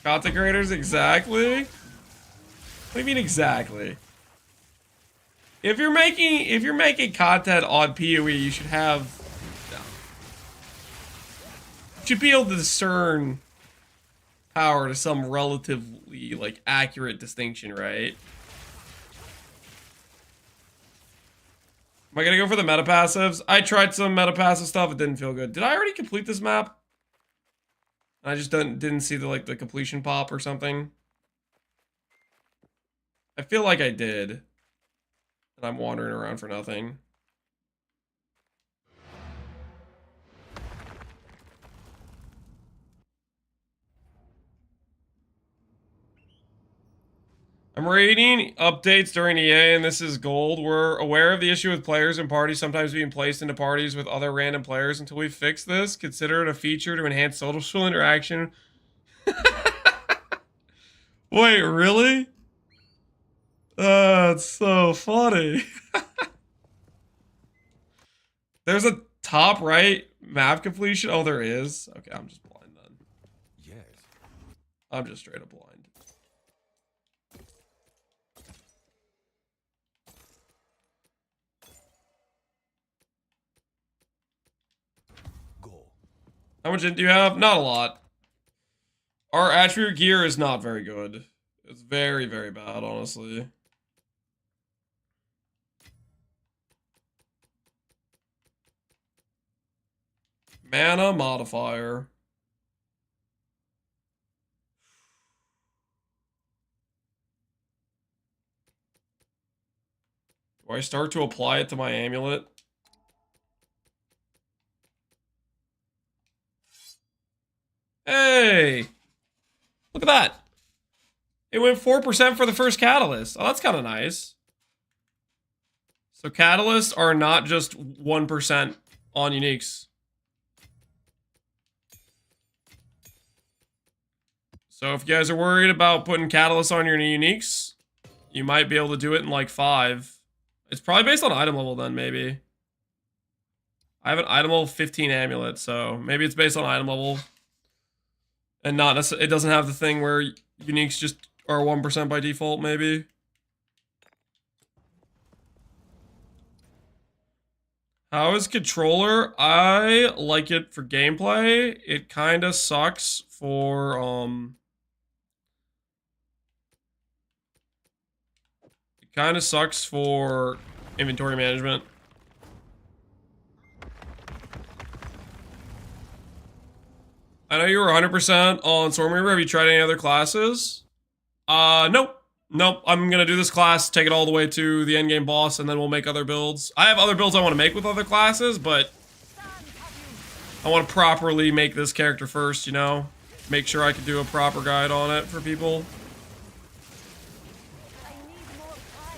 Speaker 1: Content creators, exactly? What do you mean exactly? If you're making content on PoE, you should have, you should be able to discern power to some relatively like accurate distinction, right? Am I gonna go for the meta passives? I tried some meta passive stuff, it didn't feel good. Did I already complete this map? I just didn't see the like the completion pop or something. I feel like I did. And I'm wandering around for nothing. I'm reading updates during EA, and this is gold. We're aware of the issue with players and parties sometimes being placed into parties with other random players. Until we fix this, consider it a feature to enhance social interaction. Wait, really? That's so funny. There's a top right map completion. Oh, there is. Okay, I'm just blind then.
Speaker 5: Yes.
Speaker 1: I'm just straight up blind.
Speaker 5: Go.
Speaker 1: How much int do you have? Not a lot. Our attribute gear is not very good. It's very, very bad, honestly. Mana modifier. Do I start to apply it to my amulet? Hey! Look at that! It went 4% for the first catalyst. Oh, that's kind of nice. So catalysts are not just 1% on uniques. So if you guys are worried about putting catalysts on your uniques, you might be able to do it in like 5. It's probably based on item level then, maybe. I have an item level 15 amulet, so maybe it's based on item level. And not necessarily, it doesn't have the thing where uniques just are 1% by default, maybe. How is controller? I like it for gameplay. It kind of sucks for, it kind of sucks for inventory management. I know you were 100% on Stormweaver. Have you tried any other classes? Nope. Nope. I'm gonna do this class, take it all the way to the endgame boss, and then we'll make other builds. I have other builds I want to make with other classes, but I want to properly make this character first, you know? Make sure I can do a proper guide on it for people.
Speaker 3: I need more time.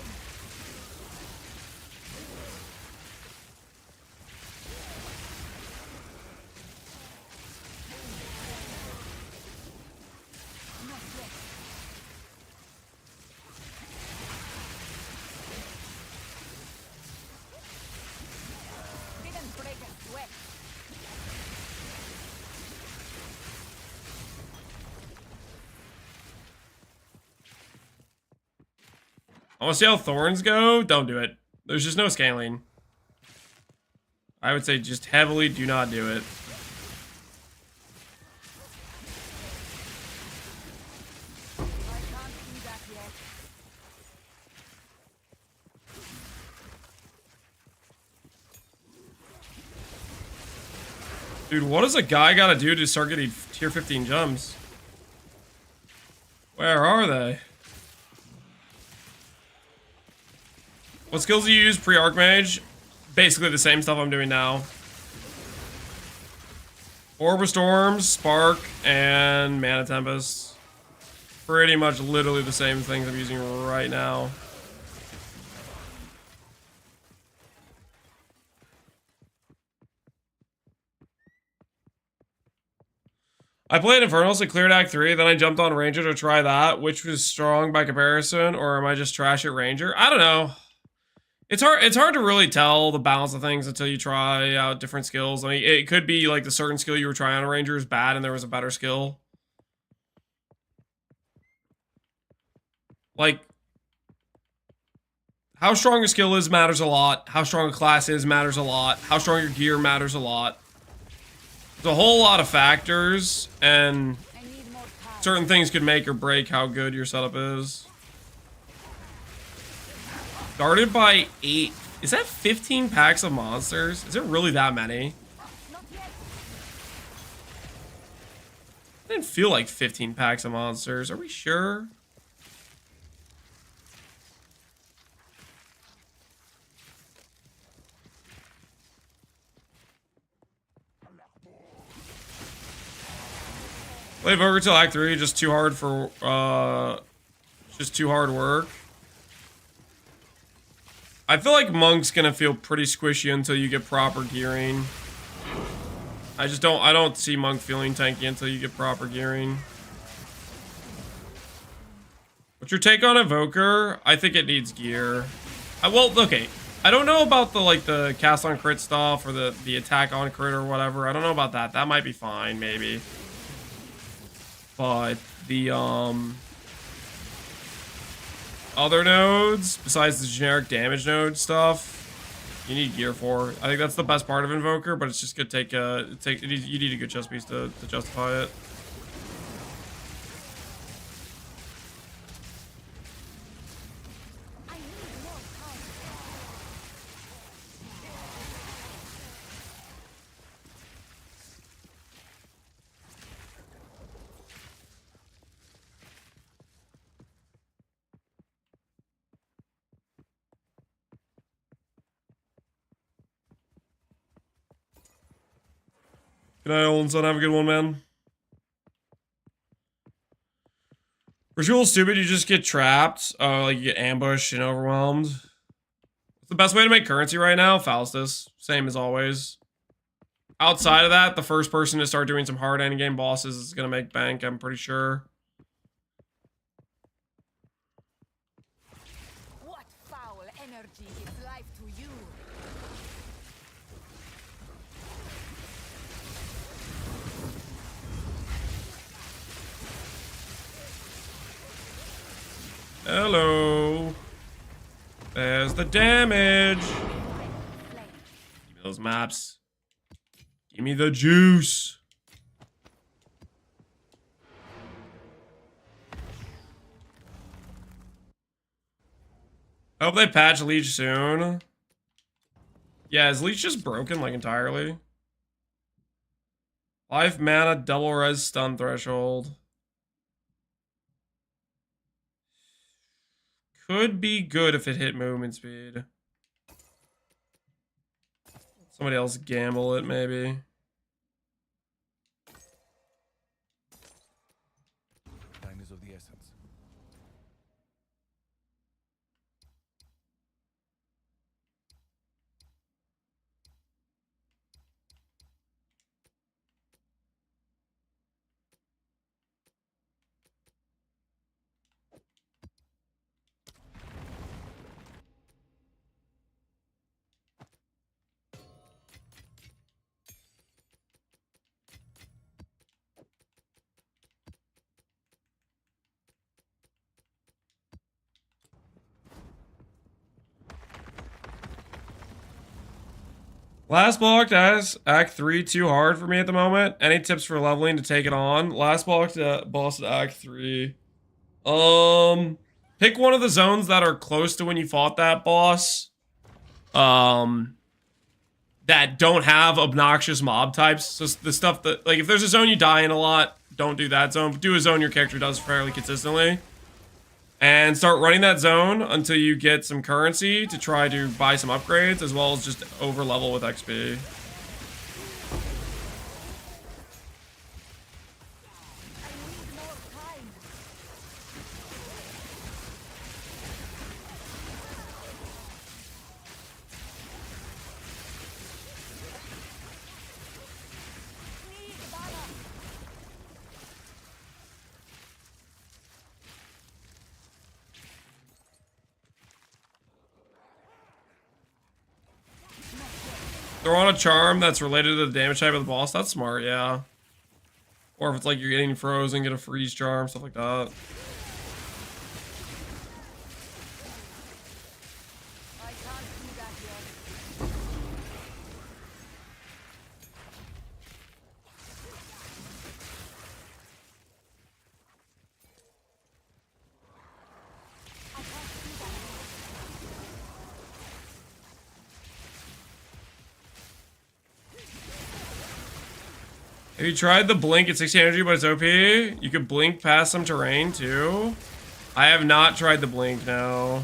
Speaker 1: want to see how thorns go. Don't do it. There's just no scaling. I would say just heavily do not do it.
Speaker 3: I can't do that yet.
Speaker 1: Dude, what does a guy gotta do to start getting tier 15 gems? Where are they? What skills do you use pre-Archmage? Basically the same stuff I'm doing now. Orb of Storms, Spark, and Mana Tempest. Pretty much literally the same things I'm using right now. I played Infernals and cleared Act 3, then I jumped on Ranger to try that, which was strong by comparison, or am I just trash at Ranger? I don't know. It's hard to really tell the balance of things until you try out different skills. I mean, it could be like the certain skill you were trying on a Ranger is bad and there was a better skill. Like, how strong a skill is matters a lot. How strong a class is matters a lot. How strong your gear matters a lot. There's a whole lot of factors, and
Speaker 3: I need more time.
Speaker 1: certain things could make or break how good your setup is. Guarded by 8. Is that 15 packs of monsters? Is it really that many?
Speaker 3: Not yet.
Speaker 1: I didn't feel like 15 packs of monsters. Are we sure? Played Ogre till Act 3, just too hard for, just too hard work. I feel like Monk's gonna feel pretty squishy until you get proper gearing. I don't see Monk feeling tanky until you get proper gearing. What's your take on Evoker? I think it needs gear. Well, okay. I don't know about the cast on crit stuff or the attack on crit or whatever. I don't know about that. That might be fine, maybe. But the other nodes, besides the generic damage node stuff, you need gear for. I think that's the best part of Invoker, but it's just gonna you need a good chest piece to justify it.
Speaker 3: I need more time.
Speaker 1: Good night, Olin son. Have a good one, man. Ritual stupid, you just get trapped. Like you get ambushed and overwhelmed. What's the best way to make currency right now? Faustus. Same as always. Outside of that, the first person to start doing some hard endgame bosses is gonna make bank, I'm pretty sure.
Speaker 3: What foul energy gives life to you?
Speaker 1: Hello. There's the damage. Give me those maps. Give me the juice. I hope they patch Leech soon. Yeah, is Leech just broken like entirely? Life mana, double res stun threshold. Could be good if it hit movement speed. Somebody else gamble it, maybe.
Speaker 5: Time is of the essence.
Speaker 1: Last block as Act 3 too hard for me at the moment. Any tips for leveling to take it on? Last block to boss at Act 3. Pick one of the zones that are close to when you fought that boss. That don't have obnoxious mob types. So the stuff that, like, if there's a zone you die in a lot, don't do that zone. But do a zone your character does fairly consistently. And start running that zone until you get some currency to try to buy some upgrades, as well as just over level with XP. Throw on a charm that's related to the damage type of the boss. That's smart, yeah. Or if it's like you're getting frozen, get a freeze charm, stuff like that.
Speaker 3: I can't do that yet.
Speaker 1: Have you tried the blink at 60 energy, but it's OP? You could blink past some terrain too. I have not tried the blink, no.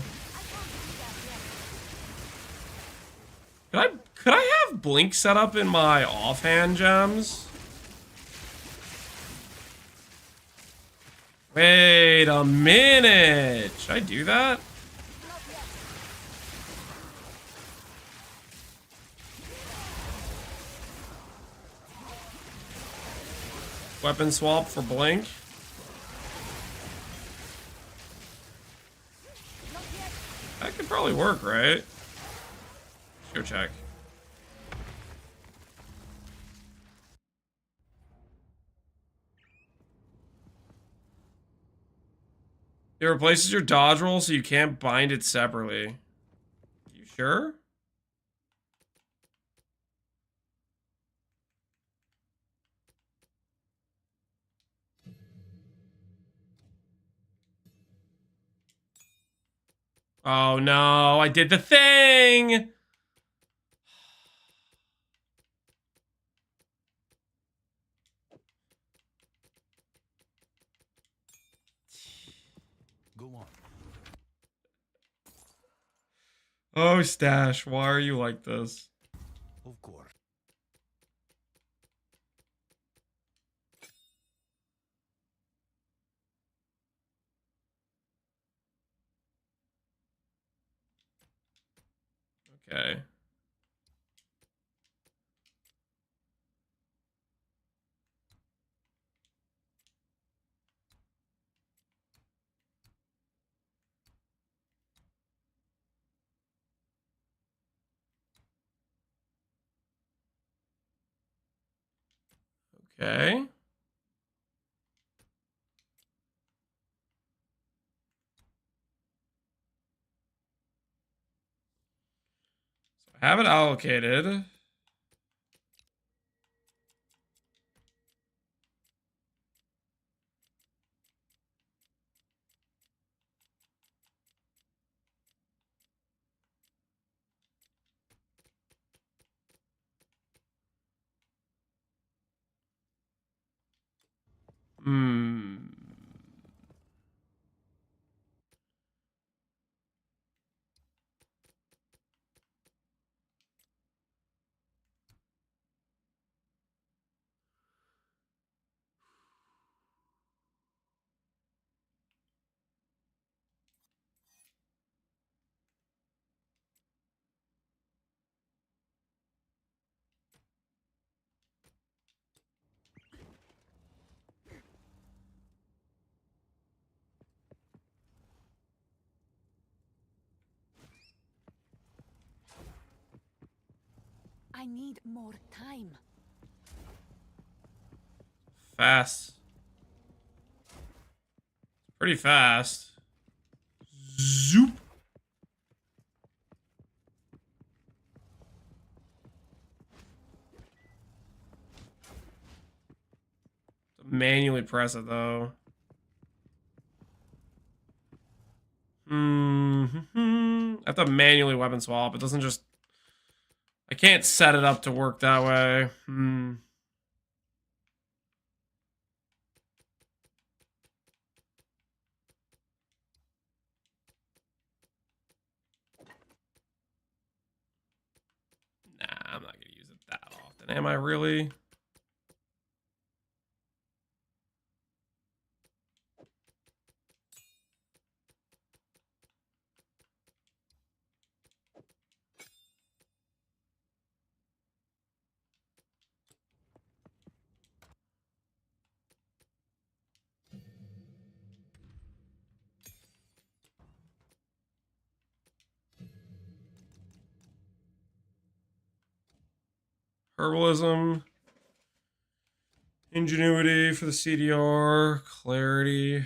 Speaker 1: Could I have blink set up in my offhand gems? Wait a minute. Should I do that? Weapon swap for blink. That could probably work, right? Let's go check. It replaces your dodge roll so you can't bind it separately. You sure? Oh no, I did the thing!
Speaker 5: Go on.
Speaker 1: Oh, Stash, why are you like this?
Speaker 5: Of course.
Speaker 1: Okay. Okay. So I have it allocated. Hmm.
Speaker 3: I need more time.
Speaker 1: Fast. Pretty fast. Zoop. manually press it though. I have to manually weapon swap. It doesn't just... I can't set it up to work that way. Nah, I'm not going to use it that often. Am I really? Herbalism. Ingenuity for the CDR. Clarity. Yeah,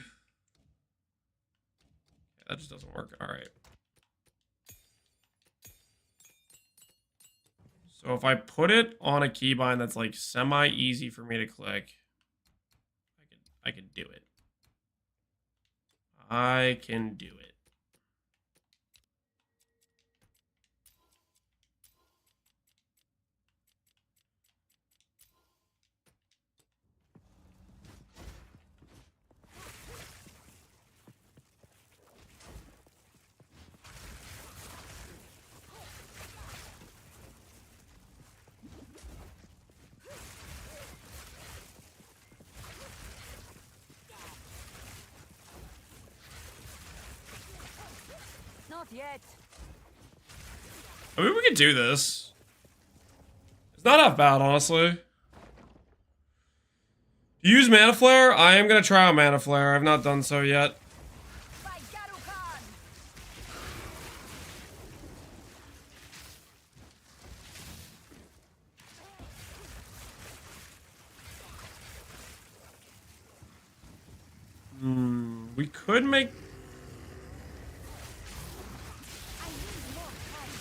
Speaker 1: that just doesn't work. All right. So if I put it on a keybind that's like semi-easy for me to click, I can do it. I can do it.
Speaker 3: Not yet.
Speaker 1: I mean, we could do this. It's not half bad, honestly. Use Mana Flare? I am going to try out Mana Flare. I've not done so yet.
Speaker 3: By Garukan.
Speaker 1: We could make...
Speaker 3: I need more time.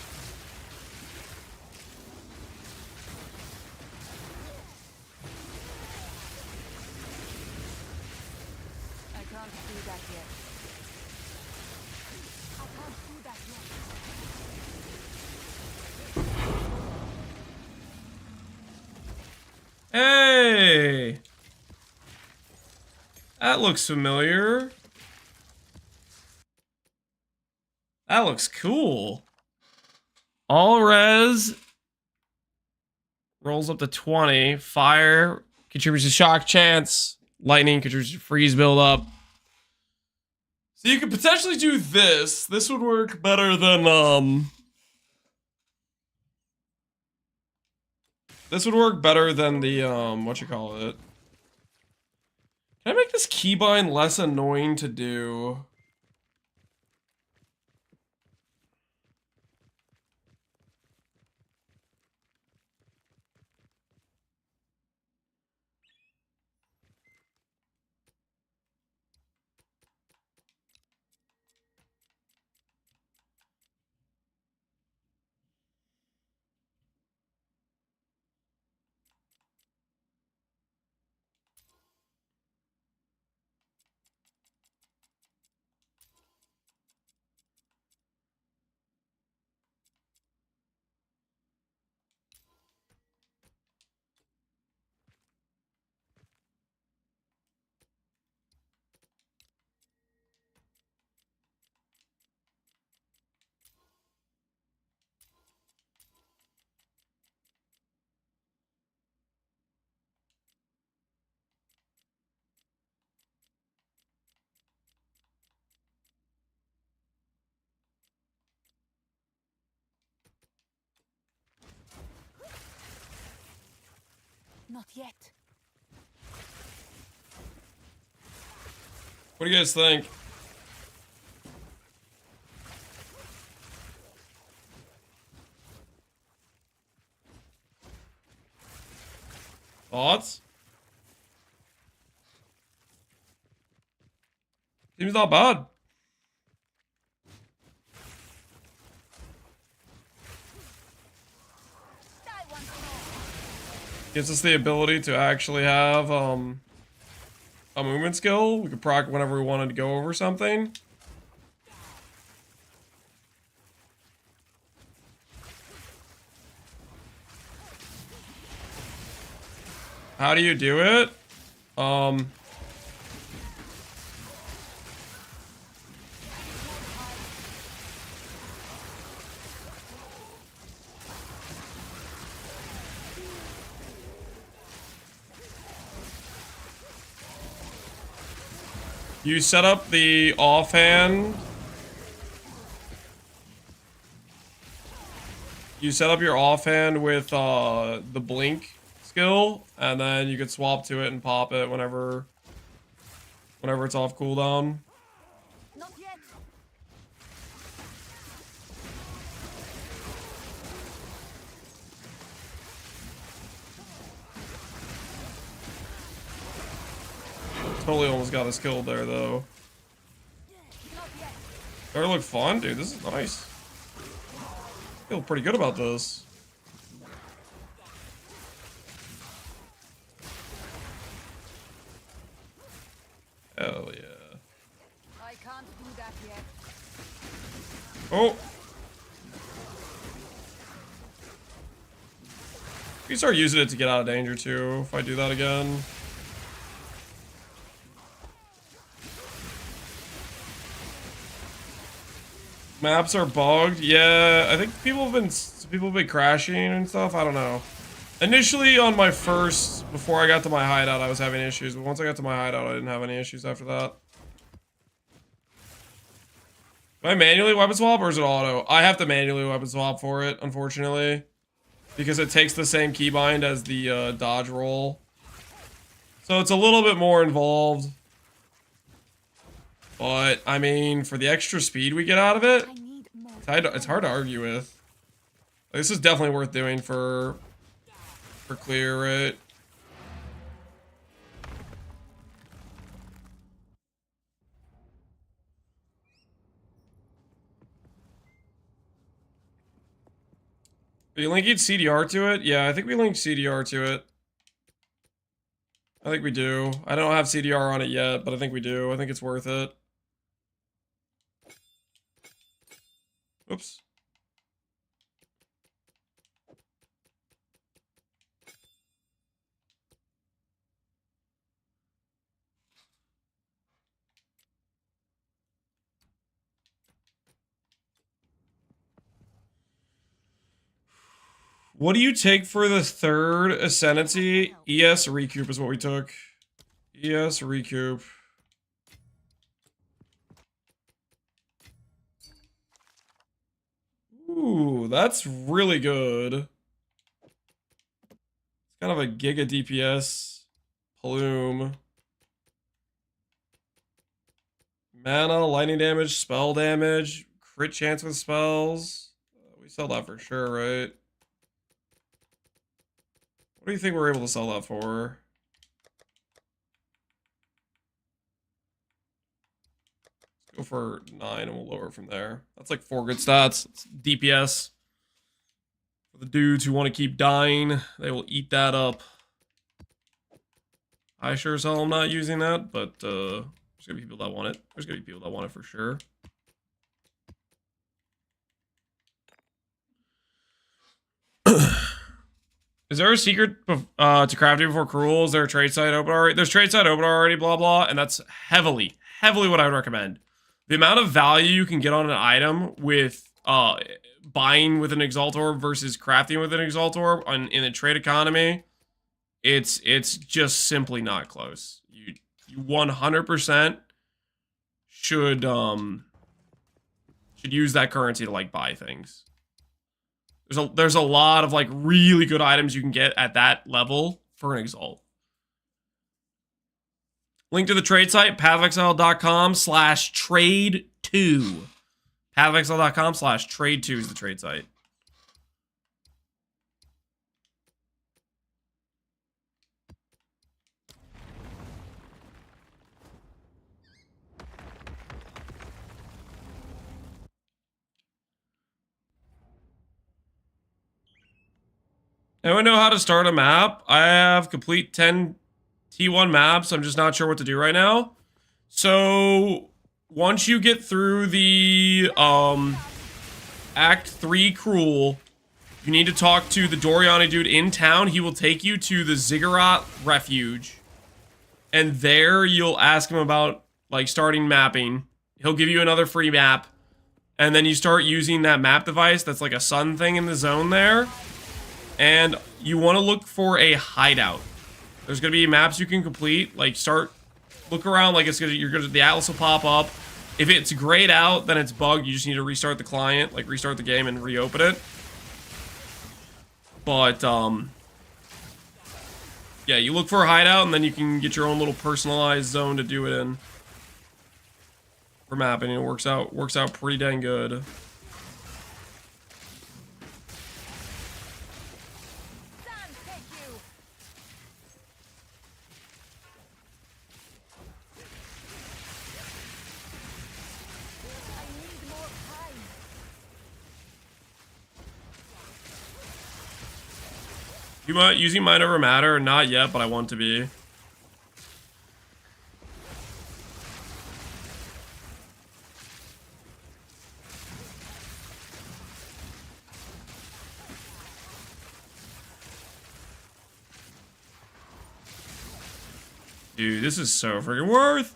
Speaker 3: I can't do that yet. I can't do that yet.
Speaker 1: Hey! That looks familiar. That looks cool. All res rolls up to 20. Fire contributes to shock chance. Lightning contributes to freeze buildup. So you could potentially do this. This would work better than this would work better than the what you call it. Can I make this keybind less annoying to do?
Speaker 3: Not yet.
Speaker 1: What do you guys think? Thoughts? Seems not bad.
Speaker 3: Die once more.
Speaker 1: Gives us the ability to actually have a movement skill. We could proc whenever we wanted to go over something. How do you do it? You set up the offhand. You set up your offhand with the blink skill, and then you could swap to it and pop it whenever it's off cooldown.
Speaker 3: Not yet.
Speaker 1: Totally almost got us killed there, though.
Speaker 3: Not yet.
Speaker 1: Better look fun, dude. This is nice. Feel pretty good about this. Hell yeah.
Speaker 3: I can't do that yet.
Speaker 1: Oh! We start using it to get out of danger too, if I do that again. Maps are bugged. Yeah, I think people have been crashing and stuff. I don't know. Initially on my first, before I got to my hideout, I was having issues, but once I got to my hideout, I didn't have any issues after that. Do I manually weapon swap or is it auto? I have to manually weapon swap for it, unfortunately, because it takes the same keybind as the dodge roll. So it's a little bit more involved. But, I mean, for the extra speed we get out of it,
Speaker 3: I need more.
Speaker 1: it's hard to argue with. This is definitely worth doing for clear, right? Are you linking CDR to it? Yeah, I think we linked CDR to it. I think we do. I don't have CDR on it yet, but I think we do. I think it's worth it. Oops. What do you take for the third Ascendancy? ES Recoup is what we took. ES Recoup. Ooh, that's really good. It's kind of a Giga DPS plume. Mana, lightning damage, spell damage, crit chance with spells. We sell that for sure, right? What do you think we're able to sell that for? Let's go for 9 and we'll lower from there. That's like 4 good stats. It's DPS. For the dudes who want to keep dying, they will eat that up. I sure as hell am not using that, but there's gonna be people that want it. There's gonna be people that want it for sure. Is there a secret to crafting before cruel? Is there a trade site open already? There's trade site open already, blah, blah, and that's heavily what I would recommend. The amount of value you can get on an item with buying with an Exalt Orb versus crafting with an Exalt Orb in the trade economy, it's just simply not close. You 100% should use that currency to like buy things. There's a lot of like really good items you can get at that level for an Exalt. Link to the trade site, pathofexile.com/trade2. pathofexile.com/trade2 is the trade site. Anyone know how to start a map? I have complete 10 T1 maps. I'm just not sure what to do right now. So once you get through the Act 3 Cruel, you need to talk to the Doriani dude in town. He will take you to the Ziggurat Refuge. And there you'll ask him about like starting mapping. He'll give you another free map. And then you start using that map device that's like a sun thing in the zone there. And you want to look for a hideout. There's going to be maps you can complete. Like look around like the atlas will pop up. If it's grayed out, then it's bugged. You just need to restart the client, like restart the game and reopen it. But, yeah, you look for a hideout and then you can get your own little personalized zone to do it in. For mapping, it works out pretty dang good. You might using mind over matter? Not yet, but I want to be. Dude, this is so freaking worth.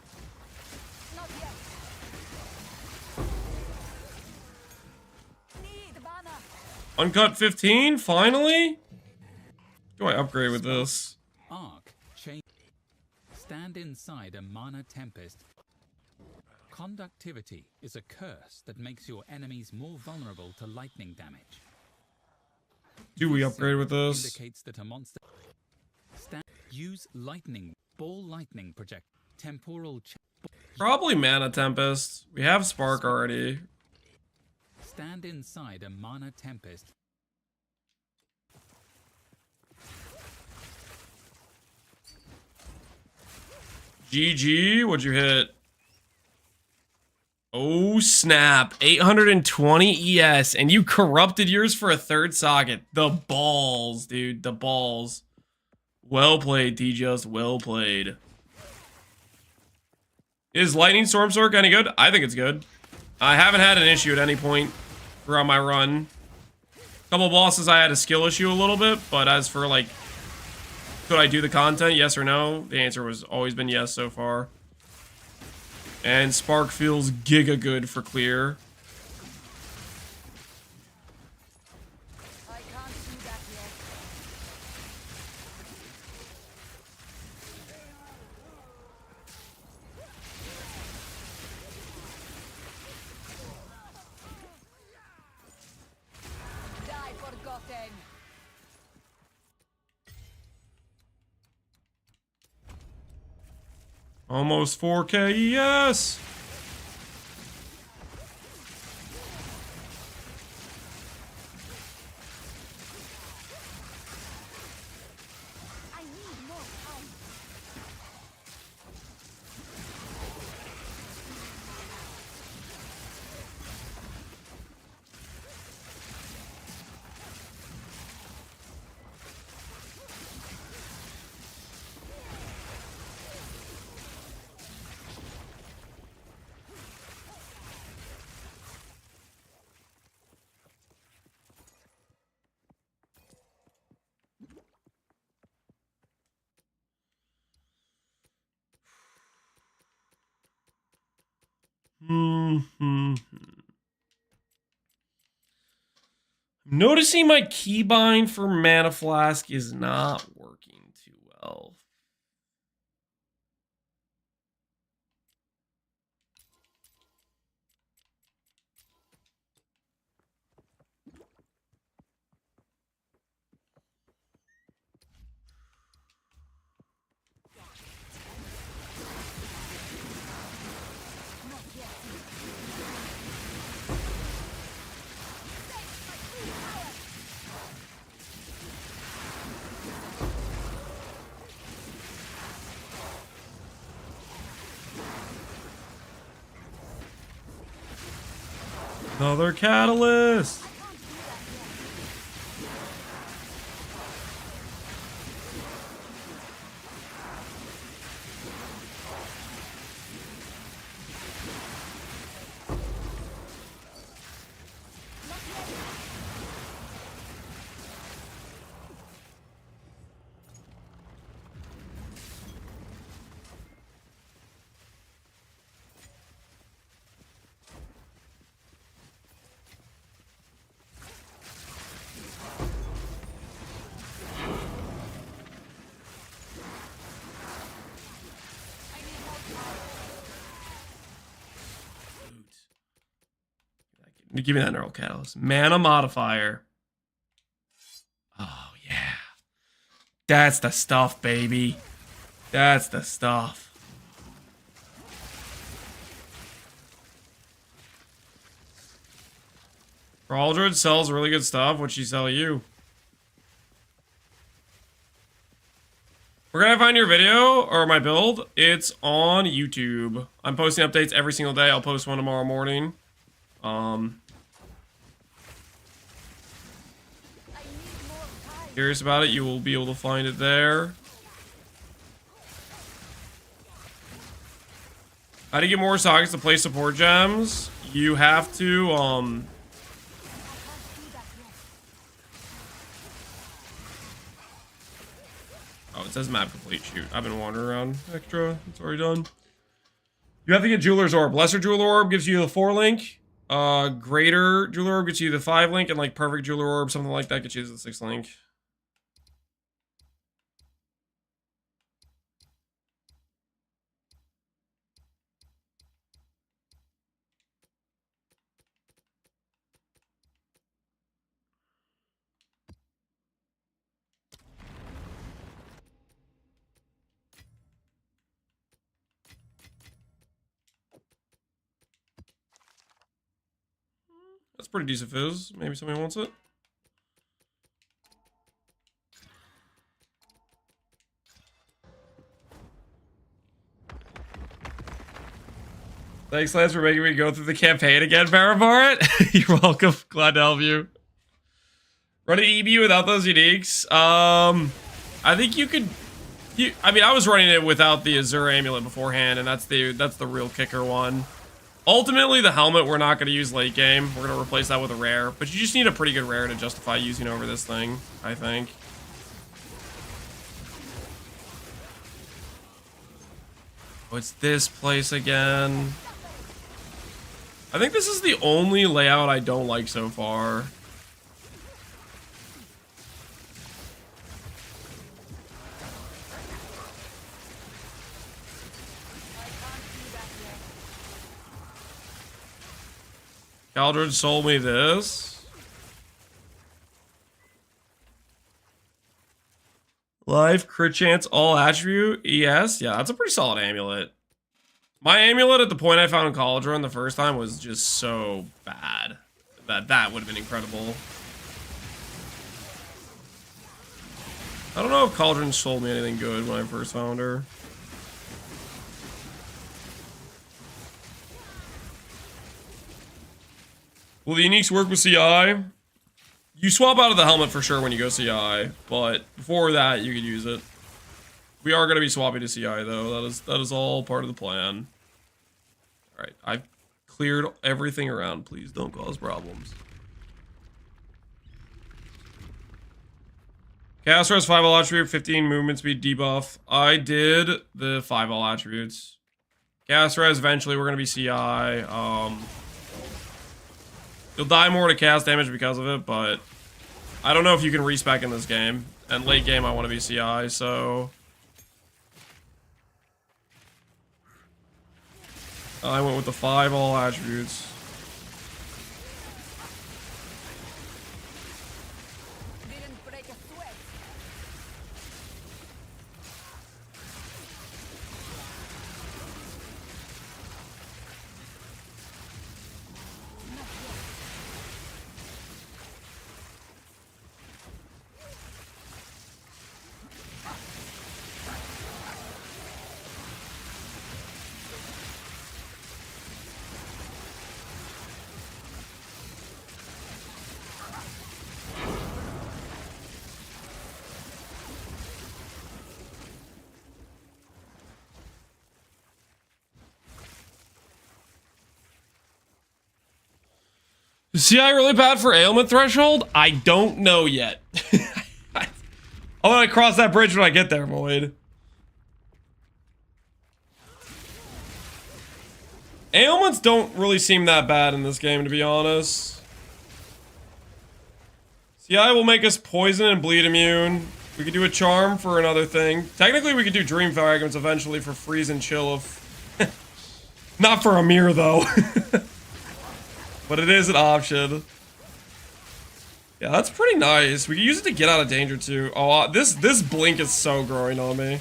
Speaker 1: Uncut 15, finally? Do I upgrade with this?
Speaker 9: Arc change. Stand inside a mana tempest. Conductivity is a curse that makes your enemies more vulnerable to lightning damage.
Speaker 1: Do we upgrade with this?
Speaker 9: Indicates that a monster. Use lightning. Ball lightning project. Temporal.
Speaker 1: Probably Mana Tempest. We have Spark already.
Speaker 9: Stand inside a mana tempest.
Speaker 1: GG, what'd you hit? Oh snap, 820 ES, and you corrupted yours for a third socket. The balls, dude, the balls. Well played, TJust, well played. Is Lightning Storm Sword any good? I think it's good. I haven't had an issue at any point throughout my run. A couple bosses I had a skill issue a little bit, but as for like, could I do the content, yes or no? The answer was always been yes so far. And Spark feels giga good for clear.
Speaker 3: I can't do that yet. Die forgotten.
Speaker 1: Almost 4K ES.
Speaker 3: I need more time.
Speaker 1: I'm noticing my keybind for Mana Flask is not working too well. Another catalyst. Give me that neural catalyst. Mana modifier. Oh yeah. That's the stuff, baby. That's the stuff. Aldred sells really good stuff. What'd she sell you? Where can I find your video or my build? It's on YouTube. I'm posting updates every single day. I'll post one tomorrow morning. Curious about it, you will be able to find it there. How to get more sockets to play support gems? You have to, oh, it says map complete. Shoot, I've been wandering around extra. It's already done. You have to get Jeweler's Orb. Lesser Jeweler Orb gives you the 4 link. Greater Jeweler Orb gets you the 5 link. And like Perfect Jeweler Orb, something like that, gets you the 6 link. That's pretty decent fizz. Maybe somebody wants it. Thanks, Lance, for making me go through the campaign again, Barabart. You're welcome. Glad to help you. Run an EB without those uniques. I think you could. I mean, I was running it without the Azure Amulet beforehand, and that's the real kicker one. Ultimately, the helmet we're not going to use late game. We're going to replace that with a rare. But you just need a pretty good rare to justify using over this thing, I think. Oh, it's this place again. I think this is the only layout I don't like so far. Aldred sold me this. Life, crit chance, all attribute, ES. Yeah, that's a pretty solid amulet. My amulet at the point I found in college run the first time was just so bad that would have been incredible. I don't know if Cauldron sold me anything good when I first found her. Will the uniques work with CI? You swap out of the helmet for sure when you go CI, but before that you could use it. We are going to be swapping to CI though. That is all part of the plan. All right, I've cleared everything around. Please don't cause problems. Caster has 5 all attribute, 15 movement speed debuff. I did the 5 all attributes. Caster has eventually we're going to be CI. You'll die more to cast damage because of it, but I don't know if you can respec in this game. And late game, I want to be CI, so I went with the 5 all attributes. Is CI really bad for ailment threshold? I don't know yet. I'm gonna cross that bridge when I get there, Void. Ailments don't really seem that bad in this game, to be honest. CI will make us poison and bleed immune. We could do a charm for another thing. Technically, we could do dream fragments eventually for freeze and chill. Not for Amir, though. But it is an option. Yeah, that's pretty nice. We can use it to get out of danger too. Oh, this blink is so growing on me.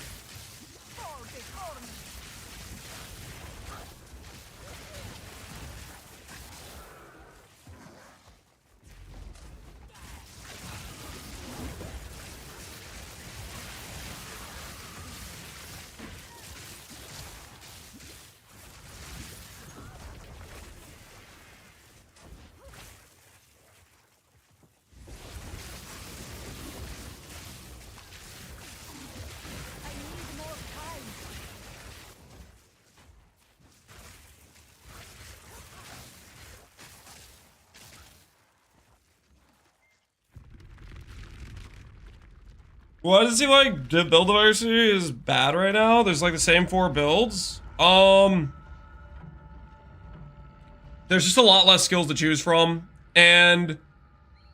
Speaker 1: Why does it seem like the build diversity is bad right now? There's like the same 4 builds. There's just a lot less skills to choose from, and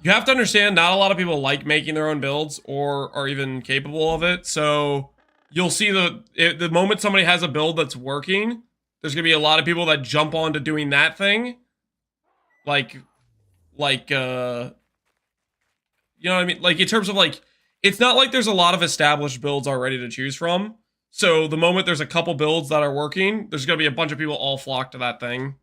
Speaker 1: you have to understand not a lot of people like making their own builds or are even capable of it. So you'll see the moment somebody has a build that's working, there's gonna be a lot of people that jump on to doing that thing. Like you know what I mean? Like in terms of like, it's not like there's a lot of established builds already to choose from. So the moment there's a couple builds that are working, there's gonna be a bunch of people all flock to that thing.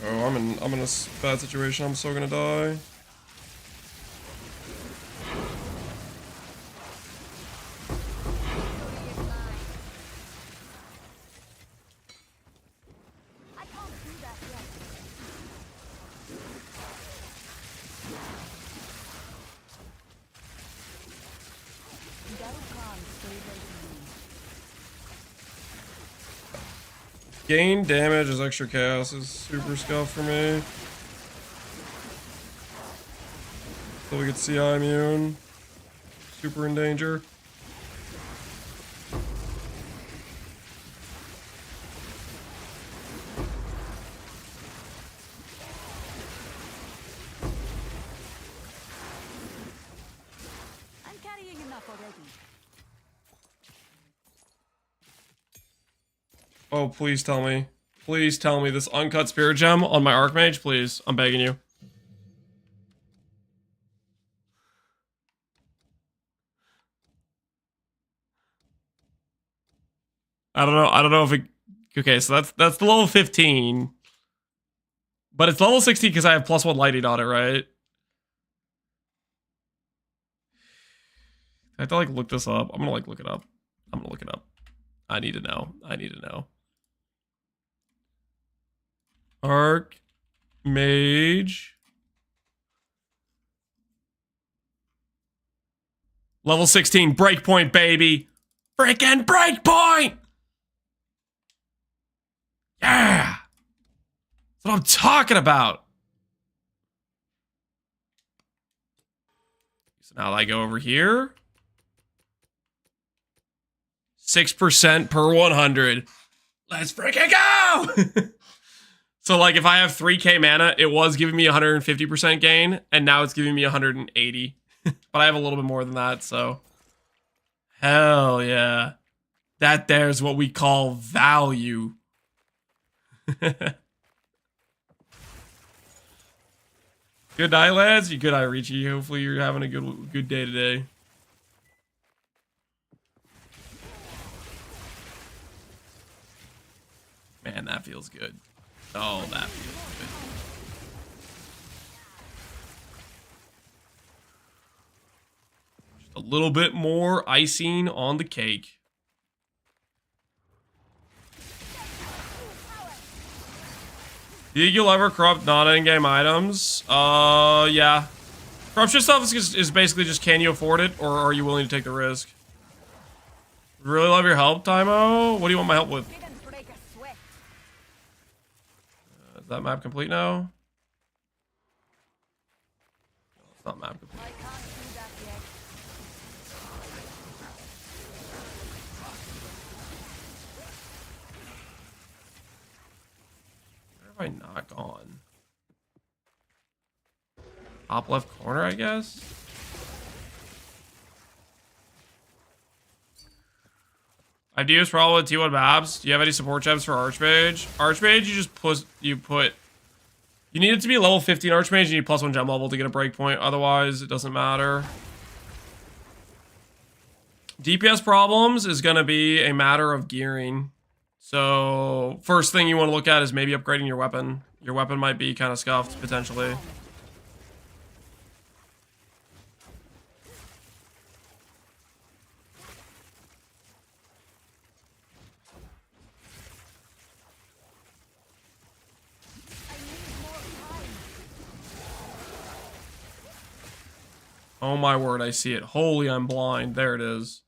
Speaker 1: Oh, I'm in a bad situation. I'm so gonna die. Gain damage as extra chaos is super scuffed for me. So we get CI immune. Super in danger.
Speaker 3: I'm carrying enough already.
Speaker 1: Oh, please tell me. Please tell me this uncut spirit gem on my Archmage, please. I'm begging you. I don't know if it... Okay, so that's the level 15. But it's level 16 because I have +1 lighting on it, right? I have to like look this up. I'm gonna like look it up. I'm gonna look it up. I need to know. I need to know. Archmage. Level 16, breakpoint, baby. Freaking breakpoint! Yeah! That's what I'm talking about. So now I go over here. 6% per 100. Let's freaking go! So like if I have 3k mana, it was giving me 150% gain, and now it's giving me 180. But I have a little bit more than that, so. Hell yeah. That there's what we call value. Good night, lads. Good night, Richie. Hopefully you're having a good day today. Man, that feels good. Oh, that feels good. Just a little bit more icing on the cake. Do you think you'll ever corrupt non-endgame items? Yeah. Corruption stuff is basically just, can you afford it, or are you willing to take the risk? Really love your help, Tymo. What do you want my help with? Is that map complete now? It's not map complete. Where have I not gone? Top left corner, I guess? I do use probably T1 maps. Do you have any support gems for Archmage? Archmage, you need it to be level 15 Archmage, you need +1 gem level to get a breakpoint, otherwise it doesn't matter. DPS problems is gonna be a matter of gearing. So, first thing you want to look at is maybe upgrading your weapon. Your weapon might be kind of scuffed, potentially. Oh my word, I see it. Holy, I'm blind. There it is.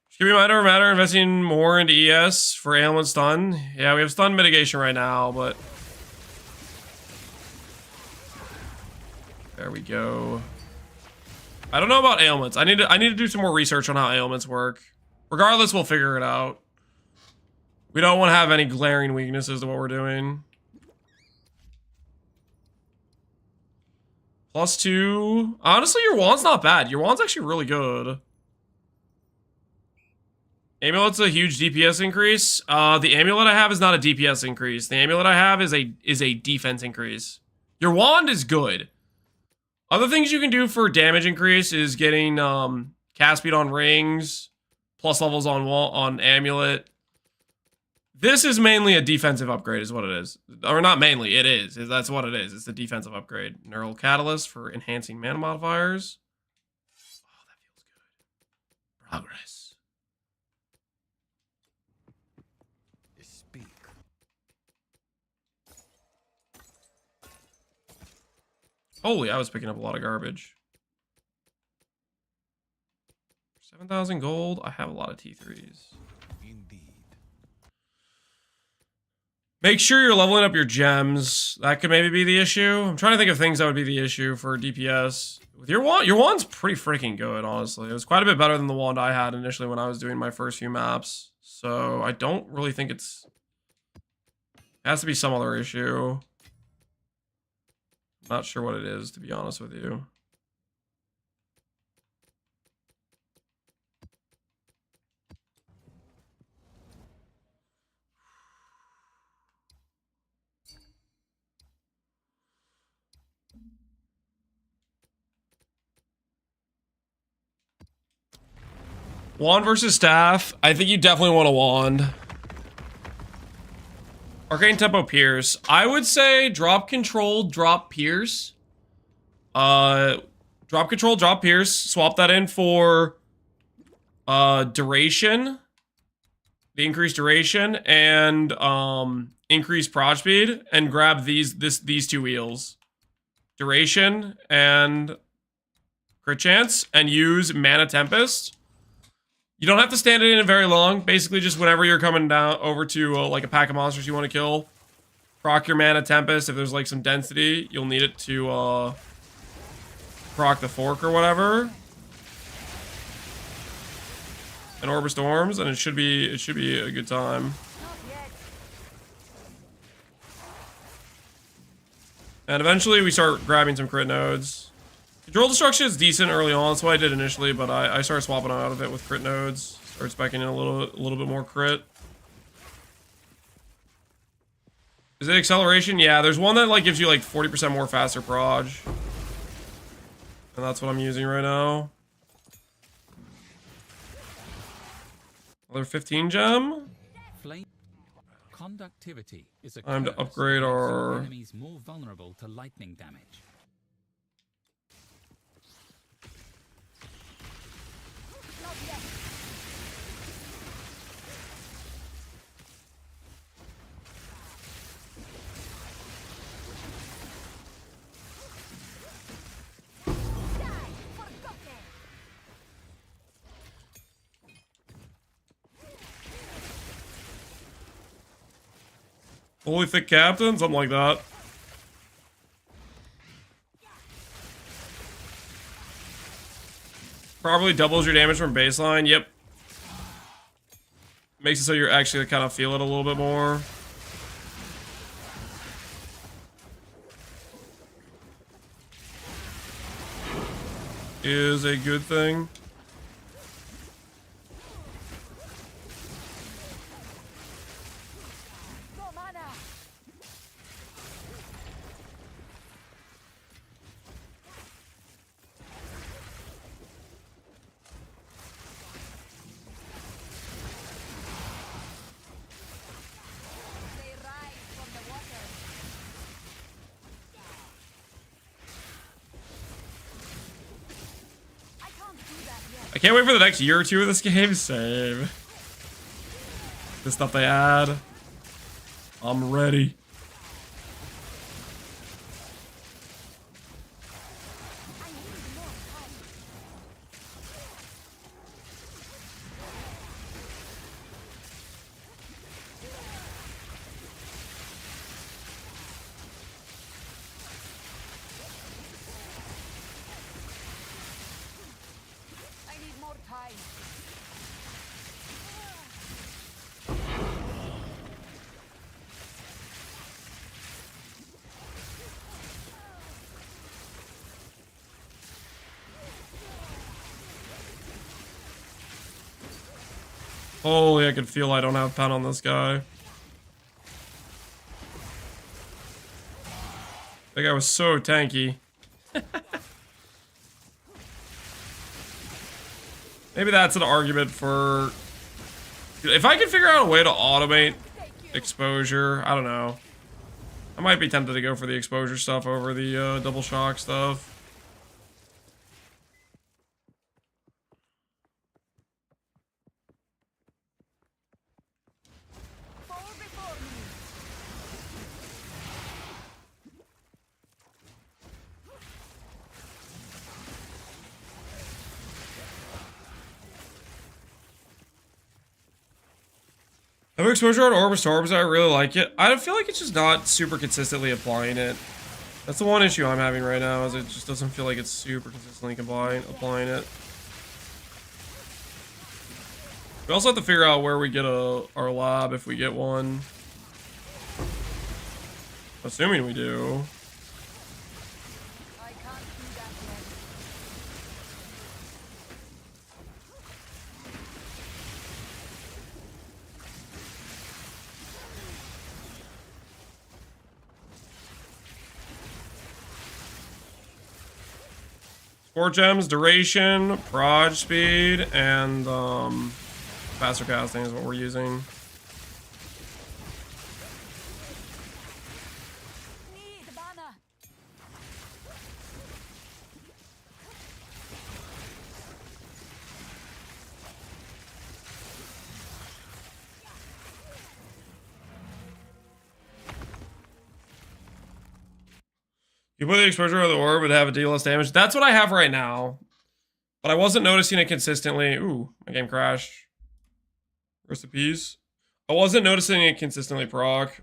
Speaker 1: Should we matter investing more into ES for ailment stun? Yeah, we have stun mitigation right now, but there we go. I don't know about ailments. I need to do some more research on how ailments work. Regardless, we'll figure it out. We don't want to have any glaring weaknesses to what we're doing. +2. Honestly, your wand's not bad. Your wand's actually really good. Amulet's a huge DPS increase. The amulet I have is not a DPS increase. The amulet I have is a defense increase. Your wand is good. Other things you can do for damage increase is getting cast speed on rings, plus levels on amulet. This is mainly a defensive upgrade is what it is. Or not mainly, it is. That's what it is. It's a defensive upgrade. Neural Catalyst for enhancing mana modifiers. Oh, that feels good. Progress.
Speaker 5: Speak.
Speaker 1: Holy, I was picking up a lot of garbage. 7,000 gold. I have a lot of T3s.
Speaker 5: Indeed.
Speaker 1: Make sure you're leveling up your gems. That could maybe be the issue. I'm trying to think of things that would be the issue for DPS. With your wand's pretty freaking good, honestly. It was quite a bit better than the wand I had initially when I was doing my first few maps. So I don't really think it has to be some other issue. Not sure what it is, to be honest with you. Wand versus staff. I think you definitely want a wand. Arcane Tempo Pierce. I would say drop control, drop pierce. Drop control, drop pierce. Swap that in for duration. The increased duration and increased prod speed, and grab these two wheels. Duration and crit chance, and use Mana Tempest. You don't have to stand it in very long. Basically, just whenever you're coming down over to like a pack of monsters you want to kill, proc your Mana Tempest. If there's like some density, you'll need it to proc the fork or whatever. And Orb of Storms, and it should be a good time. And eventually we start grabbing some crit nodes. Control Destruction is decent early on, that's what I did initially, but I started swapping out of it with crit nodes. Started speccing in a little bit more crit. Is it acceleration? Yeah, there's one that like gives you like 40% more faster proj. And that's what I'm using right now. Another 15 gem.
Speaker 9: Flame conductivity is a
Speaker 1: Time to
Speaker 9: curse
Speaker 1: upgrade
Speaker 9: that makes
Speaker 1: our
Speaker 9: enemies more vulnerable to lightning damage.
Speaker 1: Holy Thick Captain, something like that. Probably doubles your damage from baseline. Yep. Makes it so you're actually kind of feel it a little bit more. is a good thing.
Speaker 3: No mana. They rise from the water. I can't do that yet.
Speaker 1: I can't wait for the next year or two of this game. Save. The stuff they add. I'm ready.
Speaker 3: I need more time. I need more time.
Speaker 1: Holy, I can feel I don't have pen on this guy. That guy was so tanky. Maybe that's an argument for... If I can figure out a way to automate exposure, I don't know. I might be tempted to go for the exposure stuff over the double shock stuff.
Speaker 3: Fall before me.
Speaker 1: I have exposure on Orb of Storms. I really like it. I feel like it's just not super consistently applying it. That's the one issue I'm having right now, is it just doesn't feel like it's super consistently applying it. We also have to figure out where we get our lab, if we get one. Assuming we do.
Speaker 3: I can't do that yet.
Speaker 1: Four gems, duration, proj speed, and faster casting is what we're using.
Speaker 3: Need mana.
Speaker 1: You put the exposure on the orb, would have a deal less damage. That's what I have right now. But I wasn't noticing it consistently. Ooh, my game crashed. Rest in peace. I wasn't noticing it consistently proc.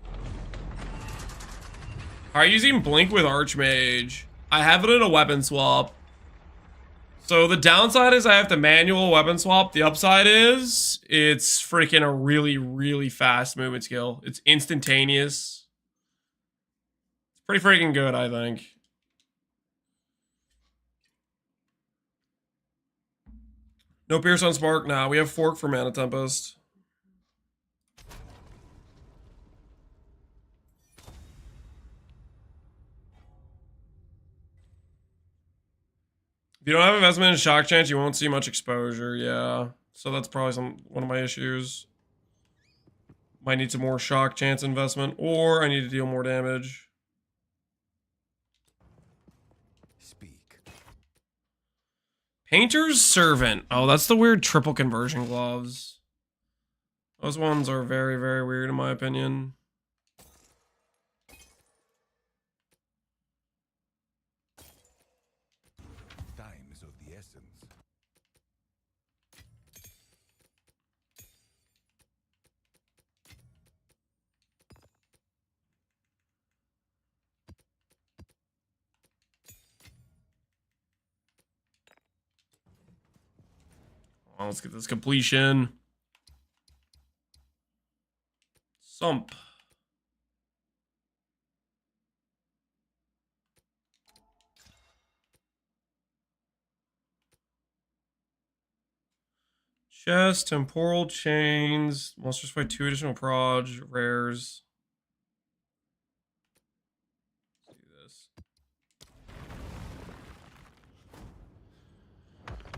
Speaker 1: Alright, using Blink with Archmage. I have it in a weapon swap. So the downside is I have to manual weapon swap. The upside is it's freaking a really, really fast movement skill. It's instantaneous. Pretty freaking good, I think. No Pierce on Spark? Nah, we have Fork for Mana Tempest. If you don't have investment in Shock Chance, you won't see much exposure, yeah. So that's probably one of my issues. Might need some more Shock Chance investment, or I need to deal more damage. Painter's Servant. Oh, that's the weird triple conversion gloves. Those ones are very, very weird in my opinion.
Speaker 5: Time is of the essence.
Speaker 1: Well, let's get this completion. Sump. Chest, temporal chains, monsters by 2 additional proj, rares. Let's do this.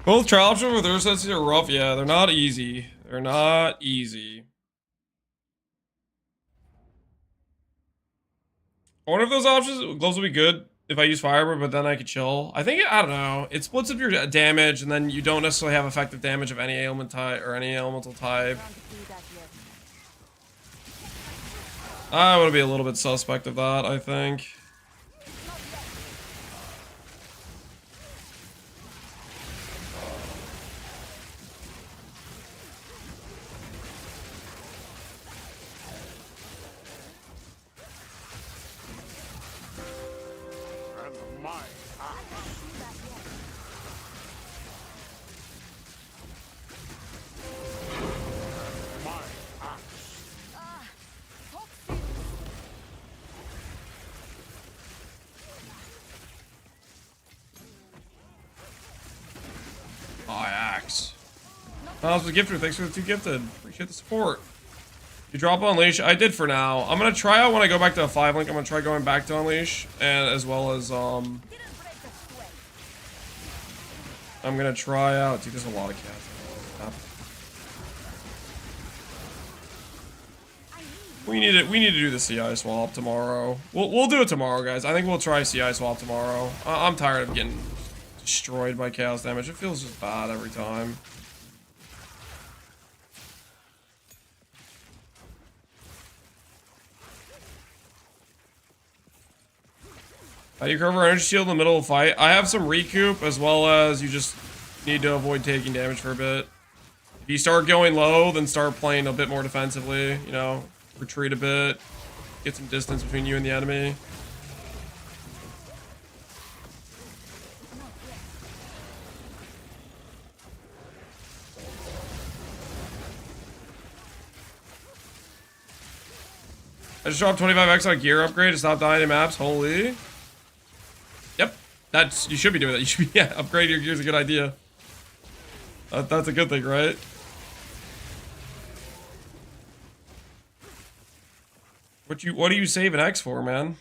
Speaker 1: Both trial options with Ursensi are rough. Yeah, they're not easy. They're not easy. I wonder if those options, gloves will be good if I use firebird, but then I could chill. I think, I don't know. It splits up your damage, and then you don't necessarily have effective damage of any ailment type or any elemental type. I would be a little bit suspect of that, I think. Axe. Miles with gifted. Thanks for the 2 gifted. Appreciate the support. You drop Unleash. I did for now. I'm gonna try out when I go back to a 5 link. I'm gonna try going back to Unleash, and as well as I'm gonna try out. Dude, there's a lot of cats. We need to do the CI swap tomorrow. We'll do it tomorrow, guys. I think we'll try CI swap tomorrow. I'm tired of getting destroyed by chaos damage. It feels just bad every time. How do you cover energy shield in the middle of a fight? I have some recoup, as well as you just need to avoid taking damage for a bit. If you start going low, then start playing a bit more defensively, you know, retreat a bit, get some distance between you and the enemy. I just dropped 25x on a gear upgrade to stop dying in maps. Holy. Yep. You should be doing that. You should be, yeah, upgrading your gear is a good idea. That's a good thing, right? What are you saving X for, man?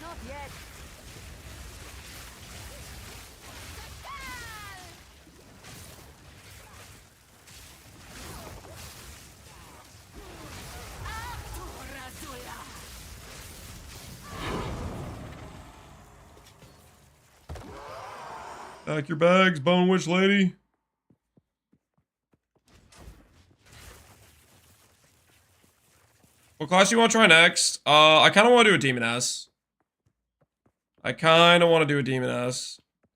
Speaker 3: Not yet.
Speaker 1: Pack your bags, Bone Witch lady. What class do you want to try next? I kind of want to do a Demon S.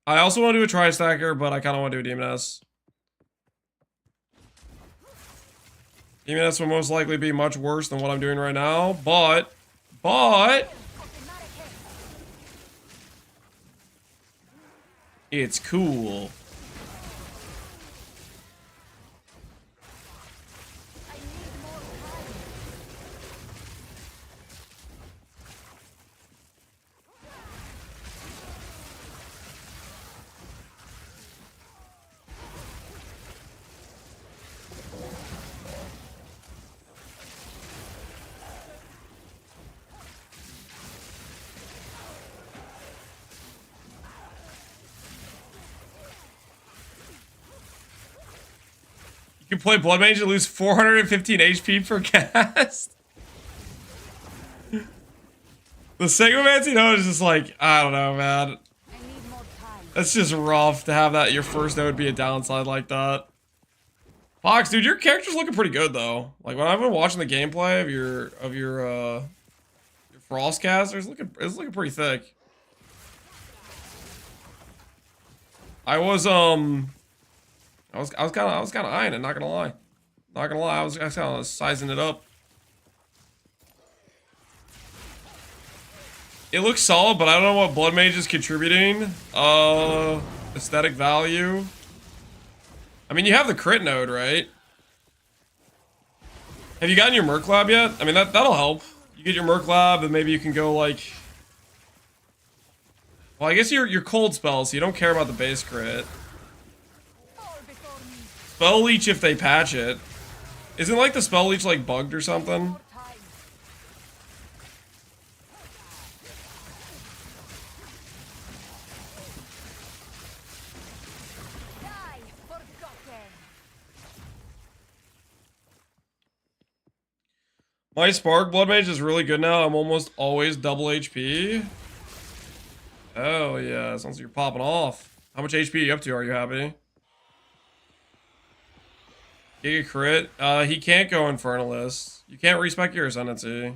Speaker 1: I also want to do a Tri-Stacker, but I kind of want to do a Demon S. Demon S will most likely be much worse than what I'm doing right now, but... It's cool. You can play Blood Mage and lose 415 HP per cast. The Sigmamancy node is just like, I don't know, man.
Speaker 3: I need more time.
Speaker 1: That's just rough to have that your first node be a downside like that. Fox, dude, your character's looking pretty good though. Like when I've been watching the gameplay of your Frostcaster, it's looking pretty thick. I was kind of eyeing it, not gonna lie. I was kind of sizing it up. It looks solid, but I don't know what Blood Mage is contributing. Aesthetic value. I mean, you have the crit node, right? Have you gotten your Merc Lab yet? I mean, that'll help. You get your Merc Lab, and maybe you can go like... Well, I guess you're cold spells, so you don't care about the base crit.
Speaker 3: Fall before me.
Speaker 1: Spell leech if they patch it. Isn't like the spell leech like bugged or something?
Speaker 3: More time. Die, forgotten.
Speaker 1: My Spark Blood Mage is really good now. I'm almost always double HP. Oh yeah, sounds like you're popping off. How much HP are you up to? Are you happy? Giga crit. He can't go Infernalist. You can't respec your Ascendancy.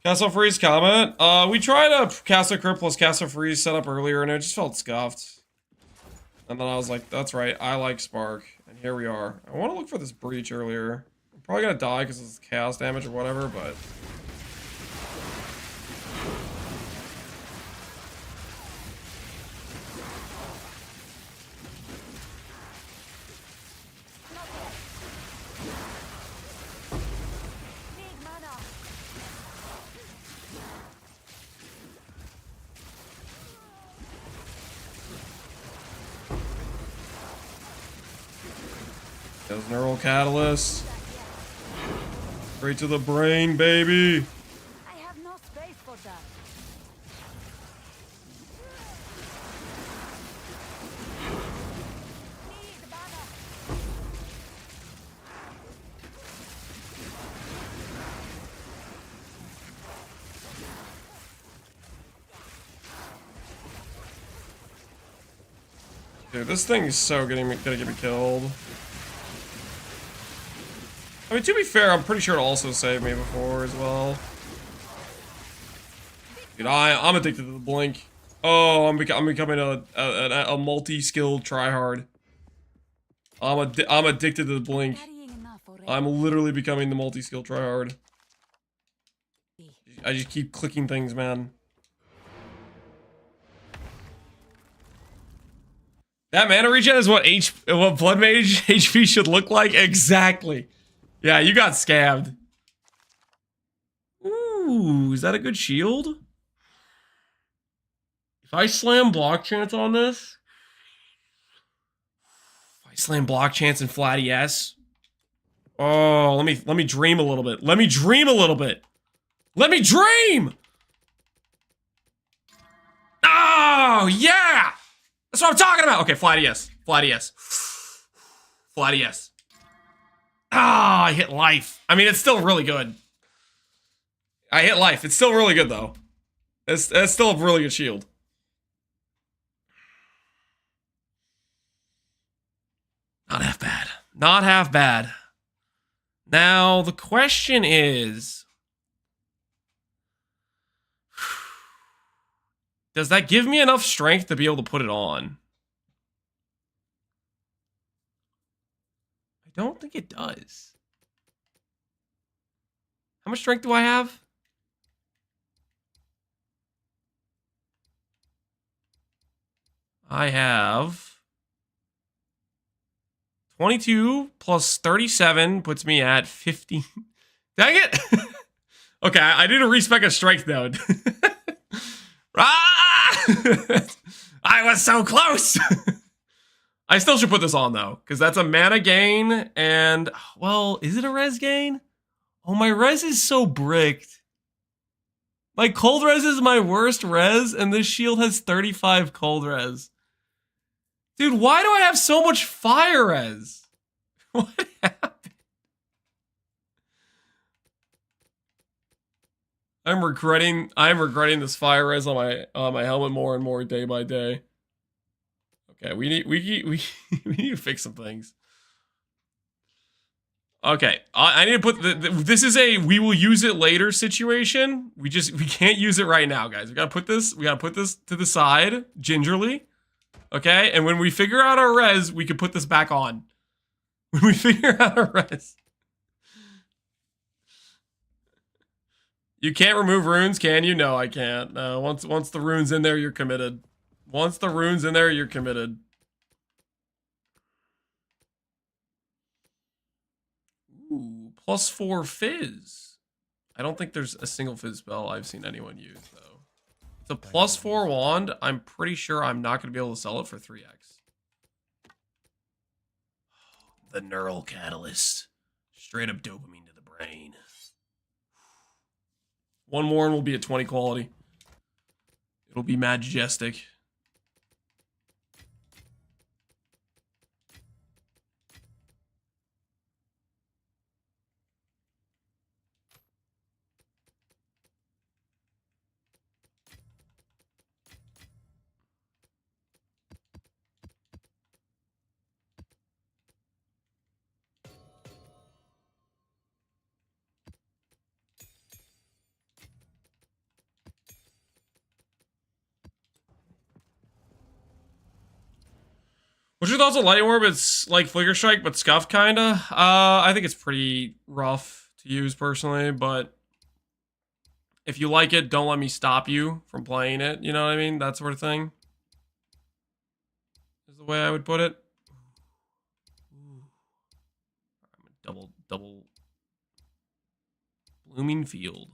Speaker 1: Castle Freeze comment. We tried a Castle Crit plus Castle Freeze setup earlier and it just felt scuffed. And then I was like, that's right, I like Spark. And here we are. I want to look for this Breach earlier. I'm probably gonna die because it's chaos damage or whatever, but...
Speaker 3: Need mana.
Speaker 1: There's Neural Catalyst. Straight to the brain, baby.
Speaker 3: I have no space for that. Need mana.
Speaker 1: Dude, this thing is so gonna get me killed. I mean, to be fair, I'm pretty sure it also saved me before as well. Dude, I'm addicted to the blink. Oh, I'm becoming a multi-skilled tryhard. I'm addicted to the blink.
Speaker 3: Carrying enough already.
Speaker 1: I'm literally becoming the multi-skilled tryhard. I just keep clicking things, man. That mana regen is what Blood Mage HP should look like? Exactly. Yeah, you got scammed. Ooh, is that a good shield? If I slam block chance on this, if I slam block chance and flat ES. Oh, let me dream a little bit. Let me dream a little bit. Let me dream. Oh, yeah. That's what I'm talking about. Okay, flat ES. Flat ES. Flat ES. Ah, I hit life. I mean, it's still really good. I hit life. It's still really good, though. It's still a really good shield. Not half bad. Not half bad. Now, the question is... does that give me enough strength to be able to put it on? I don't think it does. How much strength do I have? I have 22 plus 37 puts me at 15. Dang it! Okay, I need to respec a strength node. Ah! I was so close! I still should put this on, though, because that's a mana gain, and, well, is it a res gain? Oh, my res is so bricked. My cold res is my worst res, and this shield has 35 cold res. Dude, why do I have so much fire res? What happened? I'm regretting this fire res on my helmet more and more day by day. Okay, we need to fix some things. Okay, I need to put this is a we will use it later situation. We can't use it right now, guys. We gotta put this to the side gingerly. Okay, and when we figure out our res, we can put this back on. When we figure out our res. You can't remove runes, can you? No, I can't. No, once the rune's in there, you're committed. Once the rune's in there, you're committed. Ooh, +4 fizz. I don't think there's a single fizz spell I've seen anyone use, though. It's a +4 wand. I'm pretty sure I'm not going to be able to sell it for 3x. The neural catalyst. Straight up dopamine to the brain. One more and we'll be at 20 quality. It'll be majestic. What's your thoughts on Lightning Orb? It's like Flicker Strike, but scuffed, kinda. I think it's pretty rough to use, personally, but if you like it, don't let me stop you from playing it, you know what I mean? That sort of thing. Is the way I would put it. Double Blooming Field.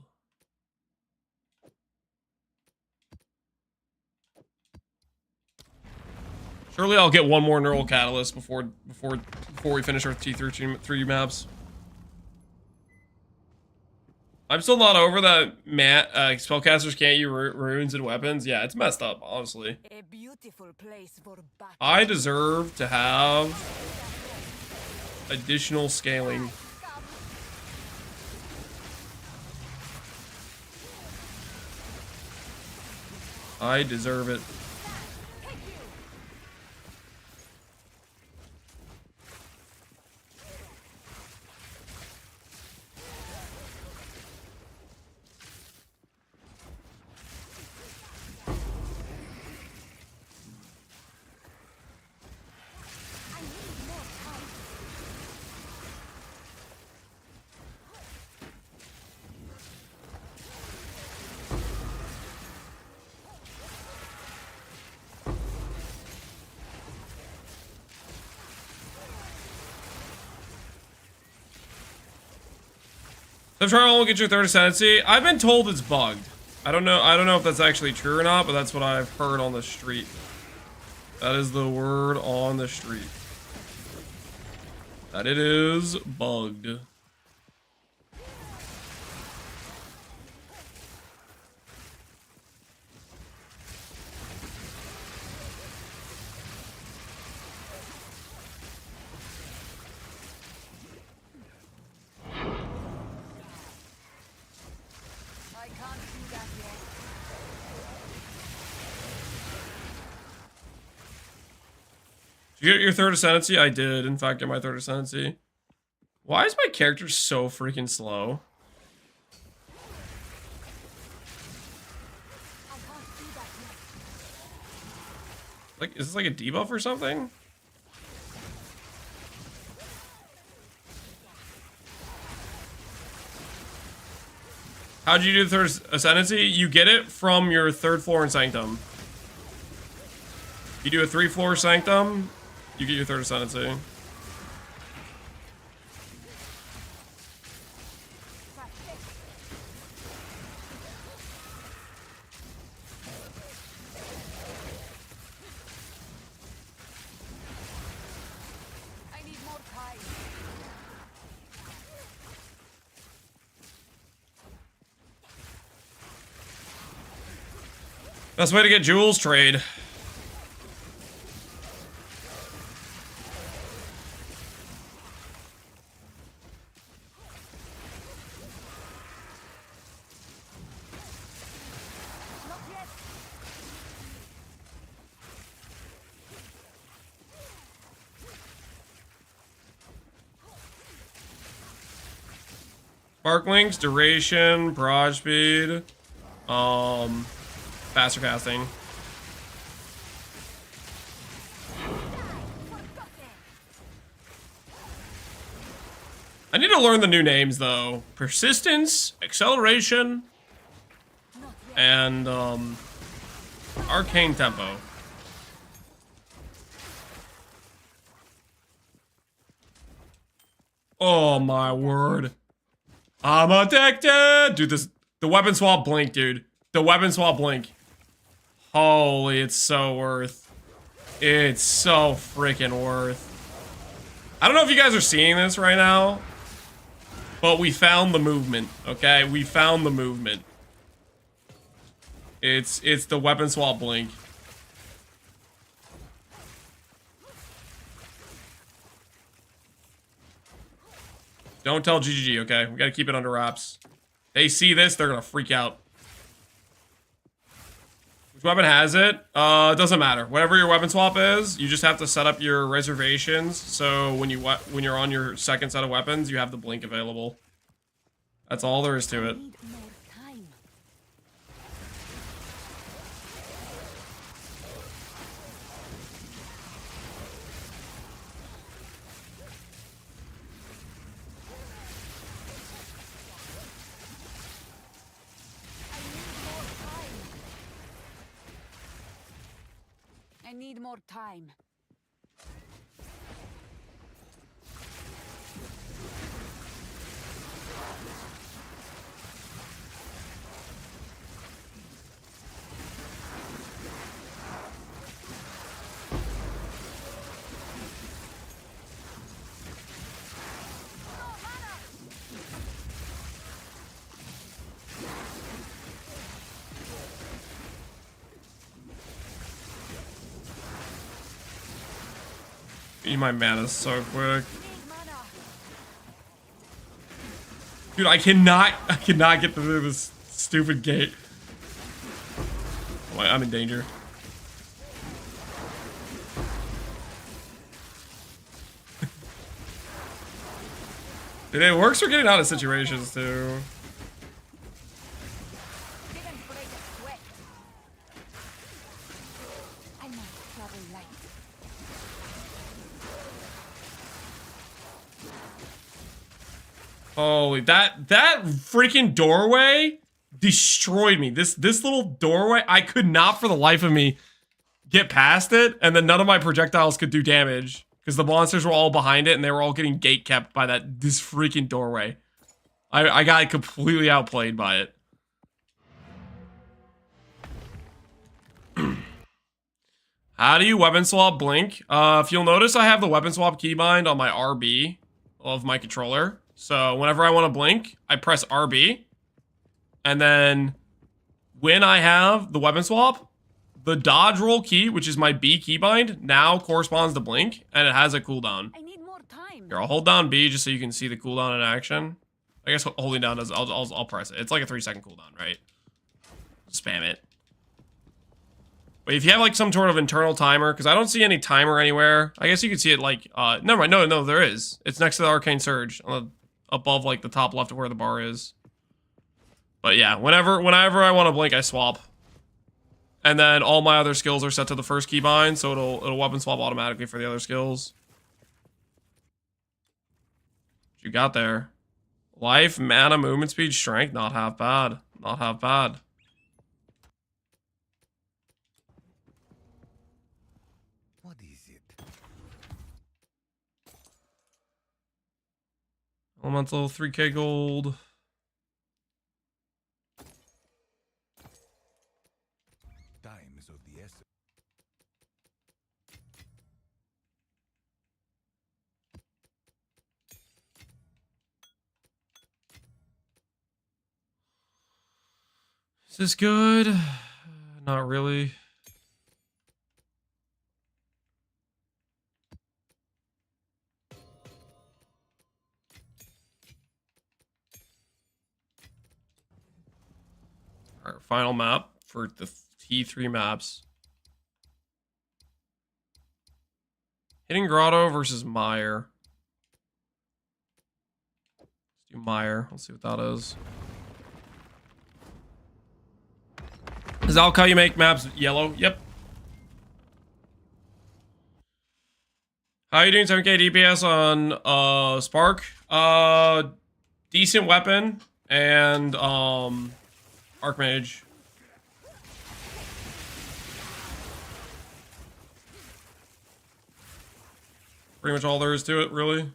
Speaker 1: Surely I'll get one more Neural Catalyst before we finish our T3 maps. I'm still not over that spellcasters can't use runes and weapons. Yeah, it's messed up, honestly.
Speaker 6: A beautiful place for battle.
Speaker 1: I deserve to have additional scaling. I deserve it. So try to get your third ascendancy. I've been told it's bugged. I don't know if that's actually true or not, but that's what I've heard on the street. That is the word on the street. That it is bugged. Did you get your third ascendancy? I did, in fact, get my third ascendancy. Why is my character so freaking slow? Like, is this like a debuff or something? How'd you do the third ascendancy? You get it from your third floor in Sanctum. You do a 3-floor Sanctum, you get your third ascendancy.
Speaker 3: I need more time.
Speaker 1: Best way to get jewels, trade. Sparklings, duration, barrage speed, faster casting. I need to learn the new names though. Persistence, acceleration, and arcane tempo. Oh my word. I'm addicted! Dude, the weapon swap blink, dude. The weapon swap blink. Holy, it's so worth. It's so freaking worth. I don't know if you guys are seeing this right now, but we found the movement, okay? We found the movement. It's the weapon swap blink. Don't tell GGG, okay? We gotta keep it under wraps. They see this, they're gonna freak out. Which weapon has it? It doesn't matter. Whatever your weapon swap is, you just have to set up your reservations. So when you're on your second set of weapons, you have the blink available. That's all there is to it.
Speaker 3: Need more time. I need more time.
Speaker 1: Eat my mana so quick.
Speaker 3: Need mana.
Speaker 1: Dude, I cannot get through this stupid gate. Oh, I'm in danger. Dude, it works for getting out of situations too.
Speaker 3: Didn't break a sweat. I must travel light.
Speaker 1: Holy, that freaking doorway destroyed me. This little doorway, I could not for the life of me get past it, and then none of my projectiles could do damage because the monsters were all behind it and they were all getting gate kept by this freaking doorway. I got completely outplayed by it. How do you weapon swap blink? If you'll notice, I have the weapon swap keybind on my RB of my controller. So whenever I want to blink, I press RB. And then when I have the weapon swap, the dodge roll key, which is my B keybind, now corresponds to blink, and it has a cooldown.
Speaker 3: I need more time.
Speaker 1: Here, I'll hold down B just so you can see the cooldown in action. I guess holding down does, I'll press it. It's like a 3-second cooldown, right? Spam it. But if you have like some sort of internal timer, because I don't see any timer anywhere. I guess you could see it like, never mind, no, there is. It's next to the Arcane Surge, above like the top left of where the bar is. But yeah, whenever I want to blink, I swap. And then all my other skills are set to the first keybind, so it'll weapon swap automatically for the other skills. What you got there? Life, mana, movement speed, strength, not half bad. Not half bad.
Speaker 5: What is it?
Speaker 1: Elemental, 3k gold.
Speaker 5: Time is of the essence.
Speaker 1: Is this good? Not really. Our final map for the T3 maps. Hidden Grotto versus Mire. Let's do Mire. Let's see what that is. Is that how you make maps yellow? Yep. How are you doing 7k DPS on Spark? Decent weapon and Archmage. Pretty much all there is to it, really.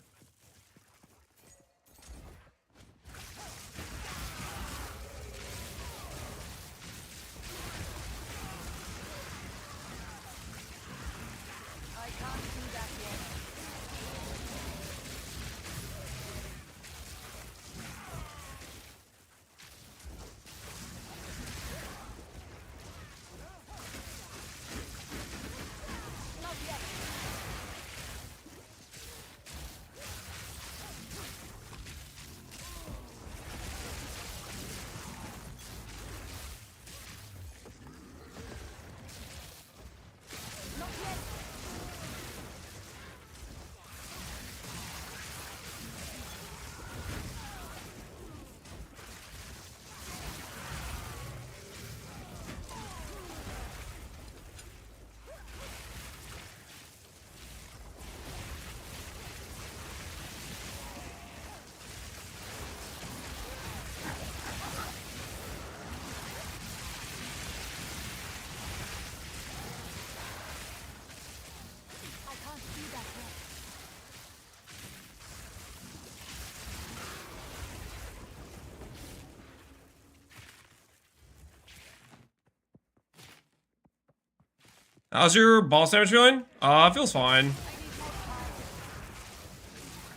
Speaker 1: How's your boss damage feeling? It feels fine.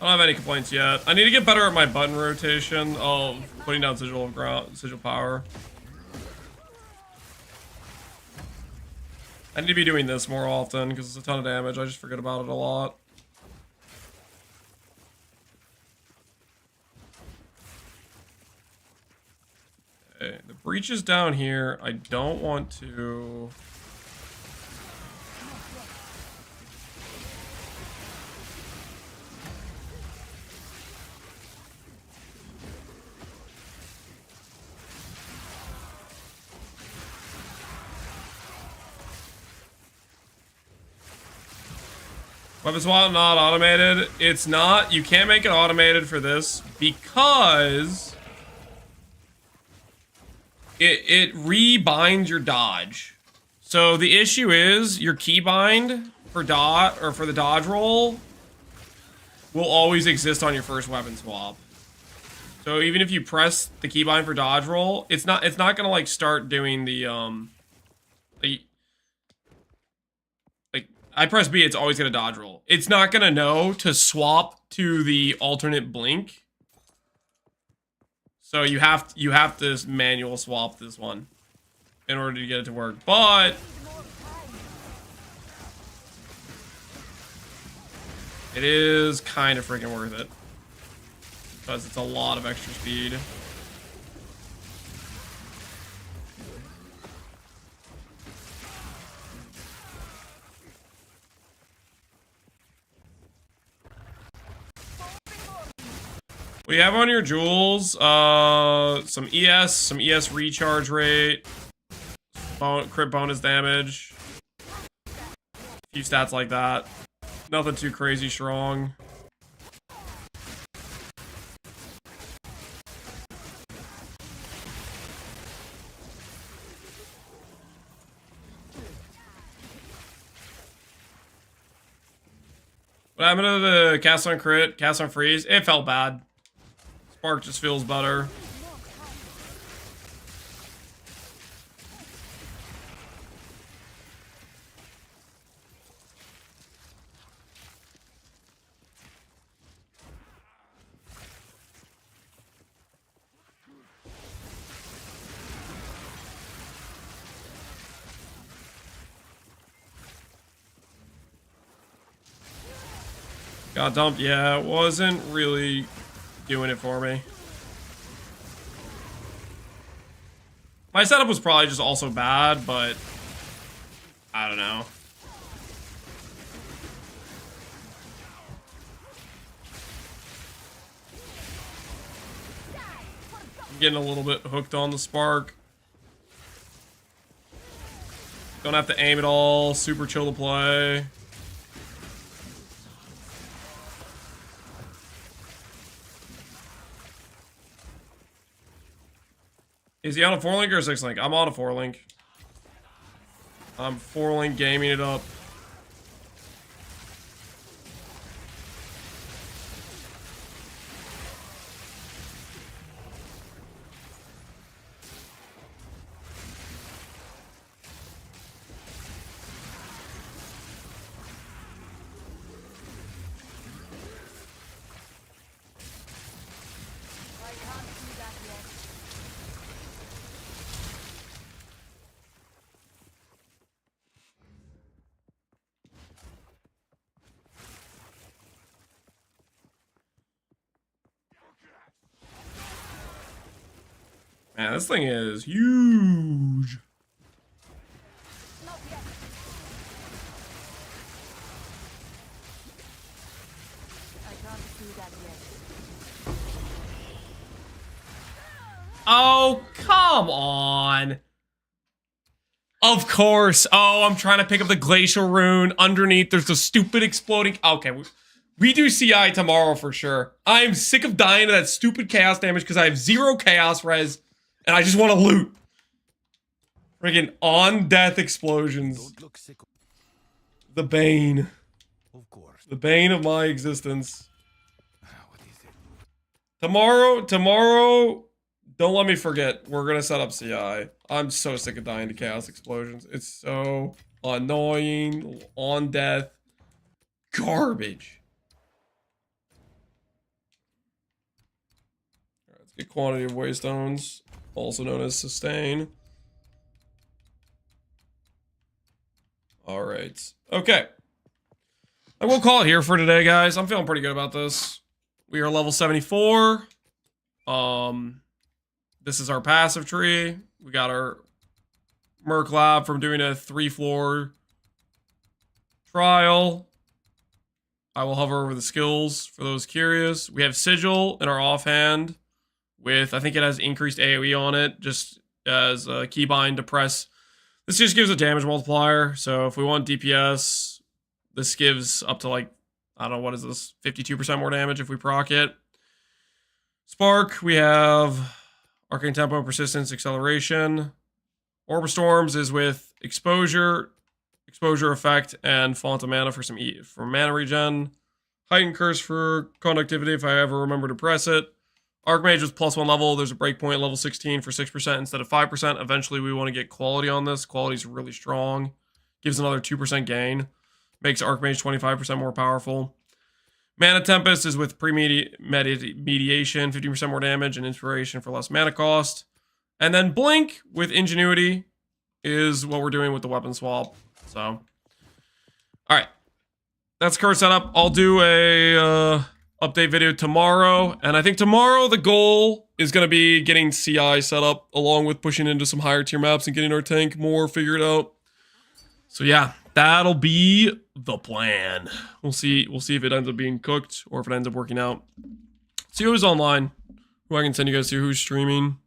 Speaker 1: I don't have any complaints yet. I need to get better at my button rotation of putting down sigil power. I need to be doing this more often because it's a ton of damage. I just forget about it a lot. Okay, the breach is down here. I don't want to... Weapon swap not automated. It's not. You can't make it automated for this because it rebinds your dodge. So the issue is your keybind for the dodge roll will always exist on your first weapon swap. So even if you press the keybind for dodge roll, it's not gonna like start doing the I press B, it's always gonna dodge roll. It's not gonna know to swap to the alternate blink. So you have to manual swap this one in order to get it to work. But it is kind of freaking worth it because it's a lot of extra speed. We have on your jewels, some ES recharge rate, crit bonus damage, a few stats like that. Nothing too crazy strong. What happened to the cast on crit, cast on freeze? It felt bad. Spark just feels better. Got dumped. Yeah, it wasn't really doing it for me. My setup was probably just also bad, but I don't know. I'm getting a little bit hooked on the spark. Don't have to aim at all. Super chill to play. Is he on a 4-link or a 6-link? I'm on a 4-link. I'm 4-link gaming it up. Man, this thing is huge. Oh, come on. Of course. Oh, I'm trying to pick up the glacial rune. Underneath, there's the stupid exploding. Okay, we do CI tomorrow for sure. I am sick of dying to that stupid chaos damage because I have 0 chaos res. And I just want to loot. Friggin' on-death explosions.
Speaker 5: Don't look sick.
Speaker 1: The bane.
Speaker 5: Of course.
Speaker 1: The bane of my existence.
Speaker 5: What is it?
Speaker 1: Tomorrow, don't let me forget. We're going to set up CI. I'm so sick of dying to chaos explosions. It's so Annoying. On death. Garbage. Alright, let's get quantity of waystones, also known as sustain. Alright. Okay. I will call it here for today, guys. I'm feeling pretty good about this. We are level 74. This is our passive tree. We got our Merc Lab from doing a 3-floor trial. I will hover over the skills for those curious. We have Sigil in our offhand with, I think it has increased AoE on it, just as a keybind to press. This just gives a damage multiplier. So if we want DPS, this gives up to like, I don't know, what is this? 52% more damage if we proc it. Spark, we have Arcane Tempo, Persistence, Acceleration. Orb of Storms is with Exposure Effect, and Font of Mana for mana regen. Heightened Curse for Conductivity if I ever remember to press it. Archmage with +1 level. There's a breakpoint level 16 for 6% instead of 5%. Eventually we want to get quality on this. Quality's really strong. Gives another 2% gain. Makes Archmage 25% more powerful. Mana Tempest is with Premediation, 15% more damage, and Inspiration for less mana cost. And then Blink with Ingenuity is what we're doing with the weapon swap. So, alright. That's current setup. I'll do a update video tomorrow. And I think tomorrow the goal is going to be getting CI set up along with pushing into some higher tier maps and getting our tank more figured out. So yeah, that'll be the plan. We'll see if it ends up being cooked or if it ends up working out. See who's online, who I can send you guys to, who's streaming.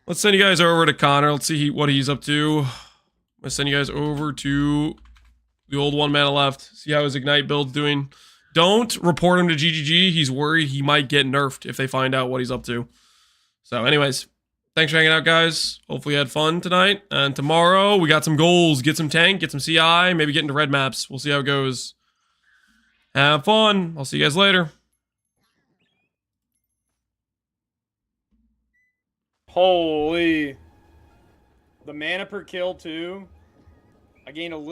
Speaker 1: Let's send you guys over to Connor. Let's see what he's up to. I'm gonna send you guys over to the old 1 mana left. See how his Ignite build's doing. Don't report him to GGG. He's worried he might get nerfed if they find out what he's up to. So anyways, thanks for hanging out, guys. Hopefully you had fun tonight. And tomorrow, we got some goals. Get some tank, get some CI, maybe get into red maps. We'll see how it goes. Have fun. I'll see you guys later.
Speaker 2: Holy. The mana per kill, too. I gained a little.